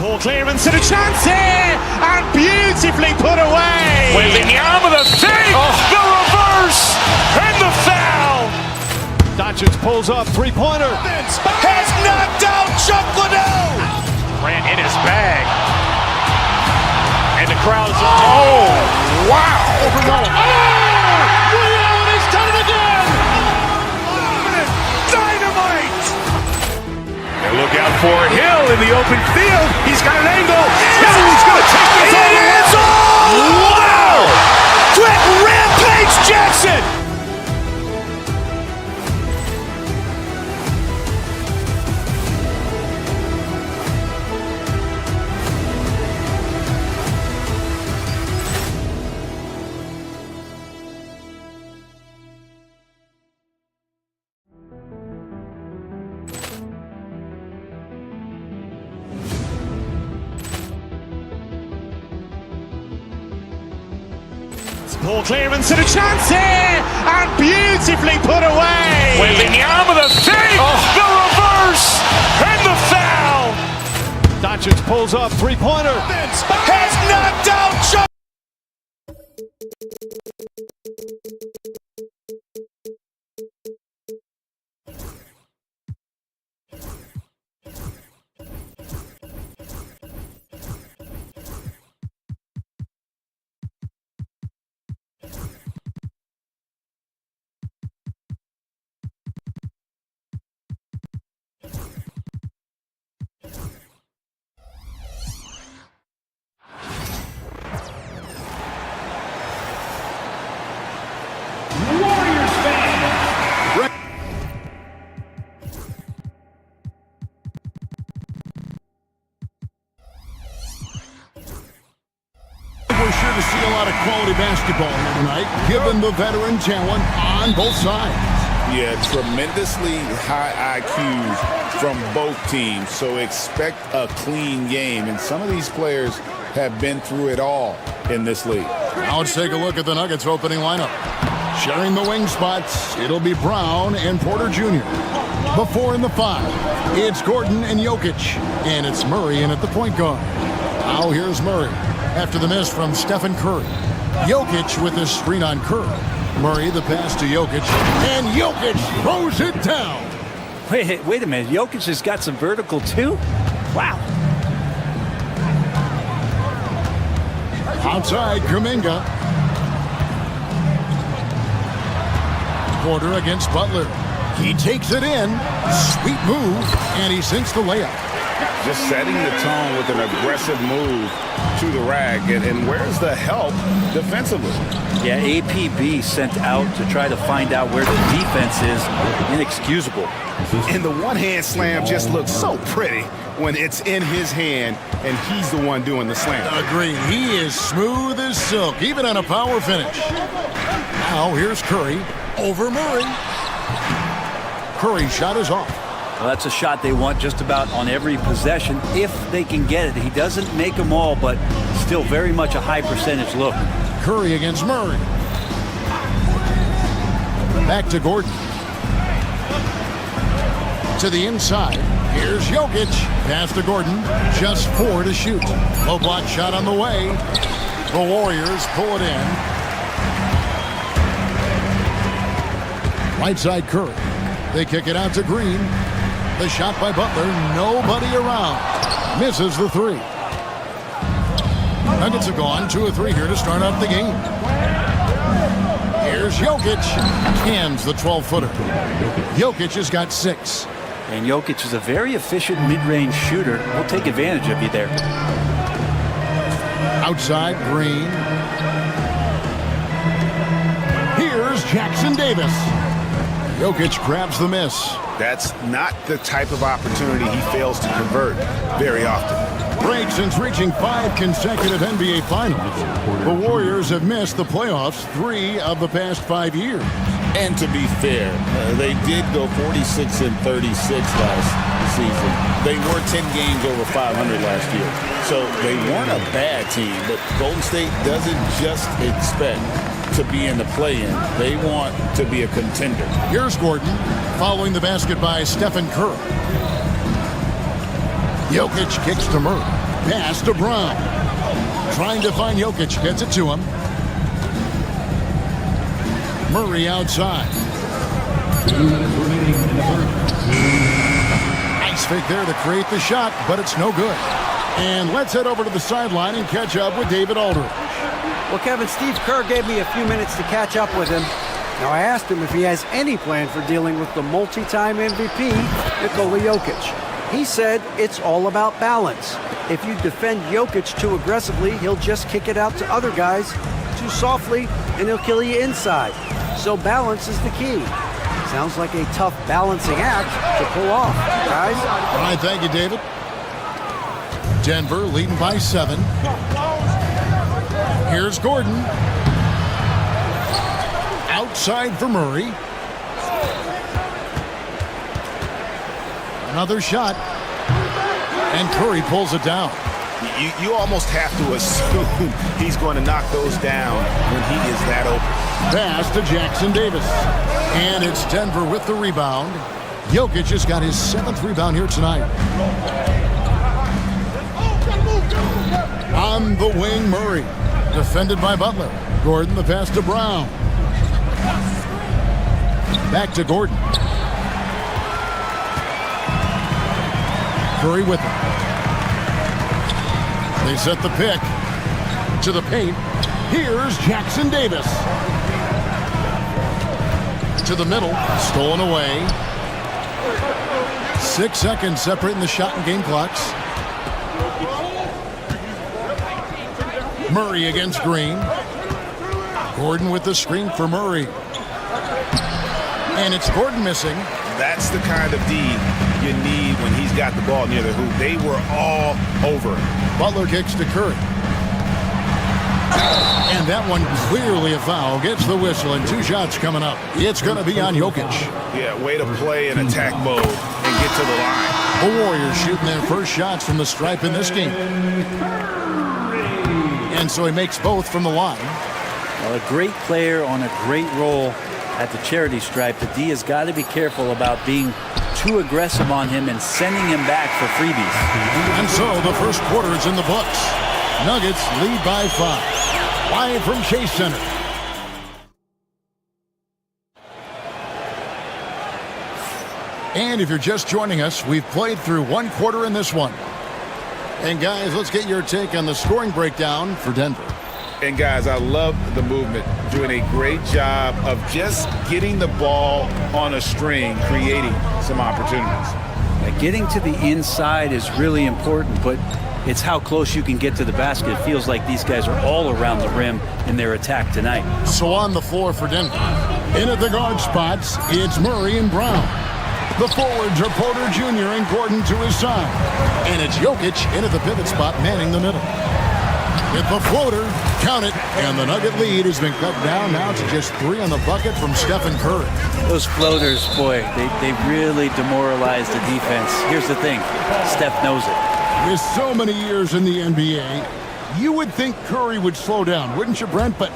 Ball clearance and a chance here, and beautifully put away. Wembanyama with a save, the reverse, and the foul. Doncic pulls up, three-pointer. Has knocked out Chuck Liddell. Grant in his bag. And the crowd's, oh, wow. Liddell, and he's done it again. Dynamite. And look out for Hill in the open field. He's got an angle. He's going to take this all the way. Wow. Quick Rampage Jackson. Ball clearance and a chance here, and beautifully put away. Wembanyama with a save, the reverse, and the foul. Doncic pulls up, three-pointer. Has knocked out Chuck. Warriors fans. We're sure to see a lot of quality basketball here tonight, given the veteran talent on both sides. Yeah, tremendously high IQs from both teams, so expect a clean game. And some of these players have been through it all in this league. Now let's take a look at the Nuggets opening lineup. Sharing the wing spots, it'll be Brown and Porter Jr. The 4 and the 5, it's Gordon and Jokic, and it's Murray in at the point guard. Now here's Murray after the miss from Stephen Curry. Jokic with his screen on Curry. Murray the pass to Jokic, and Jokic throws it down. Wait a minute. Jokic has got some vertical too? Wow. Outside, Kuminga. Porter against Butler. He takes it in. Sweet move, and he sinks the layup. Just setting the tone with an aggressive move to the rack. And where's the help defensively? Yeah, APB sent out to try to find out where the defense is. Inexcusable. And the one-hand slam just looks so pretty when it's in his hand and he's the one doing the slam. Agreed. He is smooth as silk, even on a power finish. Now here's Curry over Murray. Curry's shot is off. Well, that's a shot they want just about on every possession if they can get it. He doesn't make them all, but still very much a high percentage look. Curry against Murray. Back to Gordon. To the inside. Here's Jokic. Pass to Gordon. Just 4 to shoot. Low block shot on the way. The Warriors pull it in. Right side Curry. They kick it out to Green. The shot by Butler. Nobody around. Misses the 3. Nuggets have gone 2 of 3 here to start out the game. Here's Jokic. Cans the 12-footer. Jokic has got 6. And Jokic is a very efficient mid-range shooter. He'll take advantage of you there. Outside, Green. Here's Jackson Davis. Jokic grabs the miss. That's not the type of opportunity he fails to convert very often. Break since reaching 5 consecutive NBA Finals. The Warriors have missed the playoffs 3 of the past 5 years. And to be fair, they did go 46 and 36 last season. They were 10 games over 500 last year. So they weren't a bad team, but Golden State doesn't just expect to be in the play-in. They want to be a contender. Here's Gordon following the basket by Stephen Curry. Jokic kicks to Murray. Pass to Brown. Trying to find Jokic. Gets it to him. Murray outside. 2 minutes remaining in the first. Nice fake there to create the shot, but it's no good. And let's head over to the sideline and catch up with David Aldridge. Well, Kevin, Steve Kerr gave me a few minutes to catch up with him. Now, I asked him if he has any plan for dealing with the multi-time MVP, Nikola Jokic. He said it's all about balance. If you defend Jokic too aggressively, he'll just kick it out to other guys too softly, and he'll kill you inside. So balance is the key. Sounds like a tough balancing act to pull off, guys. All right, thank you, David. Denver leading by 7. Here's Gordon. Outside for Murray. Another shot. And Curry pulls it down. You almost have to assume he's going to knock those down when he is that open. Pass to Jackson Davis. And it's Denver with the rebound. Jokic has got his 7th rebound here tonight. On the wing, Murray. Defended by Butler. Gordon the pass to Brown. Back to Gordon. Curry with him. They set the pick to the paint. Here's Jackson Davis. To the middle. Stolen away. 6 seconds separating the shot and game clocks. Murray against Green. Gordon with the screen for Murray. And it's Gordon missing. That's the kind of D you need when he's got the ball near the hoop. They were all over. Butler kicks to Curry. And that one clearly a foul. Gets the whistle and 2 shots coming up. It's going to be on Jokic. Yeah, way to play in attack mode and get to the line. The Warriors shooting their first shots from the stripe in this game. And so he makes both from the line. Well, a great player on a great role at the charity stripe. The D has got to be careful about being too aggressive on him and sending him back for freebies. And so the first quarter is in the books. Nuggets lead by 5. Live from Chase Center. And if you're just joining us, we've played through 1 quarter in this one. And guys, let's get your take on the scoring breakdown for Denver. And guys, I love the movement. Doing a great job of just getting the ball on a string, creating some opportunities. Getting to the inside is really important, but it's how close you can get to the basket. It feels like these guys are all around the rim in their attack tonight. So on the floor for Denver. In at the guard spots, it's Murray and Brown. The forwards are Porter Jr. and Gordon to his side. And it's Jokic in at the pivot spot, manning the middle. With the floater, count it, and the Nugget lead has been cut down now to just 3 on the bucket from Stephen Curry. Those floaters, boy, they really demoralize the defense. Here's the thing, Steph knows it. With so many years in the NBA, you would think Curry would slow down, wouldn't you, Brent? But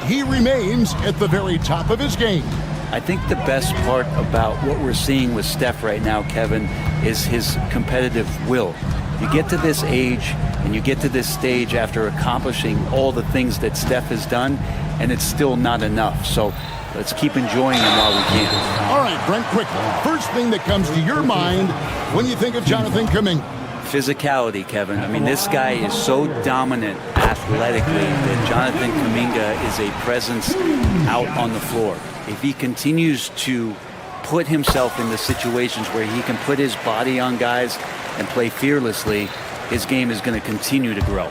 he remains at the very top of his game. I think the best part about what we're seeing with Steph right now, Kevin, is his competitive will. You get to this age and you get to this stage after accomplishing all the things that Steph has done, and it's still not enough. So let's keep enjoying him while we can. All right, Brent, quickly. First thing that comes to your mind when you think of Jonathan Kuminga. Physicality, Kevin. I mean, this guy is so dominant athletically that Jonathan Kuminga is a presence out on the floor. If he continues to put himself in the situations where he can put his body on guys and play fearlessly, his game is going to continue to grow.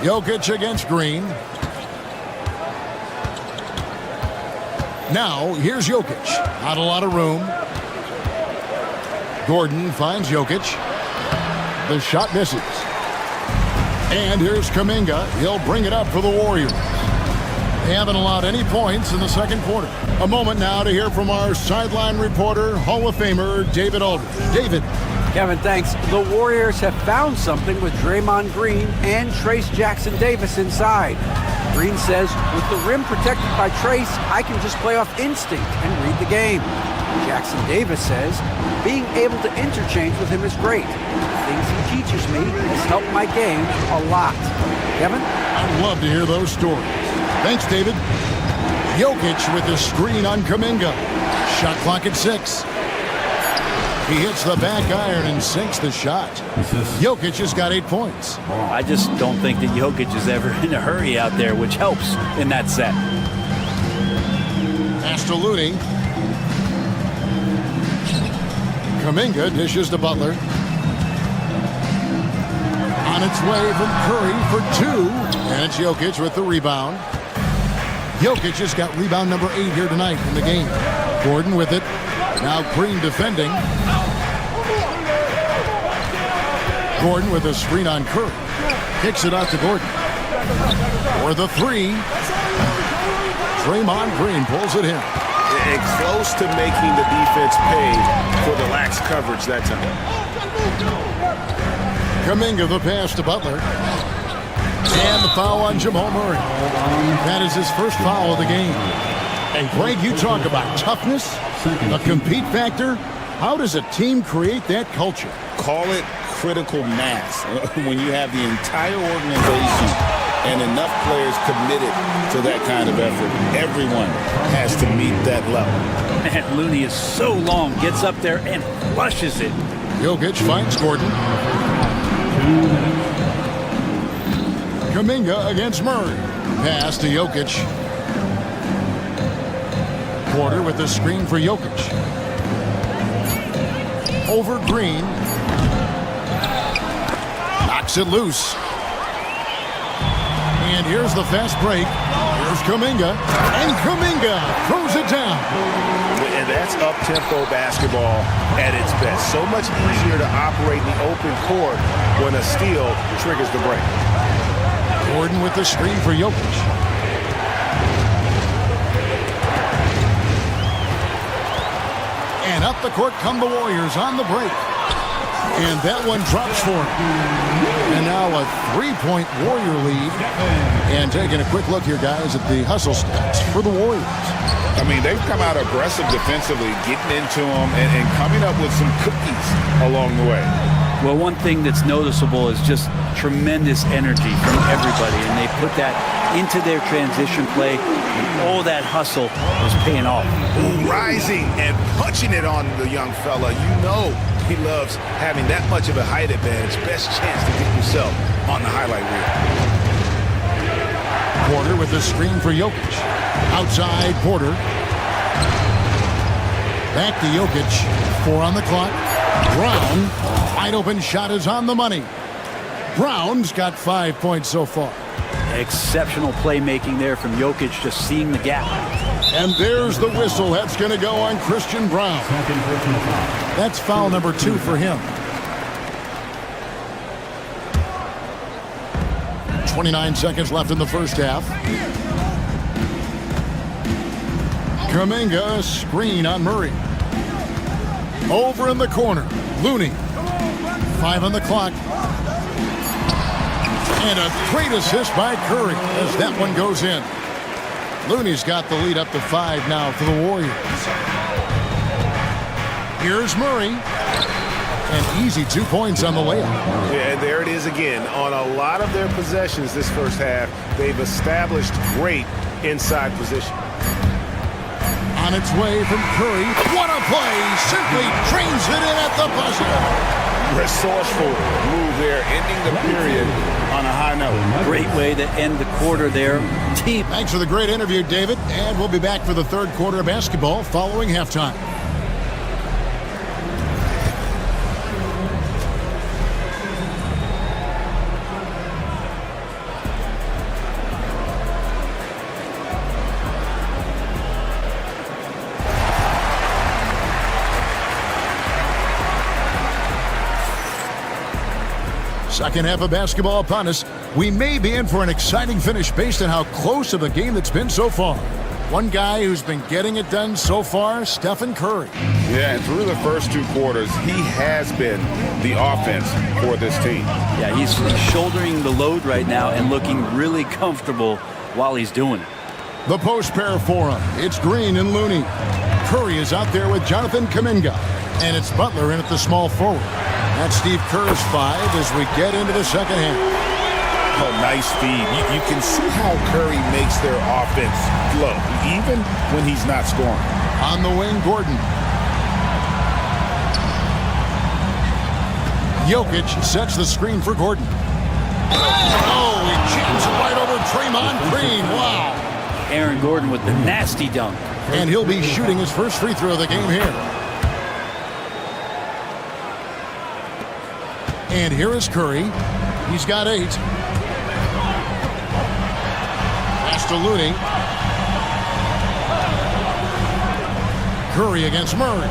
Jokic against Green. Now, here's Jokic. Not a lot of room. Gordon finds Jokic. The shot misses. And here's Kuminga. He'll bring it up for the Warriors. They haven't allowed any points in the second quarter. A moment now to hear from our sideline reporter, Hall of Famer David Aldridge. David. Kevin, thanks. The Warriors have found something with Draymond Green and Trace Jackson-Davis inside. Green says, with the rim protected by Trace, I can just play off instinct and read the game. Jackson-Davis says, being able to interchange with him is great. The things he teaches me has helped my game a lot. Kevin? I'd love to hear those stories. Thanks, David. Jokic with the screen on Kuminga. Shot clock at 6. He hits the back iron and sinks the shot. Jokic has got 8 points. I just don't think that Jokic is ever in a hurry out there, which helps in that set. Looney. Kuminga dishes to Butler. On its way from Curry for 2. And it's Jokic with the rebound. Jokic has got rebound number 8 here tonight in the game. Gordon with it. Now Green defending. Gordon with a screen on Curry. Kicks it out to Gordon. For the 3. Draymond Green pulls it in. And close to making the defense pay for the lax coverage that time. Kuminga the pass to Butler. And the foul on Jamal Murray. That is his first foul of the game. And Greg, you talk about toughness, a compete factor. How does a team create that culture? Call it critical mass. When you have the entire organization and enough players committed to that kind of effort, everyone has to meet that level. Man, Looney is so long, gets up there and flushes it. Jokic finds Gordon. Kuminga against Murray. Pass to Jokic. Porter with the screen for Jokic. Over Green. Knocks it loose. And here's the fast break. Here's Kuminga, and Kuminga throws it down. And that's up-tempo basketball at its best. So much easier to operate in the open court when a steal triggers the break. Gordon with the screen for Jokic. And up the court come the Warriors on the break. And that one drops for him. And now a 3-point Warrior lead. And taking a quick look here, guys, at the hustle stats for the Warriors. I mean, they've come out aggressive defensively, getting into them and coming up with some cookies along the way. Well, one thing that's noticeable is just tremendous energy from everybody, and they put that into their transition play, and all that hustle is paying off. Rising and punching it on the young fella. You know he loves having that much of a height advantage. Best chance to get yourself on the highlight reel. Porter with the screen for Jokic. Outside Porter. Back to Jokic. 4 on the clock. Brown. Wide open shot is on the money. Brown's got 5 points so far. Exceptional playmaking there from Jokic, just seeing the gap. And there's the whistle. That's going to go on Christian Brown. That's foul number 2 for him. 29 seconds left in the first half. Kuminga, screen on Murray. Over in the corner, Looney. 5 on the clock. And a great assist by Curry as that one goes in. Looney's got the lead up to 5 now for the Warriors. Here's Murray. An easy 2 points on the layup. Yeah, and there it is again. On a lot of their possessions this first half, they've established great inside position. On its way from Curry. What a play! Simply trains it in at the buzzer. Resourceful move there, ending the period on a high note. Great way to end the quarter there. Team. Thanks for the great interview, David. And we'll be back for the third quarter of basketball following halftime. Second half of basketball upon us. We may be in for an exciting finish based on how close of a game that's been so far. One guy who's been getting it done so far, Stephen Curry. Yeah, and through the first 2 quarters, he has been the offense for this team. Yeah, he's shouldering the load right now and looking really comfortable while he's doing it. The post pair for him. It's Green and Looney. Curry is out there with Jonathan Kuminga. And it's Butler in at the small forward. That's Steve Kerr's 5 as we get into the second half. Oh, nice feed. You can see how Curry makes their offense flow, even when he's not scoring. On the wing, Gordon. Jokic sets the screen for Gordon. Oh, he jams it right over Draymond Green. Wow. Aaron Gordon with the nasty dunk. And he'll be shooting his first free throw of the game here. And here is Curry. He's got 8. Pass to Looney. Curry against Murray.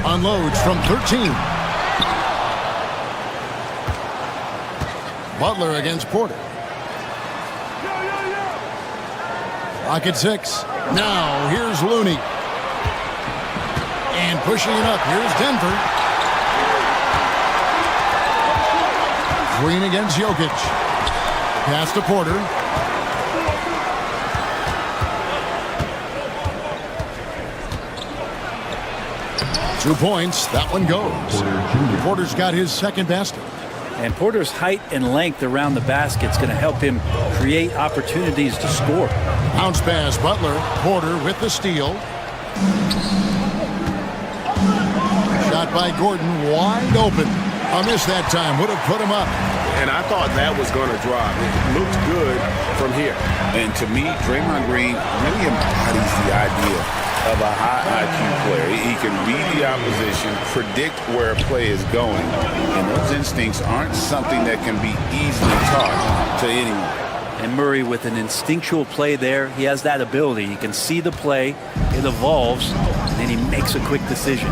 Unloads from 13. Butler against Porter. Rocket 6. Now here's Looney. And pushing it up, here's Denver. Green against Jokic. Pass to Porter. Two points, that one goes. Porter's got his second basket. And Porter's height and length around the basket is going to help him create opportunities to score. Bounce pass, Butler. Porter with the steal. Shot by Gordon, wide open. A miss that time, would have put him up. And I thought that was going to drop. It looked good from here. And to me, Draymond Green really embodies the idea of a high IQ player. He can read the opposition, predict where a play is going, and those instincts aren't something that can be easily taught to anyone. And Murray, with an instinctual play there, he has that ability. He can see the play, it evolves, and then he makes a quick decision.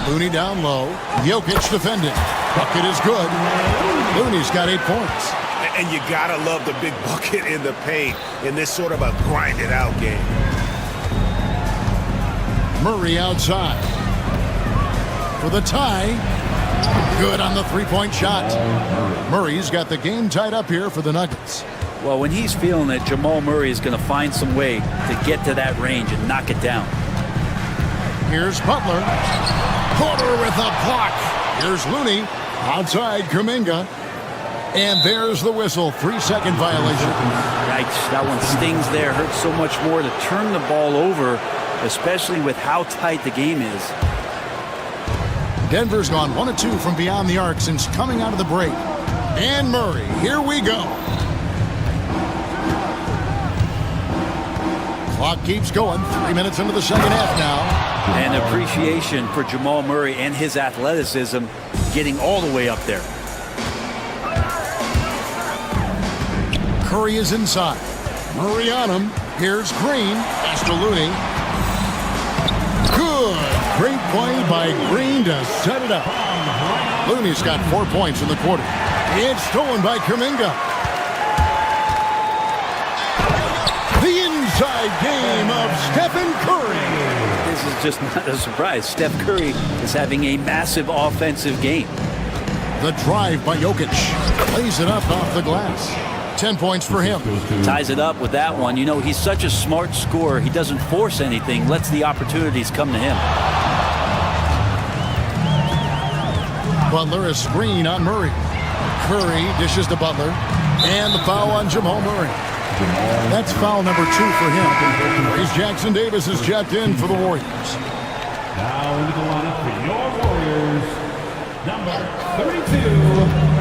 Looney down low. Jokic defending. Bucket is good. Looney's got 8 points. And you gotta love the big bucket in the paint in this sort of a grinded-out game. Murray outside for the tie. Good on the three-point shot. Murray's got the game tied up here for the Nuggets. Well, when he's feeling it, Jamal Murray is going to find some way to get to that range and knock it down. Here's Butler. Porter with a block. Here's Looney. Outside Kuminga. And there's the whistle. 3-second violation. Yikes, that one stings there. Hurts so much more to turn the ball over, especially with how tight the game is. Denver's gone 1 of 2 from beyond the arc since coming out of the break. And Murray, here we go. Clock keeps going. 3 minutes into the second half now. And appreciation for Jamal Murray and his athleticism getting all the way up there. Curry is inside. Murray on him. Here's Green. Pass to Looney. Good. Great play by Green to set it up. Looney's got 4 points in the quarter. It's stolen by Kuminga. The inside game of Stephen Curry. This is just not a surprise. Steph Curry is having a massive offensive game. The drive by Jokic. Plays it up off the glass. 10 points for him. Ties it up with that one. You know, he's such a smart scorer. He doesn't force anything, lets the opportunities come to him. Butler is screen on Murray. Curry dishes to Butler. And the foul on Jamal Murray. That's foul number 2 for him. Reese Jackson Davis is checked in for the Warriors. Now into the lineup for your Warriors, number 32,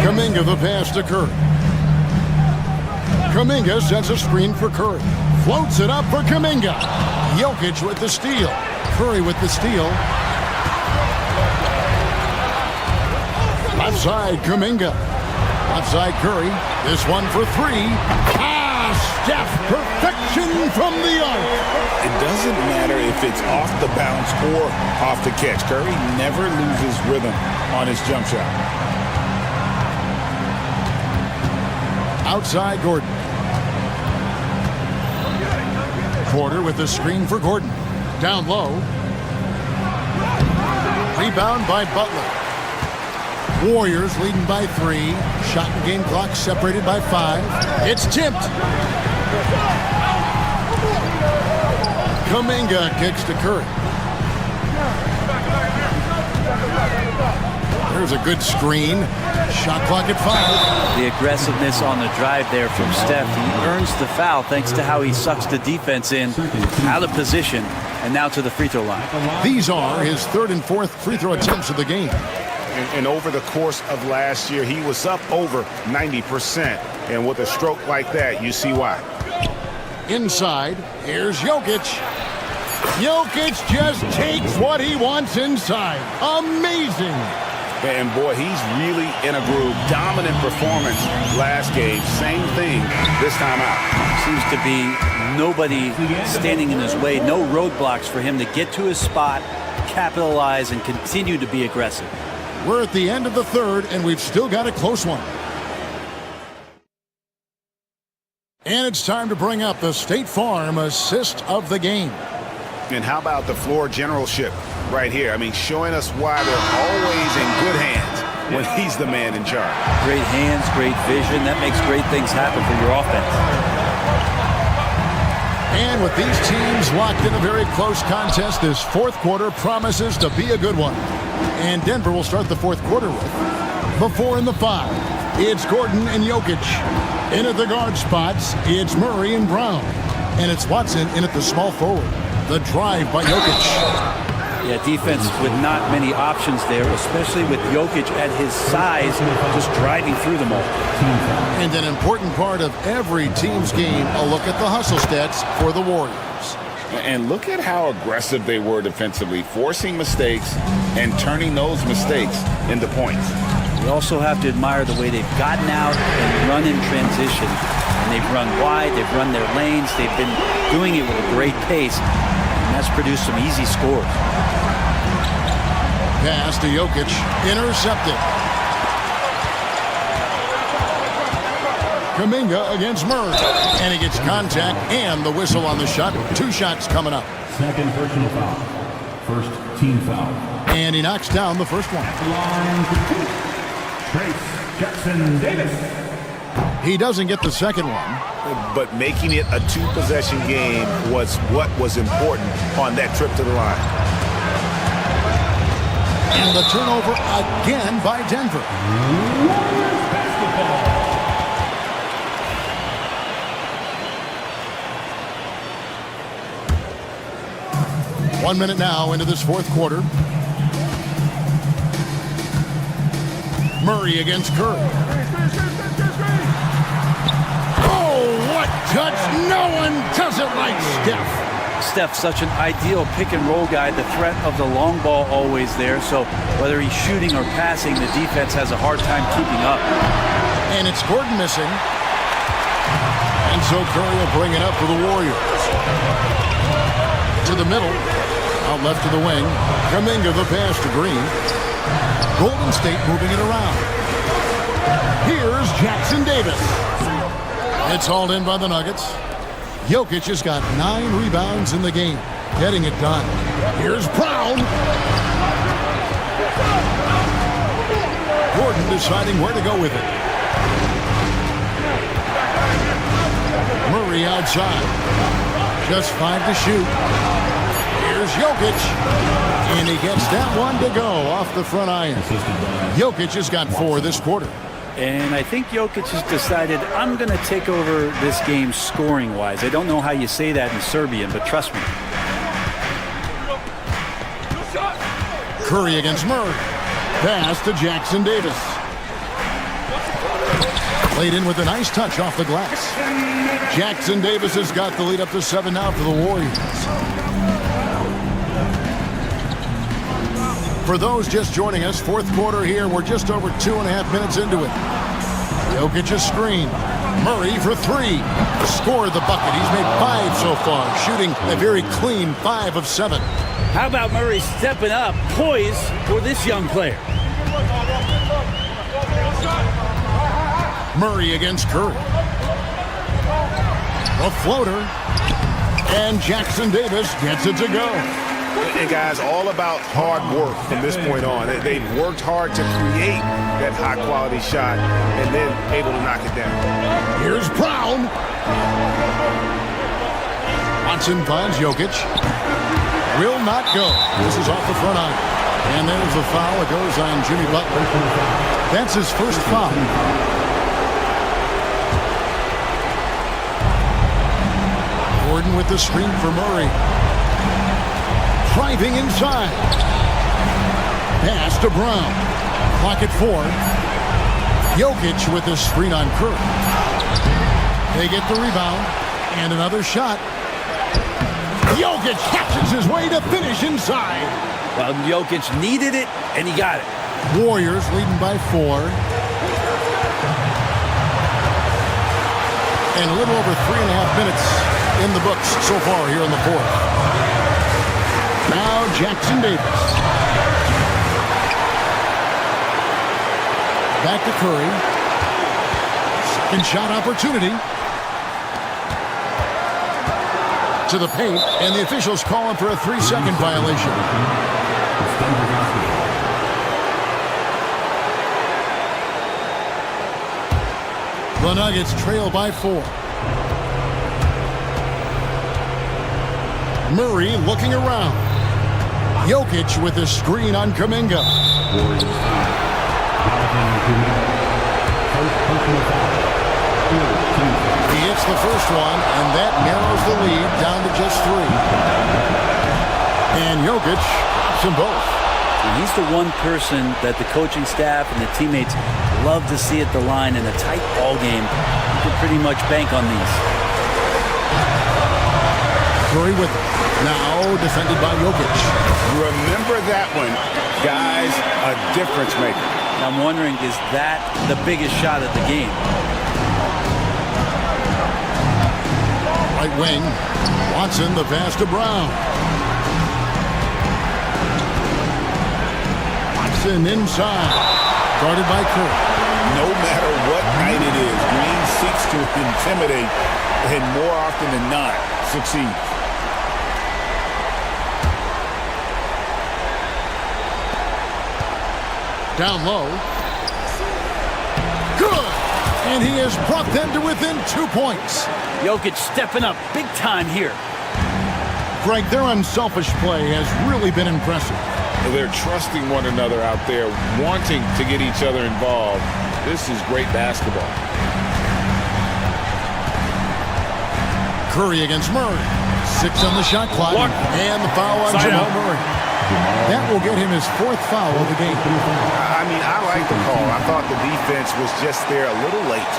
Kuminga the pass to Curry. Kuminga sets a screen for Curry. Floats it up for Kuminga. Jokic with the steal. Curry with the steal. Left side, Kuminga. Left side, Curry. This one for 3. Steph, perfection from the arc. It doesn't matter if it's off the bounce or off the catch. Curry never loses rhythm on his jump shot. Outside Gordon. Porter with the screen for Gordon. Down low. Rebound by Butler. Warriors leading by 3. Shot and game clock separated by 5. It's tipped. Kuminga kicks to Curry. There's a good screen. Shot clock at 5. The aggressiveness on the drive there from Steph. He earns the foul thanks to how he sucks the defense in, out of position, and now to the free throw line. These are his 3rd and 4th free throw attempts of the game. And over the course of last year, he was up over 90%. And with a stroke like that, you see why. Inside, here's Jokic. Jokic just takes what he wants inside. Amazing. And boy, he's really in a groove. Dominant performance last game. Same thing this time out. Seems to be nobody standing in his way. No roadblocks for him to get to his spot, capitalize, and continue to be aggressive. We're at the end of the 3rd, and we've still got a close one. And it's time to bring up the State Farm assist of the game. And how about the floor generalship right here? I mean, showing us why they're always in good hands when he's the man in charge. Great hands, great vision. That makes great things happen for your offense. And with these teams locked in a very close contest, this 4th quarter promises to be a good one. And Denver will start the 4th quarter with the 4 and the 5. It's Gordon and Jokic. In at the guard spots, it's Murray and Brown. And it's Watson in at the small forward. The drive by Jokic. Yeah, defense with not many options there, especially with Jokic at his size, just driving through them all. And an important part of every team's game, a look at the hustle stats for the Warriors. And look at how aggressive they were defensively, forcing mistakes and turning those mistakes into points. We also have to admire the way they've gotten out and run in transition. And they've run wide, they've run their lanes, they've been doing it with a great pace. And that's produced some easy scores. Pass to Jokic, intercepted. Kuminga against Murray, and he gets contact and the whistle on the shot. 2 shots coming up. Second personal foul. First team foul. And he knocks down the first one. Line for 2. Trace Jackson Davis. He doesn't get the second one. But making it a 2-possession game was what was important on that trip to the line. And the turnover again by Denver. Basketball. 1 minute now into this fourth quarter. Murray against Curry. Oh, what touch! No one does it like Steph. Steph's such an ideal pick-and-roll guy. The threat of the long ball always there. So whether he's shooting or passing, the defense has a hard time keeping up. And it's Gordon missing. And so Curry will bring it up for the Warriors. To the middle. Out left to the wing. Kuminga the pass to Green. Golden State moving it around. Here's Jackson Davis. It's hauled in by the Nuggets. Jokic has got 9 rebounds in the game, getting it done. Here's Brown. Gordon deciding where to go with it. Murray outside. Just 5 to shoot. Here's Jokic. And he gets that one to go off the front iron. Jokic has got 4 this quarter. And I think Jokic has decided, I'm going to take over this game scoring-wise. I don't know how you say that in Serbian, but trust me. Curry against Murray. Pass to Jackson Davis. Played in with a nice touch off the glass. Jackson Davis has got the lead up to 7 now for the Warriors. For those just joining us, fourth quarter here. We're just over 2.5 minutes into it. Jokic a screen. Murray for 3. Scored the bucket. He's made 5 so far, shooting a very clean 5 of 7. How about Murray stepping up, poised for this young player? Murray against Curry. A floater. And Jackson Davis gets it to go. And guys, all about hard work from this point on. They've worked hard to create that high-quality shot and then able to knock it down. Here's Brown. Watson finds Jokic. Will not go. This is off the front iron. And there's the foul. It goes on Jimmy Butler. That's his first foul. Gordon with the screen for Murray. Driving inside. Pass to Brown. Clock at 4. Jokic with the screen on Curry. They get the rebound. And another shot. Jokic catches his way to finish inside. Well, Jokic needed it, and he got it. Warriors leading by 4. And a little over 3.5 minutes in the books so far here in the fourth. Now Jackson Davis. Back to Curry. Second shot opportunity. To the paint, and the officials calling for a 3-second violation. The Nuggets trail by 4. Murray looking around. Jokic with the screen on Kuminga. He hits the first one, and that narrows the lead down to just 3. And Jokic stops them both. And he's the one person that the coaching staff and the teammates love to see at the line in a tight ball game. You can pretty much bank on these. Curry with it. Now defended by Jokic. Remember that one. Guys, a difference maker. I'm wondering, is that the biggest shot of the game? Right wing. Watson, the pass to Brown. Watson inside. Guarded by Curry. No matter what night it is, Green seeks to intimidate and more often than not succeed. Down low. Good! And he has brought them to within 2 points. Jokic stepping up big time here. Greg, their unselfish play has really been impressive. They're trusting one another out there, wanting to get each other involved. This is great basketball. Curry against Murray. 6 on the shot clock. And the foul on Jamal Murray. That will get him his 4th foul of the game. I mean, I like the call. I thought the defense was just there a little late.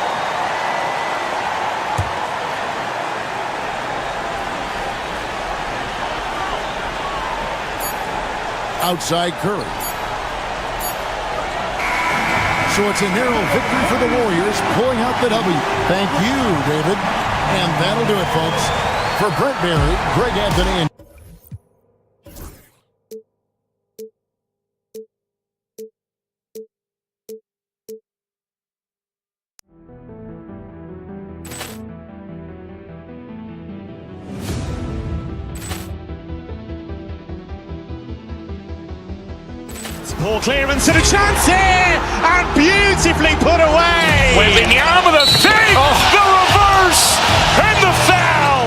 Outside Curry. So it's a narrow victory for the Warriors, pulling out the W. Thank you, David. And that'll do it, folks. For Brent Berry, Greg Anthony, and Poor clearance and a chance here, and beautifully put away. Wembanyama with a save, the reverse, and the foul.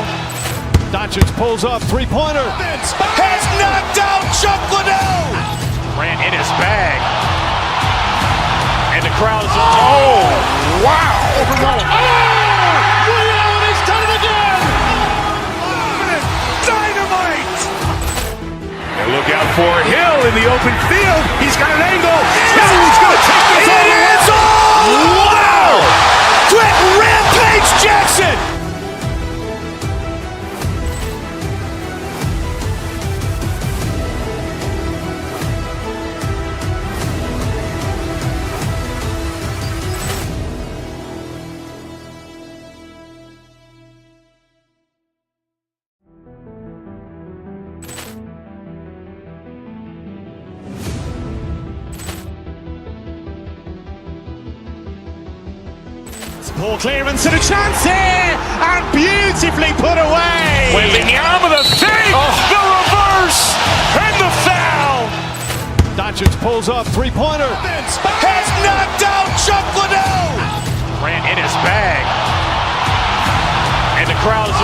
Doncic pulls up, three-pointer. Has knocked out Chuck Liddell. Grant in his bag, and the crowd is wow! Overall. Allen has done it again. Dynamite. And look out for Hill in the open field. He's got an angle. He's going to take this all the way. Wow! Quick Rampage Jackson. Poor clearance and a chance here, and beautifully put away. Wembanyama with a save, the reverse, and the foul. Doncic pulls up, three-pointer. Has knocked out Chuck Liddell. Grant in his bag, and the crowd is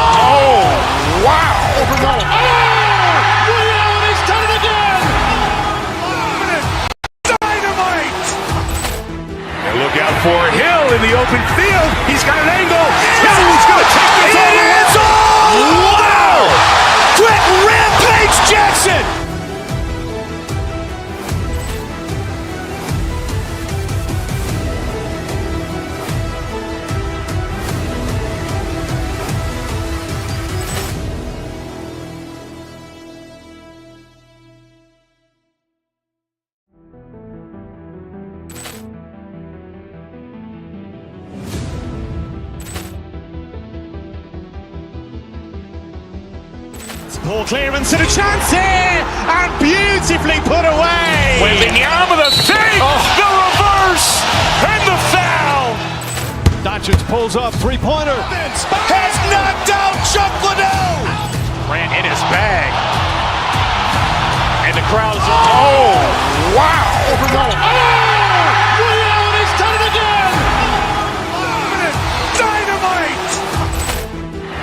wow! Overall. Allen has done it again. Dynamite. And look out for Hill in the open field. He's got an angle. He's going to take this all the way. Wow! Quick Rampage Jackson. Poor clearance and a chance here, and beautifully put away. Wembanyama with a save, the reverse, and the foul. Doncic pulls up, three-pointer. Has knocked out Chuck Liddell. Grant in his bag, and the crowd is wow! Overall. Allen has done it again. Dynamite.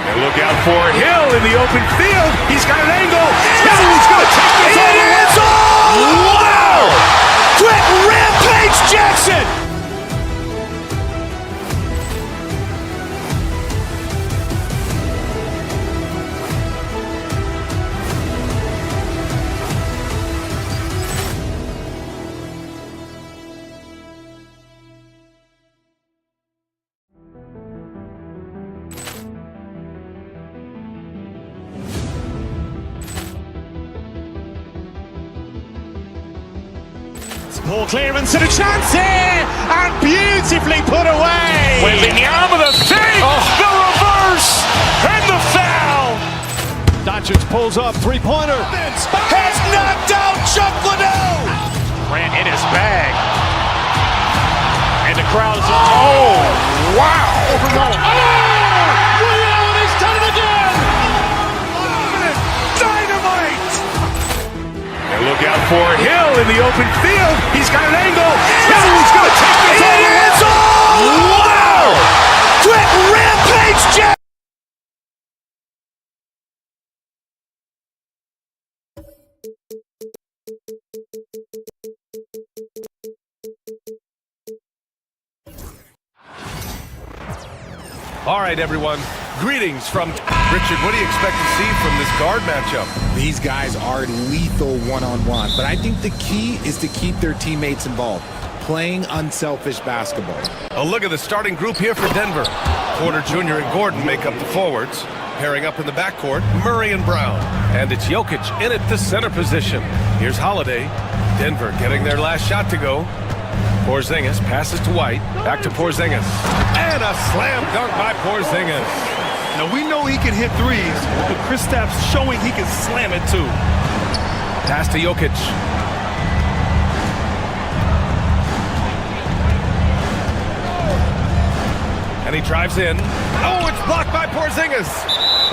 And look out for Hill in the open field. He's got an angle. He's going to take this all the way. Wow! Quick Rampage Jackson. Poor clearance and a chance here, and beautifully put away. Wembanyama the fake, the reverse, and the foul. Doncic pulls up, three-pointer. Has knocked out Chuck Liddell. Grant in his bag. And the crowd is, oh, wow. Ray Allen has done it again. Dynamite. And look out for Hill in the open field. He's got an angle. Hill's going to take this all. It is all. Wow. Quick rampage, Jack. All right, everyone. Greetings from Richard. What do you expect to see from this guard matchup? These guys are lethal one-on-one, but I think the key is to keep their teammates involved, playing unselfish basketball. A look at the starting group here for Denver. Porter Jr. and Gordon make up the forwards. Pairing up in the backcourt, Murray and Brown. And it's Jokic in at the center position. Here's Holiday. Denver getting their last shot to go. Porzingis passes to White. Back to Porzingis. And a slam dunk by Porzingis. Now, we know he can hit threes, but Kristaps showing he can slam it too. Pass to Jokic. And he drives in. Oh, it's blocked by Porzingis.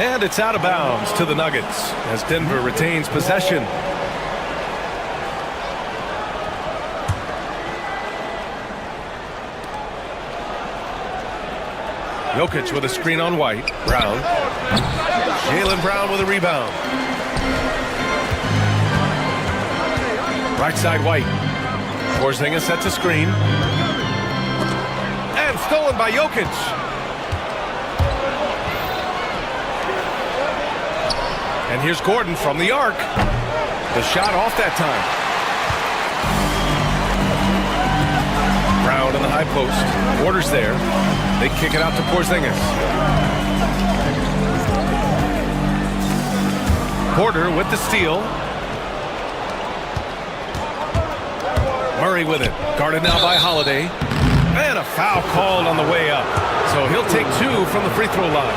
And it's out of bounds to the Nuggets as Denver retains possession. Jokic with a screen on White. Brown. Jaylen Brown with a rebound. Right side White. Porzingis sets a screen. And stolen by Jokic. And here's Gordon from the arc. The shot off that time. Brown in the high post. Porter's there. They kick it out to Porzingis. Porter with the steal. Murray with it. Guarded now by Holiday. And a foul called on the way up. So he'll take two from the free throw line.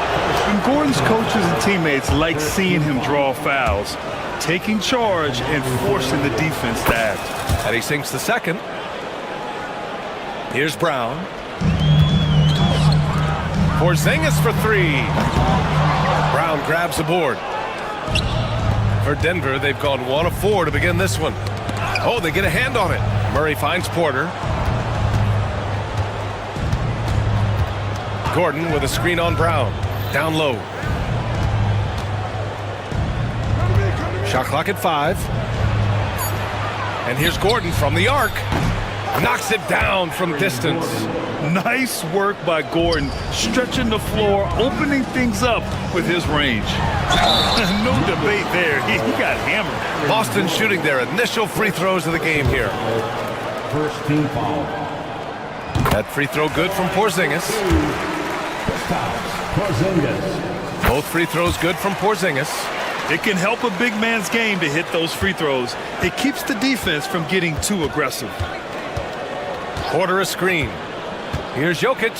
And Gordon's coaches and teammates like seeing him draw fouls, taking charge and forcing the defense to act. And he sinks the second. Here's Brown. Porzingis for three. Brown grabs the board. For Denver, they've gone 1 of 4 to begin this one. Oh, they get a hand on it. Murray finds Porter. Gordon with a screen on Brown. Down low. Shot clock at 5. And here's Gordon from the arc. Knocks it down from distance. Nice work by Gordon, stretching the floor, opening things up with his range. No debate there. He got hammered. Boston shooting their initial free throws of the game here. First team foul. That free throw good from Porzingis. Both free throws good from Porzingis. It can help a big man's game to hit those free throws. It keeps the defense from getting too aggressive. Porter a screen. Here's Jokic.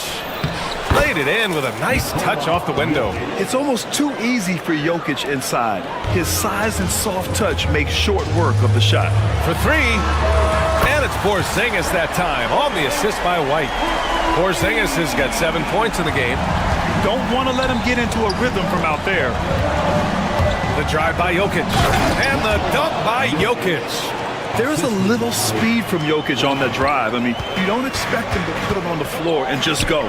Laid it in with a nice touch off the window. It's almost too easy for Jokic inside. His size and soft touch make short work of the shot. For three. And it's Porzingis that time on the assist by White. Porzingis has got 7 points in the game. Don't want to let him get into a rhythm from out there. The drive by Jokic. And the dunk by Jokic. There's a little speed from Jokic on that drive. I mean, you don't expect him to put it on the floor and just go.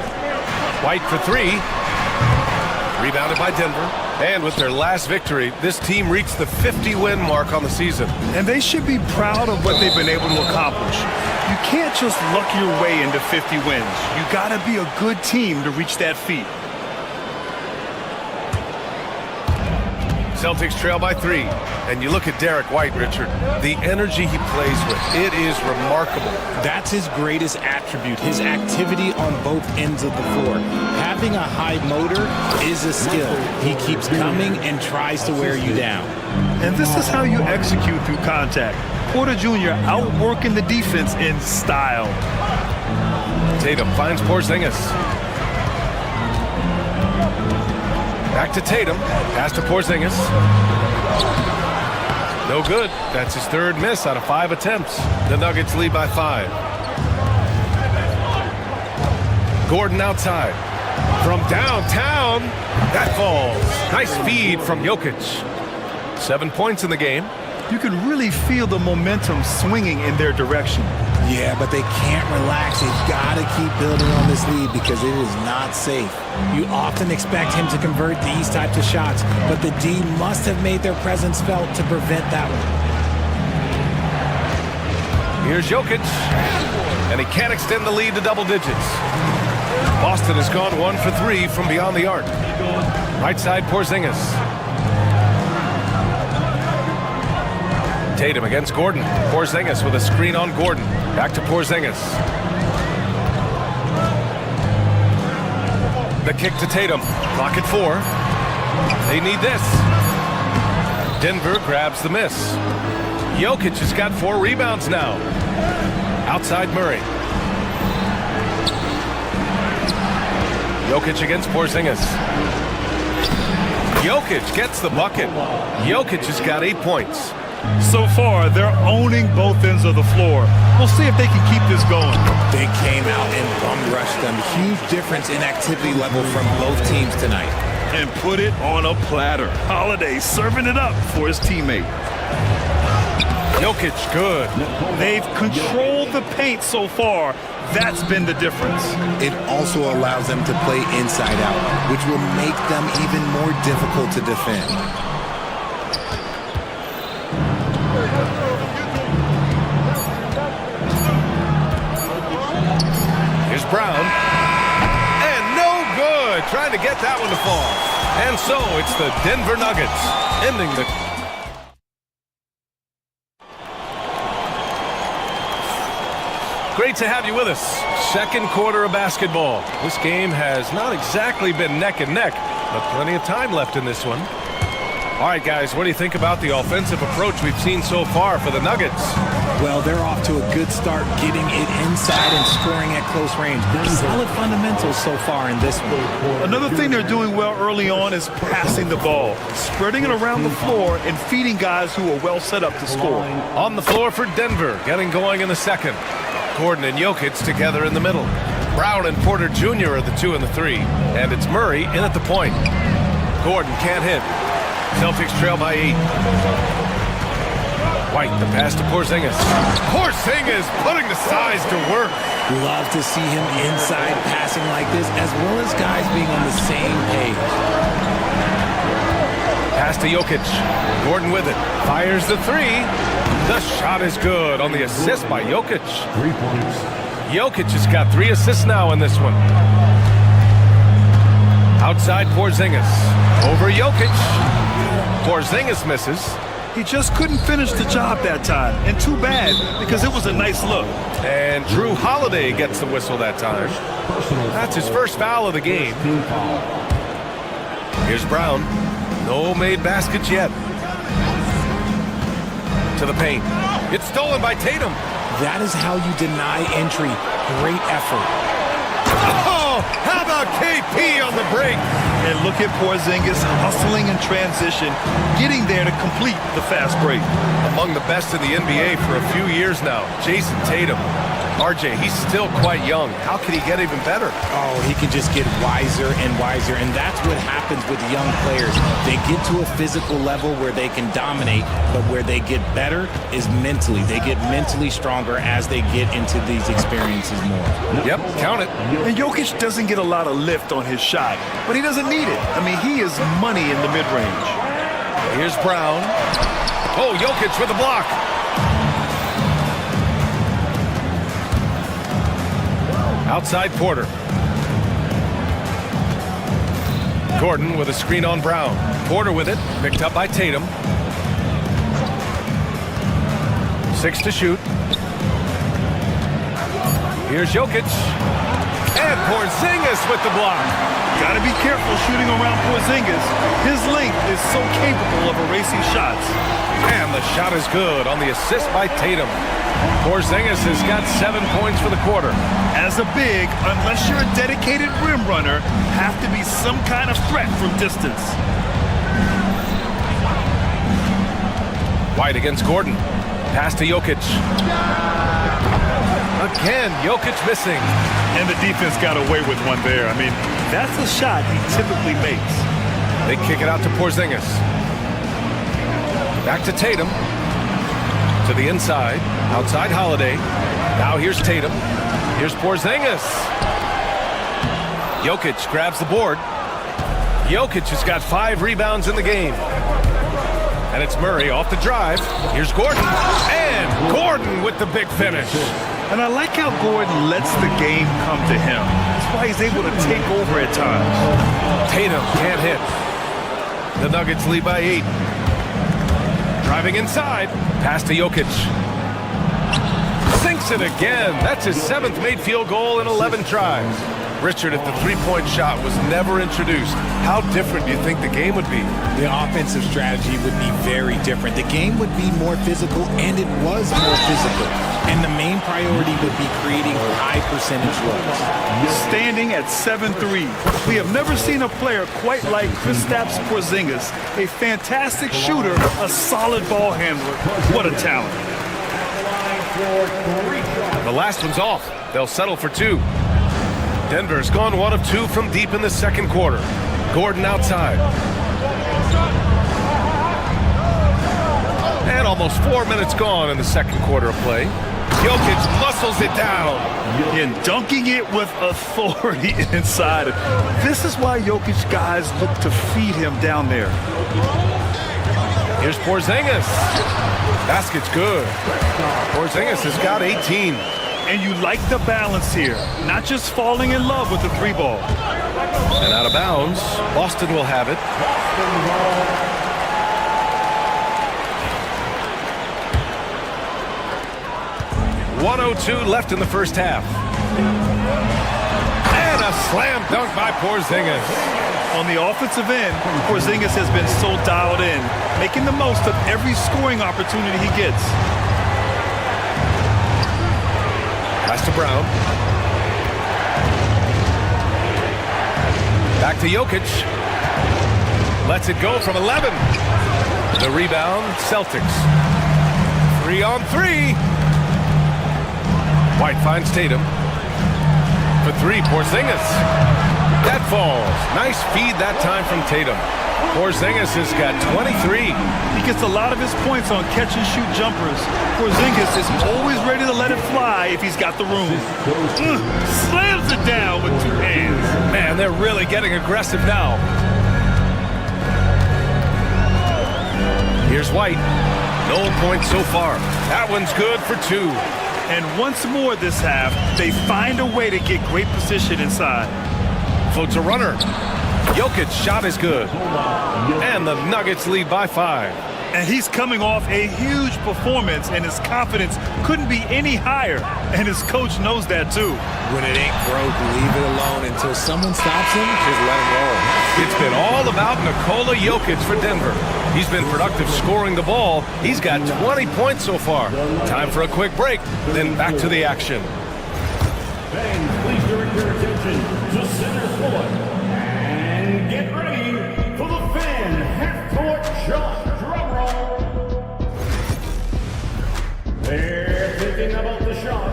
White for three. Rebounded by Denver. And with their last victory, this team reached the 50-win mark on the season. And they should be proud of what they've been able to accomplish. You can't just luck your way into 50 wins. You got to be a good team to reach that feat. Celtics trail by 3. And you look at Derek White, Richard, the energy he plays with, it is remarkable. That's his greatest attribute, his activity on both ends of the floor. Having a high motor is a skill. He keeps coming and tries to wear you down. And this is how you execute through contact. Porter Jr. outworking the defense in style. Tatum finds Porzingis. Back to Tatum. Pass to Porzingis. No good. That's his third miss out of 5 attempts. The Nuggets lead by 5. Gordon outside. From downtown, that falls. Nice feed from Jokic. 7 points in the game. You can really feel the momentum swinging in their direction. Yeah, but they can't relax. They've got to keep building on this lead because it is not safe. You often expect him to convert these types of shots, but the D must have made their presence felt to prevent that one. Here's Jokic, and he can't extend the lead to double digits. Boston has gone 1 for 3 from beyond the arc. Right side, Porzingis. Tatum against Gordon. Porzingis with a screen on Gordon. Back to Porzingis. The kick to Tatum. Clock at 4. They need this. Denver grabs the miss. Jokic has got 4 rebounds now. Outside Murray. Jokic against Porzingis. Jokic gets the bucket. Jokic has got 8 points. So far, they're owning both ends of the floor. We'll see if they can keep this going. They came out and bum rushed them. Huge difference in activity level from both teams tonight. And put it on a platter. Holiday serving it up for his teammate. Jokic, good. They've controlled the paint so far. That's been the difference. It also allows them to play inside out, which will make them even more difficult to defend. Here's Brown. And no good. Trying to get that one to fall. And so it's the Denver Nuggets ending the... Great to have you with us. Second quarter of basketball. This game has not exactly been neck and neck, but plenty of time left in this one. All right, guys, what do you think about the offensive approach we've seen so far for the Nuggets? Well, they're off to a good start getting it inside and scoring at close range. Solid fundamentals so far in this one. Another thing they're doing well early on is passing the ball, spreading it around the floor and feeding guys who are well set up to score. On the floor for Denver, getting going in the second. Gordon and Jokic together in the middle. Brown and Porter Jr. are the 2 and the 3. And it's Murray in at the point. Gordon can't hit. Celtics trail by 8. White, the pass to Porzingis. Porzingis putting the size to work. Love to see him inside passing like this, as well as guys being on the same page. Pass to Jokic. Gordon with it. Fires the 3. The shot is good on the assist by Jokic. 3 points. Jokic has got 3 assists now in this one. Outside Porzingis. Over Jokic. Porzingis misses. He just couldn't finish the job that time, and too bad, because it was a nice look. And Drew Holiday gets the whistle that time. That's his first foul of the game. Here's Brown. No made baskets yet. To the paint. It's stolen by Tatum. That is how you deny entry. Great effort. Oh, how about KP on the break? And look at Porzingis hustling in transition, getting there to complete the fast break. Among the best in the NBA for a few years now, Jason Tatum. RJ, he's still quite young. How can he get even better? Oh, he can just get wiser and wiser, and that's what happens with young players. They get to a physical level where they can dominate, but where they get better is mentally. They get mentally stronger as they get into these experiences more. Yep, count it. And Jokic doesn't get a lot of lift on his shot, but he doesn't need it. I mean, he is money in the mid-range. Here's Brown. Oh, Jokic with the block. Outside Porter. Gordon with a screen on Brown. Porter with it, picked up by Tatum. 6 to shoot. Here's Jokic. And Porzingis with the block. Got to be careful shooting around Porzingis. His length is so capable of erasing shots. And the shot is good on the assist by Tatum. Porzingis has got 7 points for the quarter. As a big, unless you're a dedicated rim runner, have to be some kind of threat from distance. White against Gordon. Pass to Jokic. Again, Jokic missing. And the defense got away with one there. I mean, that's a shot he typically makes. They kick it out to Porzingis. Back to Tatum. To the inside. Outside Holiday. Now here's Tatum. Here's Porzingis. Jokic grabs the board. Jokic has got 5 rebounds in the game. And it's Murray off the drive. Here's Gordon. And Gordon with the big finish. And I like how Gordon lets the game come to him. That's why he's able to take over at times. Tatum can't hit. The Nuggets lead by 8. Driving inside. Pass to Jokic. Sinks it again. That's his 7th made field goal in 11 tries. Richard, if the three-point shot was never introduced, how different do you think the game would be? The offensive strategy would be very different. The game would be more physical, and it was more physical. And the main priority would be creating high percentage looks. Standing at 7-3, we have never seen a player quite like Kristaps Porzingis, a fantastic shooter, a solid ball handler. What a talent. The last one's off. They'll settle for 2. Denver's gone 1 of 2 from deep in the second quarter. Gordon outside. And almost 4 minutes gone in the second quarter of play. Jokic muscles it down. And dunking it with authority inside. This is why Jokic guys look to feed him down there. Here's Porzingis. Basket's good. Porzingis has got 18. And you like the balance here, not just falling in love with the 3-ball. And out of bounds, Boston will have it. .102 left in the first half. And a slam dunk by Porzingis. On the offensive end, Porzingis has been so dialed in, making the most of every scoring opportunity he gets. Pass to Brown. Back to Jokic. Lets it go from 11. The rebound, Celtics. 3-on-3. White finds Tatum. For 3, Porzingis. That falls. Nice feed that time from Tatum. Porzingis has got 23. He gets a lot of his points on catch-and-shoot jumpers. Porzingis is always ready to let it fly if he's got the room. Slams it down with 2 hands. Man, they're really getting aggressive now. Here's White. No points so far. That one's good for 2. And once more this half, they find a way to get great position inside. Floats a runner. Jokic's shot is good. And the Nuggets lead by 5. And he's coming off a huge performance, and his confidence couldn't be any higher. And his coach knows that, too. When it ain't broke, leave it alone until someone stops him. Just let him roll. It's been all about Nikola Jokic for Denver. He's been productive scoring the ball. He's got 20 points so far. Time for a quick break, then back to the action. Fans, please direct your attention to center court. And get ready for the fan half-court shot. Drum roll. They're thinking about the shot.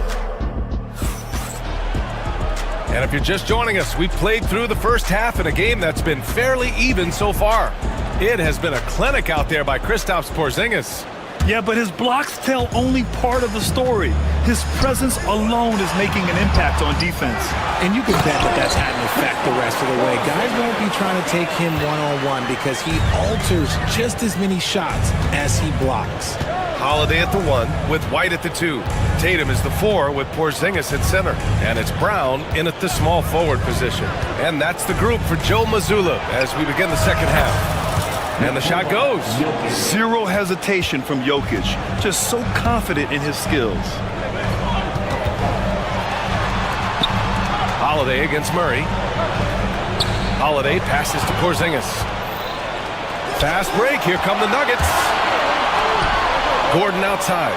And if you're just joining us, we've played through the first half in a game that's been fairly even so far. It has been a clinic out there by Kristaps Porzingis. Yeah, but his blocks tell only part of the story. His presence alone is making an impact on defense. And you can bet that that's had an effect the rest of the way. Guys won't be trying to take him one-on-one because he alters just as many shots as he blocks. Holiday at the 1 with White at the 2. Tatum is the 4 with Porzingis at center. And it's Brown in at the small forward position. And that's the group for Joe Mazzulla as we begin the second half. And the shot goes. Zero hesitation from Jokic. Just so confident in his skills. Holiday against Murray. Holiday passes to Porzingis. Fast break. Here come the Nuggets. Gordon outside.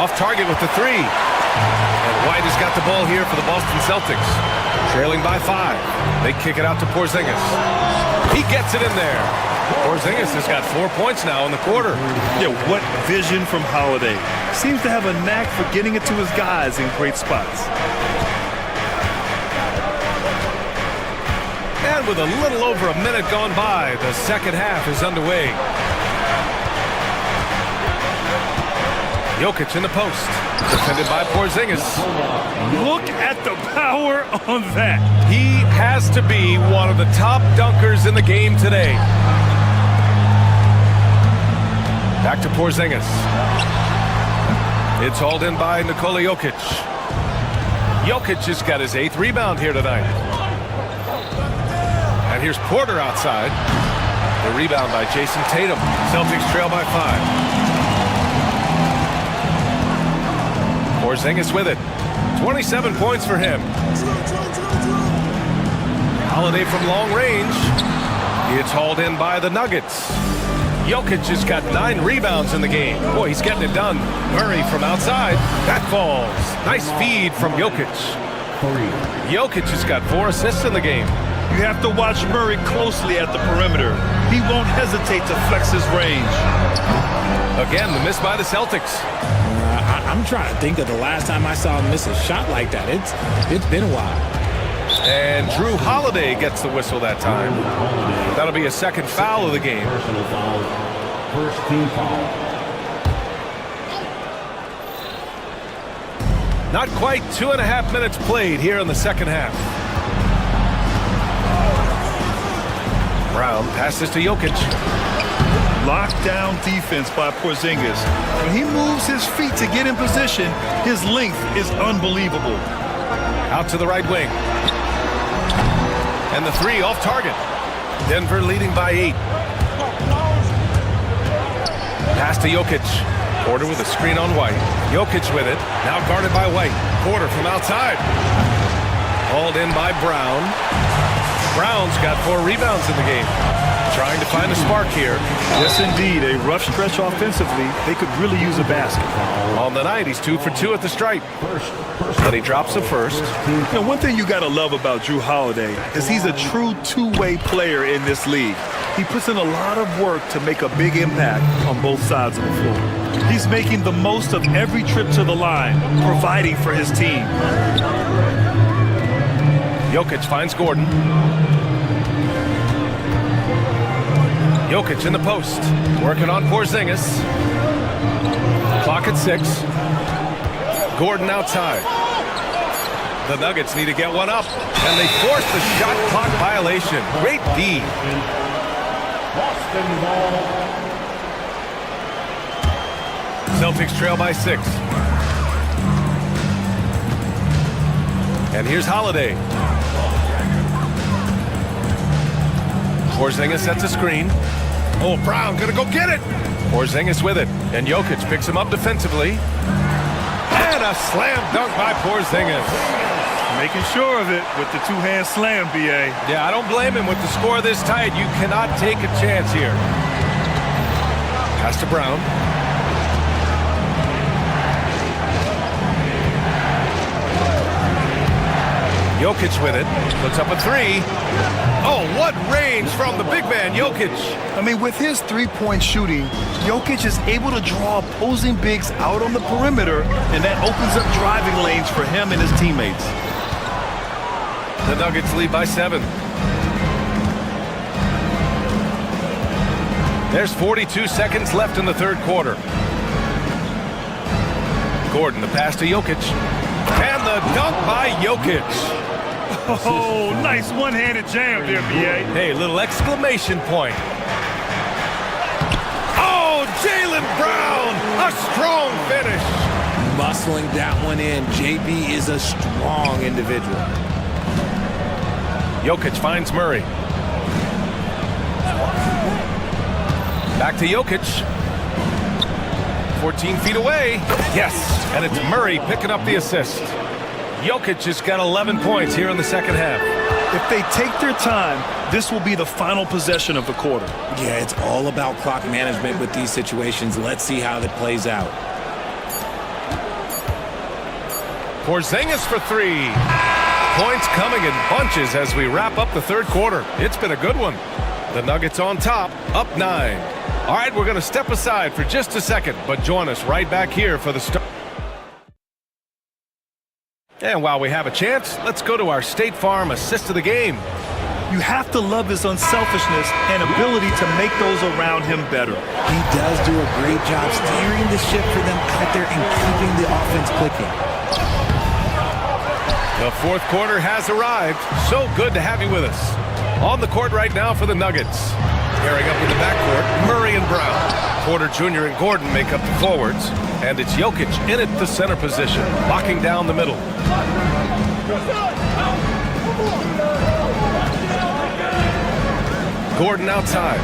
Off target with the three. And White has got the ball here for the Boston Celtics. Trailing by 5. They kick it out to Porzingis. He gets it in there. Porzingis has got 4 points now in the quarter. Yeah, what vision from Holiday. Seems to have a knack for getting it to his guys in great spots. And with a little over a minute gone by, the second half is underway. Jokic in the post. Defended by Porzingis. Look at the power on that. He has to be one of the top dunkers in the game today. Back to Porzingis. It's hauled in by Nikola Jokic. Jokic has got his 8th rebound here tonight. And here's Porter outside. The rebound by Jason Tatum. Celtics trail by 5. Porzingis with it. 27 points for him. Holiday from long range. It's hauled in by the Nuggets. Jokic has got 9 rebounds in the game. Boy, he's getting it done. Murray from outside. That falls. Nice feed from Jokic. Jokic has got 4 assists in the game. You have to watch Murray closely at the perimeter. He won't hesitate to flex his range. Again, the miss by the Celtics. I'm trying to think of the last time I saw him miss a shot like that. It's been a while. And Drew Holiday gets the whistle that time. That'll be a second foul of the game. Personal foul. First team foul. Not quite 2.5 minutes played here in the second half. Brown passes to Jokic. Lockdown defense by Porzingis. When he moves his feet to get in position, his length is unbelievable. Out to the right wing. And the 3 off target. Denver leading by 8. Pass to Jokic. Porter with a screen on White. Jokic with it. Now guarded by White. Porter from outside. Hauled in by Brown. Brown's got 4 rebounds in the game. Trying to find a spark here. Yes, indeed. A rough stretch offensively. They could really use a basket. On the night, he's 2 for 2 at the stripe. But he drops the first. Now, one thing you got to love about Drew Holiday is he's a true two-way player in this league. He puts in a lot of work to make a big impact on both sides of the floor. He's making the most of every trip to the line, providing for his team. Jokic finds Gordon. Jokic in the post, working on Porzingis. Clock at 6. Gordon outside. The Nuggets need to get one up, and they force the shot clock violation. Great D. Boston ball. Celtics trail by 6. And here's Holiday. Porzingis sets a screen. Oh, Brown gonna go get it. Porzingis with it. And Jokic picks him up defensively. And a slam dunk by Porzingis. Making sure of it with the two-hand slam, B.A. Yeah, I don't blame him with the score this tight. You cannot take a chance here. Pass to Brown. Jokic with it. Puts up a 3. Oh, what range from the big man, Jokic. I mean, with his three-point shooting, Jokic is able to draw opposing bigs out on the perimeter, and that opens up driving lanes for him and his teammates. The Nuggets lead by 7. There's 42 seconds left in the third quarter. Gordon, the pass to Jokic. And the dunk by Jokic. Oh, nice one-handed jam there, B.A. Hey, little exclamation point. Oh, Jaylen Brown, a strong finish. Muscling that one in. JB is a strong individual. Jokic finds Murray. Back to Jokic. 14 feet away. Yes, and it's Murray picking up the assist. Jokic has got 11 points here in the second half. If they take their time, this will be the final possession of the quarter. Yeah, it's all about clock management with these situations. Let's see how that plays out. Porzingis for three. Points coming in bunches as we wrap up the third quarter. It's been a good one. The Nuggets on top, up 9. All right, we're going to step aside for just a second, but join us right back here for the start. And while we have a chance, let's go to our State Farm assist of the game. You have to love his unselfishness and ability to make those around him better. He does do a great job steering the ship for them out there and keeping the offense clicking. The fourth quarter has arrived. So good to have you with us. On the court right now for the Nuggets. Pairing up in the backcourt, Murray and Brown. Porter Jr. and Gordon make up the forwards. And it's Jokic in at the center position, locking down the middle. Gordon outside.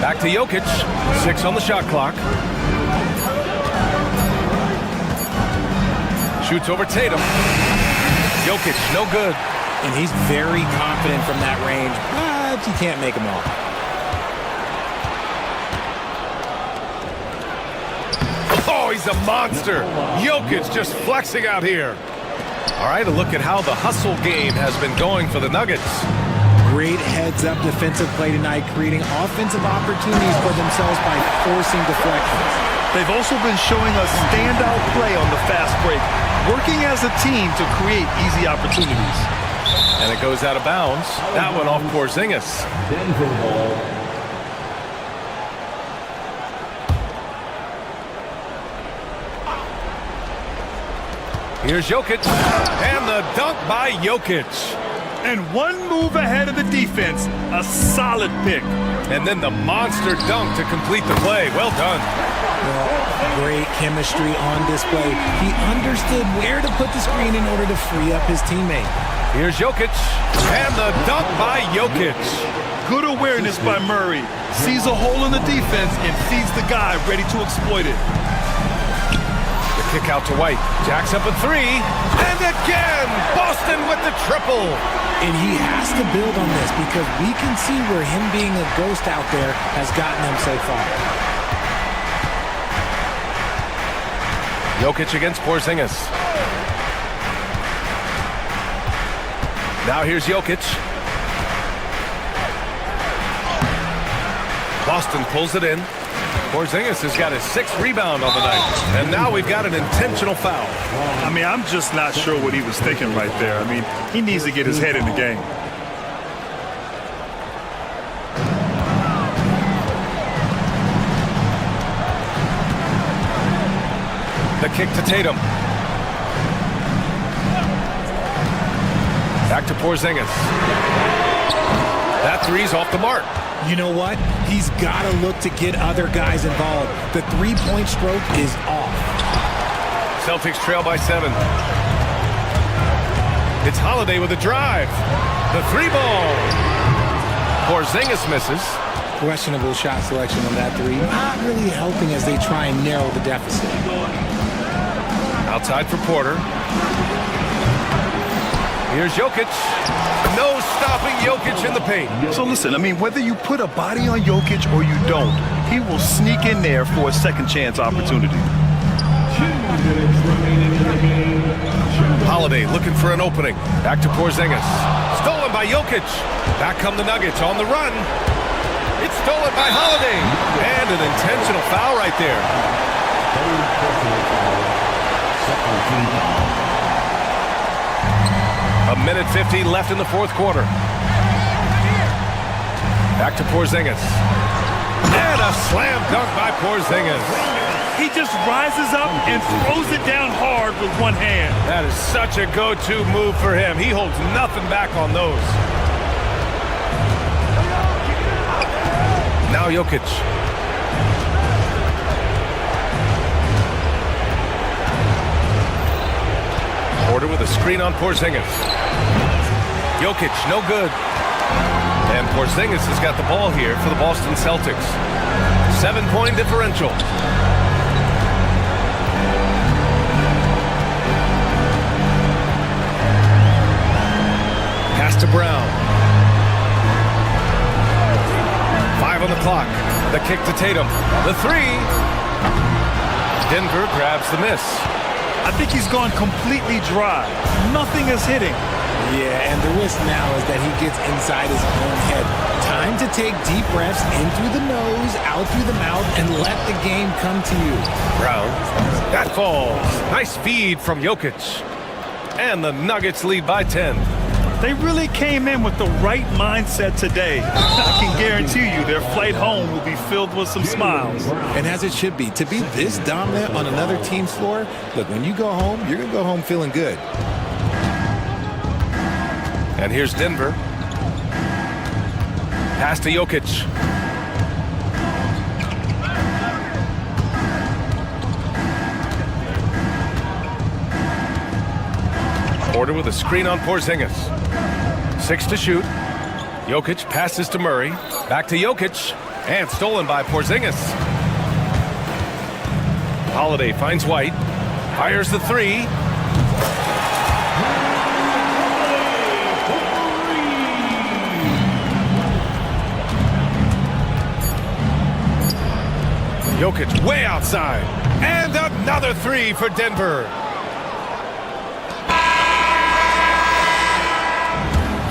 Back to Jokic. 6 on the shot clock. Shoots over Tatum. Jokic, no good. And he's very confident from that range, but you can't make them all. Oh, he's a monster. Jokic just flexing out here. All right, a look at how the hustle game has been going for the Nuggets. Great heads-up defensive play tonight, creating offensive opportunities for themselves by forcing deflections. They've also been showing us standout play on the fast break, working as a team to create easy opportunities. And it goes out of bounds. That one off Porzingis. Here's Jokic. And the dunk by Jokic. And one move ahead of the defense. A solid pick. And then the monster dunk to complete the play. Well done. Well, great chemistry on display. He understood where to put the screen in order to free up his teammate. Here's Jokic. And the dunk by Jokic. Good awareness by Murray. Sees a hole in the defense and sees the guy ready to exploit it. The kick out to White. Jacks up a three. And again, Boston with the triple. And he has to build on this because we can see where him being a ghost out there has gotten them so far. Jokic against Porzingis. Now here's Jokic. Boston pulls it in. Porzingis has got his 6th rebound on the night. And now we've got an intentional foul. I mean, I'm just not sure what he was thinking right there. I mean, he needs to get his head in the game. The kick to Tatum. Back to Porzingis. That three's off the mark. You know what? He's got to look to get other guys involved. The three-point stroke is off. Celtics trail by 7. It's Holiday with a drive. The 3-ball. Porzingis misses. Questionable shot selection on that three. Not really helping as they try and narrow the deficit. Outside for Porter. Here's Jokic. No stopping Jokic in the paint. So listen, I mean, whether you put a body on Jokic or you don't, he will sneak in there for a second chance opportunity. Holiday looking for an opening. Back to Porzingis. Stolen by Jokic. Back come the Nuggets on the run. It's stolen by Holiday. And an intentional foul right there. A minute 15 left in the fourth quarter. Back to Porzingis. And a slam dunk by Porzingis. He just rises up and throws it down hard with one hand. That is such a go-to move for him. He holds nothing back on those. Now Jokic. Porter with a screen on Porzingis. Jokic, no good. And Porzingis has got the ball here for the Boston Celtics. 7-point differential. clock. The kick to Tatum. The three. Denver grabs the miss. I think he's gone completely dry. Nothing is hitting. Yeah, and the risk now is that he gets inside his own head. Time to take deep breaths in through the nose, out through the mouth, and let the game come to you. Brown. That falls. Nice feed from Jokic. And the Nuggets lead by 10. They really came in with the right mindset today. I can guarantee you their flight home will be filled with some smiles. And as it should be. To be this dominant on another team's floor, look, when you go home, you're going to go home feeling good. And here's Denver. Pass to Jokic. Porter with a screen on Porzingis. 6 to shoot. Jokic passes to Murray. Back to Jokic. And stolen by Porzingis. Holiday finds White. Fires the three. Jokic way outside. And another three for Denver.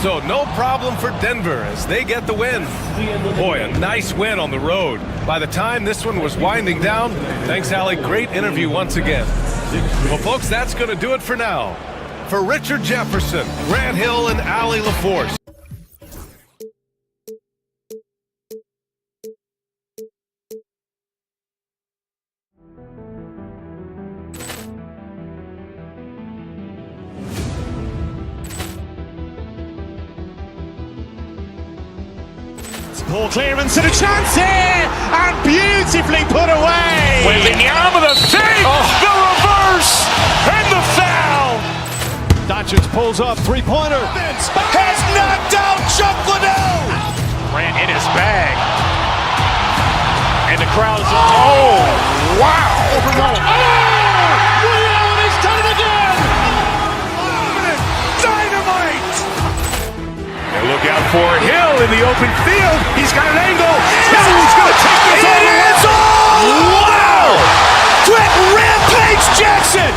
So no problem for Denver as they get the win. Boy, a nice win on the road. By the time this one was winding down, thanks, Allie. Great interview once again. Well, folks, that's going to do it for now. For Richard Jefferson, Grant Hill, and Allie LaForce. Poor clearance and a chance here, and beautifully put away. Wembanyama with a save, the reverse, and the foul. Doncic pulls up, three-pointer. Has knocked out Chuck Liddell. Grant in his bag, and the crowd is wow! Liddell, he's done it again. Dynamite! And look out for Hill in the open field. He's got an angle. He's going to take this all the way. Wow! Quit Rampage Jackson!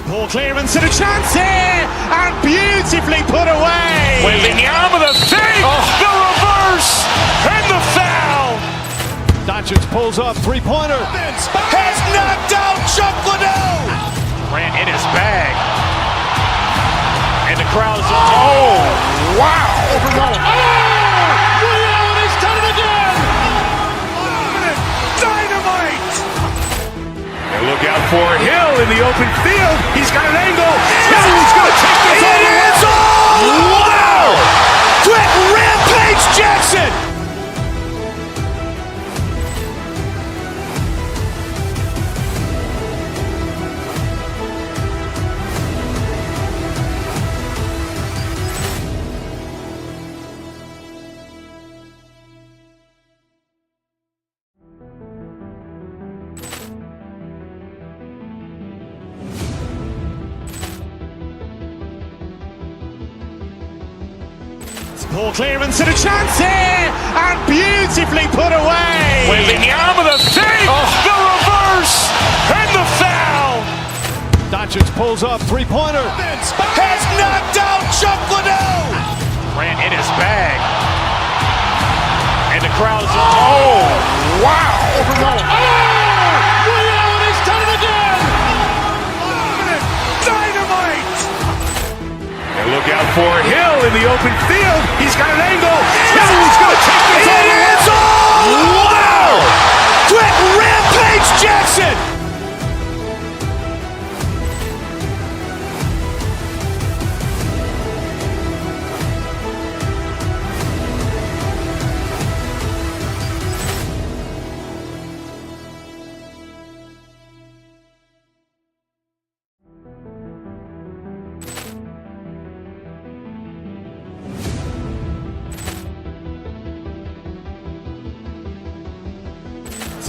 Poor clearance and a chance here, and beautifully put away. Wembanyama with a save, the reverse, and the foul. Doncic pulls up, three-pointer. Has knocked out Chuck Liddell. Grant in his bag, and the crowd is wow! Liddell, he's done it again. Dynamite! And look out for Hill in the open field. He's got an angle. He's going to take this all the way. Wow! Quit Rampage Jackson! Poor clearance and a chance here, and beautifully put away. Wembanyama with a save, the reverse, and the foul. Doncic pulls up, three-pointer. Has knocked out Chuck Liddell. Grant in his bag, and the crowd is wow! Liddell, he's done it again. Dynamite! And look out for Hill in the open field. He's got an angle. He's going to take this all the way. Wow! Quit Rampage Jackson!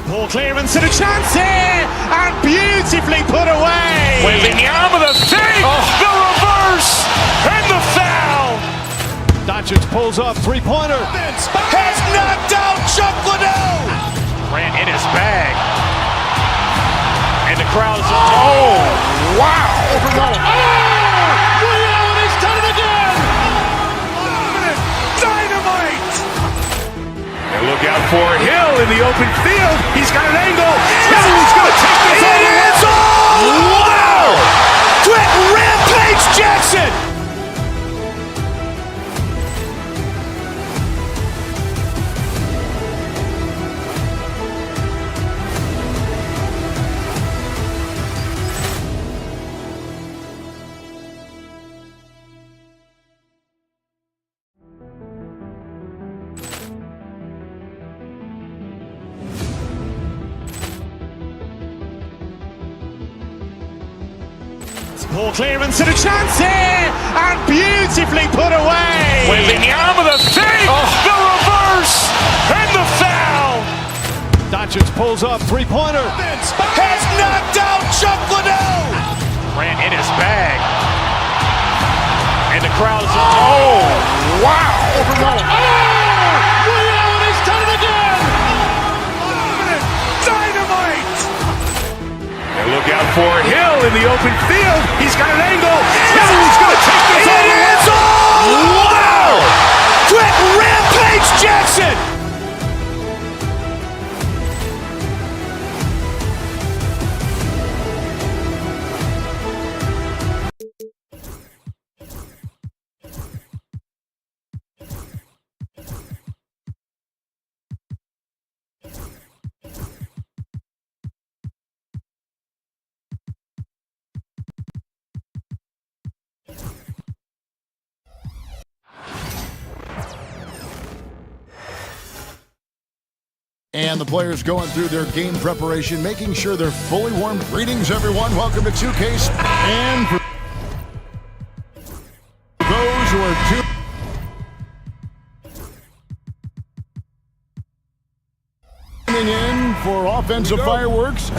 Poor clearance and a chance here, and beautifully put away. Wembanyama with a fake, the reverse, and the foul. Doncic pulls off three-pointer. Has knocked out Chuck Liddell. Grant in his bag. And the crowd is, oh, wow. Ray Allen has done it again. Dynamite. And look out for Hill in the open field. He's got an angle. Hill's going to take this all the way. It's all! Wow! Quick Rampage Jackson. Poor clearance and a chance here, and beautifully put away. Wembanyama with a fake, the reverse, and the foul. Doncic pulls off three-pointer. Has knocked out Chuck Liddell. Grant in his bag. And the crowd is, oh, wow. Ray Allen has done it again. Dynamite. And look out for Hill in the open field. He's got an angle. Hill's going to take this all the way. It's all! Wow! Quick Rampage Jackson. And the players going through their game preparation, making sure they're fully warmed. Greetings, everyone. Welcome to 2K. And for those who are tuning in for offensive fireworks,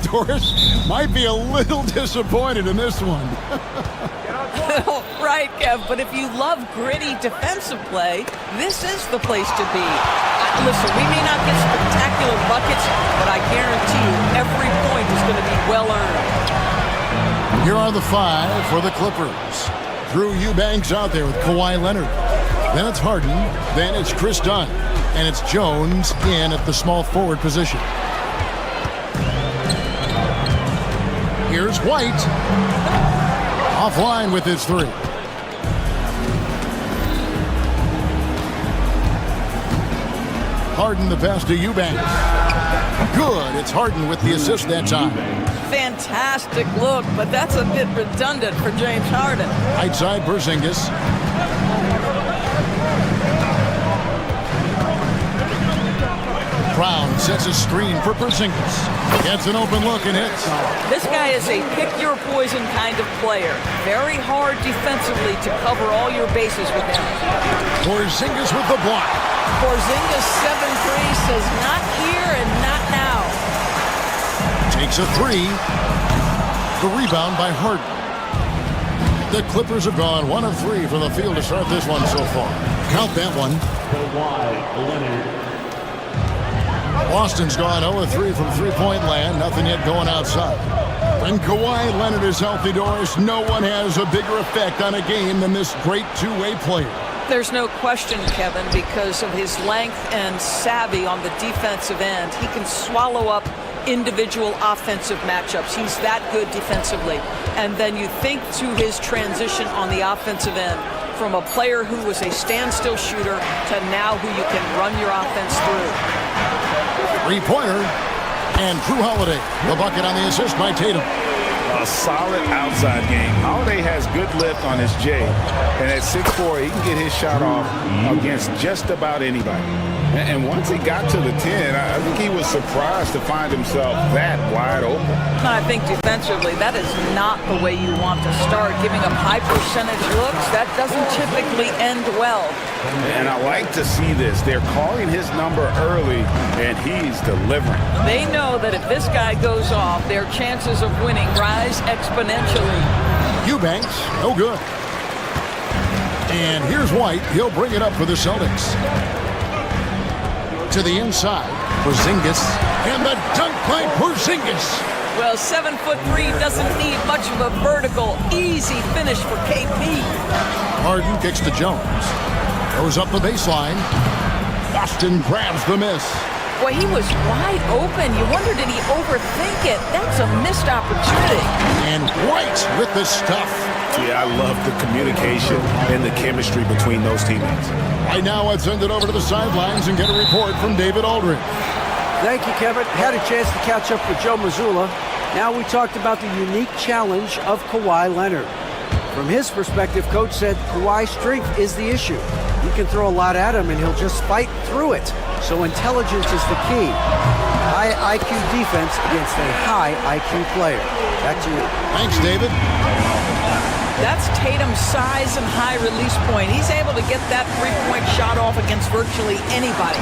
Doris might be a little disappointed in this one. Right, Kev, but if you love gritty defensive play, this is the place to be. Listen, we may not get spectacular buckets, but I guarantee you every point is going to be well earned. Here are the five for the Clippers. Drew Eubanks out there with Kawhi Leonard. Then it's Harden. Then it's Chris Dunn. And it's Jones in at the small forward position. Here's White. Offline with his three. Harden the pass to Eubanks. Good. It's Harden with the assist that time. Fantastic look, but that's a bit redundant for James Harden. Right side, Porzingis. Brown sets a screen for Porzingis. Gets an open look and hits. This guy is a pick-your-poison kind of player. Very hard defensively to cover all your bases with him. Porzingis with the block. Porzingis 7-3 says not here and not now. Takes a three. The rebound by Harden. The Clippers have gone 1 of 3 from the field to start this one so far. Count that one. Boston's gone 0 of 3 from three-point land. Nothing yet going outside. When Kawhi Leonard is healthy, Doris, no one has a bigger effect on a game than this great two-way player. There's no question, Kevin, because of his length and savvy on the defensive end. He can swallow up individual offensive matchups. He's that good defensively. And then you think to his transition on the offensive end from a player who was a standstill shooter to now who you can run your offense through. Three-pointer, and Drew Holiday, the bucket on the assist by Tatum. A solid outside game. Holiday has good lift on his J, and at 6'4", he can get his shot off against just about anybody. And once he got to the 10, I think he was surprised to find himself that wide open. I think defensively, that is not the way you want to start. Giving up high percentage looks, that doesn't typically end well. And I like to see this. They're calling his number early, and he's delivering. They know that if this guy goes off, their chances of winning rise exponentially. Eubanks, no good. And here's White. He'll bring it up for the Celtics. To the inside, Porzingis, and the dunk by Porzingis. Well, 7'3" doesn't need much of a vertical, easy finish for KP. Harden kicks to Jones. Goes up the baseline. Boston grabs the miss. Boy, he was wide open. You wonder, did he overthink it? That's a missed opportunity. And White with the stuff. Yeah, I love the communication and the chemistry between those teammates. Right now, I'd send it over to the sidelines and get a report from David Aldridge. Thank you, Kevin. Had a chance to catch up with Joe Mazzulla. Now we talked about the unique challenge of Kawhi Leonard. From his perspective, Coach said Kawhi's strength is the issue. You can throw a lot at him and he'll just fight through it. So intelligence is the key. High IQ defense against a high IQ player. Back to you. Thanks, David. That's Tatum's size and high release point. He's able to get that three-point shot off against virtually anybody.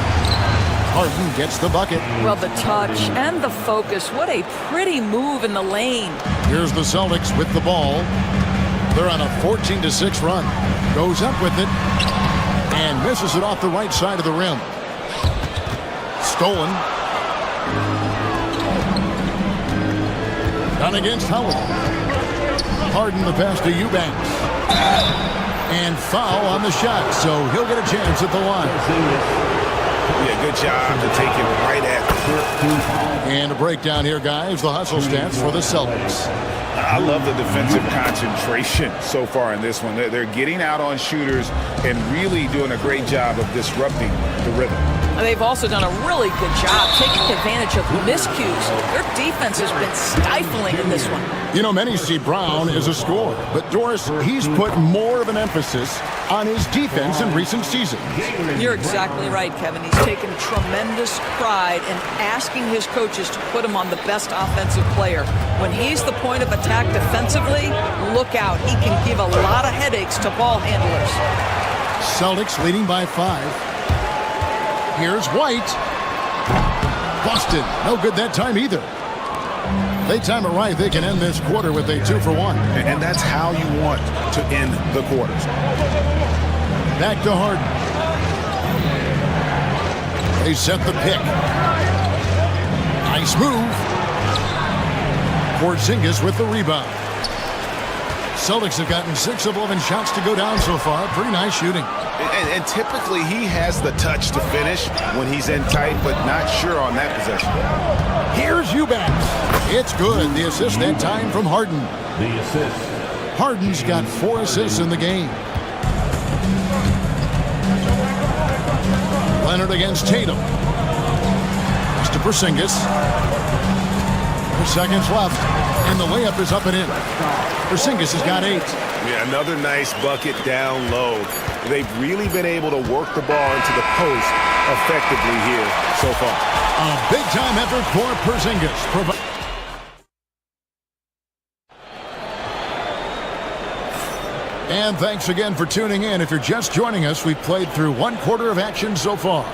Harden gets the bucket. Well, the touch and the focus. What a pretty move in the lane. Here's the Celtics with the ball. They're on a 14-6 run. Goes up with it and misses it off the right side of the rim. Stolen. Done against Howard. Harden the pass to Eubanks. And foul on the shot, so he'll get a chance at the line. Yeah, good job to take it right at the And a breakdown here, guys. The hustle stats for the Celtics. I love the defensive concentration so far in this one. They're getting out on shooters and really doing a great job of disrupting the rhythm. They've also done a really good job taking advantage of miscues. Their defense has been stifling in this one. You know, many see Brown as a scorer, but Doris, he's put more of an emphasis on his defense in recent seasons. You're exactly right, Kevin. He's taken tremendous pride in asking his coaches to put him on the best offensive player. When he's the point of attack defensively, look out. He can give a lot of headaches to ball handlers. Celtics leading by 5. Here's White. Boston, no good that time either. They time it right, they can end this quarter with a 2-for-1. And that's how you want to end the quarters. Back to Harden. They set the pick. Nice move. Porzingis with the rebound. Celtics have gotten 6 of 11 shots to go down so far. Pretty nice shooting. And typically he has the touch to finish when he's in tight, but not sure on that possession. Here's Eubanks. It's good. The assist that time from Harden. The assist. Harden's got 4 assists in the game. Leonard against Tatum. It's to Porzingis. 4 seconds left, and the layup is up and in. Porzingis has got 8. Yeah, another nice bucket down low. They've really been able to work the ball into the post effectively here so far. A big-time effort for Porzingis. And thanks again for tuning in. If you're just joining us, we've played through 1 quarter of action so far.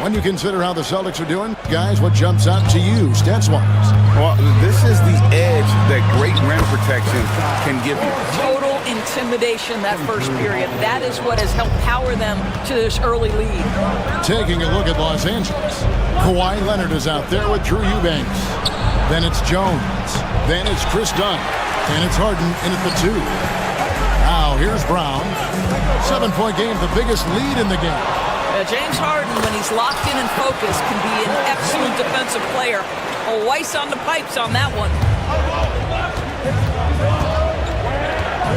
When you consider how the Celtics are doing, guys, what jumps out to you, stats-wise? Well, this is the edge that great rim protection can give you. Total intimidation that first period. That is what has helped power them to this early lead. Taking a look at Los Angeles. Kawhi Leonard is out there with Drew Eubanks. Then it's Jones. Then it's Chris Dunn. And it's Harden in at the 2. Now here's Brown. 7-point game, the biggest lead in the game. James Harden, when he's locked in and focused, can be an excellent defensive player. A Weiss on the pipes on that one.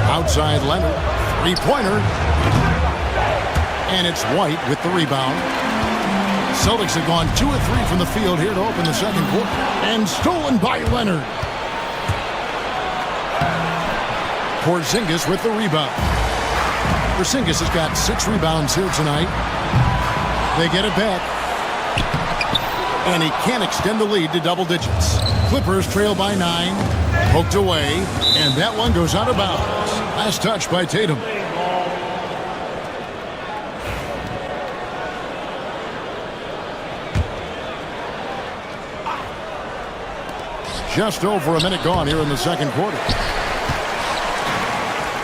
Outside Leonard. 3-pointer. And it's White with the rebound. Celtics have gone 2 of 3 from the field here to open the second quarter. And stolen by Leonard. Porzingis with the rebound. Porzingis has got 6 rebounds here tonight. They get it back. And he can't extend the lead to double digits. Clippers trail by 9. Poked away. And that one goes out of bounds. Last touch by Tatum. Just over a minute gone here in the second quarter.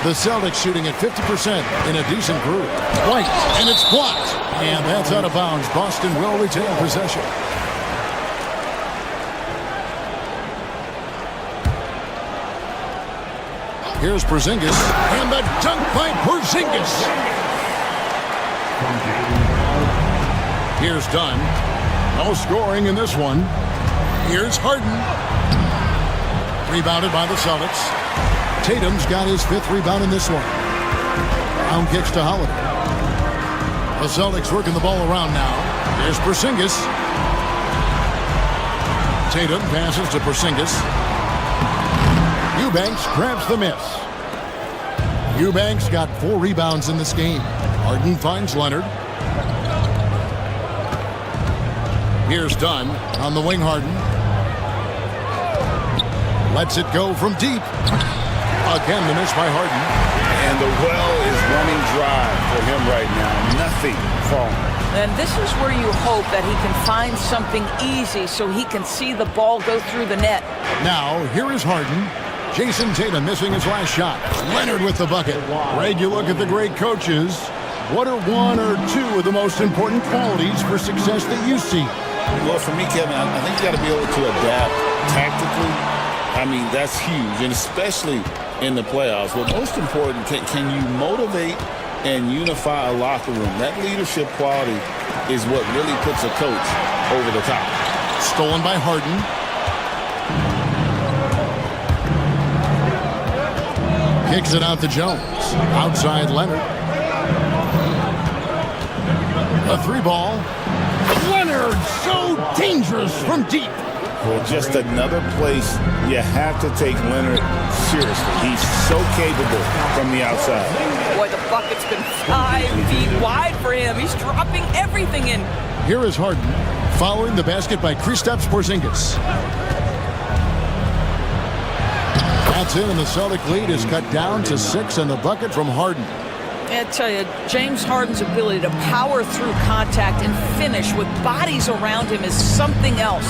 The Celtics shooting at 50% in a decent group. White, and it's blocked. And that's out of bounds. Boston will retain possession. Here's Porzingis, and the dunk by Porzingis. Here's Dunn. No scoring in this one. Here's Harden. Rebounded by the Celtics. Tatum's got his 5th rebound in this one. Brown kicks to Holiday. The Celtics working the ball around now. Here's Porzingis. Tatum passes to Porzingis. Eubanks grabs the miss. Eubanks got 4 rebounds in this game. Harden finds Leonard. Here's Dunn on the wing. Harden lets it go from deep. Again, the miss by Harden. And the well is running dry for him right now. Nothing falling. And this is where you hope that he can find something easy so he can see the ball go through the net. Now, here is Harden. Jason Tatum missing his last shot. Leonard with the bucket. Greg, you look at the great coaches. What are 1 or 2 of the most important qualities for success that you see? Well, for me, Kevin, I think you got to be able to adapt tactically. I mean, that's huge, and especially in the playoffs. But most important, can you motivate and unify a locker room? That leadership quality is what really puts a coach over the top. Stolen by Harden. Kicks it out to Jones. Outside Leonard. A 3-ball. Leonard, so dangerous from deep. Well, just another place you have to take Leonard seriously. He's so capable from the outside. Boy, the bucket's been 5 feet wide for him. He's dropping everything in. Here is Harden, following the basket by Kristaps Porzingis. That's in, and the Celtic lead is cut down to 6, and the bucket from Harden. I tell you, James Harden's ability to power through contact and finish with bodies around him is something else.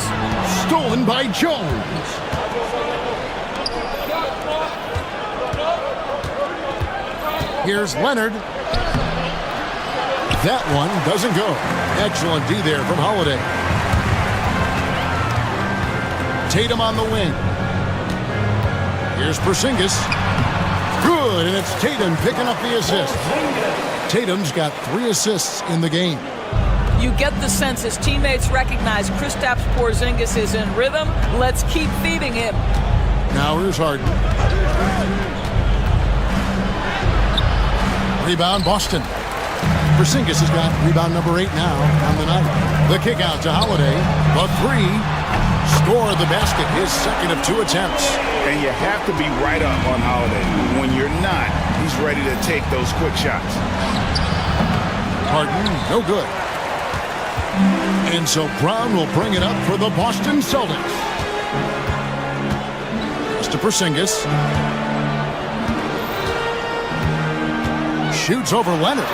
Stolen by Jones. Here's Leonard. That one doesn't go. Excellent D there from Holiday. Tatum on the wing. Here's Porzingis. Good, and it's Tatum picking up the assist. Tatum's got 3 assists in the game. You get the sense his teammates recognize Kristaps Porzingis is in rhythm. Let's keep feeding him. Now here's Harden. Rebound, Boston. Porzingis has got rebound number 8 now on the night. The kick out to Holiday. The 3. Score of the basket, his second of 2 attempts. And you have to be right up on Holiday. When you're not, he's ready to take those quick shots. Harden, no good. And so Brown will bring it up for the Boston Celtics. It's to Porzingis. Shoots over Leonard.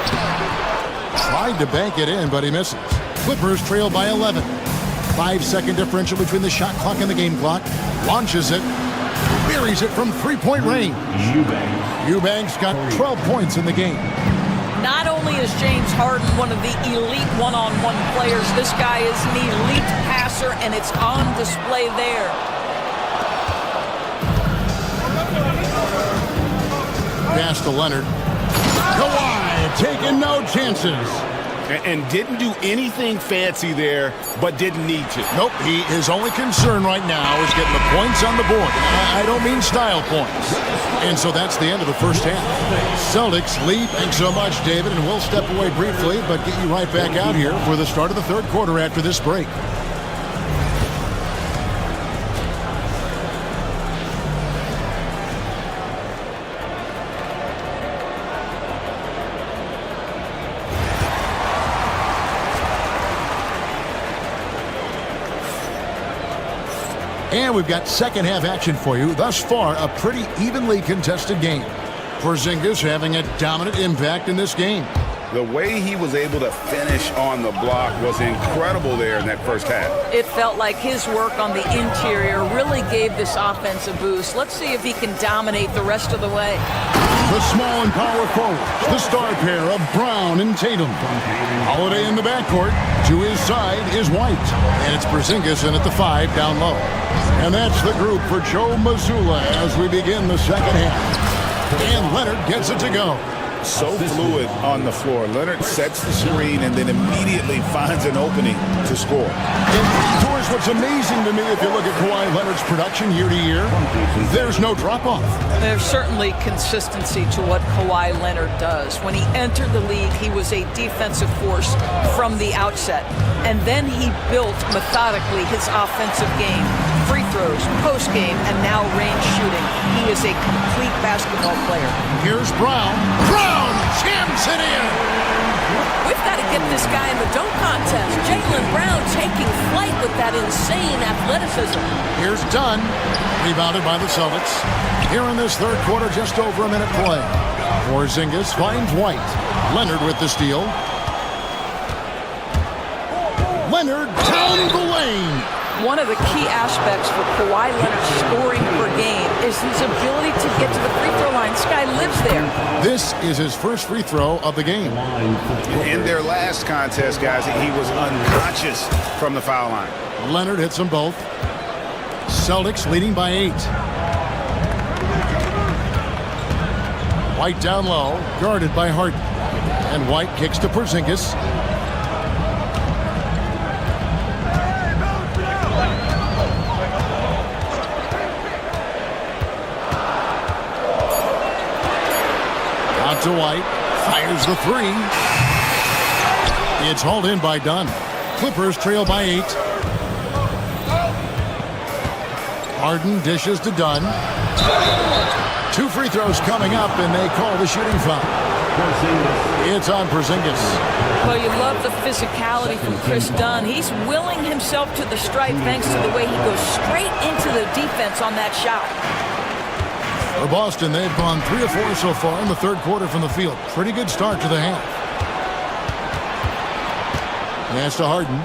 Tried to bank it in, but he misses. Clippers trail by 11. 5-second differential between the shot clock and the game clock. Launches it. Buries it from 3-point range. Eubanks got 12 points in the game. Not only is James Harden one of the elite one-on-one players, this guy is an elite passer, and it's on display there. Pass to Leonard. Kawhi taking no chances. And didn't do anything fancy there, but didn't need to. Nope, his only concern right now is getting the points on the board. I don't mean style points. And so that's the end of the first half. Celtics lead. Thanks so much, David, and we'll step away briefly, but get you right back out here for the start of the third quarter after this break. And we've got second half action for you. Thus far, a pretty evenly contested game. Porzingis having a dominant impact in this game. The way he was able to finish on the block was incredible there in that first half. It felt like his work on the interior really gave this offense a boost. Let's see if he can dominate the rest of the way. The small and power forwards, the star pair of Brown and Tatum. Holiday in the backcourt. To his side is White. And it's Porzingis in at the 5 down low. And that's the group for Joe Mazzulla as we begin the second half. And Leonard gets it to go. So fluid on the floor. Leonard sets the screen and then immediately finds an opening to score. And George, what's amazing to me, if you look at Kawhi Leonard's production year to year, there's no drop-off. There's certainly consistency to what Kawhi Leonard does. When he entered the league, he was a defensive force from the outset. And then he built methodically his offensive game. Free throws, post-game, and now range shooting. He is a complete basketball player. Here's Brown. Brown jams it in. We've got to get this guy in the dunk contest. Jaylen Brown taking flight with that insane athleticism. Here's Dunn. Rebounded by the Celtics. Here in this third quarter, just over a minute play. Porzingis finds White. Leonard with the steal. Leonard down the lane. One of the key aspects for Kawhi Leonard's scoring per game is his ability to get to the free throw line. This guy lives there. This is his first free throw of the game. In their last contest, guys, he was unconscious from the foul line. Leonard hits them both. Celtics leading by 8. White down low, guarded by Harden. And White kicks to Porzingis. Out to White. Fires the 3. It's hauled in by Dunn. Clippers trail by 8. Harden dishes to Dunn. 2 free throws coming up, and they call the shooting foul. It's on Porzingis. Well, you love the physicality from Chris Dunn. He's willing himself to the stripe thanks to the way he goes straight into the defense on that shot. For Boston, they've gone 3 of 4 so far in the third quarter from the field. Pretty good start to the half. Pass to Harden.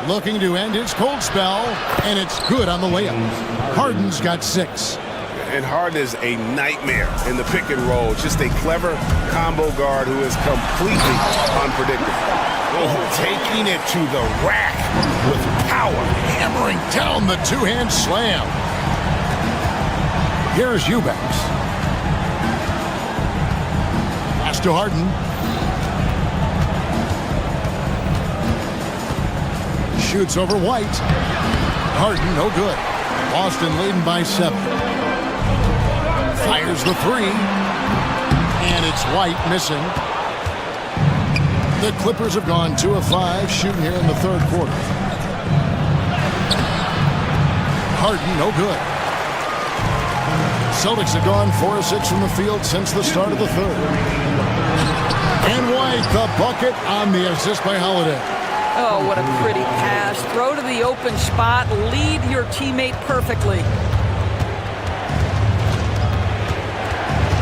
Looking to end his cold spell, and it's good on the layup. Harden's got 6. And Harden is a nightmare in the pick and roll. Just a clever combo guard who is completely unpredictable. Oh, taking it to the rack with power. Hammering down the 2-hand slam. Here's Eubanks. Pass to Harden. Shoots over White. Harden, no good. Boston leading by 7. Fires the 3. And it's White missing. The Clippers have gone 2 of 5 shooting here in the third quarter. Harden, no good. Celtics have gone 4 of 6 from the field since the start of the third. And White, the bucket on the assist by Holiday. Oh, what a pretty pass. Throw to the open spot. Lead your teammate perfectly.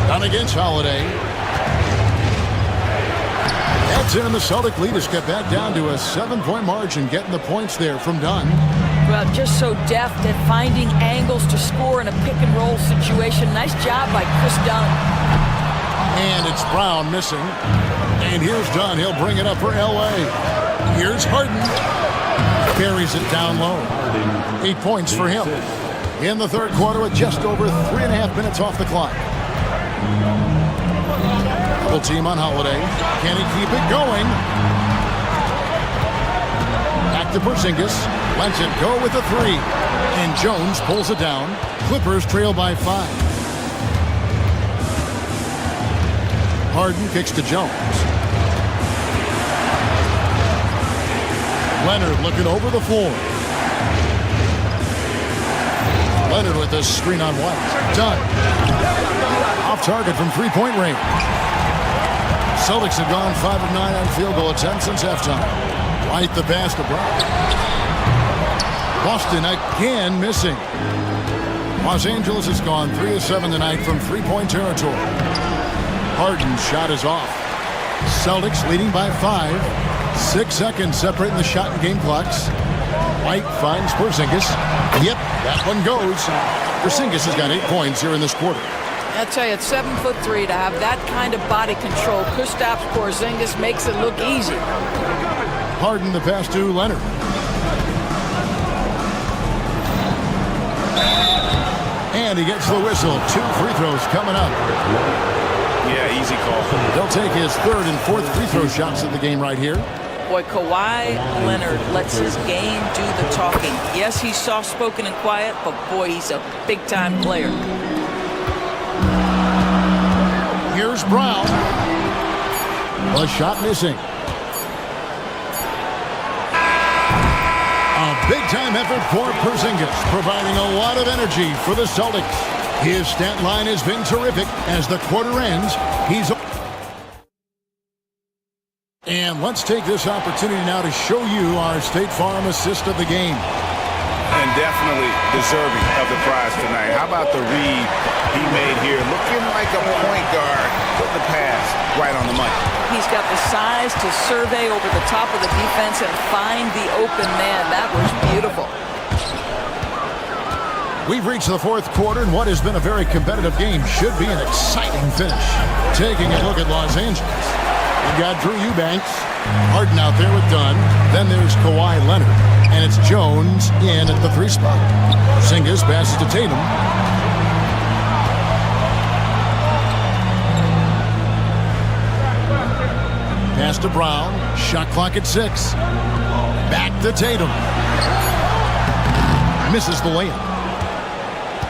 Down against Holiday. That's in, and the Celtic lead has got back down to a 7-point margin, getting the points there from Dunn. Well, just so deft at finding angles to score in a pick-and-roll situation. Nice job by Chris Dunn. And it's Brown missing. And here's Dunn. He'll bring it up for L.A. Here's Harden. Carries it down low. 8 points for him. In the third quarter with just over 3.5 minutes off the clock. Double team on Holiday. Can he keep it going? Back to Porzingis. Lets it go with a 3. And Jones pulls it down. Clippers trail by 5. Harden kicks to Jones. Leonard looking over the floor. Leonard with a screen on White. Done. Off target from three-point range. Celtics have gone 5 of 9 on field goal attempts since halftime. White the pass to Brown. Boston again missing. Los Angeles has gone 3 of 7 tonight from three-point territory. Harden's shot is off. Celtics leading by 5. 6 seconds separating the shot and game clocks. White finds Porzingis. Yep, that one goes. Porzingis has got 8 points here in this quarter. I tell you, at 7'3", to have that kind of body control, Kristaps Porzingis makes it look easy. Harden the pass to Leonard. And he gets the whistle. 2 free throws coming up. Yeah, easy call. He'll take his 3rd and 4th free throw shots of the game right here. Boy, Kawhi Leonard lets his game do the talking. Yes, he's soft-spoken and quiet, but boy, he's a big-time player. Here's Brown. A shot missing. A big-time effort for Porzingis, providing a lot of energy for the Celtics. His stat line has been terrific as the quarter ends. And let's take this opportunity now to show you our State Farm assist of the game. And definitely deserving of the prize tonight. How about the read he made here? Looking like a point guard, putting the pass right on the money. He's got the size to survey over the top of the defense and find the open man. That was beautiful. We've reached the 4th quarter, and what has been a very competitive game should be an exciting finish. Taking a look at Los Angeles. We've got Drew Eubanks, Harden out there with Dunn. Then there's Kawhi Leonard, and it's Jones in at the 3 spot. Porzingis passes to Tatum. Pass to Brown. Shot clock at 6. Back to Tatum. Misses the layup.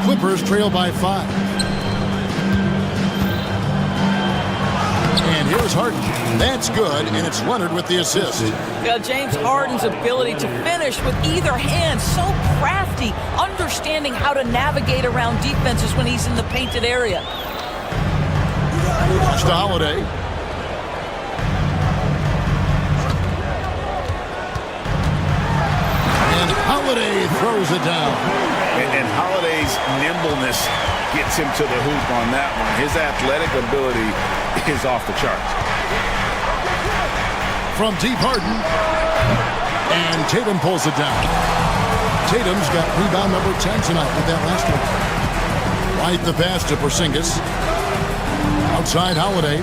Clippers trail by 5. And here's Harden. That's good, and it's Leonard with the assist. James Harden's ability to finish with either hand, so crafty, understanding how to navigate around defenses when he's in the painted area. Pass to Holiday. And Holiday throws it down. And Holiday's nimbleness gets him to the hoop on that one. His athletic ability is off the charts. From deep, Harden. And Tatum pulls it down. Tatum's got rebound number 10 tonight with that last one. Right the pass to Porzingis. Outside Holiday.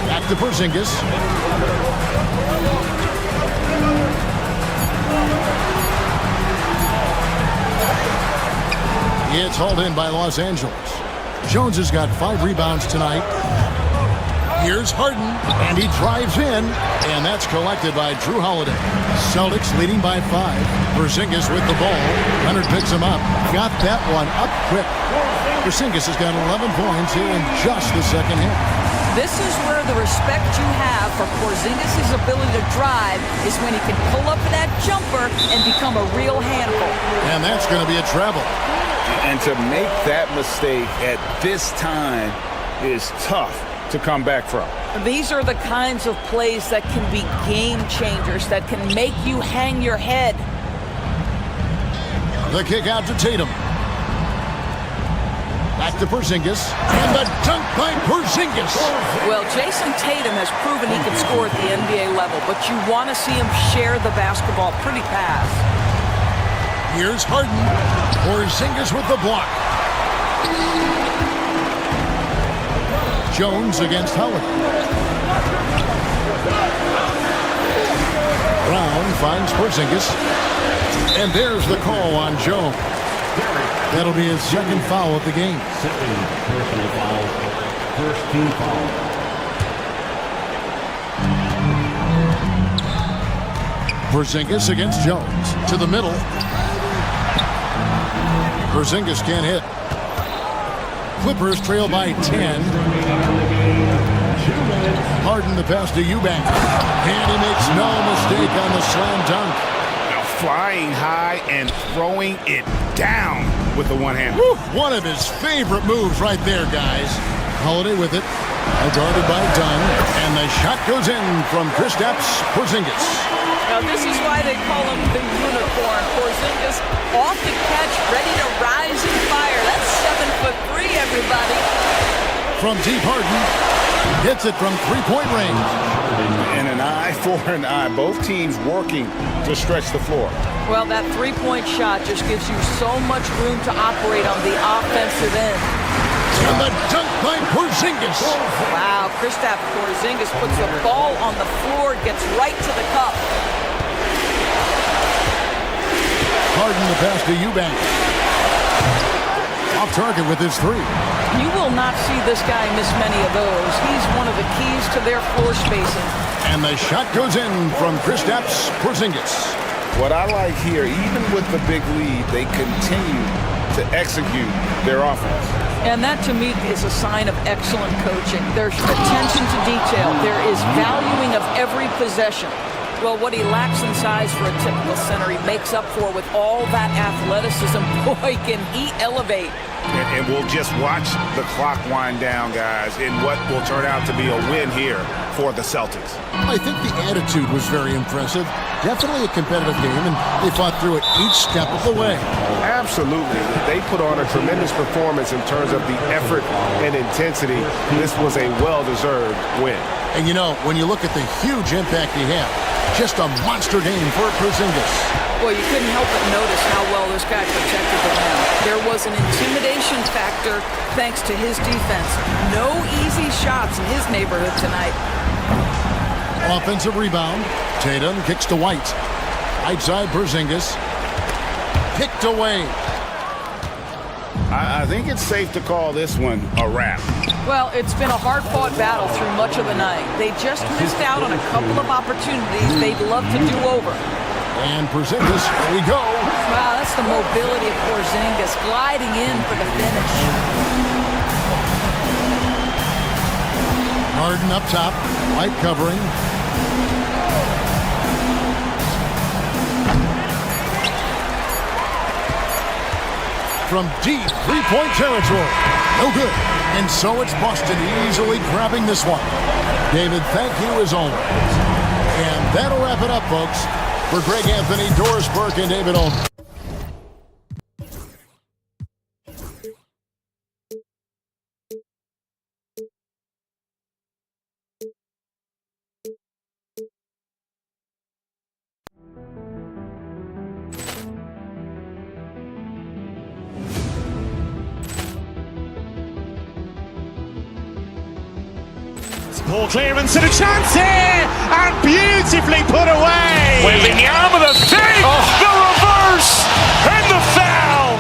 Back to Porzingis. It's hauled in by Los Angeles. Jones has got 5 rebounds tonight. Here's Harden, and he drives in, and that's collected by Drew Holiday. Celtics leading by 5. Porzingis with the ball. Leonard picks him up. Got that one up quick. Porzingis has got 11 points here in just the second half. This is where the respect you have for Porzingis' ability to drive is when he can pull up that jumper and become a real handful. And that's going to be a travel. And to make that mistake at this time is tough to come back from. These are the kinds of plays that can be game changers, that can make you hang your head. The kick out to Tatum. Back to Porzingis. And the dunk by Porzingis. Well, Jason Tatum has proven he can score at the NBA level, but you want to see him share the basketball. Pretty pass. Here's Harden. Porzingis with the block. Jones against Howard. Brown finds Porzingis. And there's the call on Jones. That'll be his second foul of the game. Second personal foul. First team foul. Porzingis against Jones. To the middle. Porzingis can't hit. Clippers trail by 10. Harden the pass to Eubanks. And he makes no mistake on the slam dunk. Now flying high and throwing it down with the one hand. One of his favorite moves right there, guys. Holiday with it. Guarded by Dunn, and the shot goes in from Kristaps Porzingis. Now this is why they call him the unicorn. Porzingis off the catch, ready to rise and fire. That's 7'3", everybody. From deep, Harden hits it from three-point range. And an eye for an eye. Both teams working to stretch the floor. Well, that three-point shot just gives you so much room to operate on the offensive end. And the dunk by Porzingis. Wow, Kristaps Porzingis puts the ball on the floor, gets right to the cup. Harden the pass to Eubanks. Off target with his three. You will not see this guy miss many of those. He's one of the keys to their floor spacing. And the shot goes in from Kristaps Porzingis. What I like here, even with the big lead, they continue to execute their offense. And that, to me, is a sign of excellent coaching. There's attention to detail. There is valuing of every possession. Well, what he lacks in size for a typical center, he makes up for with all that athleticism. Boy, can he elevate. And we'll just watch the clock wind down, guys, in what will turn out to be a win here for the Celtics. I think the attitude was very impressive. Definitely a competitive game, and they fought through it each step of the way. Absolutely. They put on a tremendous performance in terms of the effort and intensity. This was a well-deserved win. And you know, when you look at the huge impact he had, just a monster game for Porzingis. Well, you couldn't help but notice how well this guy protected the rim. There was an intimidation factor thanks to his defense. No easy shots in his neighborhood tonight. Offensive rebound. Tatum kicks to White. Right side, Porzingis. Kicked away. I think it's safe to call this one a wrap. Well, it's been a hard-fought battle through much of the night. They just missed out on a couple of opportunities they'd love to do over. And Porzingis, here we go. Wow, that's the mobility of Porzingis gliding in for the finish. Harden up top, White covering. From deep three-point territory. No good. And so it's Boston easily grabbing this one. David, thank you as always. And that'll wrap it up, folks. For Greg Anthony, Doris Burke, and David Olden. Ball clearance and a chance here, and beautifully put away. Wembanyama the thing, the reverse, and the foul.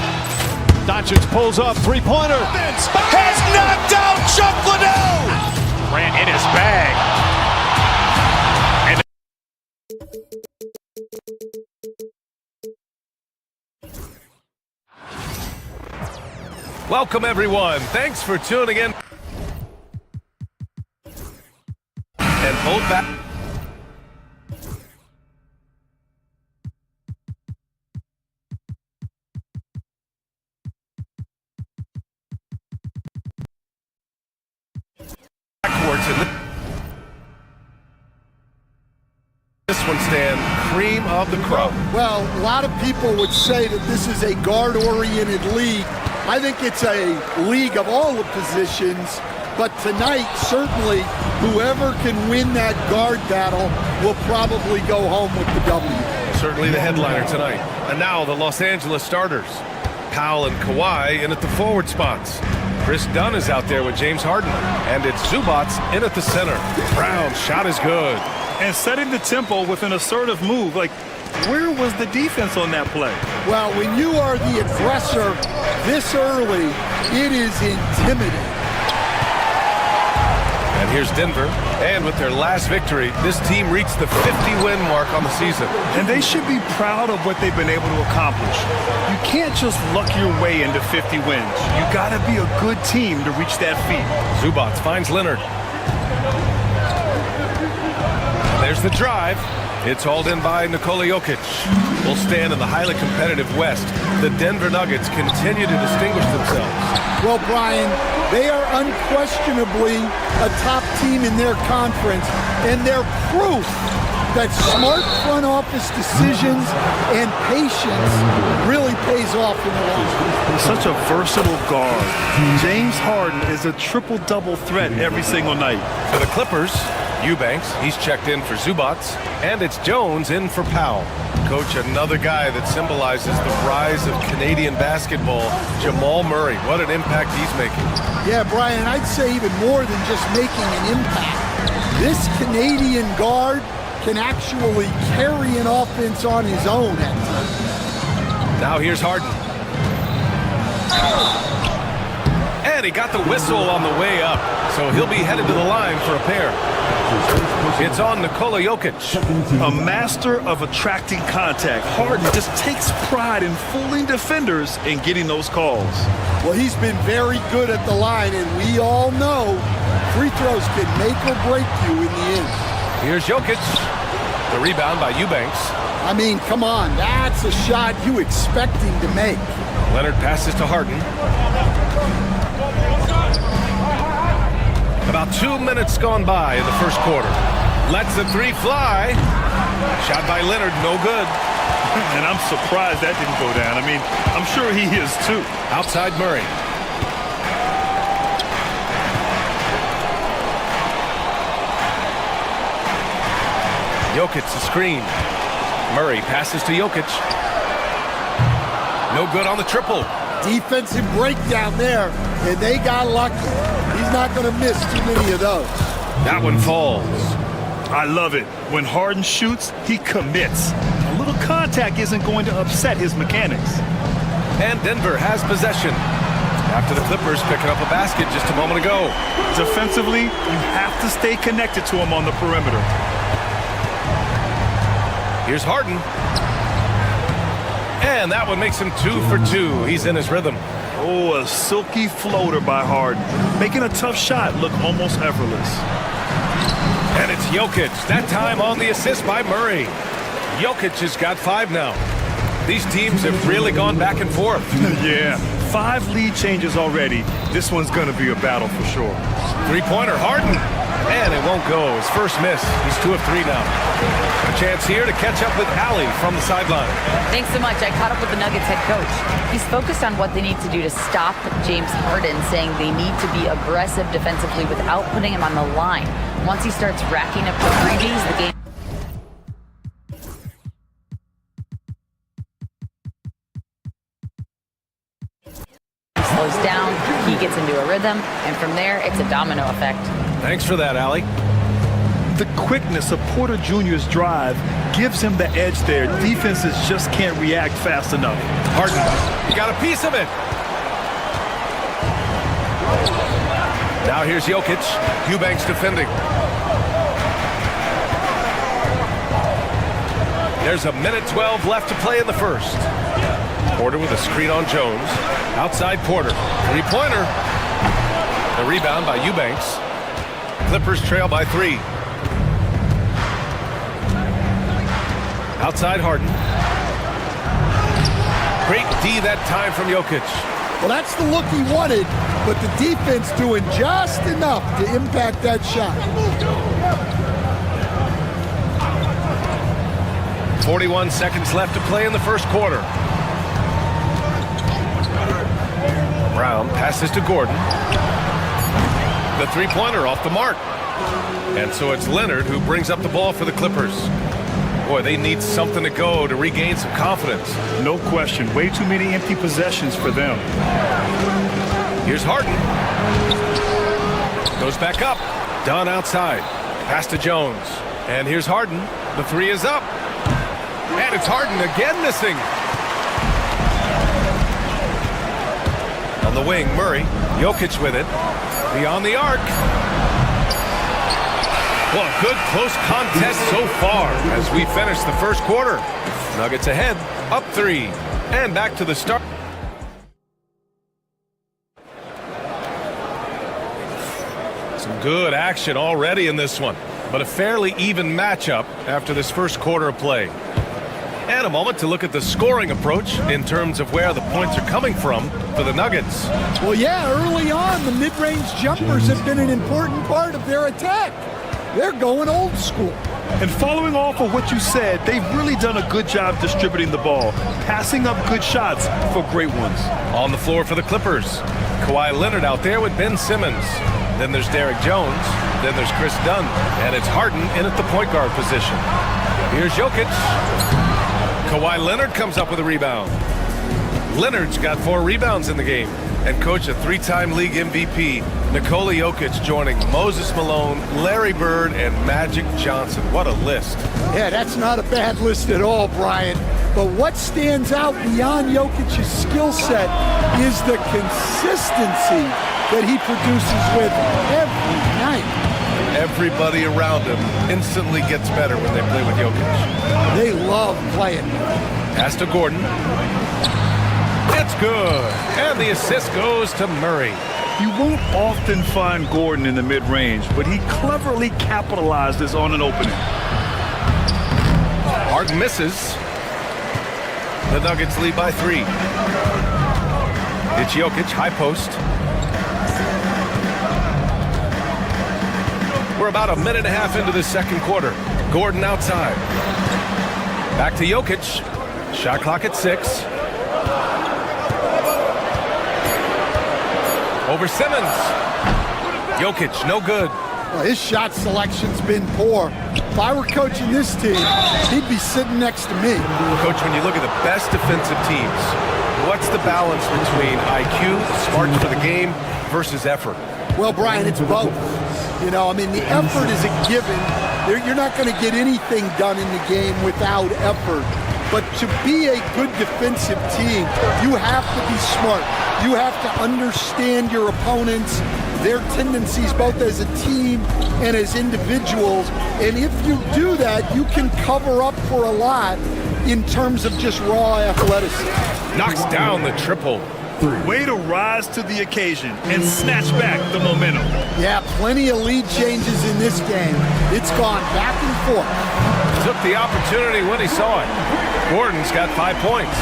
Doncic pulls up, three-pointer. Has knocked out Chuck Liddell. Grant in his bag. And Welcome, everyone. Thanks for tuning in. And hold back. Backwards in this one, Stan, cream of the crop. Well, a lot of people would say that this is a guard-oriented league. I think it's a league of all the positions. But tonight, certainly, whoever can win that guard battle will probably go home with the W. Certainly the headliner tonight. And now the Los Angeles starters. Powell and Kawhi in at the forward spots. Chris Dunn is out there with James Harden. And it's Zubac in at the center. Brown's shot is good. And setting the tempo with an assertive move. Like, where was the defense on that play? Well, when you are the aggressor this early, it is intimidating. And here's Denver. And with their last victory, this team reached the 50-win mark on the season. And they should be proud of what they've been able to accomplish. You can't just luck your way into 50 wins. You got to be a good team to reach that feat. Zubac finds Leonard. There's the drive. It's hauled in by Nikola Jokic. Will stand in the highly competitive West. The Denver Nuggets continue to distinguish themselves. Well, Brian, they are unquestionably a top team in their conference, and they're proof that smart front office decisions and patience really pays off in the long run. Such a versatile guard. James Harden is a triple-double threat every single night. For the Clippers, Eubanks, he's checked in for Zubats, and it's Jones in for Powell. Coach, another guy that symbolizes the rise of Canadian basketball, Jamal Murray. What an impact he's making. Yeah, Brian, I'd say even more than just making an impact. This Canadian guard can actually carry an offense on his own at times. Now here's Harden. And he got the whistle on the way up, so he'll be headed to the line for a pair. It's on Nikola Jokic. A master of attracting contact. Harden just takes pride in fooling defenders and getting those calls. Well, he's been very good at the line, and we all know free throws can make or break you in the end. Here's Jokic. The rebound by Eubanks. I mean, come on. That's a shot you expect him to make. Leonard passes to Harden. About 2 minutes gone by in the first quarter. Lets the three fly. Shot by Leonard, no good. And I'm surprised that didn't go down. I mean, I'm sure he is too. Outside Murray. Jokic, the screen. Murray passes to Jokic. No good on the triple. Defensive breakdown there, and they got lucky. He's not going to miss too many of those. That one falls. I love it. When Harden shoots, he commits. A little contact isn't going to upset his mechanics. And Denver has possession. After the Clippers picking up a basket just a moment ago. Defensively, you have to stay connected to him on the perimeter. Here's Harden. And that one makes him 2 for 2. He's in his rhythm. Oh, a silky floater by Harden. Making a tough shot look almost effortless. And it's Jokic. That time on the assist by Murray. Jokic has got 5 now. These teams have really gone back and forth. Yeah, 5 lead changes already. This one's going to be a battle for sure. Three-pointer, Harden. And it won't go. His first miss. He's 2 of 3 now. A chance here to catch up with Allie from the sideline. Thanks so much. I caught up with the Nuggets head coach. He's focused on what they need to do to stop James Harden, saying they need to be aggressive defensively without putting him on the line. Once he starts racking up the threes, the game slows down, he gets into a rhythm, and from there, it's a domino effect. Thanks for that, Allie. The quickness of Porter Jr.'s drive gives him the edge there. Defenses just can't react fast enough. Harden, he got a piece of it. Now here's Jokic. Eubanks defending. There's 1:12 left to play in the first. Porter with a screen on Jones. Outside Porter. Three-pointer. The rebound by Eubanks. Clippers trail by 3. Outside Harden. Great D that time from Jokic. Well, that's the look he wanted, but the defense doing just enough to impact that shot. 41 seconds left to play in the first quarter. Brown passes to Gordon. The three-pointer off the mark. And so it's Leonard who brings up the ball for the Clippers. Boy, they need something to go to regain some confidence. No question. Way too many empty possessions for them. Here's Harden. Goes back up. Dunn outside. Pass to Jones. And here's Harden. The three is up. And it's Harden again missing. On the wing, Murray. Jokic with it. Beyond the arc. Well, a good close contest so far as we finish the first quarter. Nuggets ahead, up 3, and back to the start. Some good action already in this one. but a fairly even matchup after this first quarter of play. And a moment to look at the scoring approach in terms of where the points are coming from for the Nuggets. Well, yeah, early on, the mid-range jumpers have been an important part of their attack. They're going old school. And following off of what you said, they've really done a good job distributing the ball, passing up good shots for great ones. On the floor for the Clippers, Kawhi Leonard out there with Ben Simmons. Then there's Derek Jones. Then there's Chris Dunn. And it's Harden in at the point guard position. Here's Jokic. Kawhi Leonard comes up with a rebound. Leonard's got 4 rebounds in the game. And coach, a 3-time league MVP, Nikola Jokic joining Moses Malone, Larry Bird, and Magic Johnson. What a list. Yeah, that's not a bad list at all, Brian. But what stands out beyond Jokic's skill set is the consistency that he produces with every night. Everybody around him instantly gets better when they play with Jokic. They love playing. Pass to Gordon. It's good. And the assist goes to Murray. You won't often find Gordon in the mid-range, but he cleverly capitalizes on an opening. Harden misses. The Nuggets lead by 3. It's Jokic, high post. We're about a minute and a half into the second quarter. Gordon outside. Back to Jokic. Shot clock at 6. Over Simmons. Jokic, no good. Well, his shot selection's been poor. If I were coaching this team, he'd be sitting next to me. Coach, when you look at the best defensive teams, what's the balance between IQ, smarts for the game, versus effort? Well, Brian, it's both. You know, I mean, the effort is a given. You're not going to get anything done in the game without effort. But to be a good defensive team, you have to be smart. You have to understand your opponents, their tendencies, both as a team and as individuals. And if you do that, you can cover up for a lot in terms of just raw athleticism. Knocks down the triple. Way to rise to the occasion and snatch back the momentum. Yeah, plenty of lead changes in this game. It's gone back and forth. Took the opportunity when he saw it. Gordon's got 5 points.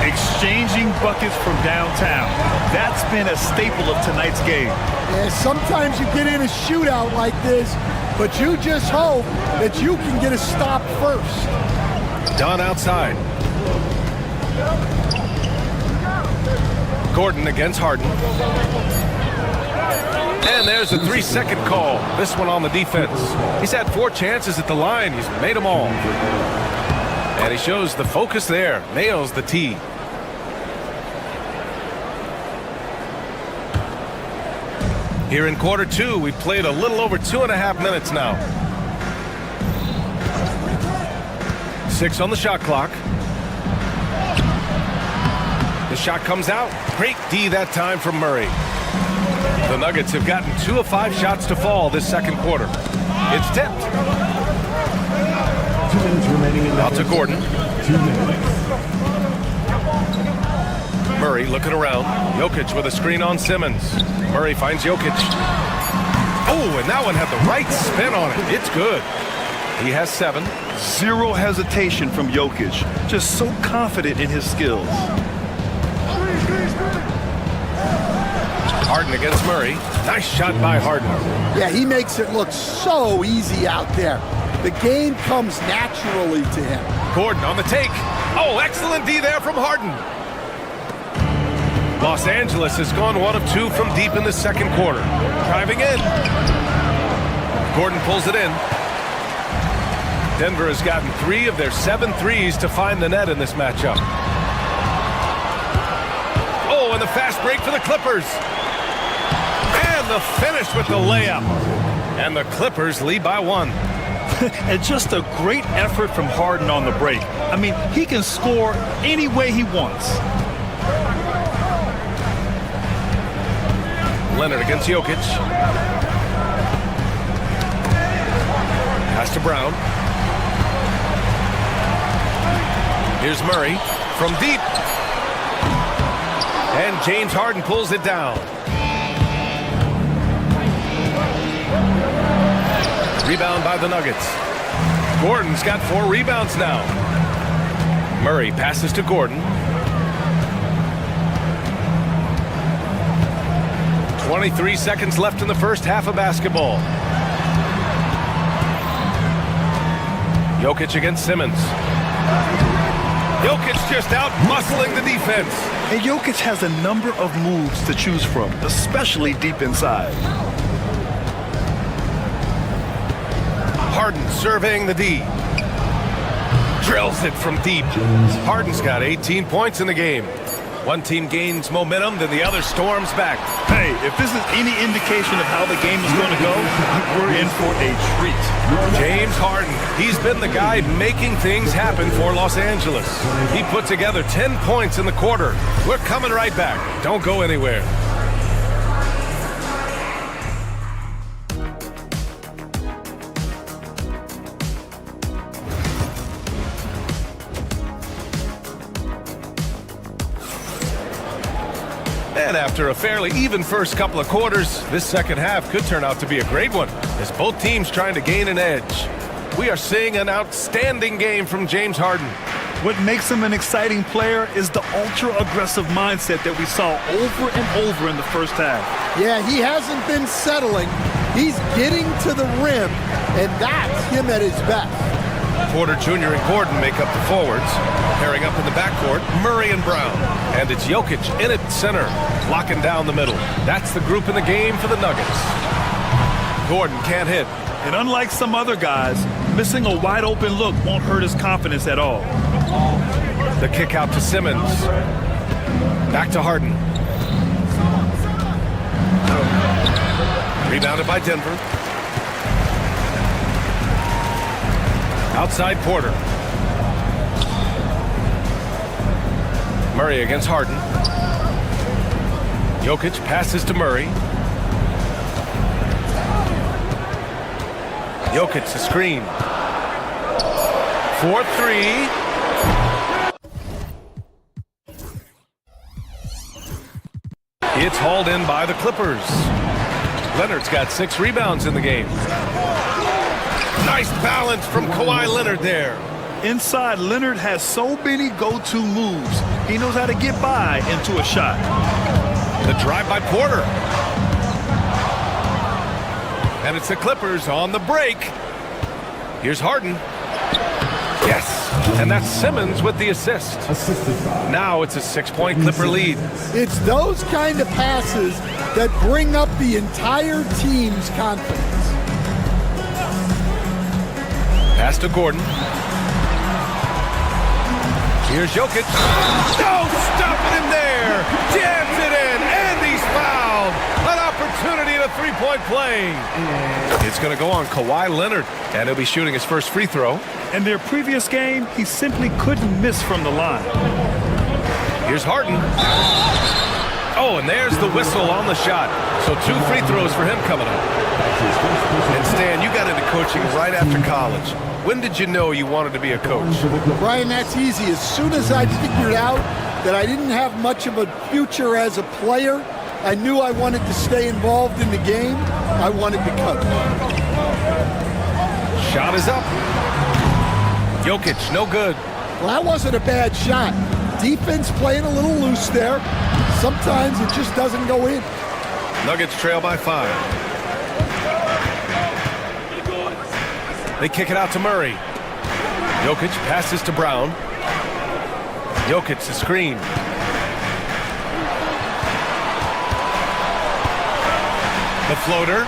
Exchanging buckets from downtown. That's been a staple of tonight's game. Yeah, sometimes you get in a shootout like this, but you just hope that you can get a stop first. Dunn outside. Gordon against Harden. And there's a 3-second call. This one on the defense. He's had 4 chances at the line. He's made them all. And he shows the focus there. Nails the tee. Here in quarter 2, we've played a little over 2.5 minutes now. 6 on the shot clock. The shot comes out. Great D that time from Murray. The Nuggets have gotten 2 of 5 shots to fall this second quarter. It's tipped. 2 minutes remaining in out to Gordon. 2 minutes. Murray looking around. Jokic with a screen on Simmons. Murray finds Jokic. Oh, and that one had the right spin on it. It's good. He has 7. Zero hesitation from Jokic. Just so confident in his skills. Harden against Murray. Nice shot by Harden. Yeah, he makes it look so easy out there. The game comes naturally to him. Gordon on the take. Oh, excellent D there from Harden. Los Angeles has gone 1 of 2 from deep in the second quarter. Driving in. Gordon pulls it in. Denver has gotten 3 of their 7 threes to find the net in this matchup. Oh, and the fast break for the Clippers. And the finish with the layup. And the Clippers lead by 1. And just a great effort from Harden on the break. I mean, he can score any way he wants. Leonard against Jokic. Pass to Brown. Here's Murray from deep. And James Harden pulls it down. Rebound by the Nuggets. Gordon's got 4 rebounds now. Murray passes to Gordon. 23 seconds left in the first half of basketball. Jokic against Simmons. Jokic just out muscling the defense. And Jokic has a number of moves to choose from, especially deep inside. Harden surveying the D. Drills it from deep. Harden's got 18 points in the game. One team gains momentum, then the other storms back. Hey, if this is any indication of how the game is going to go, we're in for a treat. James Harden, he's been the guy making things happen for Los Angeles. He put together 10 points in the quarter. We're coming right back. Don't go anywhere. And after a fairly even first couple of quarters, this second half could turn out to be a great one, as both teams trying to gain an edge. We are seeing an outstanding game from James Harden. What makes him an exciting player is the ultra-aggressive mindset that we saw over and over in the first half. Yeah, he hasn't been settling. He's getting to the rim, and that's him at his best. Porter Jr. and Gordon make up the forwards. Pairing up in the backcourt, Murray and Brown. And it's Jokic in at center, locking down the middle. That's the group in the game for the Nuggets. Gordon can't hit. And unlike some other guys, missing a wide-open look won't hurt his confidence at all. The kick out to Simmons. Back to Harden. Rebounded by Denver. Outside Porter. Murray against Harden. Jokic passes to Murray. Jokic the screen. 4-3. It's hauled in by the Clippers. Leonard's got 6 rebounds in the game. Nice balance from Kawhi Leonard there. Inside, Leonard has so many go-to moves. He knows how to get by into a shot. The drive by Porter. And it's the Clippers on the break. Here's Harden. Yes, and that's Simmons with the assist. Now it's a 6-point Clipper lead. It's those kind of passes that bring up the entire team's confidence. Pass to Gordon. Here's Jokic. No, stopping him there. Jams it in, and he's fouled. An opportunity at a 3-point play. It's going to go on Kawhi Leonard, and he'll be shooting his first free throw. In their previous game, he simply couldn't miss from the line. Here's Harden. Oh, and there's the whistle on the shot. So 2 free throws for him coming up. And Stan, you got into coaching right after college. When did you know you wanted to be a coach? Brian, that's easy. As soon as I figured out that I didn't have much of a future as a player, I knew I wanted to stay involved in the game. I wanted to coach. Shot is up. Jokic, no good. Well, that wasn't a bad shot. Defense playing a little loose there. Sometimes it just doesn't go in. Nuggets trail by 5. They kick it out to Murray. Jokic passes to Brown. Jokic the screen. The floater.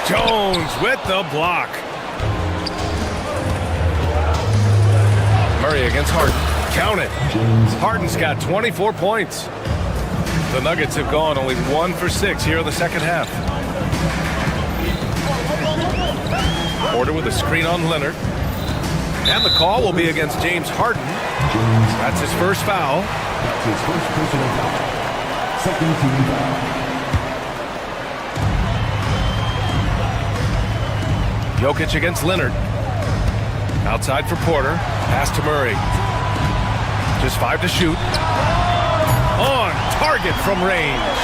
Jones with the block. Murray against Harden. Count it. Harden's got 24 points. The Nuggets have gone only 1 for 6 here in the second half. Porter with a screen on Leonard. And the call will be against James Harden. That's his first foul. That's his first personal foul. Second team foul. Jokic against Leonard. Outside for Porter. Pass to Murray. Just 5 to shoot. On target from range.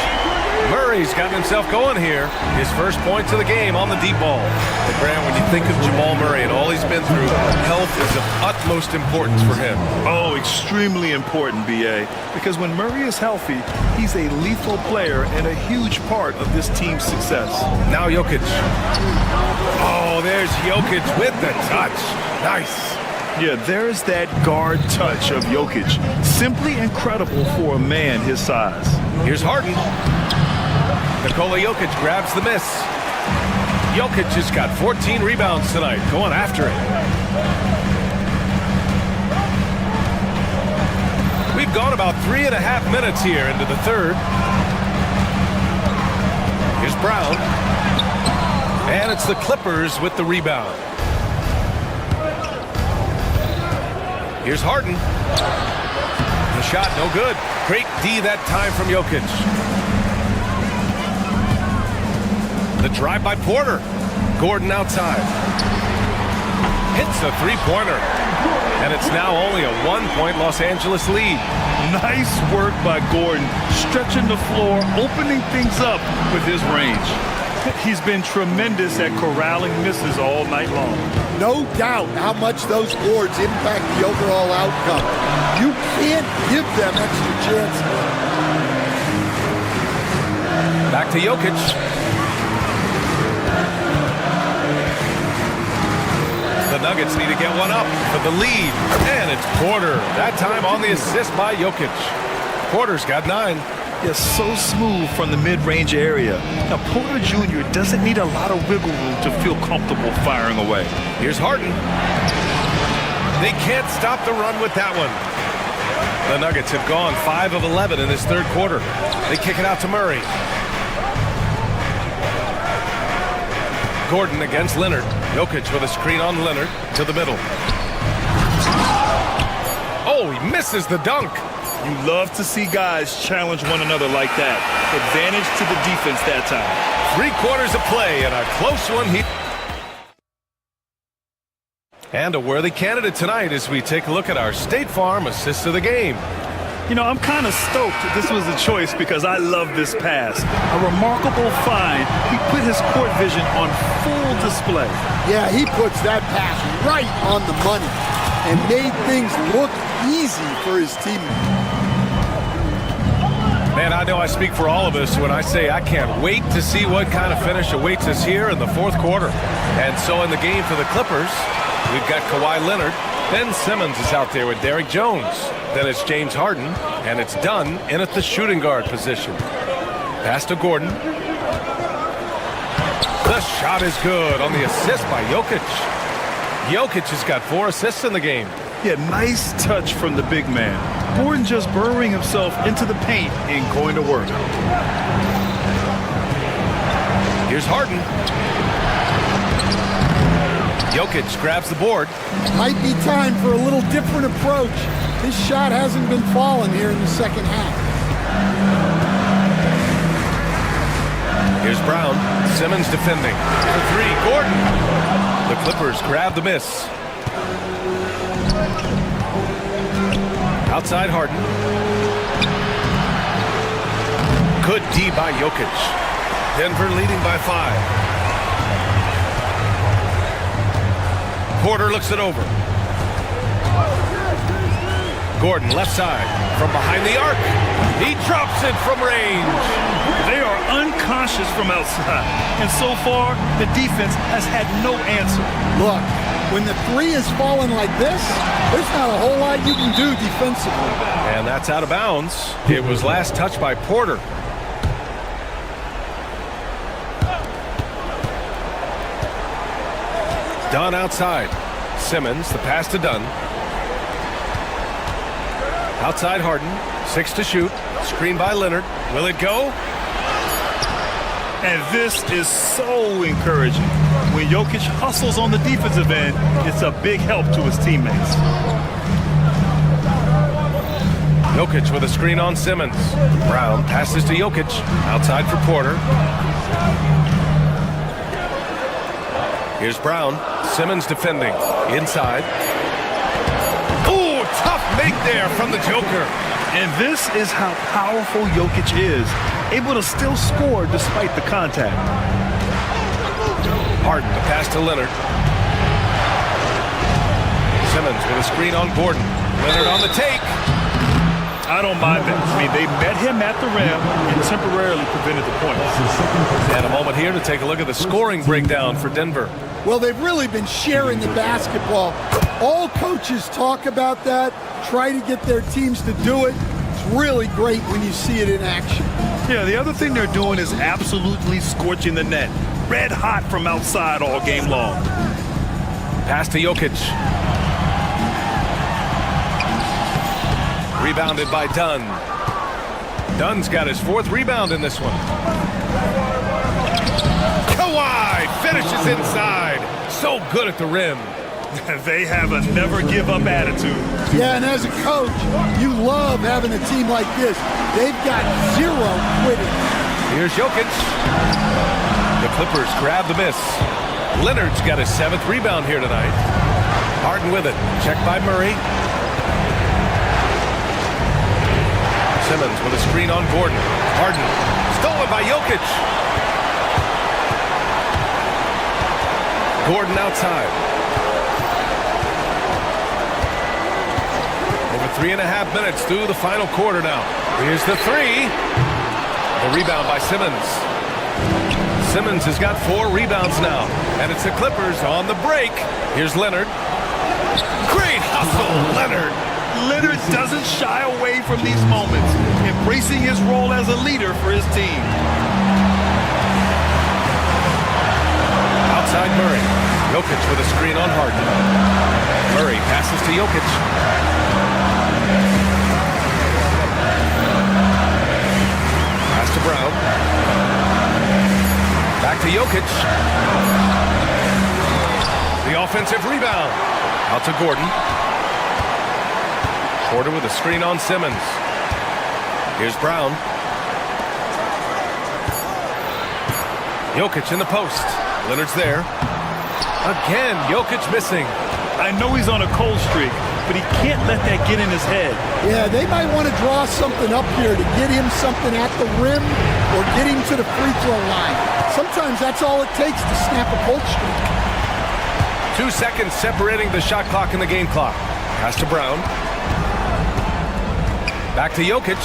Murray's gotten himself going here. His first points of the game on the deep ball. But Grant, when you think of Jamal Murray and all he's been through, health is of utmost importance for him. Oh, extremely important, B.A. Because when Murray is healthy, he's a lethal player and a huge part of this team's success. Now Jokic. Oh, there's Jokic with the touch. Nice. Yeah, there's that guard touch of Jokic. Simply incredible for a man his size. Here's Harden. Nikola Jokic grabs the miss. Jokic has got 14 rebounds tonight, going after it. We've gone about 3.5 minutes here into the third. Here's Brown. And it's the Clippers with the rebound. Here's Harden. The shot, no good. Great D that time from Jokic. The drive by Porter. Gordon outside. Hits a three-pointer. And it's now only a 1-point Los Angeles lead. Nice work by Gordon, stretching the floor, opening things up with his range. He's been tremendous at corralling misses all night long. No doubt how much those boards impact the overall outcome. You can't give them extra chances. Back to Jokic. The Nuggets need to get one up for the lead. And it's Porter. That time on the assist by Jokic. Porter's got 9. Yeah, so smooth from the mid-range area. Now, Porter Jr. doesn't need a lot of wiggle room to feel comfortable firing away. Here's Harden. They can't stop the run with that one. The Nuggets have gone 5 of 11 in this third quarter. They kick it out to Murray. Gordon against Leonard. Jokic with a screen on Leonard to the middle. Oh, he misses the dunk. You love to see guys challenge one another like that. Advantage to the defense that time. 3 quarters of play and a close one here. And a worthy candidate tonight as we take a look at our State Farm assist of the game. You know, I'm kind of stoked that this was a choice because I love this pass. A remarkable find. He put his court vision on full display. Yeah, he puts that pass right on the money and made things look easy for his teammates. Man, I know I speak for all of us when I say I can't wait to see what kind of finish awaits us here in the fourth quarter. And so in the game for the Clippers, we've got Kawhi Leonard. Ben Simmons is out there with Derrick Jones. Then it's James Harden, and it's Dunn in at the shooting guard position. Pass to Gordon. The shot is good on the assist by Jokic. Jokic has got 4 assists in the game. Yeah, nice touch from the big man. Gordon just burrowing himself into the paint and going to work. Here's Harden. Jokic grabs the board. Might be time for a little different approach. His shot hasn't been falling here in the second half. Here's Brown. Simmons defending. For 3, Gordon. The Clippers grab the miss. Outside Harden. Good D by Jokic. Denver leading by 5. Porter looks it over. Gordon left side from behind the arc. He drops it from range. They are unconscious from outside. And so far, the defense has had no answer. Look, when the 3 is falling like this, there's not a whole lot you can do defensively. And that's out of bounds. It was last touched by Porter. Dunn outside. Simmons, the pass to Dunn. Outside Harden, 6 to shoot. Screen by Leonard. Will it go? And this is so encouraging. When Jokic hustles on the defensive end, it's a big help to his teammates. Jokic with a screen on Simmons. Brown passes to Jokic. Outside for Porter. Here's Brown. Simmons defending. Inside. Ooh, tough make there from the Joker. And this is how powerful Jokic is. able to still score despite the contact. Harden, the pass to Leonard. Simmons with a screen on Gordon. Leonard on the take. I don't mind that. I mean, they met him at the rim and temporarily prevented the point. And a moment here to take a look at the scoring breakdown for Denver. Well, they've really been sharing the basketball. All coaches talk about that, try to get their teams to do it. It's really great when you see it in action. Yeah, the other thing they're doing is absolutely scorching the net. Red hot from outside all game long. Pass to Jokic. Rebounded by Dunn. Dunn's got his 4th rebound in this one. Kawhi finishes inside. So good at the rim. They have a never-give-up attitude. Yeah, and as a coach, you love having a team like this. They've got 0 quitting. Here's Jokic. The Clippers grab the miss. Leonard's got his 7th rebound here tonight. Harden with it. Checked by Murray. Simmons with a screen on Gordon. Harden. Stolen by Jokic. Gordon outside. Over 3.5 minutes through the final quarter now. Here's the 3. The rebound by Simmons. Simmons has got 4 rebounds now. And it's the Clippers on the break. Here's Leonard. Great hustle, Leonard. Leonard doesn't shy away from these moments, embracing his role as a leader for his team. Outside Murray. Jokic with a screen on Harden. Murray passes to Jokic. Pass to Brown. Back to Jokic. The offensive rebound. Out to Gordon. Porter with a screen on Simmons. Here's Brown. Jokic in the post. Leonard's there. Again, Jokic missing. I know he's on a cold streak, but he can't let that get in his head. Yeah, they might want to draw something up here to get him something at the rim or get him to the free throw line. Sometimes that's all it takes to snap a cold streak. 2 seconds separating the shot clock and the game clock. Pass to Brown. Back to Jokic.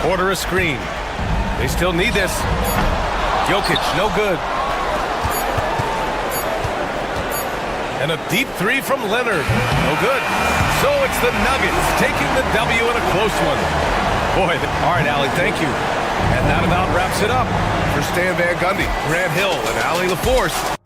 Porter a screen. They still need this. Jokic, no good. And a deep 3 from Leonard. No good. So it's the Nuggets taking the W in a close one. Boy, all right, Allie, thank you. And that about wraps it up. For Stan Van Gundy, Grant Hill, and Allie LaForce.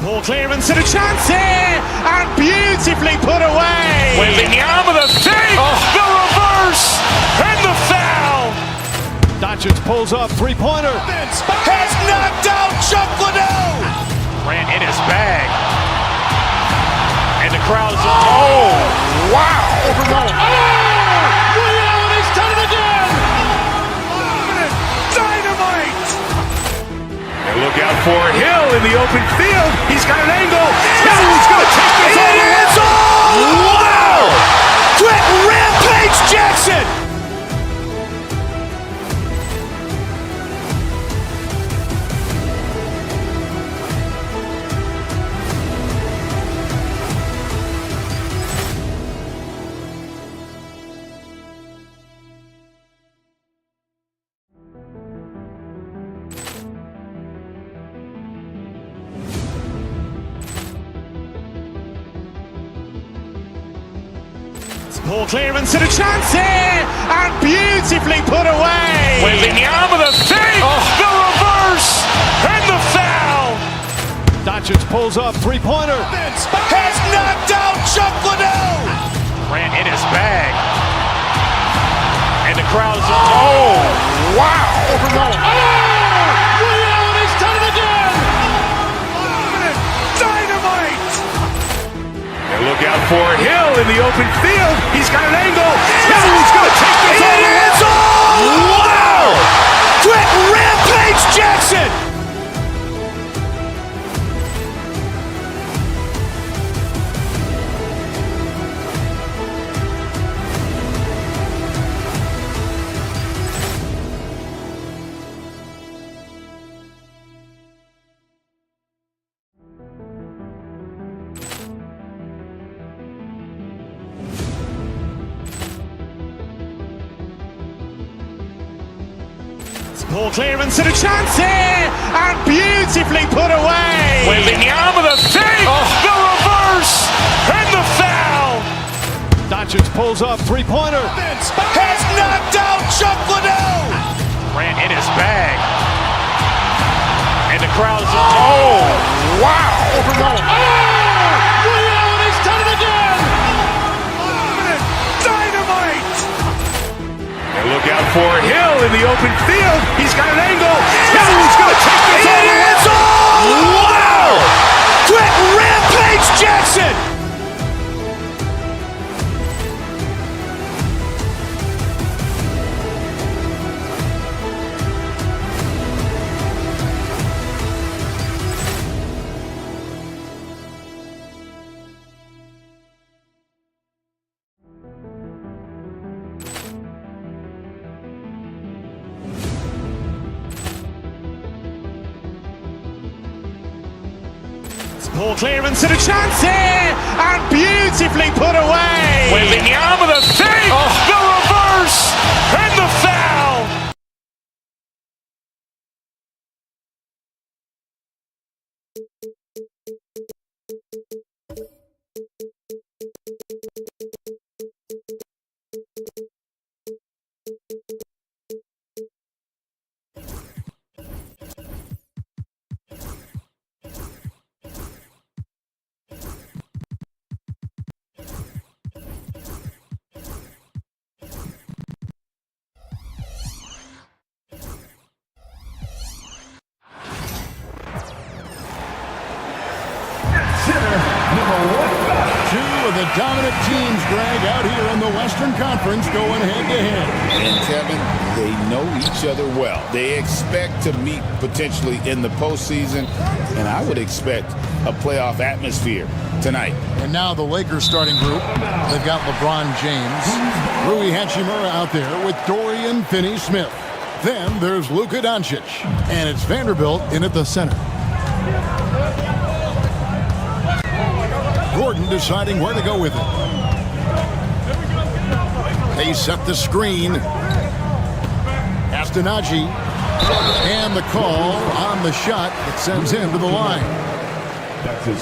Ball clearance and a chance here, and beautifully put away. Wembanyama the fake, the reverse, and the foul. Doncic pulls up, 3-pointer. Has knocked out Chuck Liddell. Ran in his bag, and the crowd is wow! He's done it again. Dynamite. And look out for Hill in the open field. He's got an angle. He's going to take this all the way. Wow! Quick Rampage Jackson. Ball clearance and a chance here, and beautifully put away. Wembanyama the fake, the reverse, and the foul. Doncic pulls up, 3-pointer. Has knocked out Chuck Liddell. Ran in his bag, and the crowd is wow! He's done it again. Dynamite. open field. He's got an angle. He's going to take this all the way. Wow! Quick Rampage Jackson! Ball clearance and a chance here, and beautifully put away. Wembanyama, the fake, the reverse, and the foul. Doncic pulls up, three-pointer. Has knocked out Chuck Liddell. Grant in his bag. And the crowd is, oh, wow. Liddell, and he's done it again. Dynamite. And look out for Hill in the open field. He's got an angle. He's going to take this all the way. Wow! Quick Rampage Jackson! Ball clearance and a chance here, and beautifully put away. Wembanyama, the fake, the reverse, and the foul. Two of the dominant teams, Greg, out here in the Western Conference going head-to-head. And Kevin, they know each other well. They expect to meet potentially in the postseason, and I would expect a playoff atmosphere tonight. And now the Lakers starting group. They've got LeBron James, Rui Hachimura out there with Dorian Finney-Smith. Then there's Luka Doncic, and it's Vanderbilt in at the center. Gordon deciding where to go with it. They set the screen. Astonagi. And the call on the shot that sends him to the line.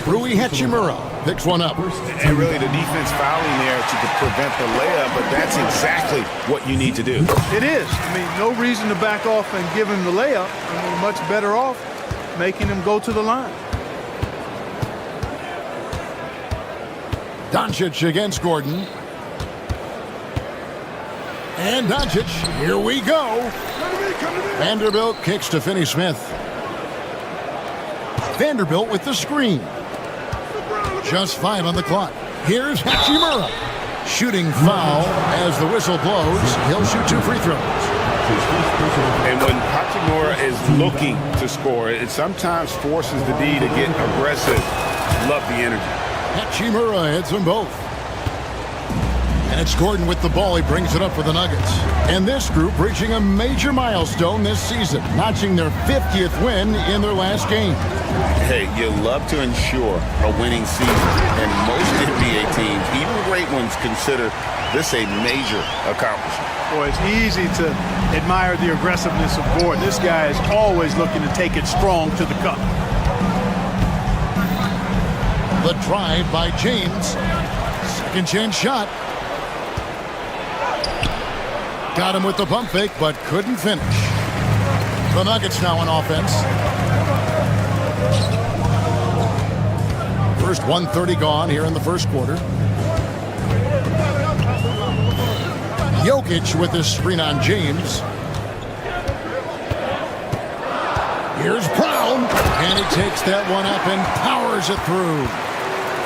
Rui Hachimura picks one up. And really the defense fouling there to prevent the layup, but that's exactly what you need to do. It is. I mean, no reason to back off and give him the layup. I mean, much better off making him go to the line. Doncic against Gordon. And Doncic, here we go. Vanderbilt kicks to Finney-Smith. Vanderbilt with the screen. Just 5 on the clock. Here's Hachimura. Shooting foul as the whistle blows. He'll shoot 2 free throws. And when Hachimura is looking to score, it sometimes forces the D to get aggressive. Love the energy. Hachimura hits them both. And it's Gordon with the ball. He brings it up for the Nuggets. And this group reaching a major milestone this season, notching their 50th win in their last game. Hey, you love to ensure a winning season, and most NBA teams, even great ones, consider this a major accomplishment. Boy, it's easy to admire the aggressiveness of Gordon. This guy is always looking to take it strong to the cup. The drive by James. Second chance shot. Got him with the pump fake, but couldn't finish. The Nuggets now on offense. First 1:30 gone here in the first quarter. Jokic with his screen on James. Here's Brown, and he takes that one up and powers it through.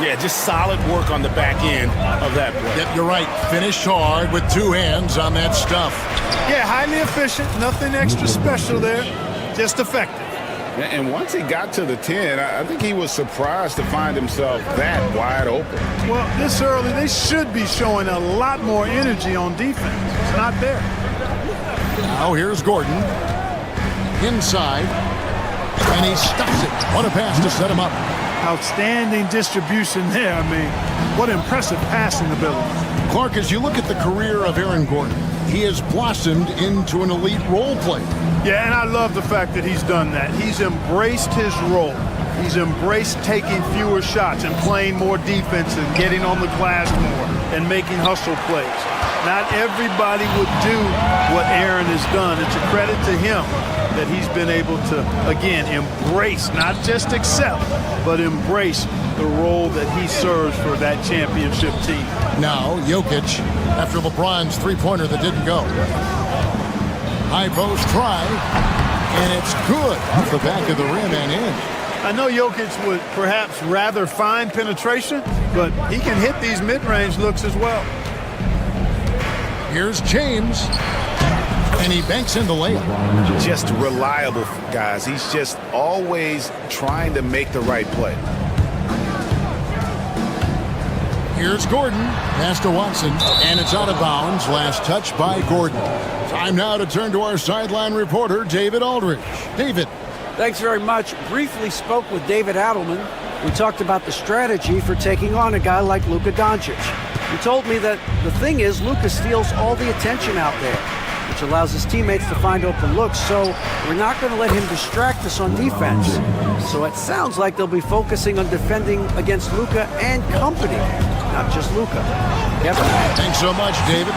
Yeah, just solid work on the back end of that play. Yep, you're right. Finished hard with 2 hands on that stuff. Yeah, highly efficient. Nothing extra special there. Just effective. And once he got to the 10, I think he was surprised to find himself that wide open. Well, this early, they should be showing a lot more energy on defense. It's not there. Now here's Gordon. Inside. And he stuffs it. What a pass to set him up. Outstanding distribution there. I mean, what impressive passing ability. Clark, as you look at the career of Aaron Gordon, he has blossomed into an elite role player. Yeah, and I love the fact that he's done that. He's embraced his role. He's embraced taking fewer shots and playing more defense and getting on the glass more and making hustle plays. Not everybody would do what Aaron has done. It's a credit to him that he's been able to, again, embrace, not just accept, but embrace the role that he serves for that championship team. Now, Jokic, after LeBron's three-pointer that didn't go. High post try, and it's good off the back of the rim and in. I know Jokic would perhaps rather find penetration, but he can hit these mid-range looks as well. Here's James, and he banks in the layup. Just reliable, guys. He's just always trying to make the right play. Here's Gordon, pass to Watson, and it's out of bounds. Last touch by Gordon. Time now to turn to our sideline reporter, David Aldridge. David. Thanks very much. Briefly spoke with David Adelman. We talked about the strategy for taking on a guy like Luka Doncic. He told me that the thing is Luka steals all the attention out there, which allows his teammates to find open looks, so we're not going to let him distract us on defense. So it sounds like they'll be focusing on defending against Luka and company, not just Luka. Yep. Thanks so much, David.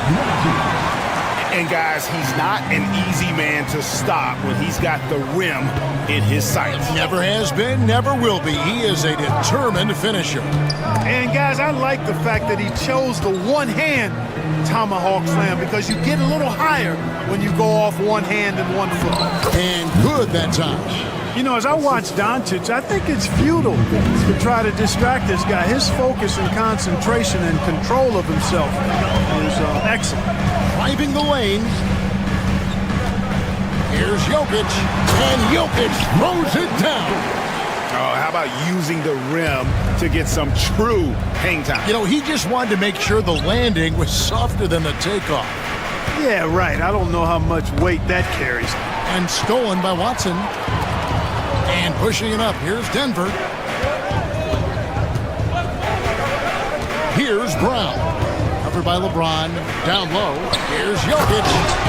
And guys, he's not an easy man to stop when he's got the rim in his sights. Never has been, never will be. He is a determined finisher. And guys, I like the fact that he chose the one-hand tomahawk slam because you get a little higher when you go off one hand and 1 foot. And good that time. You know, as I watch Doncic, I think it's futile to try to distract this guy. His focus and concentration and control of himself is excellent. Driving the lane. Here's Jokic, and Jokic throws it down. Oh, how about using the rim to get some true hang time? You know, he just wanted to make sure the landing was softer than the takeoff. Yeah, right. I don't know how much weight that carries. And stolen by Watson. And pushing it up. Here's Denver. Here's Brown. Covered by LeBron. Down low. Here's Jokic.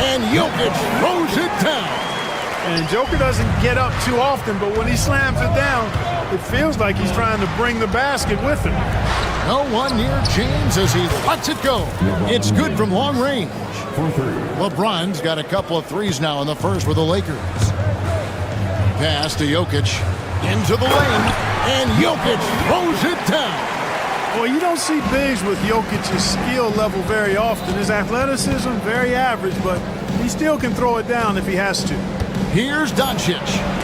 And Jokic throws it down. And Joker doesn't get up too often, but when he slams it down, it feels like he's trying to bring the basket with him. No one near James as he lets it go. It's good from long range. LeBron's got a couple of threes now in the first with the Lakers. Pass to Jokic. Into the lane. And Jokic throws it down. Well, you don't see bigs with Jokic's skill level very often. His athleticism, very average, but he still can throw it down if he has to. Here's Doncic,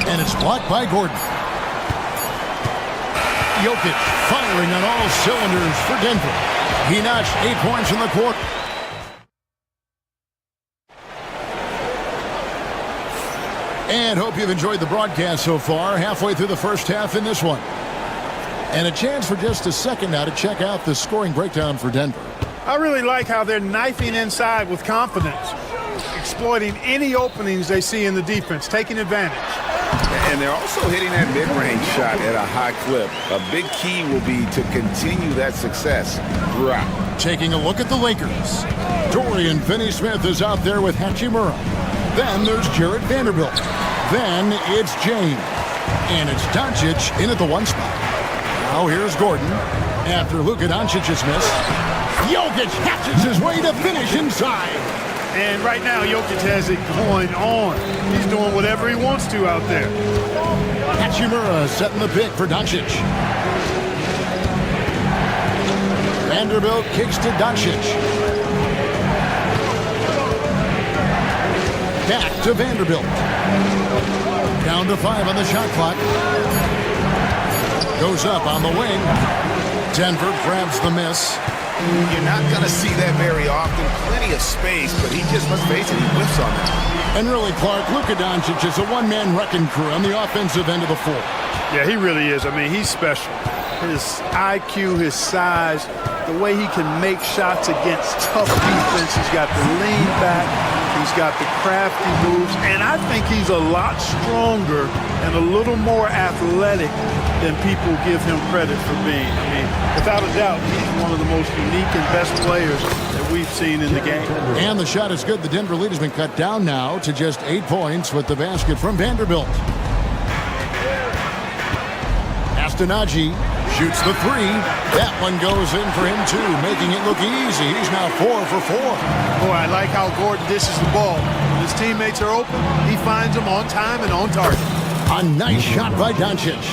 and it's blocked by Gordon. Jokic firing on all cylinders for Denver. He notched 8 points in the quarter. And hope you've enjoyed the broadcast so far. Halfway through the first half in this one. And a chance for just a second now to check out the scoring breakdown for Denver. I really like how they're knifing inside with confidence, exploiting any openings they see in the defense, taking advantage. And they're also hitting that mid-range shot at a high clip. A big key will be to continue that success throughout. Taking a look at the Lakers. Dorian Finney-Smith is out there with Hachimura. Then there's Jarrett Vanderbilt. Then it's James. And it's Doncic in at the 1 spot. Now here's Gordon. After Luka Doncic's miss, Jokic hatches his way to finish inside. And right now, Jokic has it going on. He's doing whatever he wants to out there. Hachimura setting the pick for Doncic. Vanderbilt kicks to Doncic. Back to Vanderbilt. Down to 5 on the shot clock. Goes up on the wing. Denver grabs the miss. You're not going to see that very often. Plenty of space, but he just, let's face it, he whiffs on that. And really, Clark, Luka Doncic is a one-man wrecking crew on the offensive end of the floor. Yeah, he really is. I mean, he's special. His IQ, his size, the way he can make shots against tough defense. He's got the lean back. He's got the crafty moves. And I think he's a lot stronger and a little more athletic than people give him credit for being. I mean, without a doubt, he's one of the most unique and best players that we've seen in the game. And the shot is good. The Denver lead has been cut down now to just 8 points with the basket from Vanderbilt. Astanaji shoots the three. That one goes in for him, too, making it look easy. He's now 4 for 4. Boy, I like how Gordon dishes the ball. When his teammates are open, he finds them on time and on target. A nice shot by Doncic.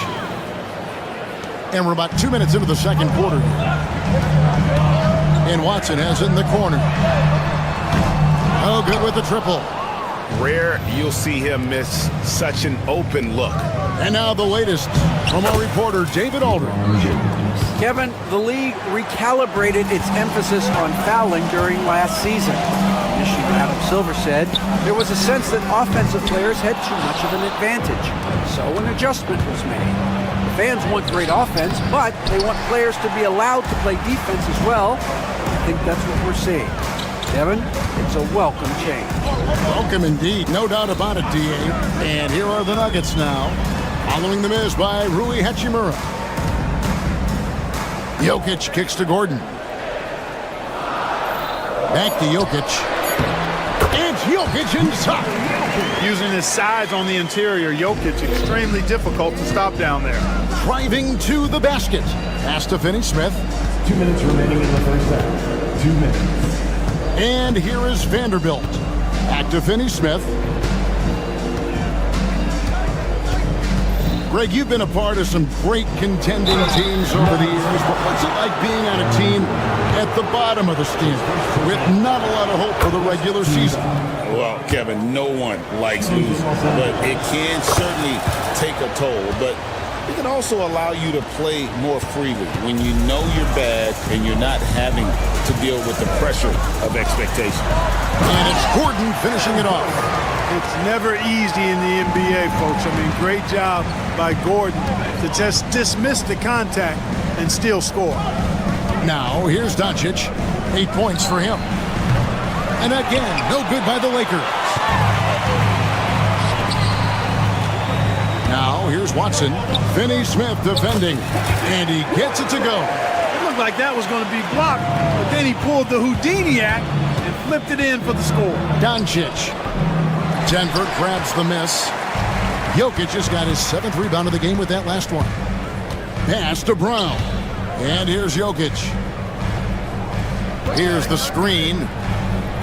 And we're about 2 minutes into the second quarter. And Watson has it in the corner. Oh, good with the triple. Rare you'll see him miss such an open look. And now the latest from our reporter, David Aldridge. Kevin, the league recalibrated its emphasis on fouling during last season. Commissioner Adam Silver said there was a sense that offensive players had too much of an advantage. So an adjustment was made. The fans want great offense, but they want players to be allowed to play defense as well. I think that's what we're seeing. Kevin, it's a welcome change. Welcome indeed, no doubt about it, D.A. And here are the Nuggets now, following the miss by Rui Hachimura. Jokic kicks to Gordon. Back to Jokic. It's Jokic inside. Using his size on the interior, Jokic extremely difficult to stop down there. Driving to the basket. Pass to Finney-Smith. 2 minutes remaining in the first half. 2 minutes. And here is Vanderbilt. Back to Finney-Smith. Greg, you've been a part of some great contending teams over the years, but what's it like being on a team at the bottom of the standings with not a lot of hope for the regular season? Well, Kevin, no one likes losing, but it can certainly take a toll. But it can also allow you to play more freely when you know you're bad and you're not having to deal with the pressure of expectation. And it's Gordon finishing it off. It's never easy in the NBA, folks. I mean, great job by Gordon to just dismiss the contact and still score. Now, here's Doncic. 8 points for him. And again, no good by the Lakers. Now, here's Watson. Finney-Smith defending. And he gets it to go. It looked like that was going to be blocked, but then he pulled the Houdini act and flipped it in for the score. Doncic. Denver grabs the miss. Jokic just got his 7th rebound of the game with that last one. Pass to Brown. And here's Jokic. Here's the screen.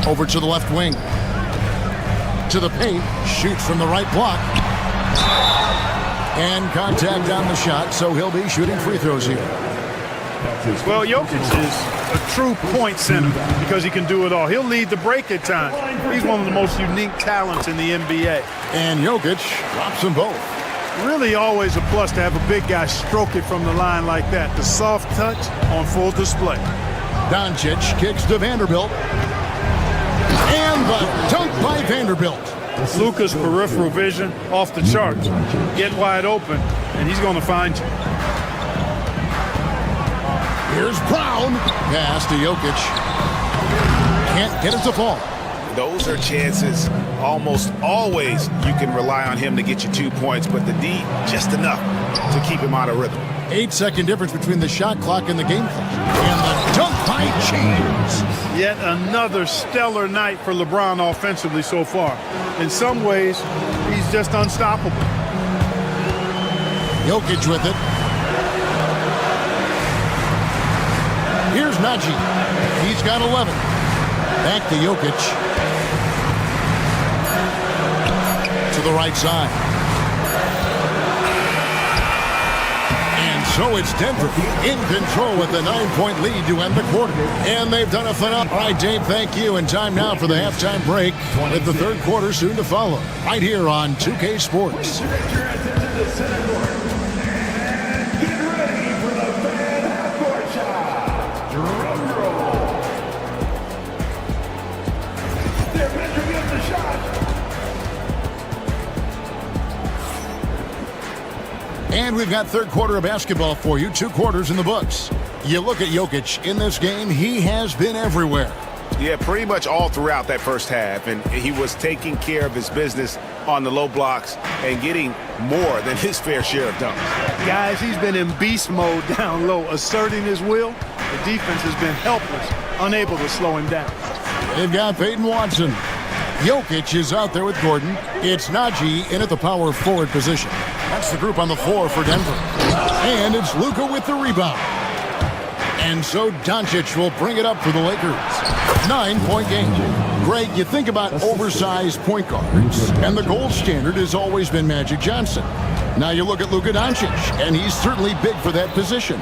Over to the left wing. To the paint. Shoots from the right block. And contact on the shot, so he'll be shooting free throws here. Well, Jokic is a true point center because he can do it all. He'll lead the break at times. He's one of the most unique talents in the NBA. And Jokic drops them both. Really always a plus to have a big guy stroke it from the line like that. The soft touch on full display. Doncic kicks to Vanderbilt. And the dunk by Vanderbilt. Luka's peripheral vision off the charts. Get wide open, and he's going to find you. Here's Brown. Pass to Jokic. Can't get it to fall. Those are chances almost always you can rely on him to get you 2 points, but the D, just enough to keep him out of rhythm. 8-second difference between the shot clock and the game clock. And the dunk by James. Yet another stellar night for LeBron offensively so far. In some ways, he's just unstoppable. Jokic with it. Here's Najee. He's got 11. Back to Jokic. To the right side. And so it's Denver in control with a 9-point lead to end the quarter. And they've done a phenomenal. All right, Dave, thank you. And time now for the halftime break with the third quarter soon to follow. Right here on 2K Sports. we've got third quarter of basketball for you. 2 quarters in the books. You look at Jokic in this game, he has been everywhere. Yeah, pretty much all throughout that first half, and he was taking care of his business on the low blocks and getting more than his fair share of dunks. Guys, he's been in beast mode down low, asserting his will. The defense has been helpless, unable to slow him down. They've got Peyton Watson. Jokic is out there with Gordon. It's Najee in at the power forward position. That's the group on the floor for Denver. And it's Luka with the rebound. And so Doncic will bring it up for the Lakers. 9-point game. Greg, you think about oversized point guards, and the gold standard has always been Magic Johnson. Now you look at Luka Doncic, and he's certainly big for that position.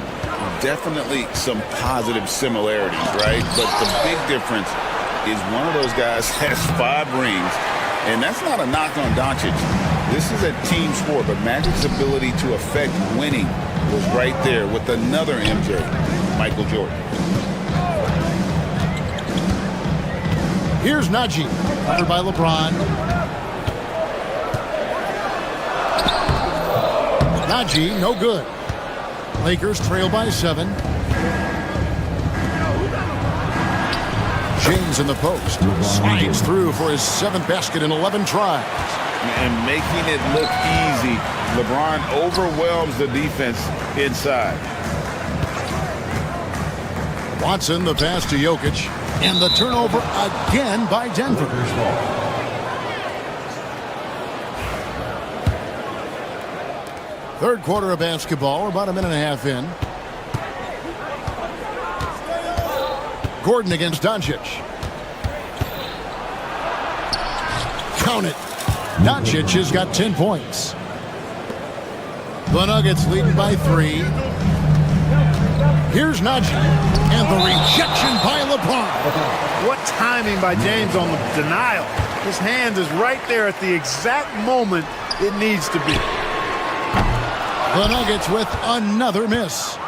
Definitely some positive similarities, right? But the big difference is one of those guys has 5 rings, and that's not a knock on Doncic. This is a team sport, but Magic's ability to affect winning was right there with another MJ, Michael Jordan. Here's Najee, covered by LeBron. Najee, no good. Lakers trail by 7. James in the post. Slides through for his 7th basket in 11 tries. And making it look easy. LeBron overwhelms the defense inside. Watson, the pass to Jokic. And the turnover again by Denver. Third quarter of basketball, about a minute and a half in. Gordon against Doncic. Count it. Doncic has got 10 points. The Nuggets leading by 3. Here's Najee, and the rejection by LeBron. What timing by James on the denial. His hand is right there at the exact moment it needs to be. The Nuggets with another miss.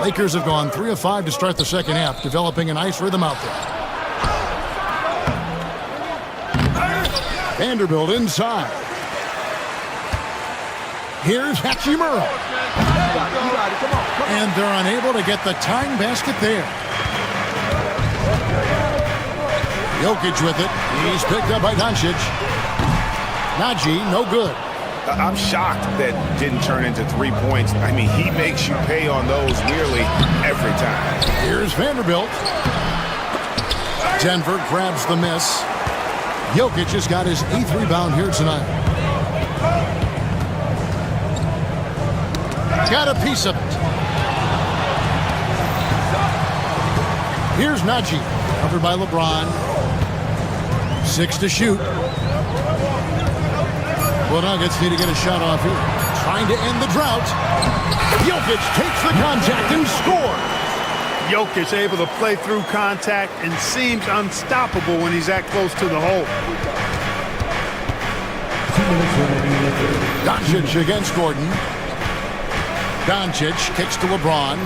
Lakers have gone 3 of 5 to start the second half, developing a nice rhythm out there. Vanderbilt inside. Here's Hachimura. And they're unable to get the tying basket there. Jokic with it. He's picked up by Doncic. Najee, no good. I'm shocked that didn't turn into 3 points. I mean, he makes you pay on those nearly every time. Here's Vanderbilt. Denver grabs the miss. Jokic has got his 8th rebound here tonight. Got a piece of it. Here's Najee, covered by LeBron. 6 to shoot. The Nuggets need to get a shot off here. Trying to end the drought. Jokic takes the contact and scores. Jokic able to play through contact and seems unstoppable when he's that close to the hole. Doncic against Gordon. Doncic kicks to LeBron.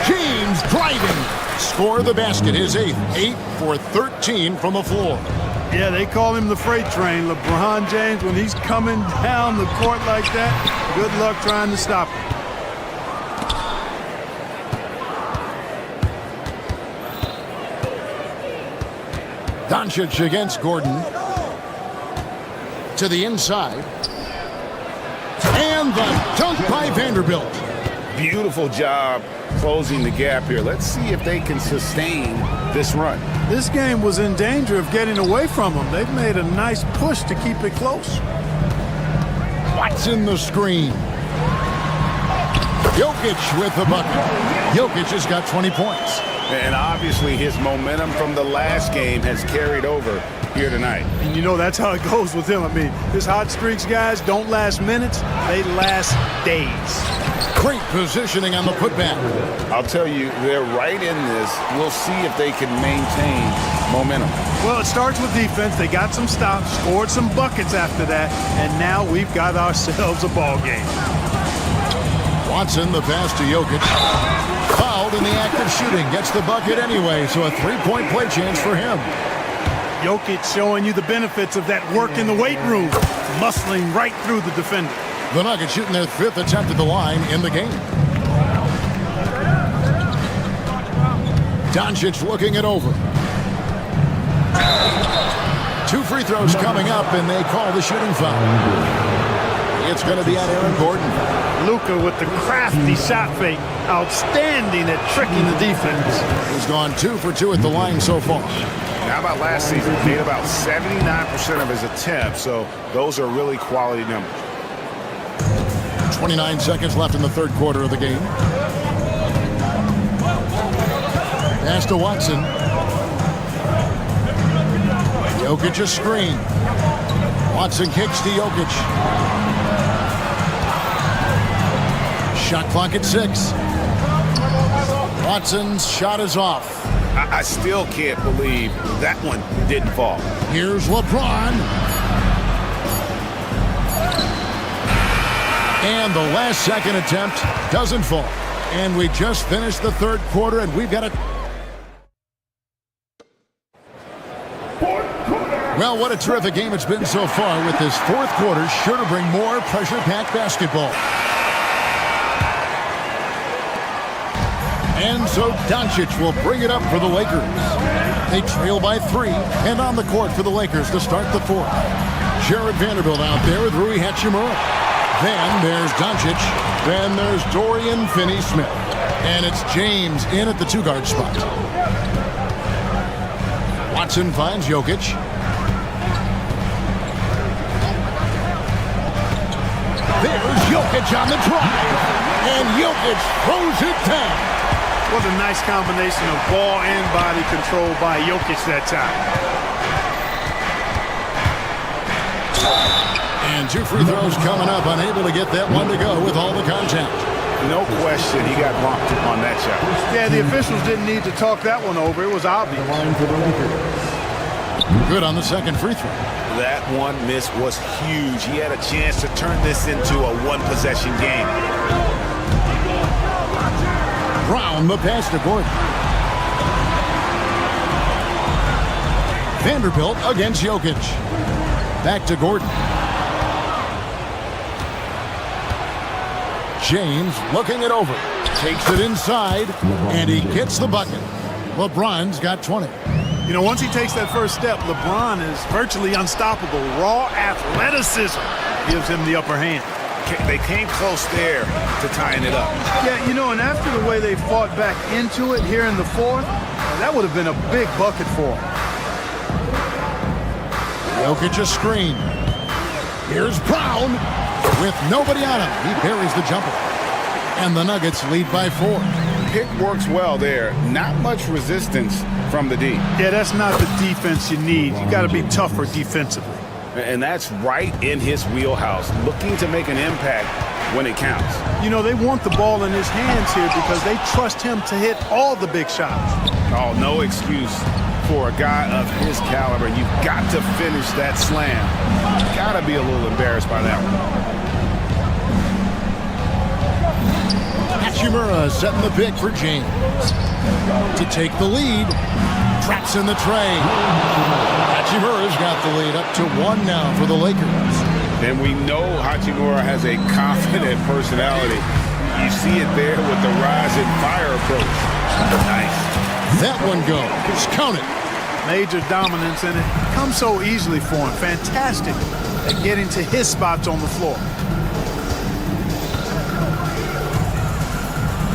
James driving. Score the basket, his 8th. 8 for 13 from the floor. Yeah, they call him the freight train. LeBron James, when he's coming down the court like that, good luck trying to stop him. Doncic against Gordon. To the inside. And the dunk by Vanderbilt. Beautiful job closing the gap here. Let's see if they can sustain this run. This game was in danger of getting away from them. They've made a nice push to keep it close. Watson the screen. Jokic with the bucket. Jokic has got 20 points. And obviously his momentum from the last game has carried over here tonight. And you know that's how it goes with him. I mean, his hot streaks, guys, don't last minutes. They last days. Great positioning on the putback. I'll tell you, they're right in this. We'll see if they can maintain momentum. Well, it starts with defense. They got some stops, scored some buckets after that, and now we've got ourselves a ball game. Watson, the pass to Jokic. Fouled in the act of shooting. Gets the bucket anyway, so a 3-point play chance for him. Jokic showing you the benefits of that work in the weight room, muscling right through the defender. The Nuggets shooting their 5th attempt at the line in the game. Doncic looking it over. 2 free throws coming up, and they call the shooting foul. It's going to be on Aaron Gordon. Luka with the crafty shot fake. Outstanding at tricking the defense. He's gone 2 for 2 at the line so far. How about last season? He made about 79% of his attempts, so those are really quality numbers. 29 seconds left in the 3rd quarter of the game. Pass to Watson. Jokic a screen. Watson kicks to Jokic. Shot clock at 6. Watson's shot is off. I still can't believe that one didn't fall. Here's LeBron. And the last second attempt doesn't fall. And we just finished the 3rd quarter, and we've got a... Well, what a terrific game it's been so far, with this 4th quarter sure to bring more pressure-packed basketball. And so Doncic will bring it up for the Lakers. They trail by 3, and on the court for the Lakers to start the 4th. Jared Vanderbilt out there with Rui Hachimura. Then there's Doncic. Then there's Dorian Finney-Smith. And it's James in at the 2-guard spot. Watson finds Jokic. There's Jokic on the drive. And Jokic throws it down. What a nice combination of ball and body control by Jokic that time. And 2 free throws coming up, unable to get that one to go with all the contact. No question, he got bumped on that shot. Yeah, the officials didn't need to talk that one over. It was obvious. Good on the 2nd free throw. That one miss was huge. He had a chance to turn this into a 1-possession game. Brown the pass to Gordon. Vanderbilt against Jokic. Back to Gordon. James looking it over. Takes it inside, and he gets the bucket. LeBron's got 20. You know, once he takes that first step, LeBron is virtually unstoppable. Raw athleticism gives him the upper hand. They came close there to tying it up. Yeah, you know, and after the way they fought back into it here in the 4th, that would have been a big bucket for him. Jokic a screen. Here's Brown. With nobody on him, he buries the jumper. And the Nuggets lead by 4. Pick works well there. Not much resistance from the D. Yeah, that's not the defense you need. You got to be tougher defensively. And that's right in his wheelhouse, looking to make an impact when it counts. You know, they want the ball in his hands here because they trust him to hit all the big shots. Oh, no excuse for a guy of his caliber. You've got to finish that slam. Got to be a little embarrassed by that one. Hachimura setting the pick for James. To take the lead. Traps in the tray. Hachimura's got the lead up to 1 now for the Lakers. And we know Hachimura has a confident personality. You see it there with the rise and fire approach. Nice. That one goes. Count it. Major dominance, and it comes so easily for him. Fantastic at getting to his spots on the floor.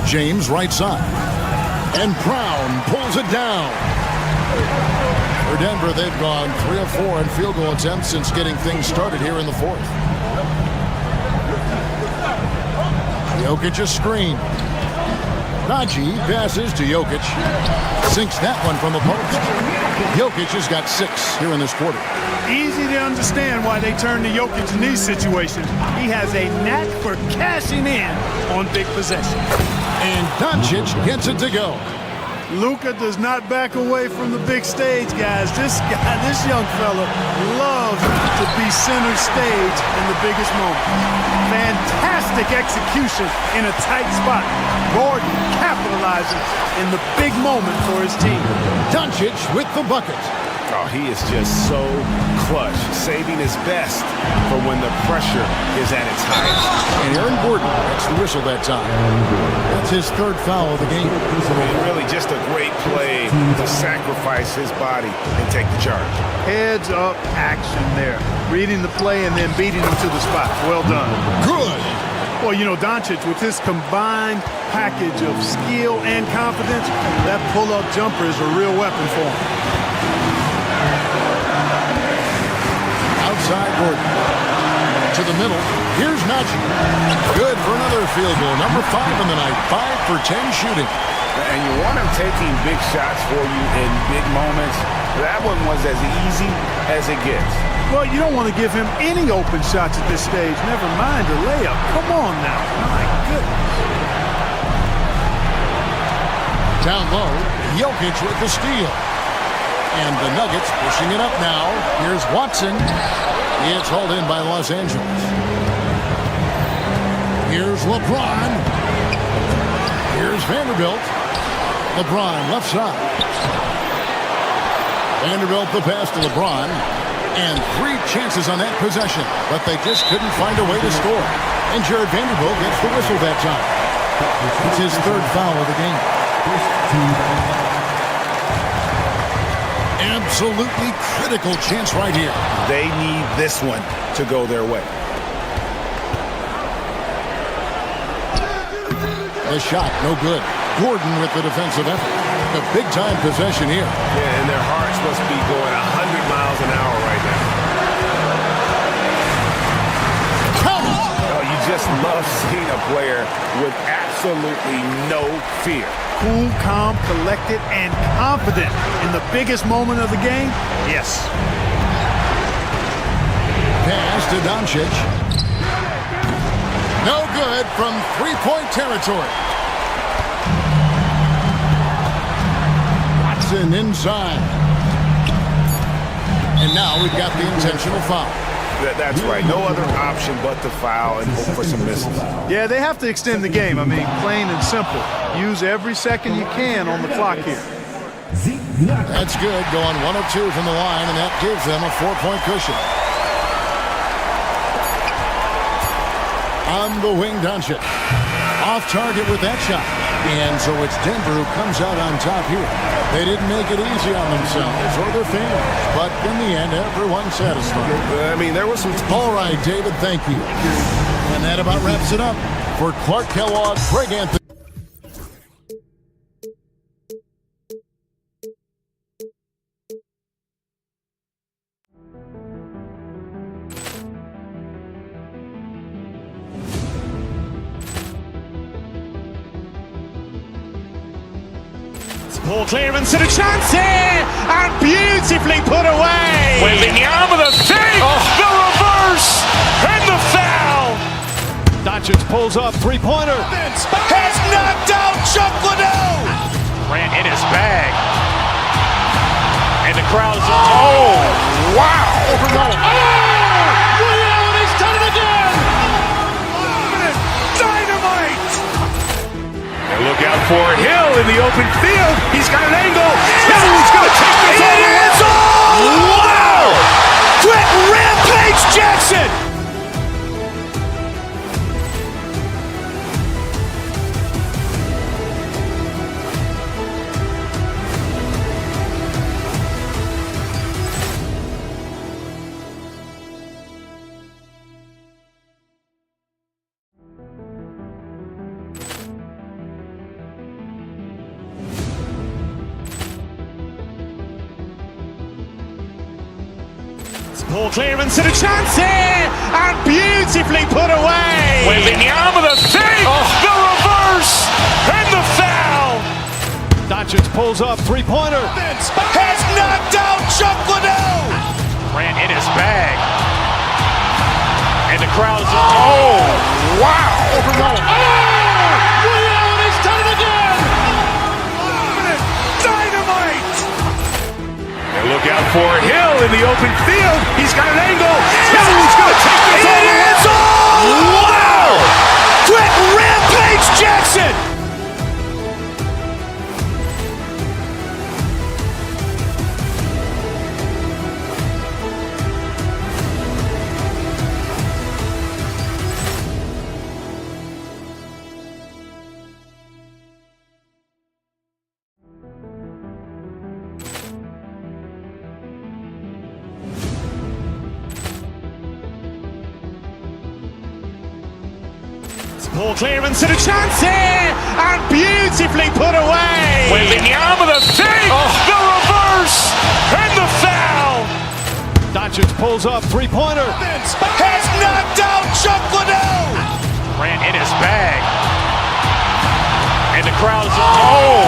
James right side. And Brown pulls it down. For Denver, they've gone 3 of 4 in field goal attempts since getting things started here in the 4th. Jokic a screen. Najee passes to Jokic. Sinks that one from the post. Jokic has got 6 here in this quarter. Easy to understand why they turn to Jokic in these situations. He has a knack for cashing in on big possessions. And Doncic gets it to go. Luka does not back away from the big stage, guys. This young fella loves to be center stage in the biggest moment. Fantastic execution in a tight spot. Gordon capitalizes in the big moment for his team. Doncic with the bucket. Oh, he is just so clutch, saving his best for when the pressure is at its highest. And Aaron Gordon gets the whistle that time. That's his third foul of the game. And really just a great play to sacrifice his body and take the charge. Heads up action there. Reading the play and then beating him to the spot. Well done. Good. Well, you know, Doncic, with his combined package of skill and confidence, that pull-up jumper is a real weapon for him. Outside Gordon. To the middle. Here's Najee. Good for another field goal. Number 5 in the night. 5 for 10 shooting. And you want him taking big shots for you in big moments. That one was as easy as it gets. Well, you don't want to give him any open shots at this stage. Never mind a layup. Come on now. My goodness. Down low, Jokic with the steal. And the Nuggets pushing it up now. Here's Watson. It's hauled in by Los Angeles. Here's LeBron. Here's Vanderbilt. LeBron left side. Vanderbilt the pass to LeBron. And 3 chances on that possession, but they just couldn't find a way to score. And Jared Vanderbilt gets the whistle that time. It's his third foul of the game. Absolutely critical chance right here. They need this one to go their way. The shot, no good. Gordon with the defensive effort. A big-time possession here. Yeah, and their hearts must be going 100 miles an hour right now. Oh, you just love seeing a player with absolutely no fear. Cool, calm, collected, and confident in the biggest moment of the game? Yes. Pass to Doncic. No good from three-point territory. Watson inside. And now we've got the intentional foul. That's right. No other option but to foul and hope for some misses. Yeah, they have to extend the game. I mean, plain and simple. Use every second you can on the clock here. That's good. Going 1 of 2 from the line, and that gives them a 4-point cushion. On the wing, Doncic. Off target with that shot. And so it's Denver who comes out on top here. They didn't make it easy on themselves or their fans, but in the end, everyone's satisfied. I mean, there was some... All right, David, thank you. And that about wraps it up. For Clark Kellogg, Greg Anthony. Ball clearance and a chance here, and beautifully put away. Wembanyama the fake, the reverse, and the foul. Doncic pulls up, three-pointer. Has knocked out Chuck Liddell. Grant in his bag, and the crowd is. Oh, wow! Ray Allen has done it again. Dynamite. Look out for Hill in the open field. He's got an angle. He's going to take this all the way. Wow! Quick Rampage Jackson. Ball clearance and a chance here, and beautifully put away. Wembanyama the fake, the reverse, and the foul. Doncic pulls up, three-pointer. Has knocked out Chuck Liddell. Grant in his bag, and the crowd is. Oh, wow! Ray Allen has done it again. Dynamite. And look out for Hill in the open field. He's got an angle. Hill's going to take this all the way. Wow! Quick Rampage Jackson. Ball clearance and a chance here, and beautifully put away. Wembanyama with a fake, the reverse, and the foul. Doncic pulls up, three-pointer. Has knocked out Chuck Liddell. Grant in his bag. And the crowd is, oh,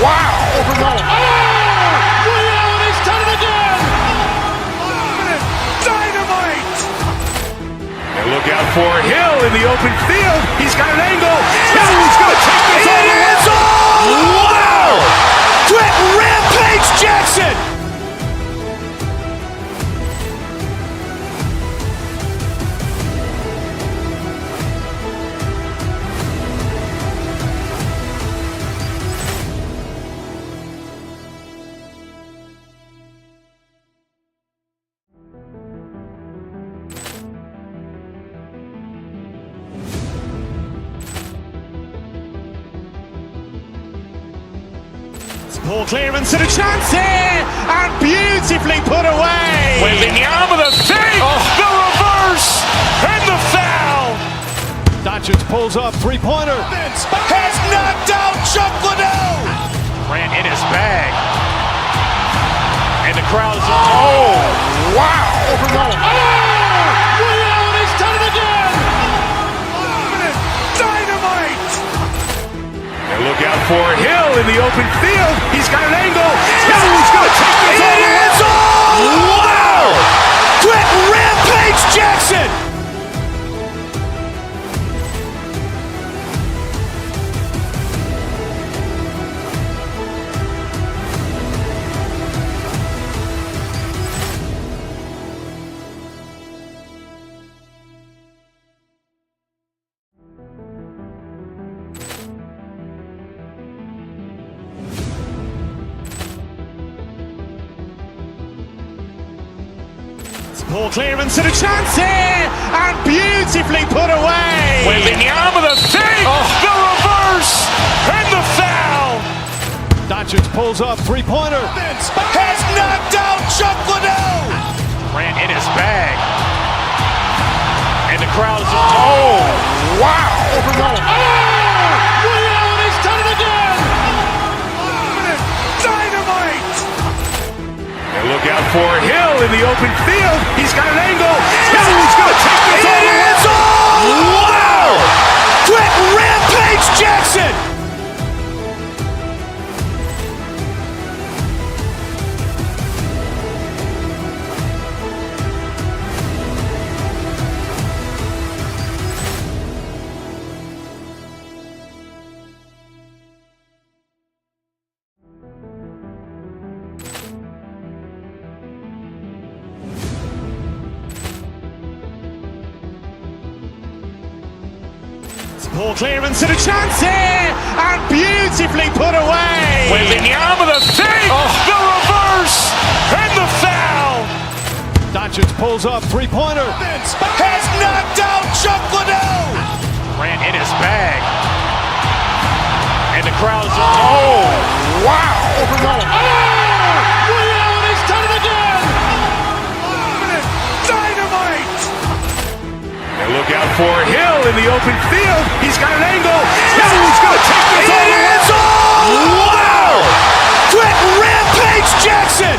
wow. Ray Allen has done it again. Dynamite. And look out for Hill in the open field. He's got an angle. He's going to take this all the way. Wow. Quick Rampage Jackson. Ball clearance and a chance here, and beautifully put away. Wembanyama with a fake, the reverse, and the foul. Doncic pulls up, three-pointer. Has knocked out Chuck Liddell. Grant in his bag. And the crowd is, oh, wow. Ray Allen has done it again. Dynamite. And look out for Hill in the open field. He's got an angle. He's going to take this all the way. Wow. Quick Rampage Jackson. Ball clearance and a chance here, and beautifully put away. Wembanyama with a fake, the reverse, and the foul. Doncic pulls up, three-pointer. Has knocked out Chuck Liddell. Grant in his bag. And the crowd is, oh, wow. Ray Allen has done it again. Dynamite. And look out for Hill in the open field. He's got an angle. He's going to take this all the way. Wow. Quick Rampage Jackson. Ball clearance and a chance here, and beautifully put away. Wembanyama with a fake, the reverse, and the foul. Doncic pulls up, three-pointer. Has knocked out Chuck Liddell. Grant in his bag. And the crowd is, oh, wow. Ray Allen has done it again. Dynamite. And look out for Hill in the open field. He's got an angle. He's going to take this all the way. Wow. Quick Rampage Jackson.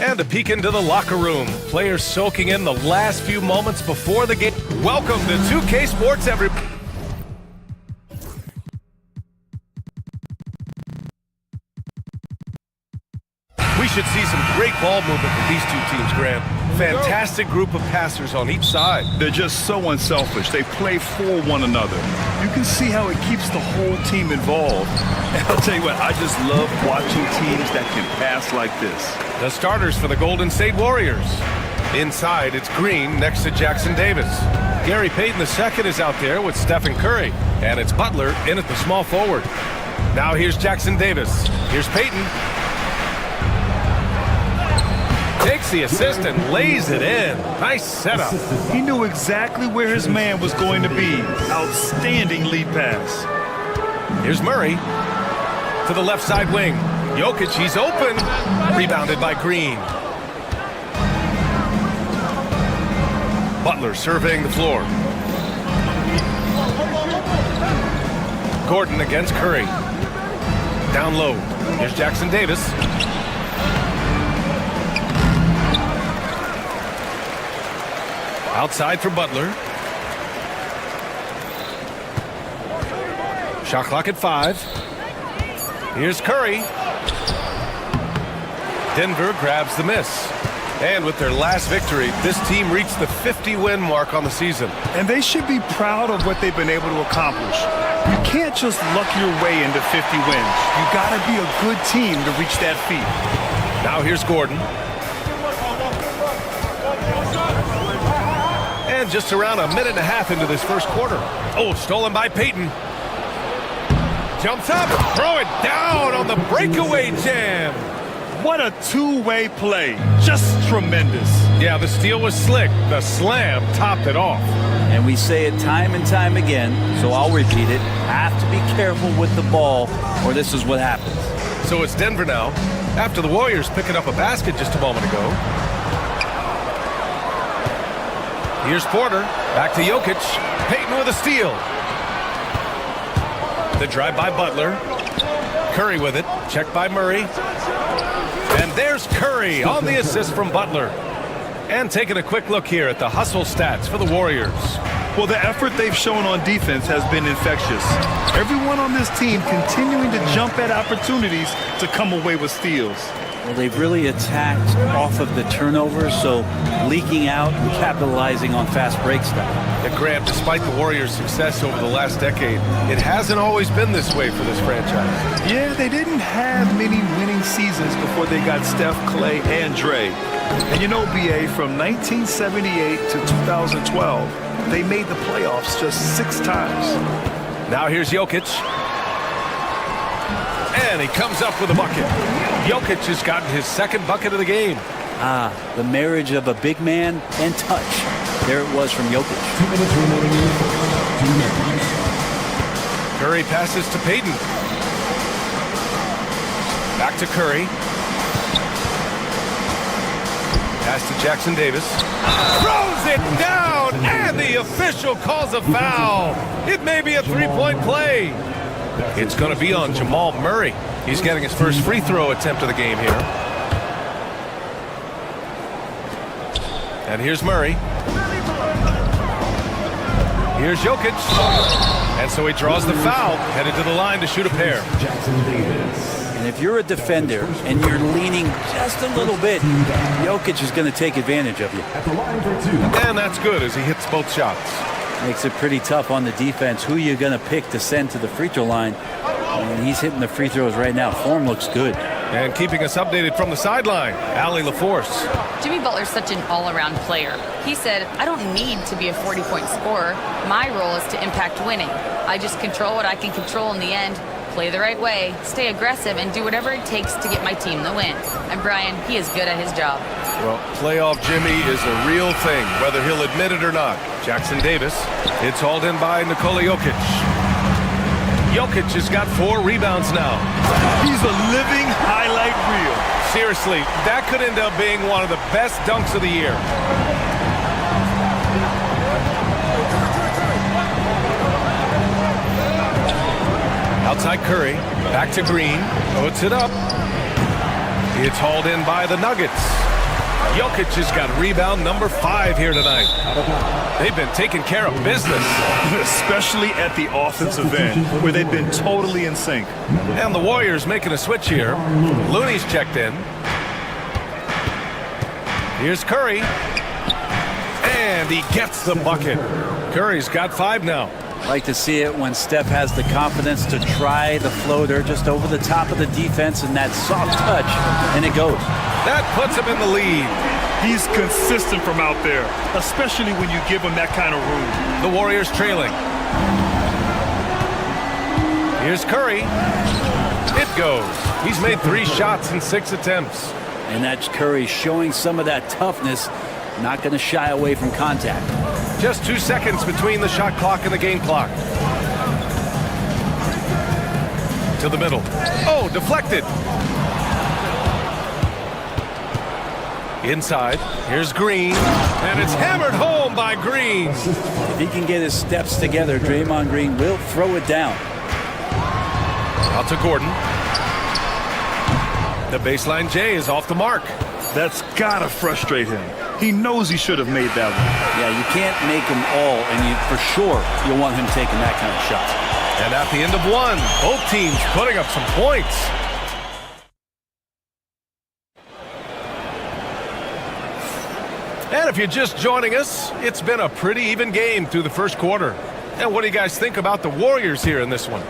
And a peek into the locker room. Players soaking in the last few moments before the game. Welcome to 2K Sports, everybody. We should see some great ball movement with these two teams, Graham. Fantastic group of passers on each side. They're just so unselfish. They play for one another. You can see how it keeps the whole team involved. And I'll tell you what, I just love watching teams that can pass like this. The starters for the Golden State Warriors. Inside, it's Green next to Jackson Davis. Gary Payton II is out there with Stephen Curry. And it's Butler in at the small forward. Now here's Jackson Davis. Here's Payton. Takes the assist and lays it in. Nice setup. He knew exactly where his man was going to be. Outstanding lead pass. Here's Murray to the left side wing. Jokic, he's open. Rebounded by Green. Butler surveying the floor. Gordon against Curry. Down low. Here's Jackson Davis. Outside for Butler. Shot clock at 5. Here's Curry. Denver grabs the miss. And with their last victory, this team reached the 50-win mark on the season. And they should be proud of what they've been able to accomplish. You can't just luck your way into 50 wins. You got to be a good team to reach that feat. Now here's Gordon. And just around a minute and a half into this first quarter. Oh, stolen by Payton. Jumps up, throw it down on the breakaway jam. What a two-way play. Just tremendous. Yeah, the steal was slick. The slam topped it off. And we say it time and time again, so I'll repeat it. Have to be careful with the ball, or this is what happens. So it's Denver now, after the Warriors picking up a basket just a moment ago. Here's Porter, back to Jokic. Payton with a steal. The drive by Butler. Curry with it, checked by Murray. And there's Curry on the assist from Butler. And taking a quick look here at the hustle stats for the Warriors. Well, the effort they've shown on defense has been infectious. Everyone on this team continuing to jump at opportunities to come away with steals. Well, they've really attacked off of the turnovers, so leaking out and capitalizing on fast break stuff. And Grant, despite the Warriors' success over the last decade, it hasn't always been this way for this franchise. Yeah, they didn't have many winning seasons before they got Steph, Clay, and Dre. And you know, BA, from 1978 to 2012, they made the playoffs just 6 times. Now here's Jokic. And he comes up with a bucket. Jokic has gotten his second bucket of the game. Ah, the marriage of a big man and touch. There it was from Jokic. 2 minutes remaining. 2 minutes. Curry passes to Payton. Back to Curry. Pass to Jackson Davis. Throws it down, and the official calls a foul. It may be a three-point play. It's going to be on Jamal Murray. He's getting his first free throw attempt of the game here. And here's Murray. Here's Jokic. And so he draws the foul, headed to the line to shoot a pair. And if you're a defender and you're leaning just a little bit, Jokic is going to take advantage of you. And that's good as he hits both shots. Makes it pretty tough on the defense. Who are you going to pick to send to the free throw line? And he's hitting the free throws right now. Form looks good. And keeping us updated from the sideline, Allie LaForce. Jimmy Butler's such an all-around player. He said, I don't need to be a 40-point scorer. My role is to impact winning. I just control what I can control in the end, play the right way, stay aggressive, and do whatever it takes to get my team the win. And Brian, he is good at his job. Well, playoff Jimmy is a real thing, whether he'll admit it or not. Jackson Davis, it's hauled in by Nikola Jokic. Jokic has got 4 rebounds now. He's a living highlight reel. Seriously, that could end up being one of the best dunks of the year. Outside Curry, back to Green, puts it up. It's hauled in by the Nuggets. Jokic has got rebound number 5 here tonight. They've been taking care of business. Especially at the offensive end, where they've been totally in sync. And the Warriors making a switch here. Looney's checked in. Here's Curry. And he gets the bucket. Curry's got 5 now. Like to see it when Steph has the confidence to try the floater just over the top of the defense and that soft touch, and it goes. That puts him in the lead. He's consistent from out there, especially when you give him that kind of room. The Warriors trailing. Here's Curry. It goes. He's made 3 shots in 6 attempts. And that's Curry showing some of that toughness, not going to shy away from contact. Just 2 seconds between the shot clock and the game clock. To the middle. Oh, deflected. Inside. Here's Green. And it's hammered home by Green. If he can get his steps together, Draymond Green will throw it down. Out to Gordon. The baseline J is off the mark. That's got to frustrate him. He knows he should have made that one. Yeah, you can't make them all, and for sure you'll want him taking that kind of shot. And at the end of 1, both teams putting up some points. And if you're just joining us, it's been a pretty even game through the first quarter. And what do you guys think about the Warriors here in this one?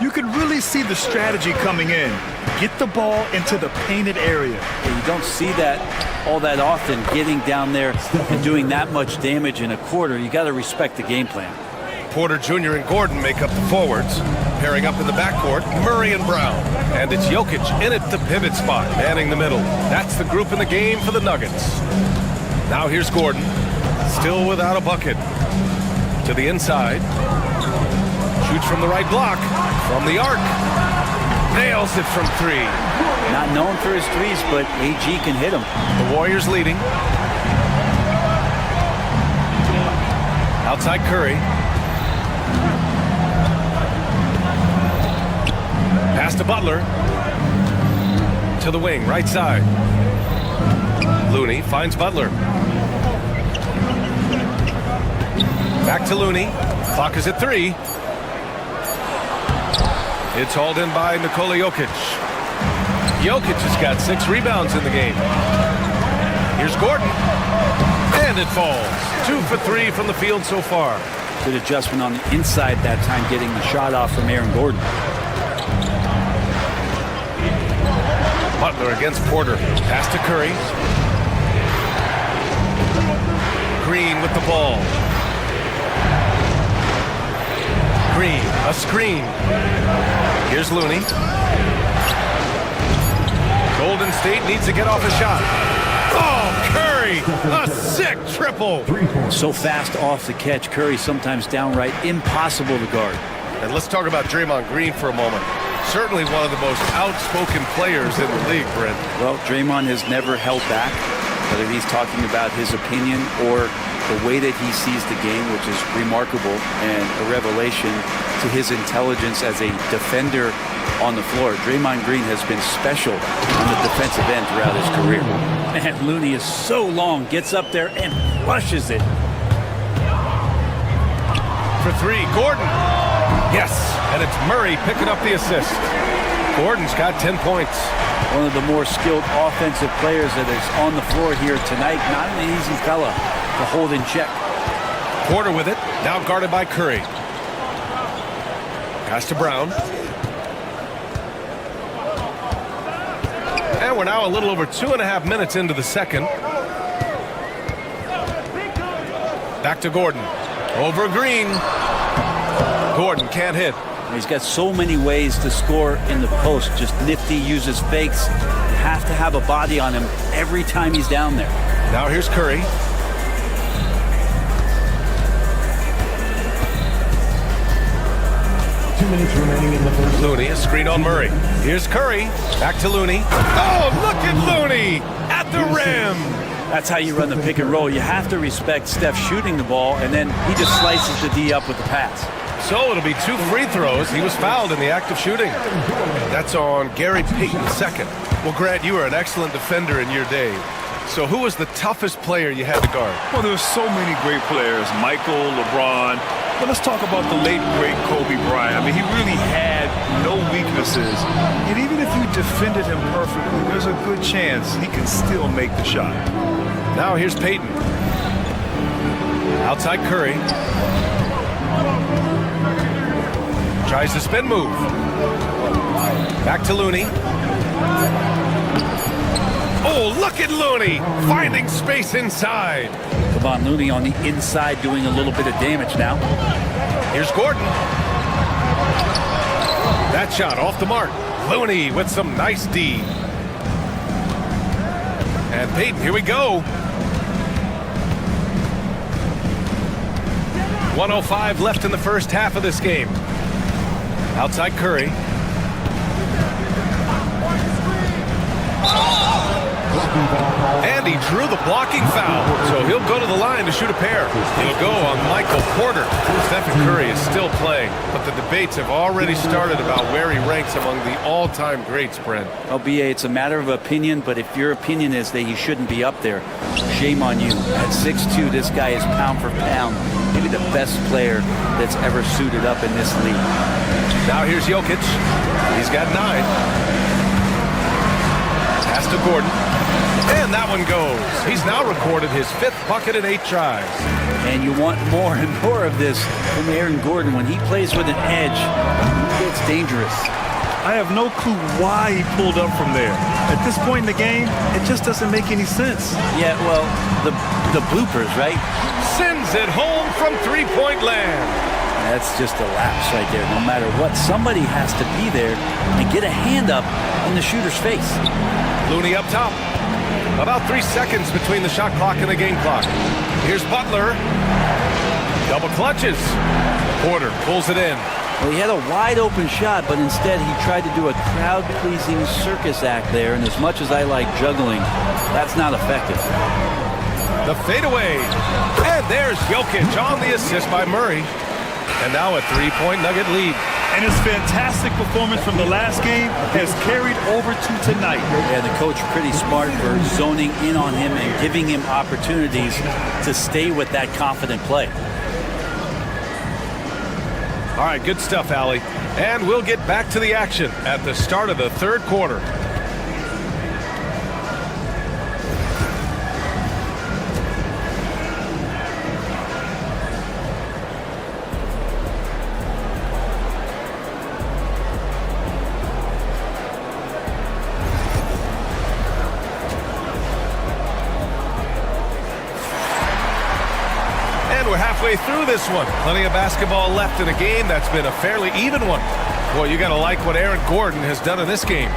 You can really see the strategy coming in. Get the ball into the painted area. Yeah, you don't see that all that often, getting down there and doing that much damage in a quarter. You got to respect the game plan. Porter Jr. and Gordon make up the forwards. Pairing up in the backcourt, Murray and Brown. And it's Jokic in at the pivot spot, manning the middle. That's the group in the game for the Nuggets. Now here's Gordon, still without a bucket. To the inside. Shoots from the right block. From the arc. Nails it from 3. Not known for his threes, but AG can hit him. The Warriors leading. Outside Curry. Pass to Butler. To the wing, right side. Looney finds Butler. Back to Looney. Clock is at 3. It's hauled in by Nikola Jokic. Jokic has got 6 rebounds in the game. Here's Gordon. And it falls. 2 for 3 from the field so far. Good adjustment on the inside that time, getting the shot off from Aaron Gordon. Butler against Porter. Pass to Curry. Green with the ball. Green, a screen. Here's Looney. Golden State needs to get off a shot. Oh, Curry, a sick triple. So fast off the catch, Curry sometimes downright impossible to guard. And let's talk about Draymond Green for a moment. Certainly one of the most outspoken players in the league, Brent. Well, Draymond has never held back, whether he's talking about his opinion or the way that he sees the game, which is remarkable and a revelation to his intelligence as a defender on the floor. Draymond Green has been special on the defensive end throughout his career. Man, Looney is so long, gets up there and flushes it. For 3, Gordon. Yes, and it's Murray picking up the assist. Gordon's got 10 points. One of the more skilled offensive players that is on the floor here tonight. Not an easy fella to hold in check. Porter with it, now guarded by Curry. Pass to Brown. And we're now a little over 2.5 minutes into the second. Back to Gordon. Over Green. Gordon can't hit. He's got so many ways to score in the post. Just nifty, uses fakes. You have to have a body on him every time he's down there. Now here's Curry. Remaining in the first. Looney, a screen on Murray. Here's Curry. Back to Looney. Oh, look at Looney at the rim. That's how you run the pick and roll. You have to respect Steph shooting the ball, and then he just slices the D up with the pass. So it'll be 2 free throws. He was fouled in the act of shooting. That's on Gary Payton, second. Well, Grant, you were an excellent defender in your day. So who was the toughest player you had to guard? Well, there's so many great players. Michael, LeBron. But let's talk about the late, great Kobe Bryant. I mean, he really had no weakness surfaces. And even if you defended him perfectly, there's a good chance he can still make the shot. Now here's Payton. Outside Curry. Tries the spin move. Back to Looney. Oh, look at Looney finding space inside. Kevon Looney on the inside doing a little bit of damage now. Here's Gordon. That shot off the mark. Looney with some nice D. And Payton, here we go. 1:05 left in the first half of this game. Outside Curry. And he drew the blocking foul, so he'll go to the line to shoot a pair. He'll go on Michael Porter. Stephen Curry is still playing, but the debates have already started about where he ranks among the all-time greats, Brent. Oh, BA, it's a matter of opinion, but if your opinion is that he shouldn't be up there, shame on you. At 6'2", this guy is pound for pound, maybe the best player that's ever suited up in this league. Now here's Jokic. He's got 9. Pass to Gordon. And that one goes. He's now recorded his 5th bucket in 8 tries. And you want more and more of this from Aaron Gordon. When he plays with an edge, it's dangerous. I have no clue why he pulled up from there. At this point in the game, it just doesn't make any sense. Yeah, well, the bloopers, right? Sends it home from three-point land. That's just a lapse right there. No matter what, somebody has to be there and get a hand up in the shooter's face. Looney up top. About 3 seconds between the shot clock and the game clock. Here's Butler. Double clutches. Porter pulls it in. Well, he had a wide open shot, but instead he tried to do a crowd-pleasing circus act there, and as much as I like juggling, that's not effective. The fadeaway. And there's Jokic on the assist by Murray. And now a three-point Nugget lead. And his fantastic performance from the last game has carried over to tonight. Yeah, the coach pretty smart for zoning in on him and giving him opportunities to stay with that confident play. All right, good stuff, Allie. And we'll get back to the action at the start of the third quarter. We're halfway through this one. Plenty of basketball left in a game that's been a fairly even one. Boy, you got to like what Aaron Gordon has done in this game.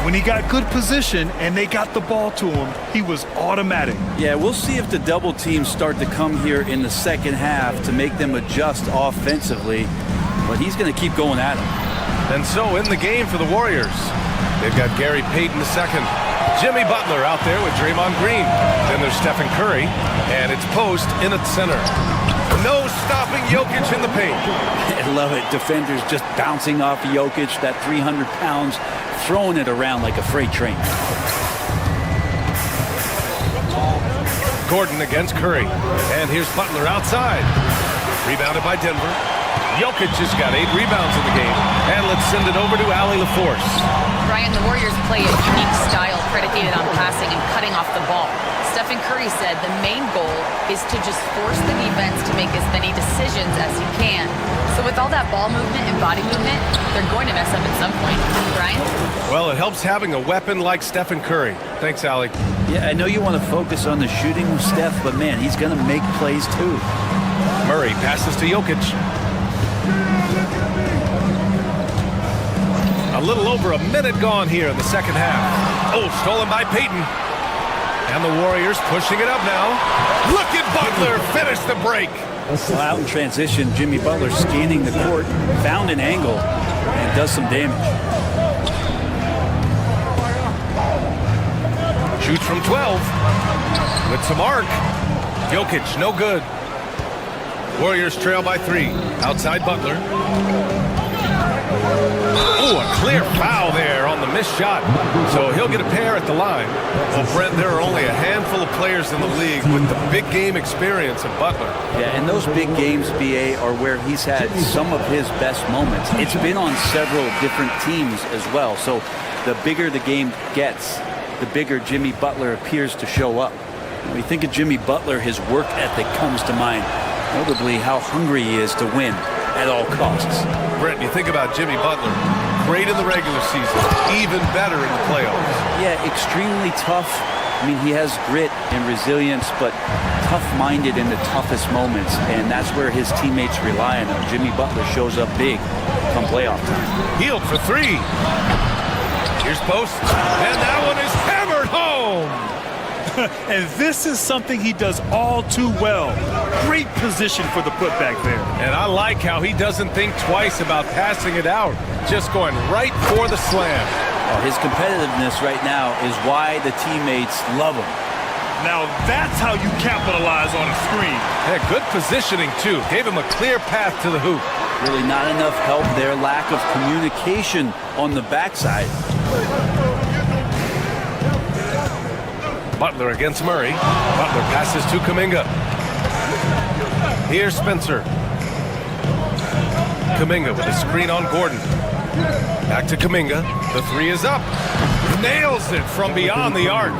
When he got good position and they got the ball to him, he was automatic. Yeah, we'll see if the double teams start to come here in the second half to make them adjust offensively. But he's going to keep going at him. And so in the game for the Warriors, they've got Gary Payton II. Jimmy Butler out there with Draymond Green. Then there's Stephen Curry, and it's post in at center. No stopping Jokic in the paint. I love it. Defenders just bouncing off Jokic, that 300 pounds, throwing it around like a freight train. Gordon against Curry. And here's Butler outside. Rebounded by Denver. Jokic has got 8 rebounds in the game. And let's send it over to Allie LaForce. Brian, the Warriors play a unique style predicated on passing and cutting off the ball. Stephen Curry said the main goal is to just force the defense to make as many decisions as he can. So with all that ball movement and body movement, they're going to mess up at some point. Brian? Well, it helps having a weapon like Stephen Curry. Thanks, Allie. Yeah, I know you want to focus on the shooting with Steph, but man, he's going to make plays too. Murray passes to Jokic. A little over a minute gone here in the second half. Oh, stolen by Payton. And the Warriors pushing it up now. Look at Butler finish the break. Well, out in transition, Jimmy Butler scanning the court, found an angle, and does some damage. Shoots from 12 with some arc. Jokic, no good. Warriors trail by 3. Outside Butler. Oh, a clear foul there on the missed shot, so he'll get a pair at the line. Well, Brent, there are only a handful of players in the league with the big game experience of Butler. Yeah, and those big games, BA, are where he's had some of his best moments. It's been on several different teams as well, so the bigger the game gets, the bigger Jimmy Butler appears to show up. When we think of Jimmy Butler, his work ethic comes to mind, notably how hungry he is to win at all costs. Brent, you think about Jimmy Butler, great in the regular season, even better in the playoffs. Yeah, extremely tough. I mean, he has grit and resilience, but tough-minded in the toughest moments, and that's where his teammates rely on him. Jimmy Butler shows up big come playoff time. Healed for three. Here's post, and that one is hammered home. And this is something he does all too well. Great position for the putback there. And I like how he doesn't think twice about passing it out, just going right for the slam. Well, his competitiveness right now is why the teammates love him. Now that's how you capitalize on a screen. Yeah, good positioning, too. Gave him a clear path to the hoop. Really not enough help there. Lack of communication on the backside. Butler against Murray. Butler passes to Kuminga. Here's Spencer. Kuminga with a screen on Gordon. Back to Kuminga. The three is up. Nails it from beyond the arc.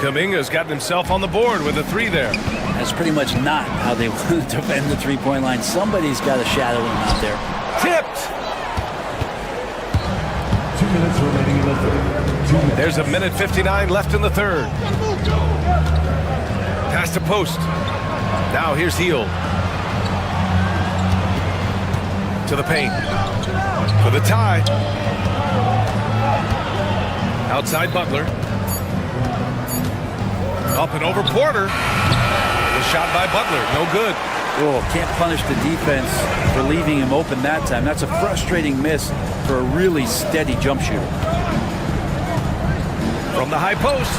Kuminga's gotten himself on the board with a three there. That's pretty much not how they want to defend the three-point line. Somebody's got to shadow him out there. Tipped. 2 minutes remaining in the third. There's a minute 59 left in the third. Pass to post. Now here's Heel. To the paint. For the tie. Outside Butler. Up and over Porter. The shot by Butler. No good. Oh, can't punish the defense for leaving him open that time. That's a frustrating miss for a really steady jump shooter. From the high post.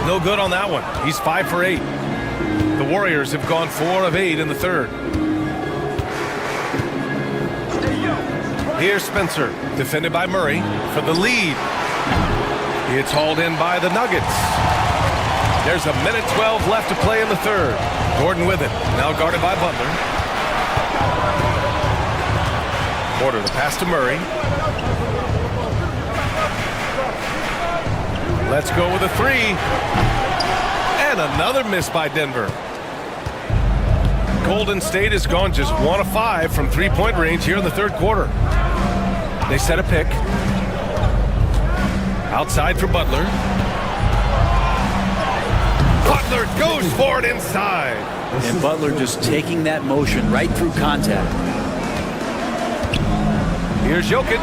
No good on that one. He's 5 for 8. The Warriors have gone 4 of 8 in the third. Here's Spencer, defended by Murray for the lead. It's hauled in by the Nuggets. There's a minute 12 left to play in the third. Gordon with it, now guarded by Butler. Porter, the pass to Murray. Let's go with a three. And another miss by Denver. Golden State has gone just 1 of 5 from three-point range here in the third quarter. They set a pick. Outside for Butler. Butler goes for it inside. And Butler just taking that motion right through contact. Here's Jokic.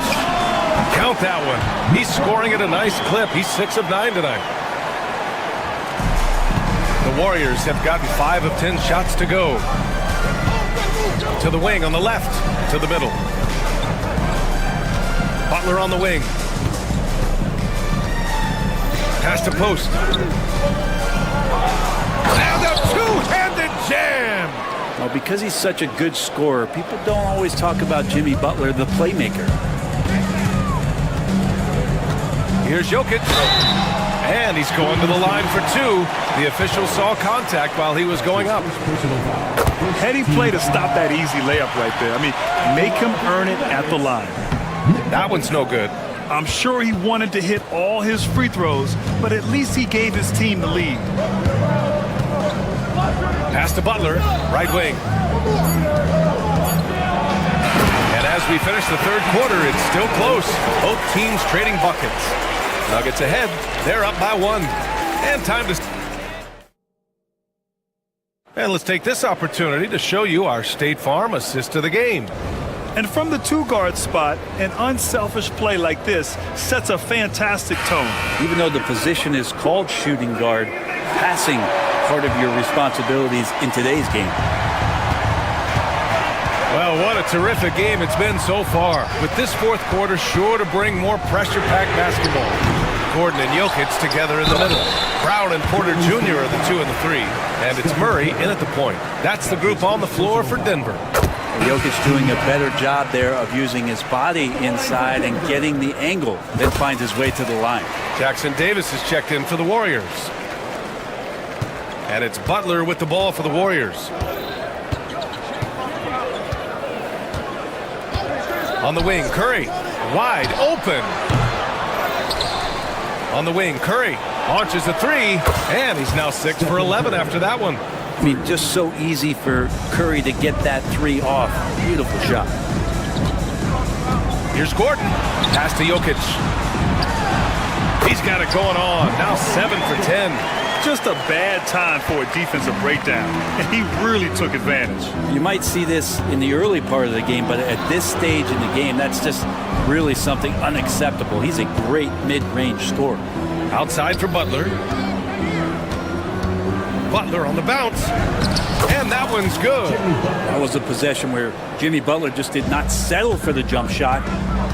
Count that one. He's scoring at a nice clip. He's 6 of 9 tonight. The Warriors have gotten 5 of 10 shots to go. To the wing on the left. To the middle. Butler on the wing. Pass to post. And a two-handed jam. Well, because he's such a good scorer, people don't always talk about Jimmy Butler, the playmaker. Here's Jokic. And he's going to the line for 2. The official saw contact while he was going up. Heady play to stop that easy layup right there. I mean, make him earn it at the line. That one's no good. I'm sure he wanted to hit all his free throws, but at least he gave his team the lead. Pass to Butler, right wing. And as we finish the third quarter, it's still close. Both teams trading buckets. Nuggets ahead. They're up by 1. And time to... And let's take this opportunity to show you our State Farm assist to the game. And from the 2-guard spot, an unselfish play like this sets a fantastic tone. Even though the position is called shooting guard, passing part of your responsibilities in today's game. Well, what a terrific game it's been so far. With this fourth quarter sure to bring more pressure-packed basketball. Gordon and Jokic together in the middle. Brown and Porter Jr. are the 2 and the 3. And it's Murray in at the point. That's the group on the floor for Denver. Jokic doing a better job there of using his body inside and getting the angle, then finds his way to the line. Jackson Davis is checked in for the Warriors. And it's Butler with the ball for the Warriors. On the wing, Curry, wide open. On the wing, Curry launches a three, and he's now 6 for 11 after that one. I mean, just so easy for Curry to get that three off. Beautiful shot. Here's Gordon. Pass to Jokic. He's got it going on. Now 7 for 10. Just a bad time for a defensive breakdown, and he really took advantage. You might see this in the early part of the game, but at this stage in the game, that's just really something unacceptable. He's a great mid-range scorer. Outside for Butler. Butler on the bounce, and that one's good. That was a possession where Jimmy Butler just did not settle for the jump shot,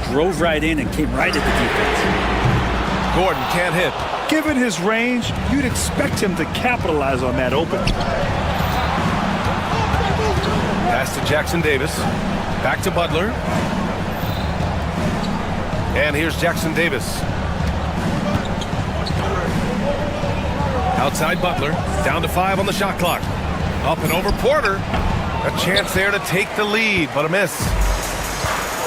drove right in and came right at the defense. Gordon can't hit. Given his range, you'd expect him to capitalize on that open. Pass to Jackson Davis. Back to Butler. And here's Jackson Davis. Outside Butler, down to 5 on the shot clock. Up and over Porter. A chance there to take the lead, but a miss.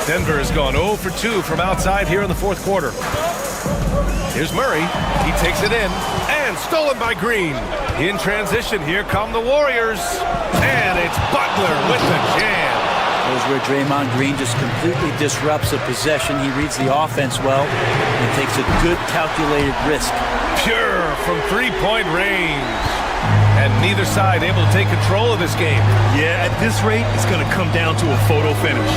Denver has gone 0 for 2 from outside here in the fourth quarter. Here's Murray. He takes it in, and stolen by Green. In transition, here come the Warriors. And it's Butler with the jam. There's where Draymond Green just completely disrupts a possession. He reads the offense well and takes a good calculated risk. Pure from three-point range. And neither side able to take control of this game. Yeah, at this rate, it's going to come down to a photo finish.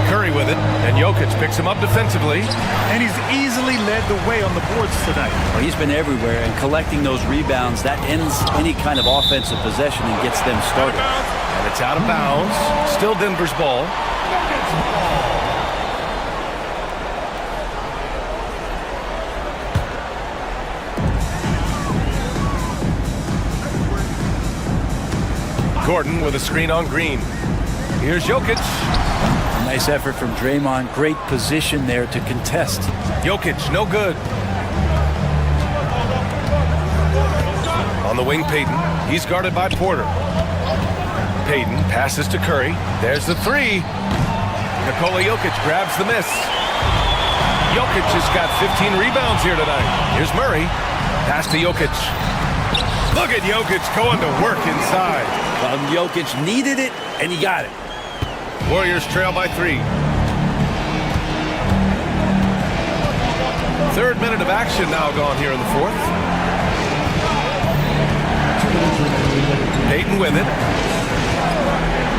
Curry with it, and Jokic picks him up defensively. And he's easily led the way on the boards tonight. Well, he's been everywhere, and collecting those rebounds, that ends any kind of offensive possession and gets them started. And it's out of bounds. Still Denver's ball. Gordon with a screen on Green. Here's Jokic. Nice effort from Draymond. Great position there to contest. Jokic, no good. On the wing, Payton. He's guarded by Porter. Payton passes to Curry. There's the three. Nikola Jokic grabs the miss. Jokic has got 15 rebounds here tonight. Here's Murray. Pass to Jokic. Look at Jokic going to work inside. Jokic needed it, and he got it. Warriors trail by 3. Third minute of action now gone here in the fourth. Payton with it.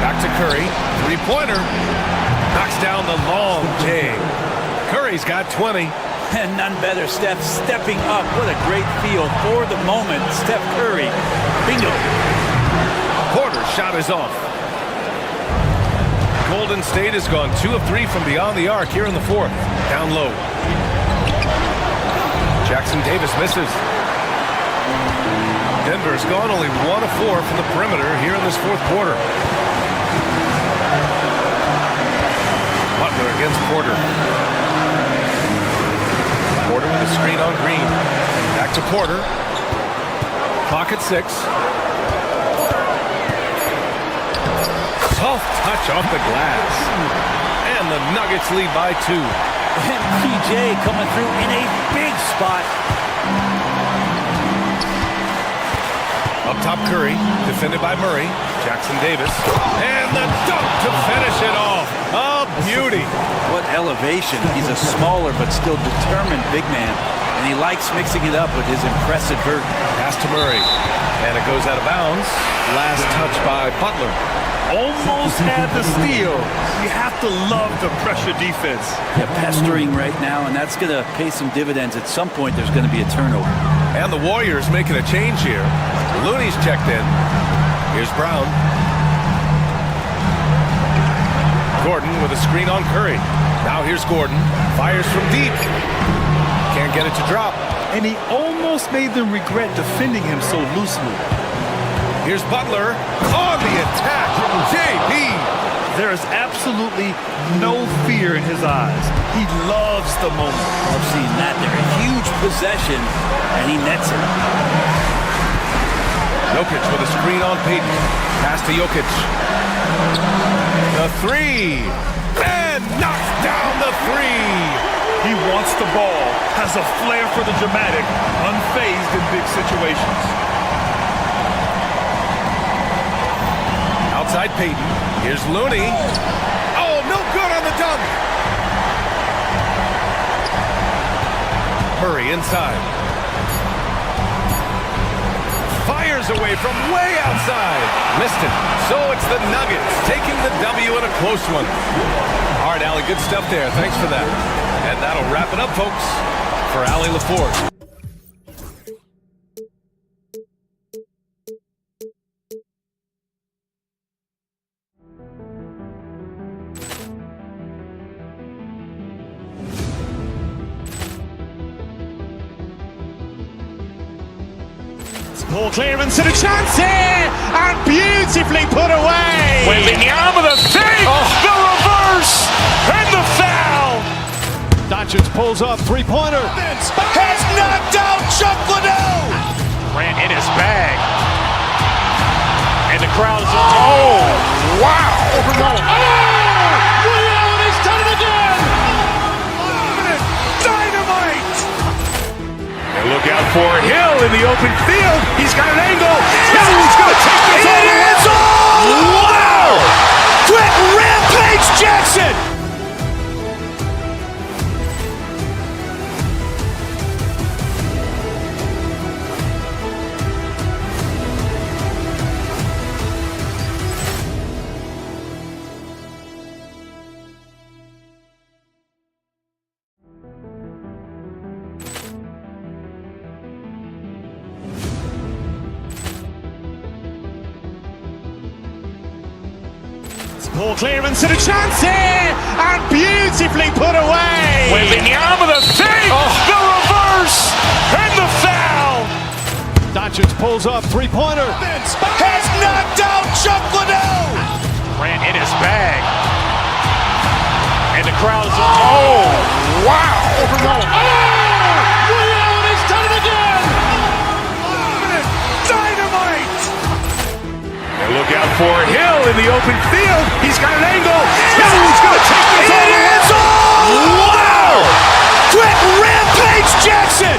Back to Curry. Three-pointer. Knocks down the long J. Curry's got 20. And none better. Steph stepping up. What a great feel for the moment. Steph Curry. Bingo. Porter's shot is off. Golden State has gone 2 of 3 from beyond the arc here in the fourth. Down low. Jackson Davis misses. Denver's gone only 1 of 4 from the perimeter here in this fourth quarter. Butler against Porter. Porter with a screen on Green. Back to Porter. Clock at 6. Soft touch off the glass. And the Nuggets lead by 2. And PJ coming through in a big spot. Up top Curry, defended by Murray. Jackson Davis. And the dunk to finish it off. A beauty. What elevation. He's a smaller but still determined big man. And he likes mixing it up with his impressive vert. Pass to Murray. And it goes out of bounds. Last touch by Butler. Almost had the steal. You have to love the pressure defense. Yeah, pestering right now, and that's going to pay some dividends. At some point, there's going to be a turnover. And the Warriors making a change here. Looney's checked in. Here's Brown. Gordon with a screen on Curry. Now here's Gordon. Fires from deep. Can't get it to drop. And he almost made them regret defending him so loosely. Here's Butler on the attack. JB. There is absolutely no fear in his eyes. He loves the moment. I've seen that there. A huge possession, and he nets it. Jokic with a screen on Peyton. Pass to Jokic. The three. And knocks down the three. He wants the ball, has a flair for the dramatic, unfazed in big situations. Outside Peyton. Here's Looney. Oh, no good on the dunk. Murray inside. Fires away from way outside. Missed it. So it's the Nuggets taking the W in a close one. All right, Allie, good stuff there. Thanks for that. And that'll wrap it up, folks, for Allie LaForge. Ball clearance and a chance here, and beautifully put away. Wembanyama the fake, the reverse, and the foul. Doncic pulls up, three-pointer. Has knocked out Chuck Liddell. Grant in his bag, and the crowd is wow! Liddell, and he's done it again. Dynamite. And look out for Hill in the open field. He's got an angle. He's going to take this all the way. Wow! Quick Rampage Jackson. Ball clearance and a chance here, and beautifully put away. Wembanyama the fake, the reverse, and the foul. Doncic pulls up, three-pointer. Has knocked out Chuck Liddell. Grant in his bag, and the crowd is wow! Liddell, and he's done it again. Dynamite. And look out for Hill in the open field. He's got an angle. He's going to take this all the way. Wow! Quick Rampage Jackson.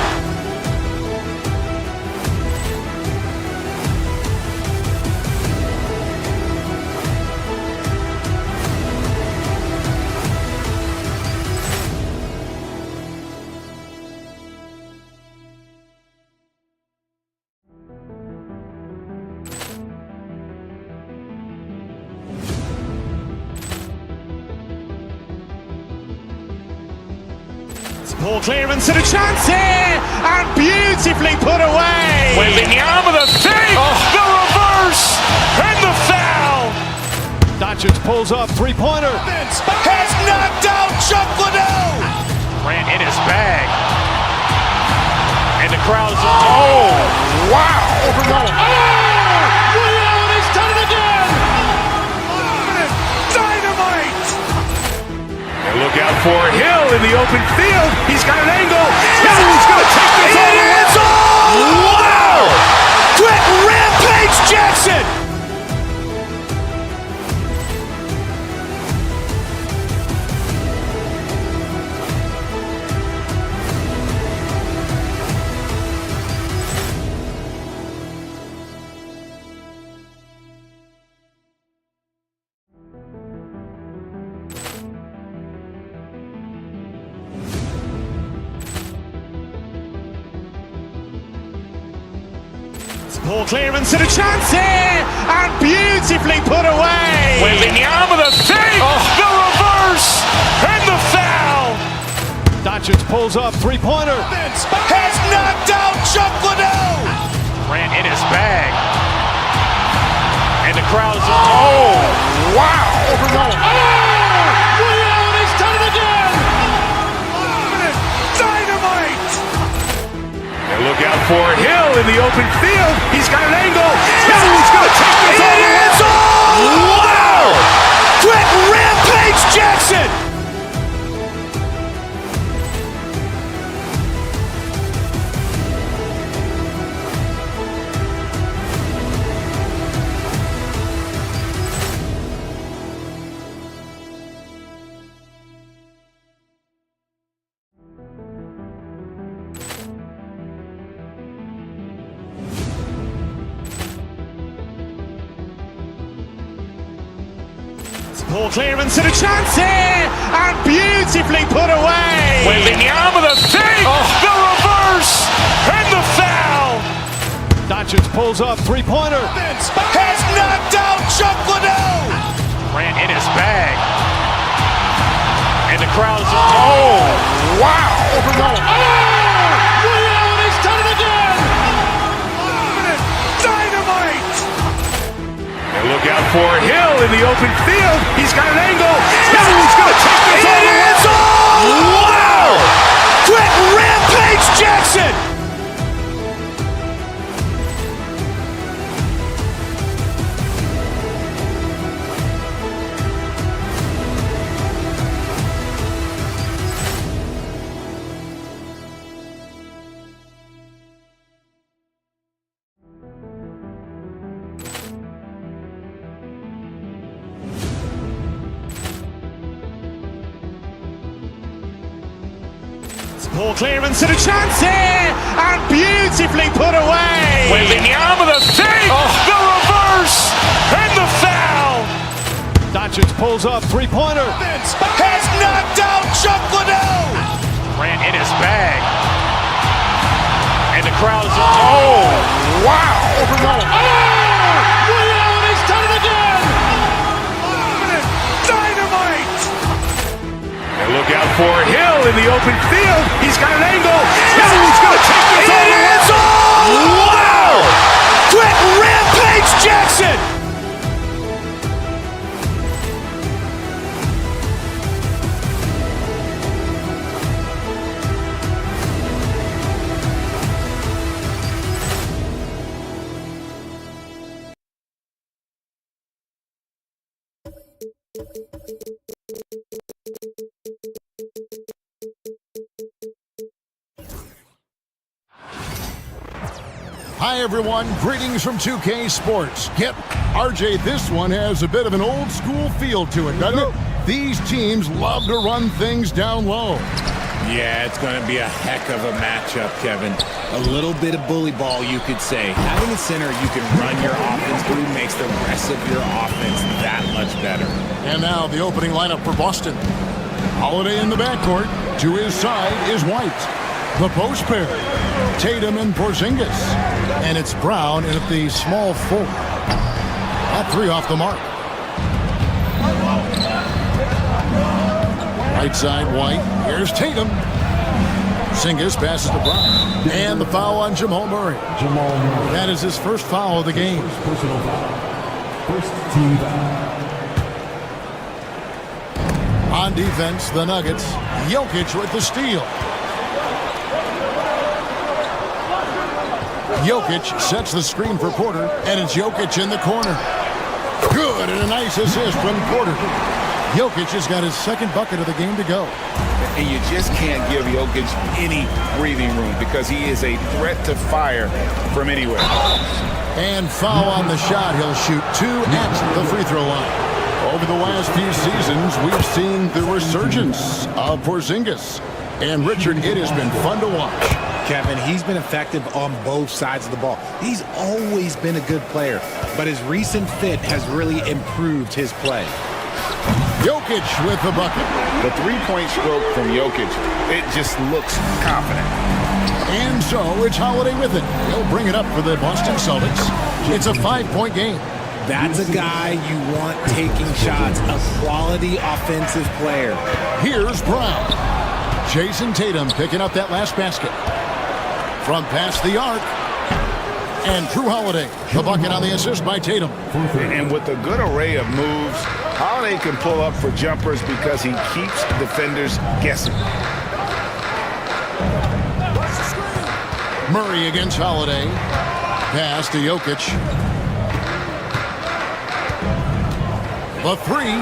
Ball clearance and a chance here, and beautifully put away. Wembanyama the fake, the reverse, and the foul. Doncic pulls up, three-pointer. Has knocked out Chuck Liddell. Grant in his bag, and the crowd is wow! Liddell, and he's done it again. Dynamite. And look out for Hill in the open field. He's got an angle. He's going to take this all the way. Wow! Quick Rampage Jackson. Ball clearance and a chance here, and beautifully put away. Wembanyama the fake, the reverse, and the foul. Doncic pulls up, three-pointer. Has knocked out Chuck Liddell. Grant in his bag, and the crowd is wow! Liddell, and he's done it again. Dynamite. And look out for Hill in the open field. He's got an angle. He's going to take this all the way. Wow! Quick Jackson! Poor clearance and a chance here, and beautifully put away. Wembanyama the fake, the reverse, and the foul. Doncic pulls up, three-pointer. Has knocked out Chuck Liddell. Grant in his bag. And the crowd is, oh, wow. Ray Allen has done it again. Dynamite. And look out for Hill in the open field. He's got an angle. He's going to take this all the way. Wow! Quick Rampage Jackson. Poor clearance and a chance here, and beautifully put away. Wembanyama the fake, the reverse, and the foul. Doncic pulls up, three-pointer. Has knocked out Chuck Liddell. Grant in his bag. And the crowd is, oh, wow. Ray Allen has done it again. Dynamite. And look out for Hill in the open field. He's got an angle. He's going to take this all the way. Wow! Quick Rampage Jackson. Hi, everyone. Greetings from 2K Sports. Yep, RJ, this one has a bit of an old school feel to it, doesn't it? These teams love to run things down low. Yeah, it's going to be a heck of a matchup, Kevin. A little bit of bully ball, you could say. Having a center you can run your offense through makes the rest of your offense that much better. And now the opening lineup for Boston. Holiday in the backcourt. To his side is White. The post pair, Tatum and Porzingis. And it's Brown in at the small forward. That three off the mark. Right side, White. Here's Tatum. Porzingis passes to Brown. And the foul on Jamal Murray. That is his first foul of the game. First team foul. On defense, the Nuggets. Jokic with the steal. Jokic sets the screen for Porter, and it's Jokic in the corner. Good, and a nice assist from Porter. Jokic has got his second bucket of the game to go. And you just can't give Jokic any breathing room because he is a threat to fire from anywhere. And foul on the shot. He'll shoot two at the free throw line. Over the last few seasons, we've seen the resurgence of Porzingis. And Richard, it has been fun to watch. Kevin, he's been effective on both sides of the ball. He's always been a good player, but his recent fit has really improved his play. Jokic with the bucket. The three-point stroke from Jokic, it just looks confident. And so it's Holiday with it. He'll bring it up for the Boston Celtics. It's a 5-point game. That's a guy you want taking shots, a quality offensive player. Here's Brown. Jason Tatum picking up that last basket. From past the arc. And Drew Holiday, the bucket on the assist by Tatum. And with a good array of moves, Holiday can pull up for jumpers because he keeps defenders guessing. Murray against Holiday. Pass to Jokic. The three.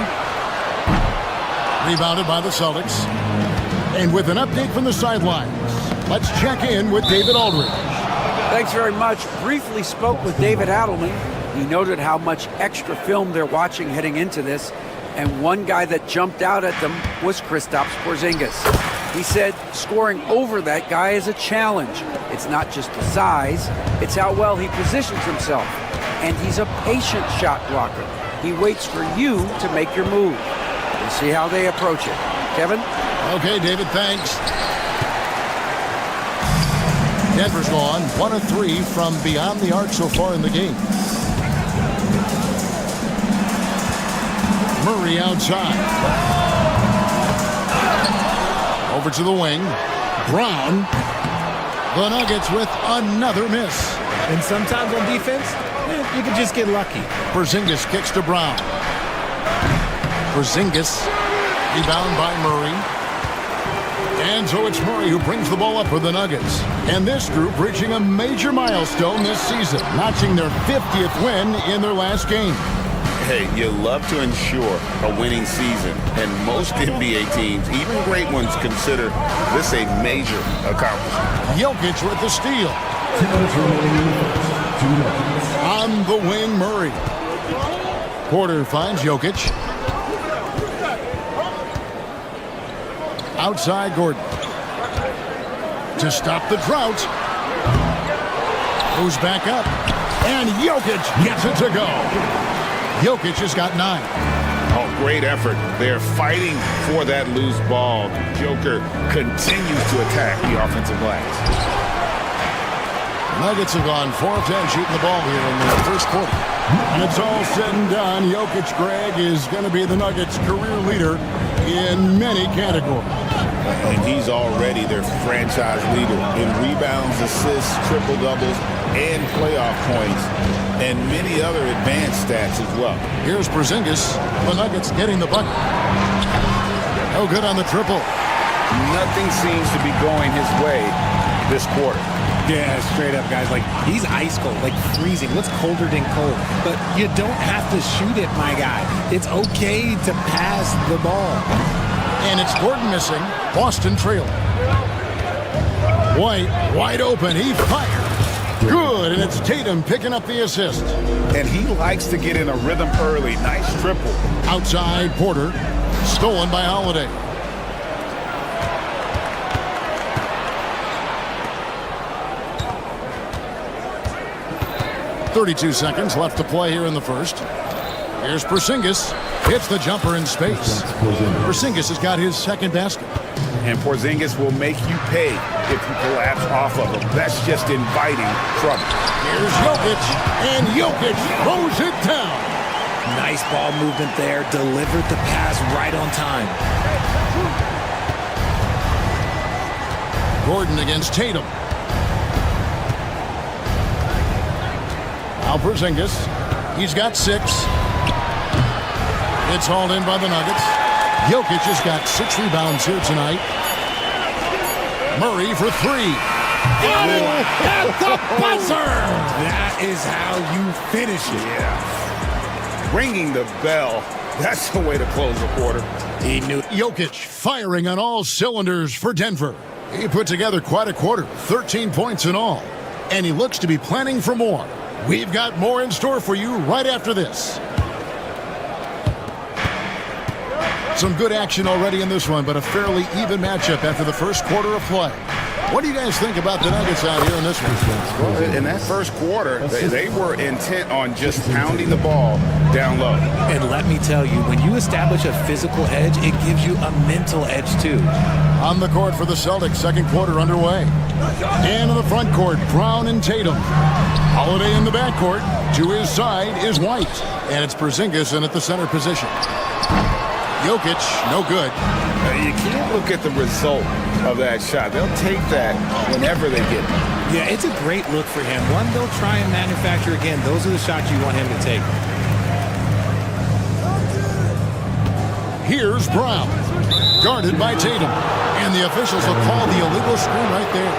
Rebounded by the Celtics. And with an update from the sidelines, let's check in with David Aldridge. Thanks very much. Briefly spoke with David Adelman. He noted how much extra film they're watching heading into this. And one guy that jumped out at them was Kristaps Porzingis. He said scoring over that guy is a challenge. It's not just the size, it's how well he positions himself. And he's a patient shot blocker. He waits for you to make your move. We'll see how they approach it. Kevin? Okay, David, thanks. Denver's gone 1 of 3 from beyond the arc so far in the game. Murray outside. Over to the wing. Brown. The Nuggets with another miss. And sometimes on defense, you can just get lucky. Porzingis kicks to Brown. Porzingis. Rebound by Murray. And so it's Murray who brings the ball up for the Nuggets. And this group reaching a major milestone this season, notching their 50th win in their last game. Hey, you love to ensure a winning season, and most NBA teams, even great ones, consider this a major accomplishment. Jokic with the steal. On the wing, Murray. Porter finds Jokic. Outside, Gordon. To stop the drought. Moves back up. And Jokic gets it to go. Jokic has got 9. Oh, great effort. They're fighting for that loose ball. Joker continues to attack the offensive glass. Nuggets have gone 4 of 10 shooting the ball here in the first quarter. And it's all said and done. Jokic, Greg, is going to be the Nuggets' career leader in many categories. And he's already their franchise leader in rebounds, assists, triple-doubles, and playoff points, and many other advanced stats as well. Here's Porzingis. The Nuggets getting the bucket. No good on the triple. Nothing seems to be going his way this quarter. Yeah, straight up, guys. Like, he's ice cold, like freezing. What's colder than cold? But you don't have to shoot it, my guy. It's okay to pass the ball. And it's Gordon missing. Boston trailing. White, wide open. He fires. Good, and it's Tatum picking up the assist. And he likes to get in a rhythm early. Nice triple. Outside, Porter. Stolen by Holiday. .32 seconds left to play here in the first. Here's Porzingis. Hits the jumper in space. Porzingis has got his second basket. And Porzingis will make you pay if you collapse off of him. That's just inviting trouble. Here's Jokic, and Jokic throws it down. Nice ball movement there. Delivered the pass right on time. Gordon against Tatum. Now Porzingis. He's got 6. It's hauled in by the Nuggets. Jokic has got 6 rebounds here tonight. Murray for 3. At the buzzer! That is how you finish it. Yeah. Ringing the bell. That's the way to close the quarter. He knew. Jokic firing on all cylinders for Denver. He put together quite a quarter. 13 points in all. And he looks to be planning for more. We've got more in store for you right after this. Some good action already in this one, but a fairly even matchup after the first quarter of play. What do you guys think about the Nuggets out here in this one? Well, in that first quarter, they were intent on just pounding the ball down low. And let me tell you, when you establish a physical edge, it gives you a mental edge too. On the court for the Celtics, second quarter underway. And in the front court, Brown and Tatum. Holiday in the backcourt. To his side is White. And it's Porzingis in at the center position. Jokic, no good. You can't look at the result of that shot. They'll take that whenever they get it. Yeah, it's a great look for him. One they'll try and manufacture again. Those are the shots you want him to take. Here's Brown, guarded by Tatum. And the officials will call the illegal screen right there.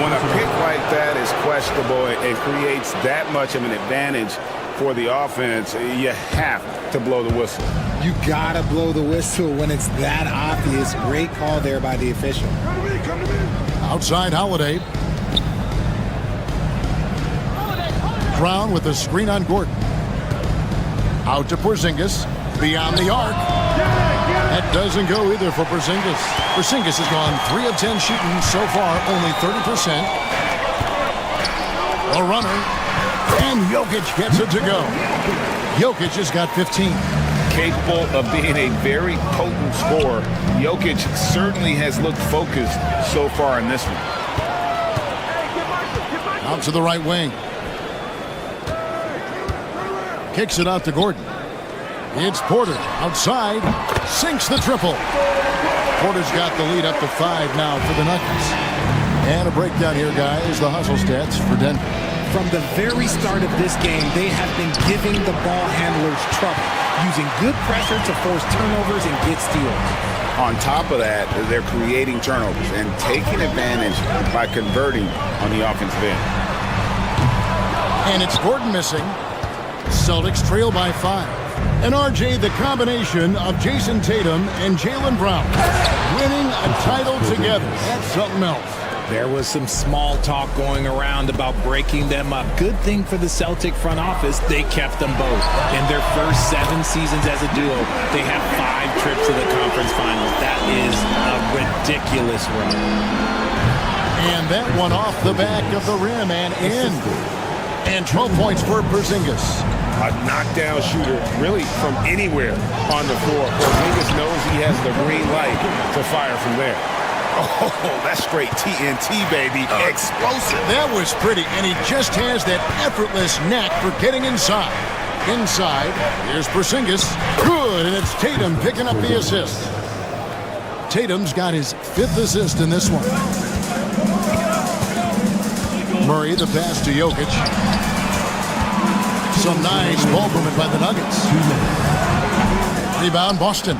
When a pick like that is questionable and creates that much of an advantage for the offense, you have to blow the whistle. You gotta blow the whistle when it's that obvious. Great call there by the official. Outside Holiday. Brown with the screen on Gordon. Out to Porzingis. Beyond the arc. That doesn't go either for Porzingis. Porzingis has gone 3 of 10 shooting so far, only 30%. A runner. And Jokic gets it to go. Jokic has got 15. Capable of being a very potent scorer. Jokic certainly has looked focused so far in this one. Out to the right wing. Kicks it out to Gordon. It's Porter outside. Sinks the triple. Porter's got the lead up to 5 now for the Nuggets. And a breakdown here, guys. The hustle stats for Denver. From the very start of this game, they have been giving the ball handlers trouble, using good pressure to force turnovers and get steals. On top of that, they're creating turnovers and taking advantage by converting on the offensive end. And it's Gordon missing. Celtics trail by 5. And RJ, the combination of Jason Tatum and Jaylen Brown winning a title together. That's something else. There was some small talk going around about breaking them up. Good thing for the Celtic front office, they kept them both. In their first 7 seasons as a duo, they have 5 trips to the conference finals. That is a ridiculous run. And that one off the back of the rim and in. And 12 points for Porzingis. A knockdown shooter, really from anywhere on the floor. Porzingis knows he has the green light to fire from there. Oh, that's straight TNT, baby. Explosive. That was pretty, and he just has that effortless knack for getting inside. Inside, here's Porzingis. Good, and it's Tatum picking up the assist. Tatum's got his 5th assist in this one. Murray, the pass to Jokic. Some nice ball movement by the Nuggets. Rebound, Boston.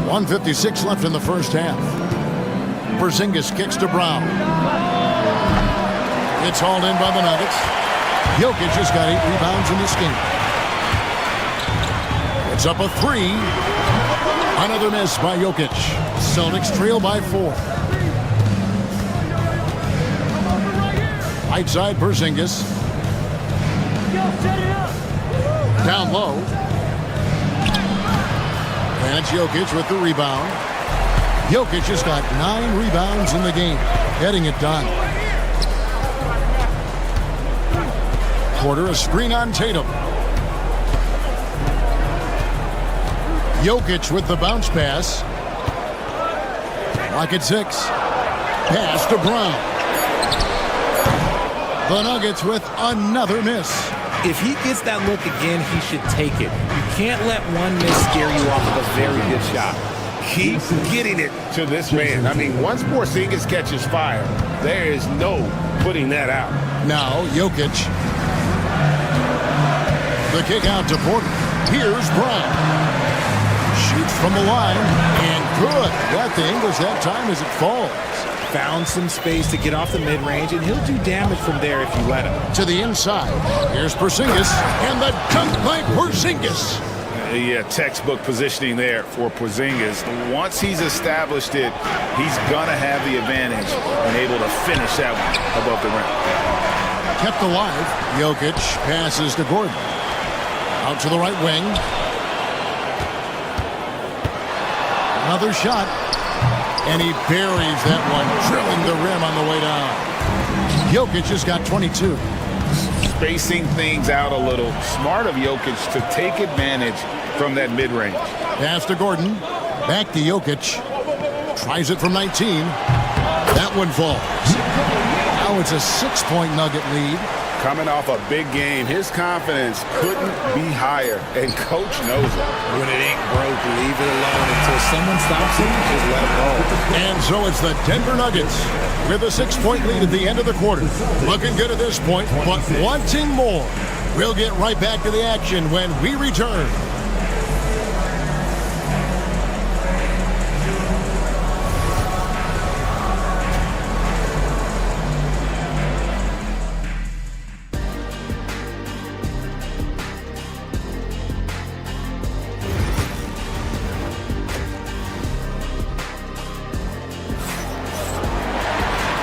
1:56 left in the first half. Porzingis kicks to Brown. It's hauled in by the Nuggets. Jokic just got 8 rebounds in this game. It's up a 3. Another miss by Jokic. Celtics trail by 4. Right side, Porzingis. Down low. And it's Jokic with the rebound. Jokic just got 9 rebounds in the game, getting it done. Porter, a screen on Tatum. Jokic with the bounce pass. Lock at 6. Pass to Brown. The Nuggets with another miss. If he gets that look again, he should take it. You can't let one miss scare you off of a very good shot. Keep getting it to this man. I mean, once Porzingis catches fire, there is no putting that out. Now, Jokic. The kick out to Porter. Here's Brown. Shoots from the line, and good. Got the English that time as it falls. Found some space to get off the mid-range, and he'll do damage from there if you let him. To the inside. Here's Porzingis, and the dunk by Porzingis. Yeah, textbook positioning there for Porzingis. Once he's established it, he's going to have the advantage and able to finish that one above the rim. Kept alive. Jokic passes to Gordon. Out to the right wing. Another shot. And he buries that one, drilling the rim on the way down. Jokic has got 22. Spacing things out a little. Smart of Jokic to take advantage from that mid-range. Pass to Gordon. Back to Jokic. Tries it from 19. That one falls. Now it's a 6-point Nugget lead. Coming off a big game, his confidence couldn't be higher, and coach knows it. When it ain't broke, leave it alone until someone stops it, just let it go. And so it's the Denver Nuggets with a 6-point lead at the end of the quarter. Looking good at this point, but wanting more. We'll get right back to the action when we return.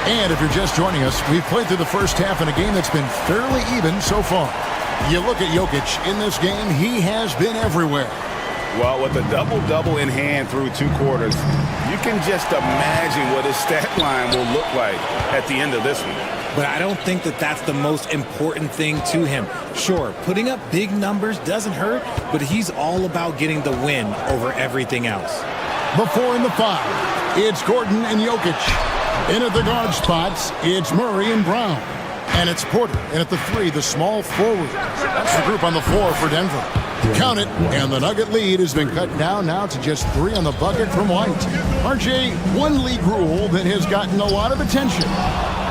And if you're just joining us, we've played through the first half in a game that's been fairly even so far. You look at Jokic in this game, he has been everywhere. Well, with a double-double in hand through 2 quarters, you can just imagine what his stat line will look like at the end of this one. But I don't think that that's the most important thing to him. Sure, putting up big numbers doesn't hurt, but he's all about getting the win over everything else. The 4 and the 5, it's Gordon and Jokic. In at the guard spots, it's Murray and Brown. And it's Porter. And at the 3, the small forward. That's the group on the floor for Denver. Count it, and the Nugget lead has been cut down now to just 3 on the bucket from White. RJ, one league rule that has gotten a lot of attention,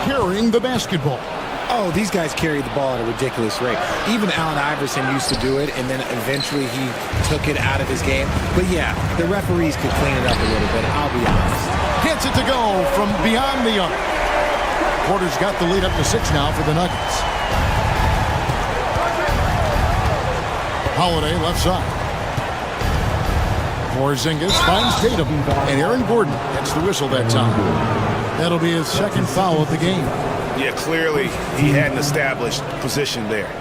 carrying the basketball. Oh, these guys carry the ball at a ridiculous rate. Even Allen Iverson used to do it, and then eventually he took it out of his game. But yeah, the referees could clean it up a little bit, I'll be honest. Gets it to go from beyond the arc. Porter's got the lead up to 6 now for the Nuggets. Holiday left side. Porzingis finds Tatum, and Aaron Gordon gets the whistle that time. That'll be his second foul of the game. Yeah, clearly he had an established position there.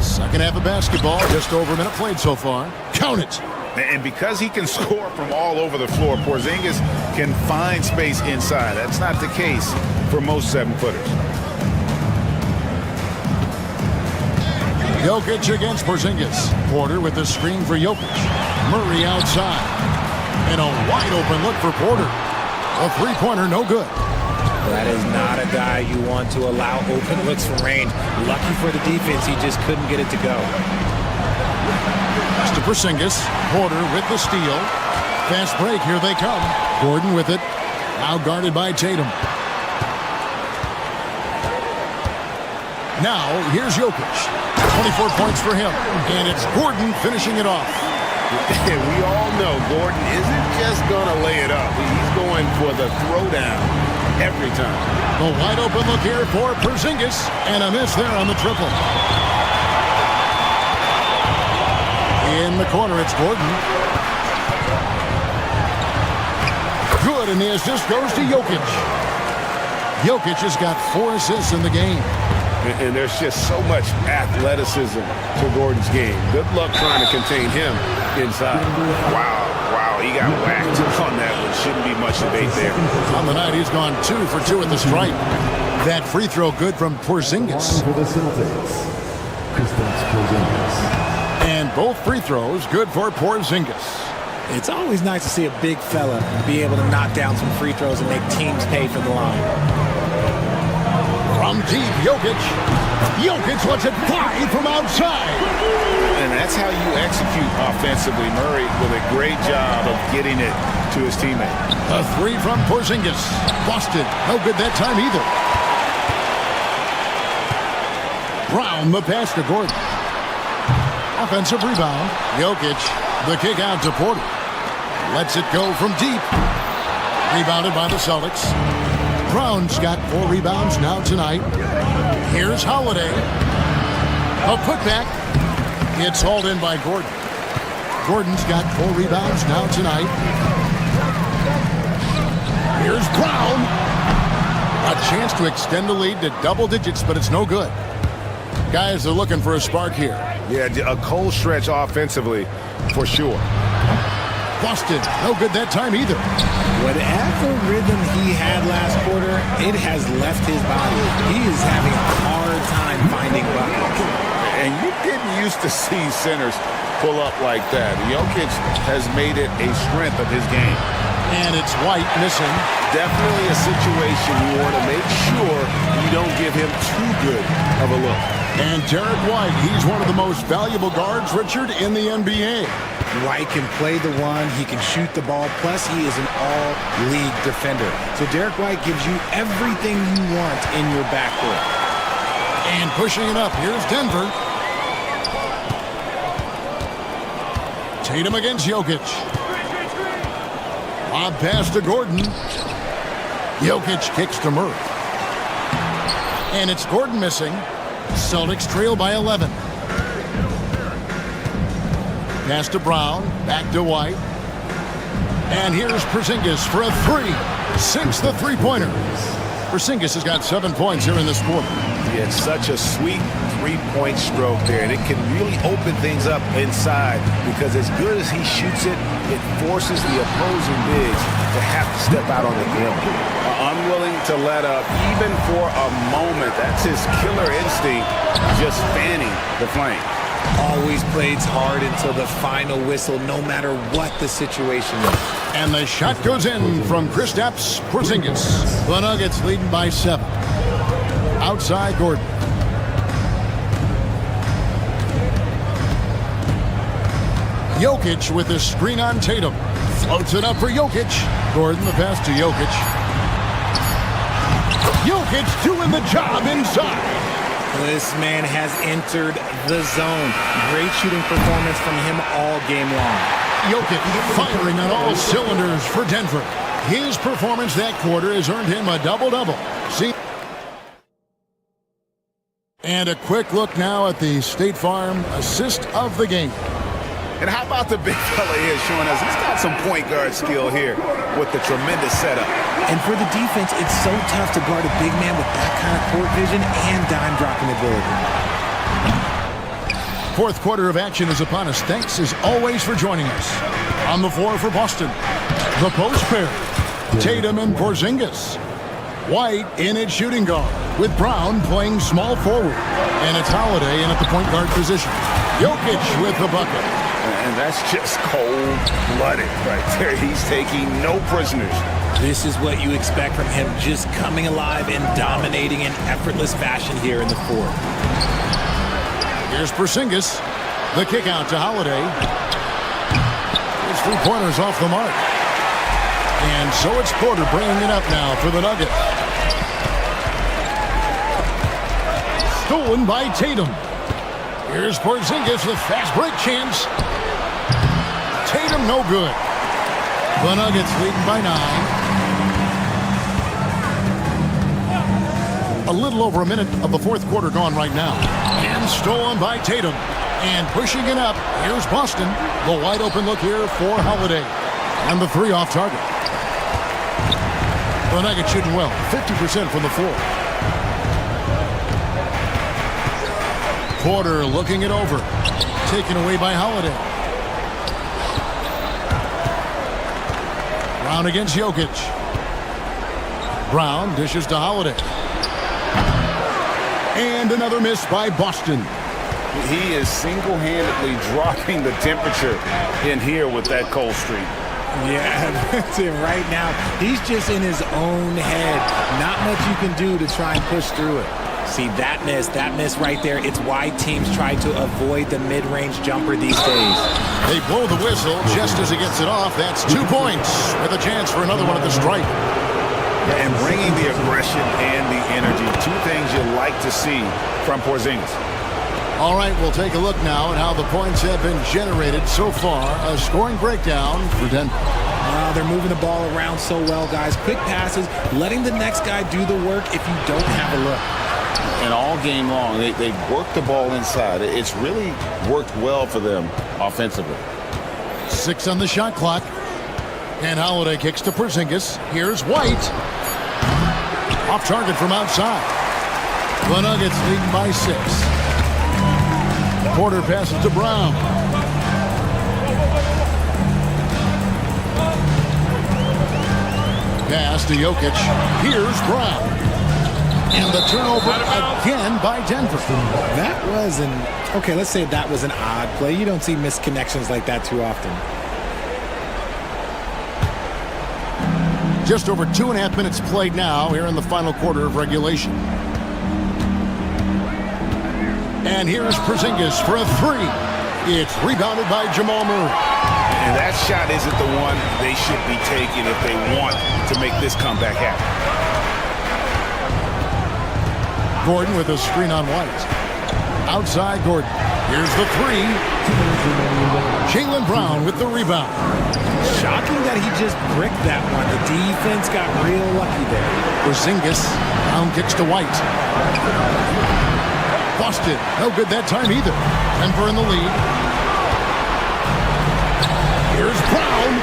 Second half of basketball, just over a minute played so far. Count it. And because he can score from all over the floor, Porzingis can find space inside. That's not the case for most 7-footers. Jokic against Porzingis. Porter with the screen for Jokic. Murray outside. And a wide open look for Porter. A 3-pointer, no good. That is not a guy you want to allow open looks from range. Lucky for the defense, he just couldn't get it to go. To Porzingis. Porter with the steal. Fast break, here they come. Gordon with it. Now guarded by Tatum. Now, here's Jokic. 24 points for him. And it's Gordon finishing it off. We all know Gordon isn't just going to lay it up. He's going for the throwdown every time. The wide open look here for Porzingis. And a miss there on the triple. In the corner, it's Gordon. Good, and the assist goes to Jokic. Jokic has got 4 assists in the game. And there's just so much athleticism to Gordon's game. Good luck trying to contain him inside. Wow, he got whacked on that one. Shouldn't be much debate there. On the night, he's gone 2 for 2 at the stripe. That free throw good from Porzingis. For the Celtics, Kristaps Porzingis. And both free throws good for Porzingis. It's always nice to see a big fella be able to knock down some free throws and make teams pay for the line. From deep, Jokic. Jokic lets it fly from outside. And that's how you execute offensively. Murray with a great job of getting it to his teammate. A 3 from Porzingis. Busted. No good that time either. Brown the pass to Gordon. Offensive rebound. Jokic. The kick out to Porter. Lets it go from deep. Rebounded by the Celtics. Brown's got 4 rebounds now tonight. Here's Holiday. A putback. It's hauled in by Gordon. Gordon's got 4 rebounds now tonight. Here's Brown. A chance to extend the lead to double digits, but it's no good. Guys are looking for a spark here. Yeah, a cold stretch offensively, for sure. Busted. No good that time either. Whatever rhythm he had last quarter, it has left his body. He is having a hard time finding buckets. And you didn't used to see centers pull up like that. Jokic has made it a strength of his game. And it's White missing. Definitely a situation you want to make sure you don't give him too good of a look. And Derek White, he's one of the most valuable guards, Richard, in the NBA. White can play the one, he can shoot the ball, plus he is an all-league defender. So Derek White gives you everything you want in your backcourt. And pushing it up, here's Denver. Tatum against Jokic. Lob pass to Gordon. Jokic kicks to Murray. And it's Gordon missing. Celtics trail by 11. Pass to Brown. Back to White. And here's Porzingis for a three. Sinks the three-pointer. Porzingis has got 7 points here in this quarter. Yeah, it's such a sweet three-point stroke there, and it can really open things up inside because as good as he shoots it, it forces the opposing bigs to have to step out on the perimeter. Unwilling to let up even for a moment. That's his killer instinct, just fanning the flame. Always plays hard until the final whistle, no matter what the situation is. And the shot goes in from Kristaps Porzingis. The Nuggets leading by 7. Outside Gordon. Jokic with the screen on Tatum. Floats it up for Jokic. Gordon the pass to Jokic. Jokic doing the job inside. This man has entered the zone. Great shooting performance from him all game long. Jokic firing on all cylinders for Denver. His performance that quarter has earned him a double-double. And a quick look now at the State Farm assist of the game. And how about the big fella here showing us he's got some point guard skill here with the tremendous setup. And for the defense, it's so tough to guard a big man with that kind of court vision and dime dropping ability. Fourth quarter of action is upon us. Thanks as always for joining us. On the floor for Boston, the post pair, Tatum and Porzingis. White in at shooting guard with Brown playing small forward. And it's Holiday in at the point guard position. Jokic with the bucket. And that's just cold-blooded right there. He's taking no prisoners. This is what you expect from him, just coming alive and dominating in effortless fashion here in the fourth. Here's Porzingis. The kick out to Holiday. His three-pointers off the mark. And so it's Porter bringing it up now for the Nuggets. Stolen by Tatum. Here's Porzingis with fast break chance. Tatum no good. The Nuggets leading by 9. A little over a minute of the fourth quarter gone right now. And stolen by Tatum. And pushing it up, here's Boston. The wide open look here for Holiday. And the three off target. The Nuggets shooting well, 50% from the floor. Porter looking it over. Taken away by Holiday. Brown against Jokic. Brown dishes to Holiday. And another miss by Boston. He is single-handedly dropping the temperature in here with that cold streak. Yeah, that's it right now. He's just in his own head. Not much you can do to try and push through it. See, that miss right there, it's why teams try to avoid the mid-range jumper these days. They blow the whistle just as he gets it off. That's 2 points with a chance for another one at the stripe. And bringing the aggression and the energy, two things you like to see from Porzingis. All right, we'll take a look now at how the points have been generated so far. A scoring breakdown for Denver. They're moving the ball around so well, guys. Quick passes, letting the next guy do the work if you don't have a look. And all game long, they work the ball inside. It's really worked well for them offensively. 6 on the shot clock. And Holiday kicks to Porzingis. Here's White. Off target from outside. The Nuggets leading by 6. Porter passes to Brown. Pass to Jokic. Here's Brown. And the turnover again by Denver. That was let's say that was an odd play. You don't see missed connections like that too often. Just over 2.5 minutes played now here in the final quarter of regulation. And here's Porzingis for a three. It's rebounded by Jamal Murray. And that shot isn't the one they should be taking if they want to make this comeback happen. Gordon with a screen on White. Outside Gordon. Here's the three. Jaylen Brown with the rebound. Shocking that he just bricked that one. The defense got real lucky there. Porzingis. Brown kicks to White. Boston. No good that time either. Denver in the lead. Here's Brown.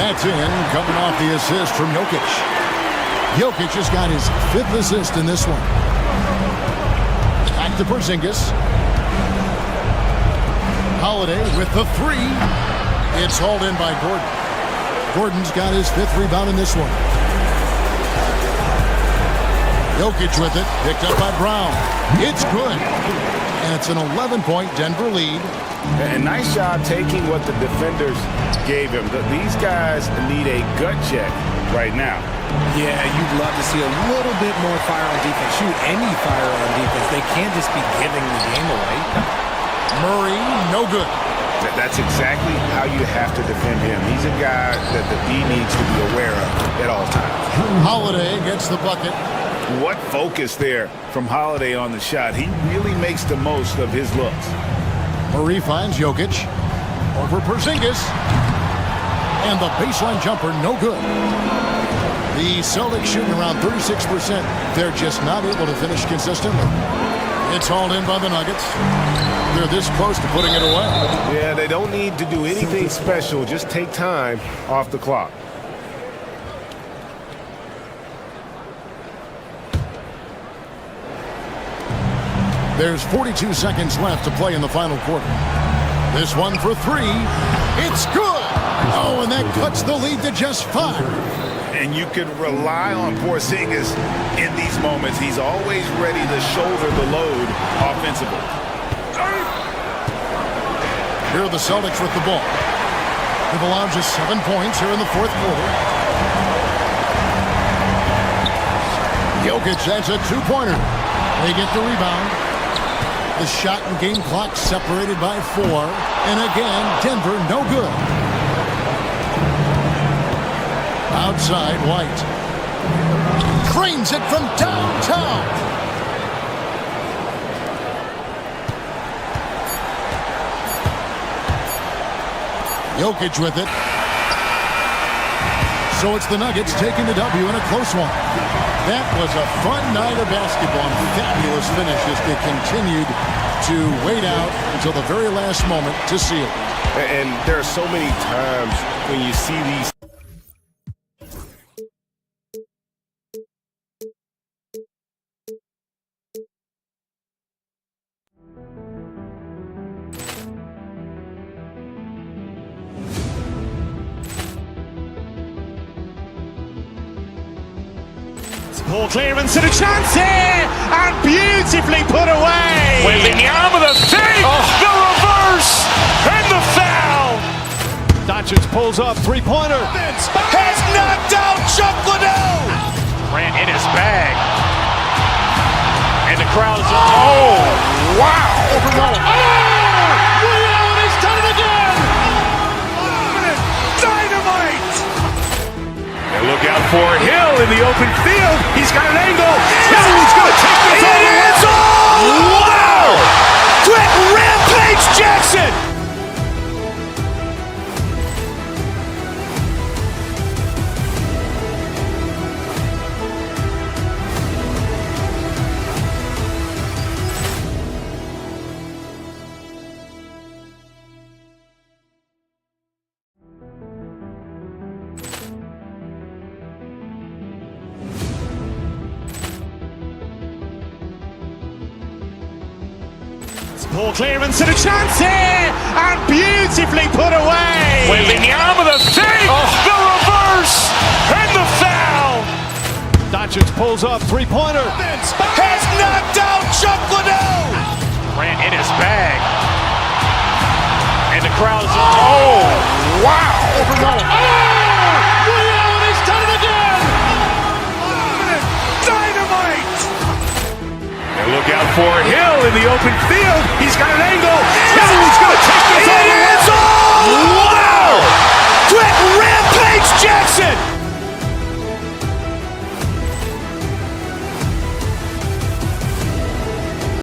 That's in, coming off the assist from Jokic. Jokic has got his 5th assist in this one. Back to Porzingis. Holiday with the 3. It's hauled in by Gordon. Gordon's got his 5th rebound in this one. Jokic with it, picked up by Brown. It's good. And it's an 11-point Denver lead. And nice job taking what the defenders gave him. These guys need a gut check right now. Yeah, you'd love to see a little bit more fire on defense. Shoot, any fire on defense. They can't just be giving the game away. Murray, no good. That's exactly how you have to defend him. He's a guy that the D needs to be aware of at all times. Holiday gets the bucket. What focus there from Holiday on the shot. He really makes the most of his looks. Murray finds Jokic. Over Porzingis. And the baseline jumper, no good. The Celtics shooting around 36%. They're just not able to finish consistently. It's hauled in by the Nuggets. They're this close to putting it away. Yeah, they don't need to do anything special. Just take time off the clock. There's 42 seconds left to play in the final quarter. This one for 3. It's good. Oh, and that cuts the lead to just 5. And you can rely on Porzingis in these moments. He's always ready to shoulder the load offensively. Here are the Celtics with the ball. They've allowed just 7 points here in the 4th quarter. Jokic, that's a 2-pointer. They get the rebound. The shot and game clock separated by 4. And again, Denver no good. Outside, White. Cranes it from downtown. Jokic with it. So it's the Nuggets taking the W in a close one. That was a fun night of basketball and fabulous finishes. They continued to wait out until the very last moment to see it. And there are so many times when you see these. Poor clearance and a chance here, and beautifully put away. Wembanyama with a save, the reverse, and the foul. Doncic pulls up, 3-pointer. Has knocked out Chuck Liddell. Grant in his bag, and the crowd is oh wow! Oh, Ray Allen has done it again. Dynamite. Look out for Hill in the open field. He's got an angle. He's going to take this all the way. Wow! Quick Rampage Jackson. Poor clearance and a chance here, and beautifully put away. Wembanyama with a save, the reverse, and the foul. Doncic pulls up, 3-pointer. Has knocked out Chuck Liddell. Grant in his bag, and the crowd is oh wow! Ray Allen has done it again. Dynamite. And look out for Hill in the open field. He's got an angle.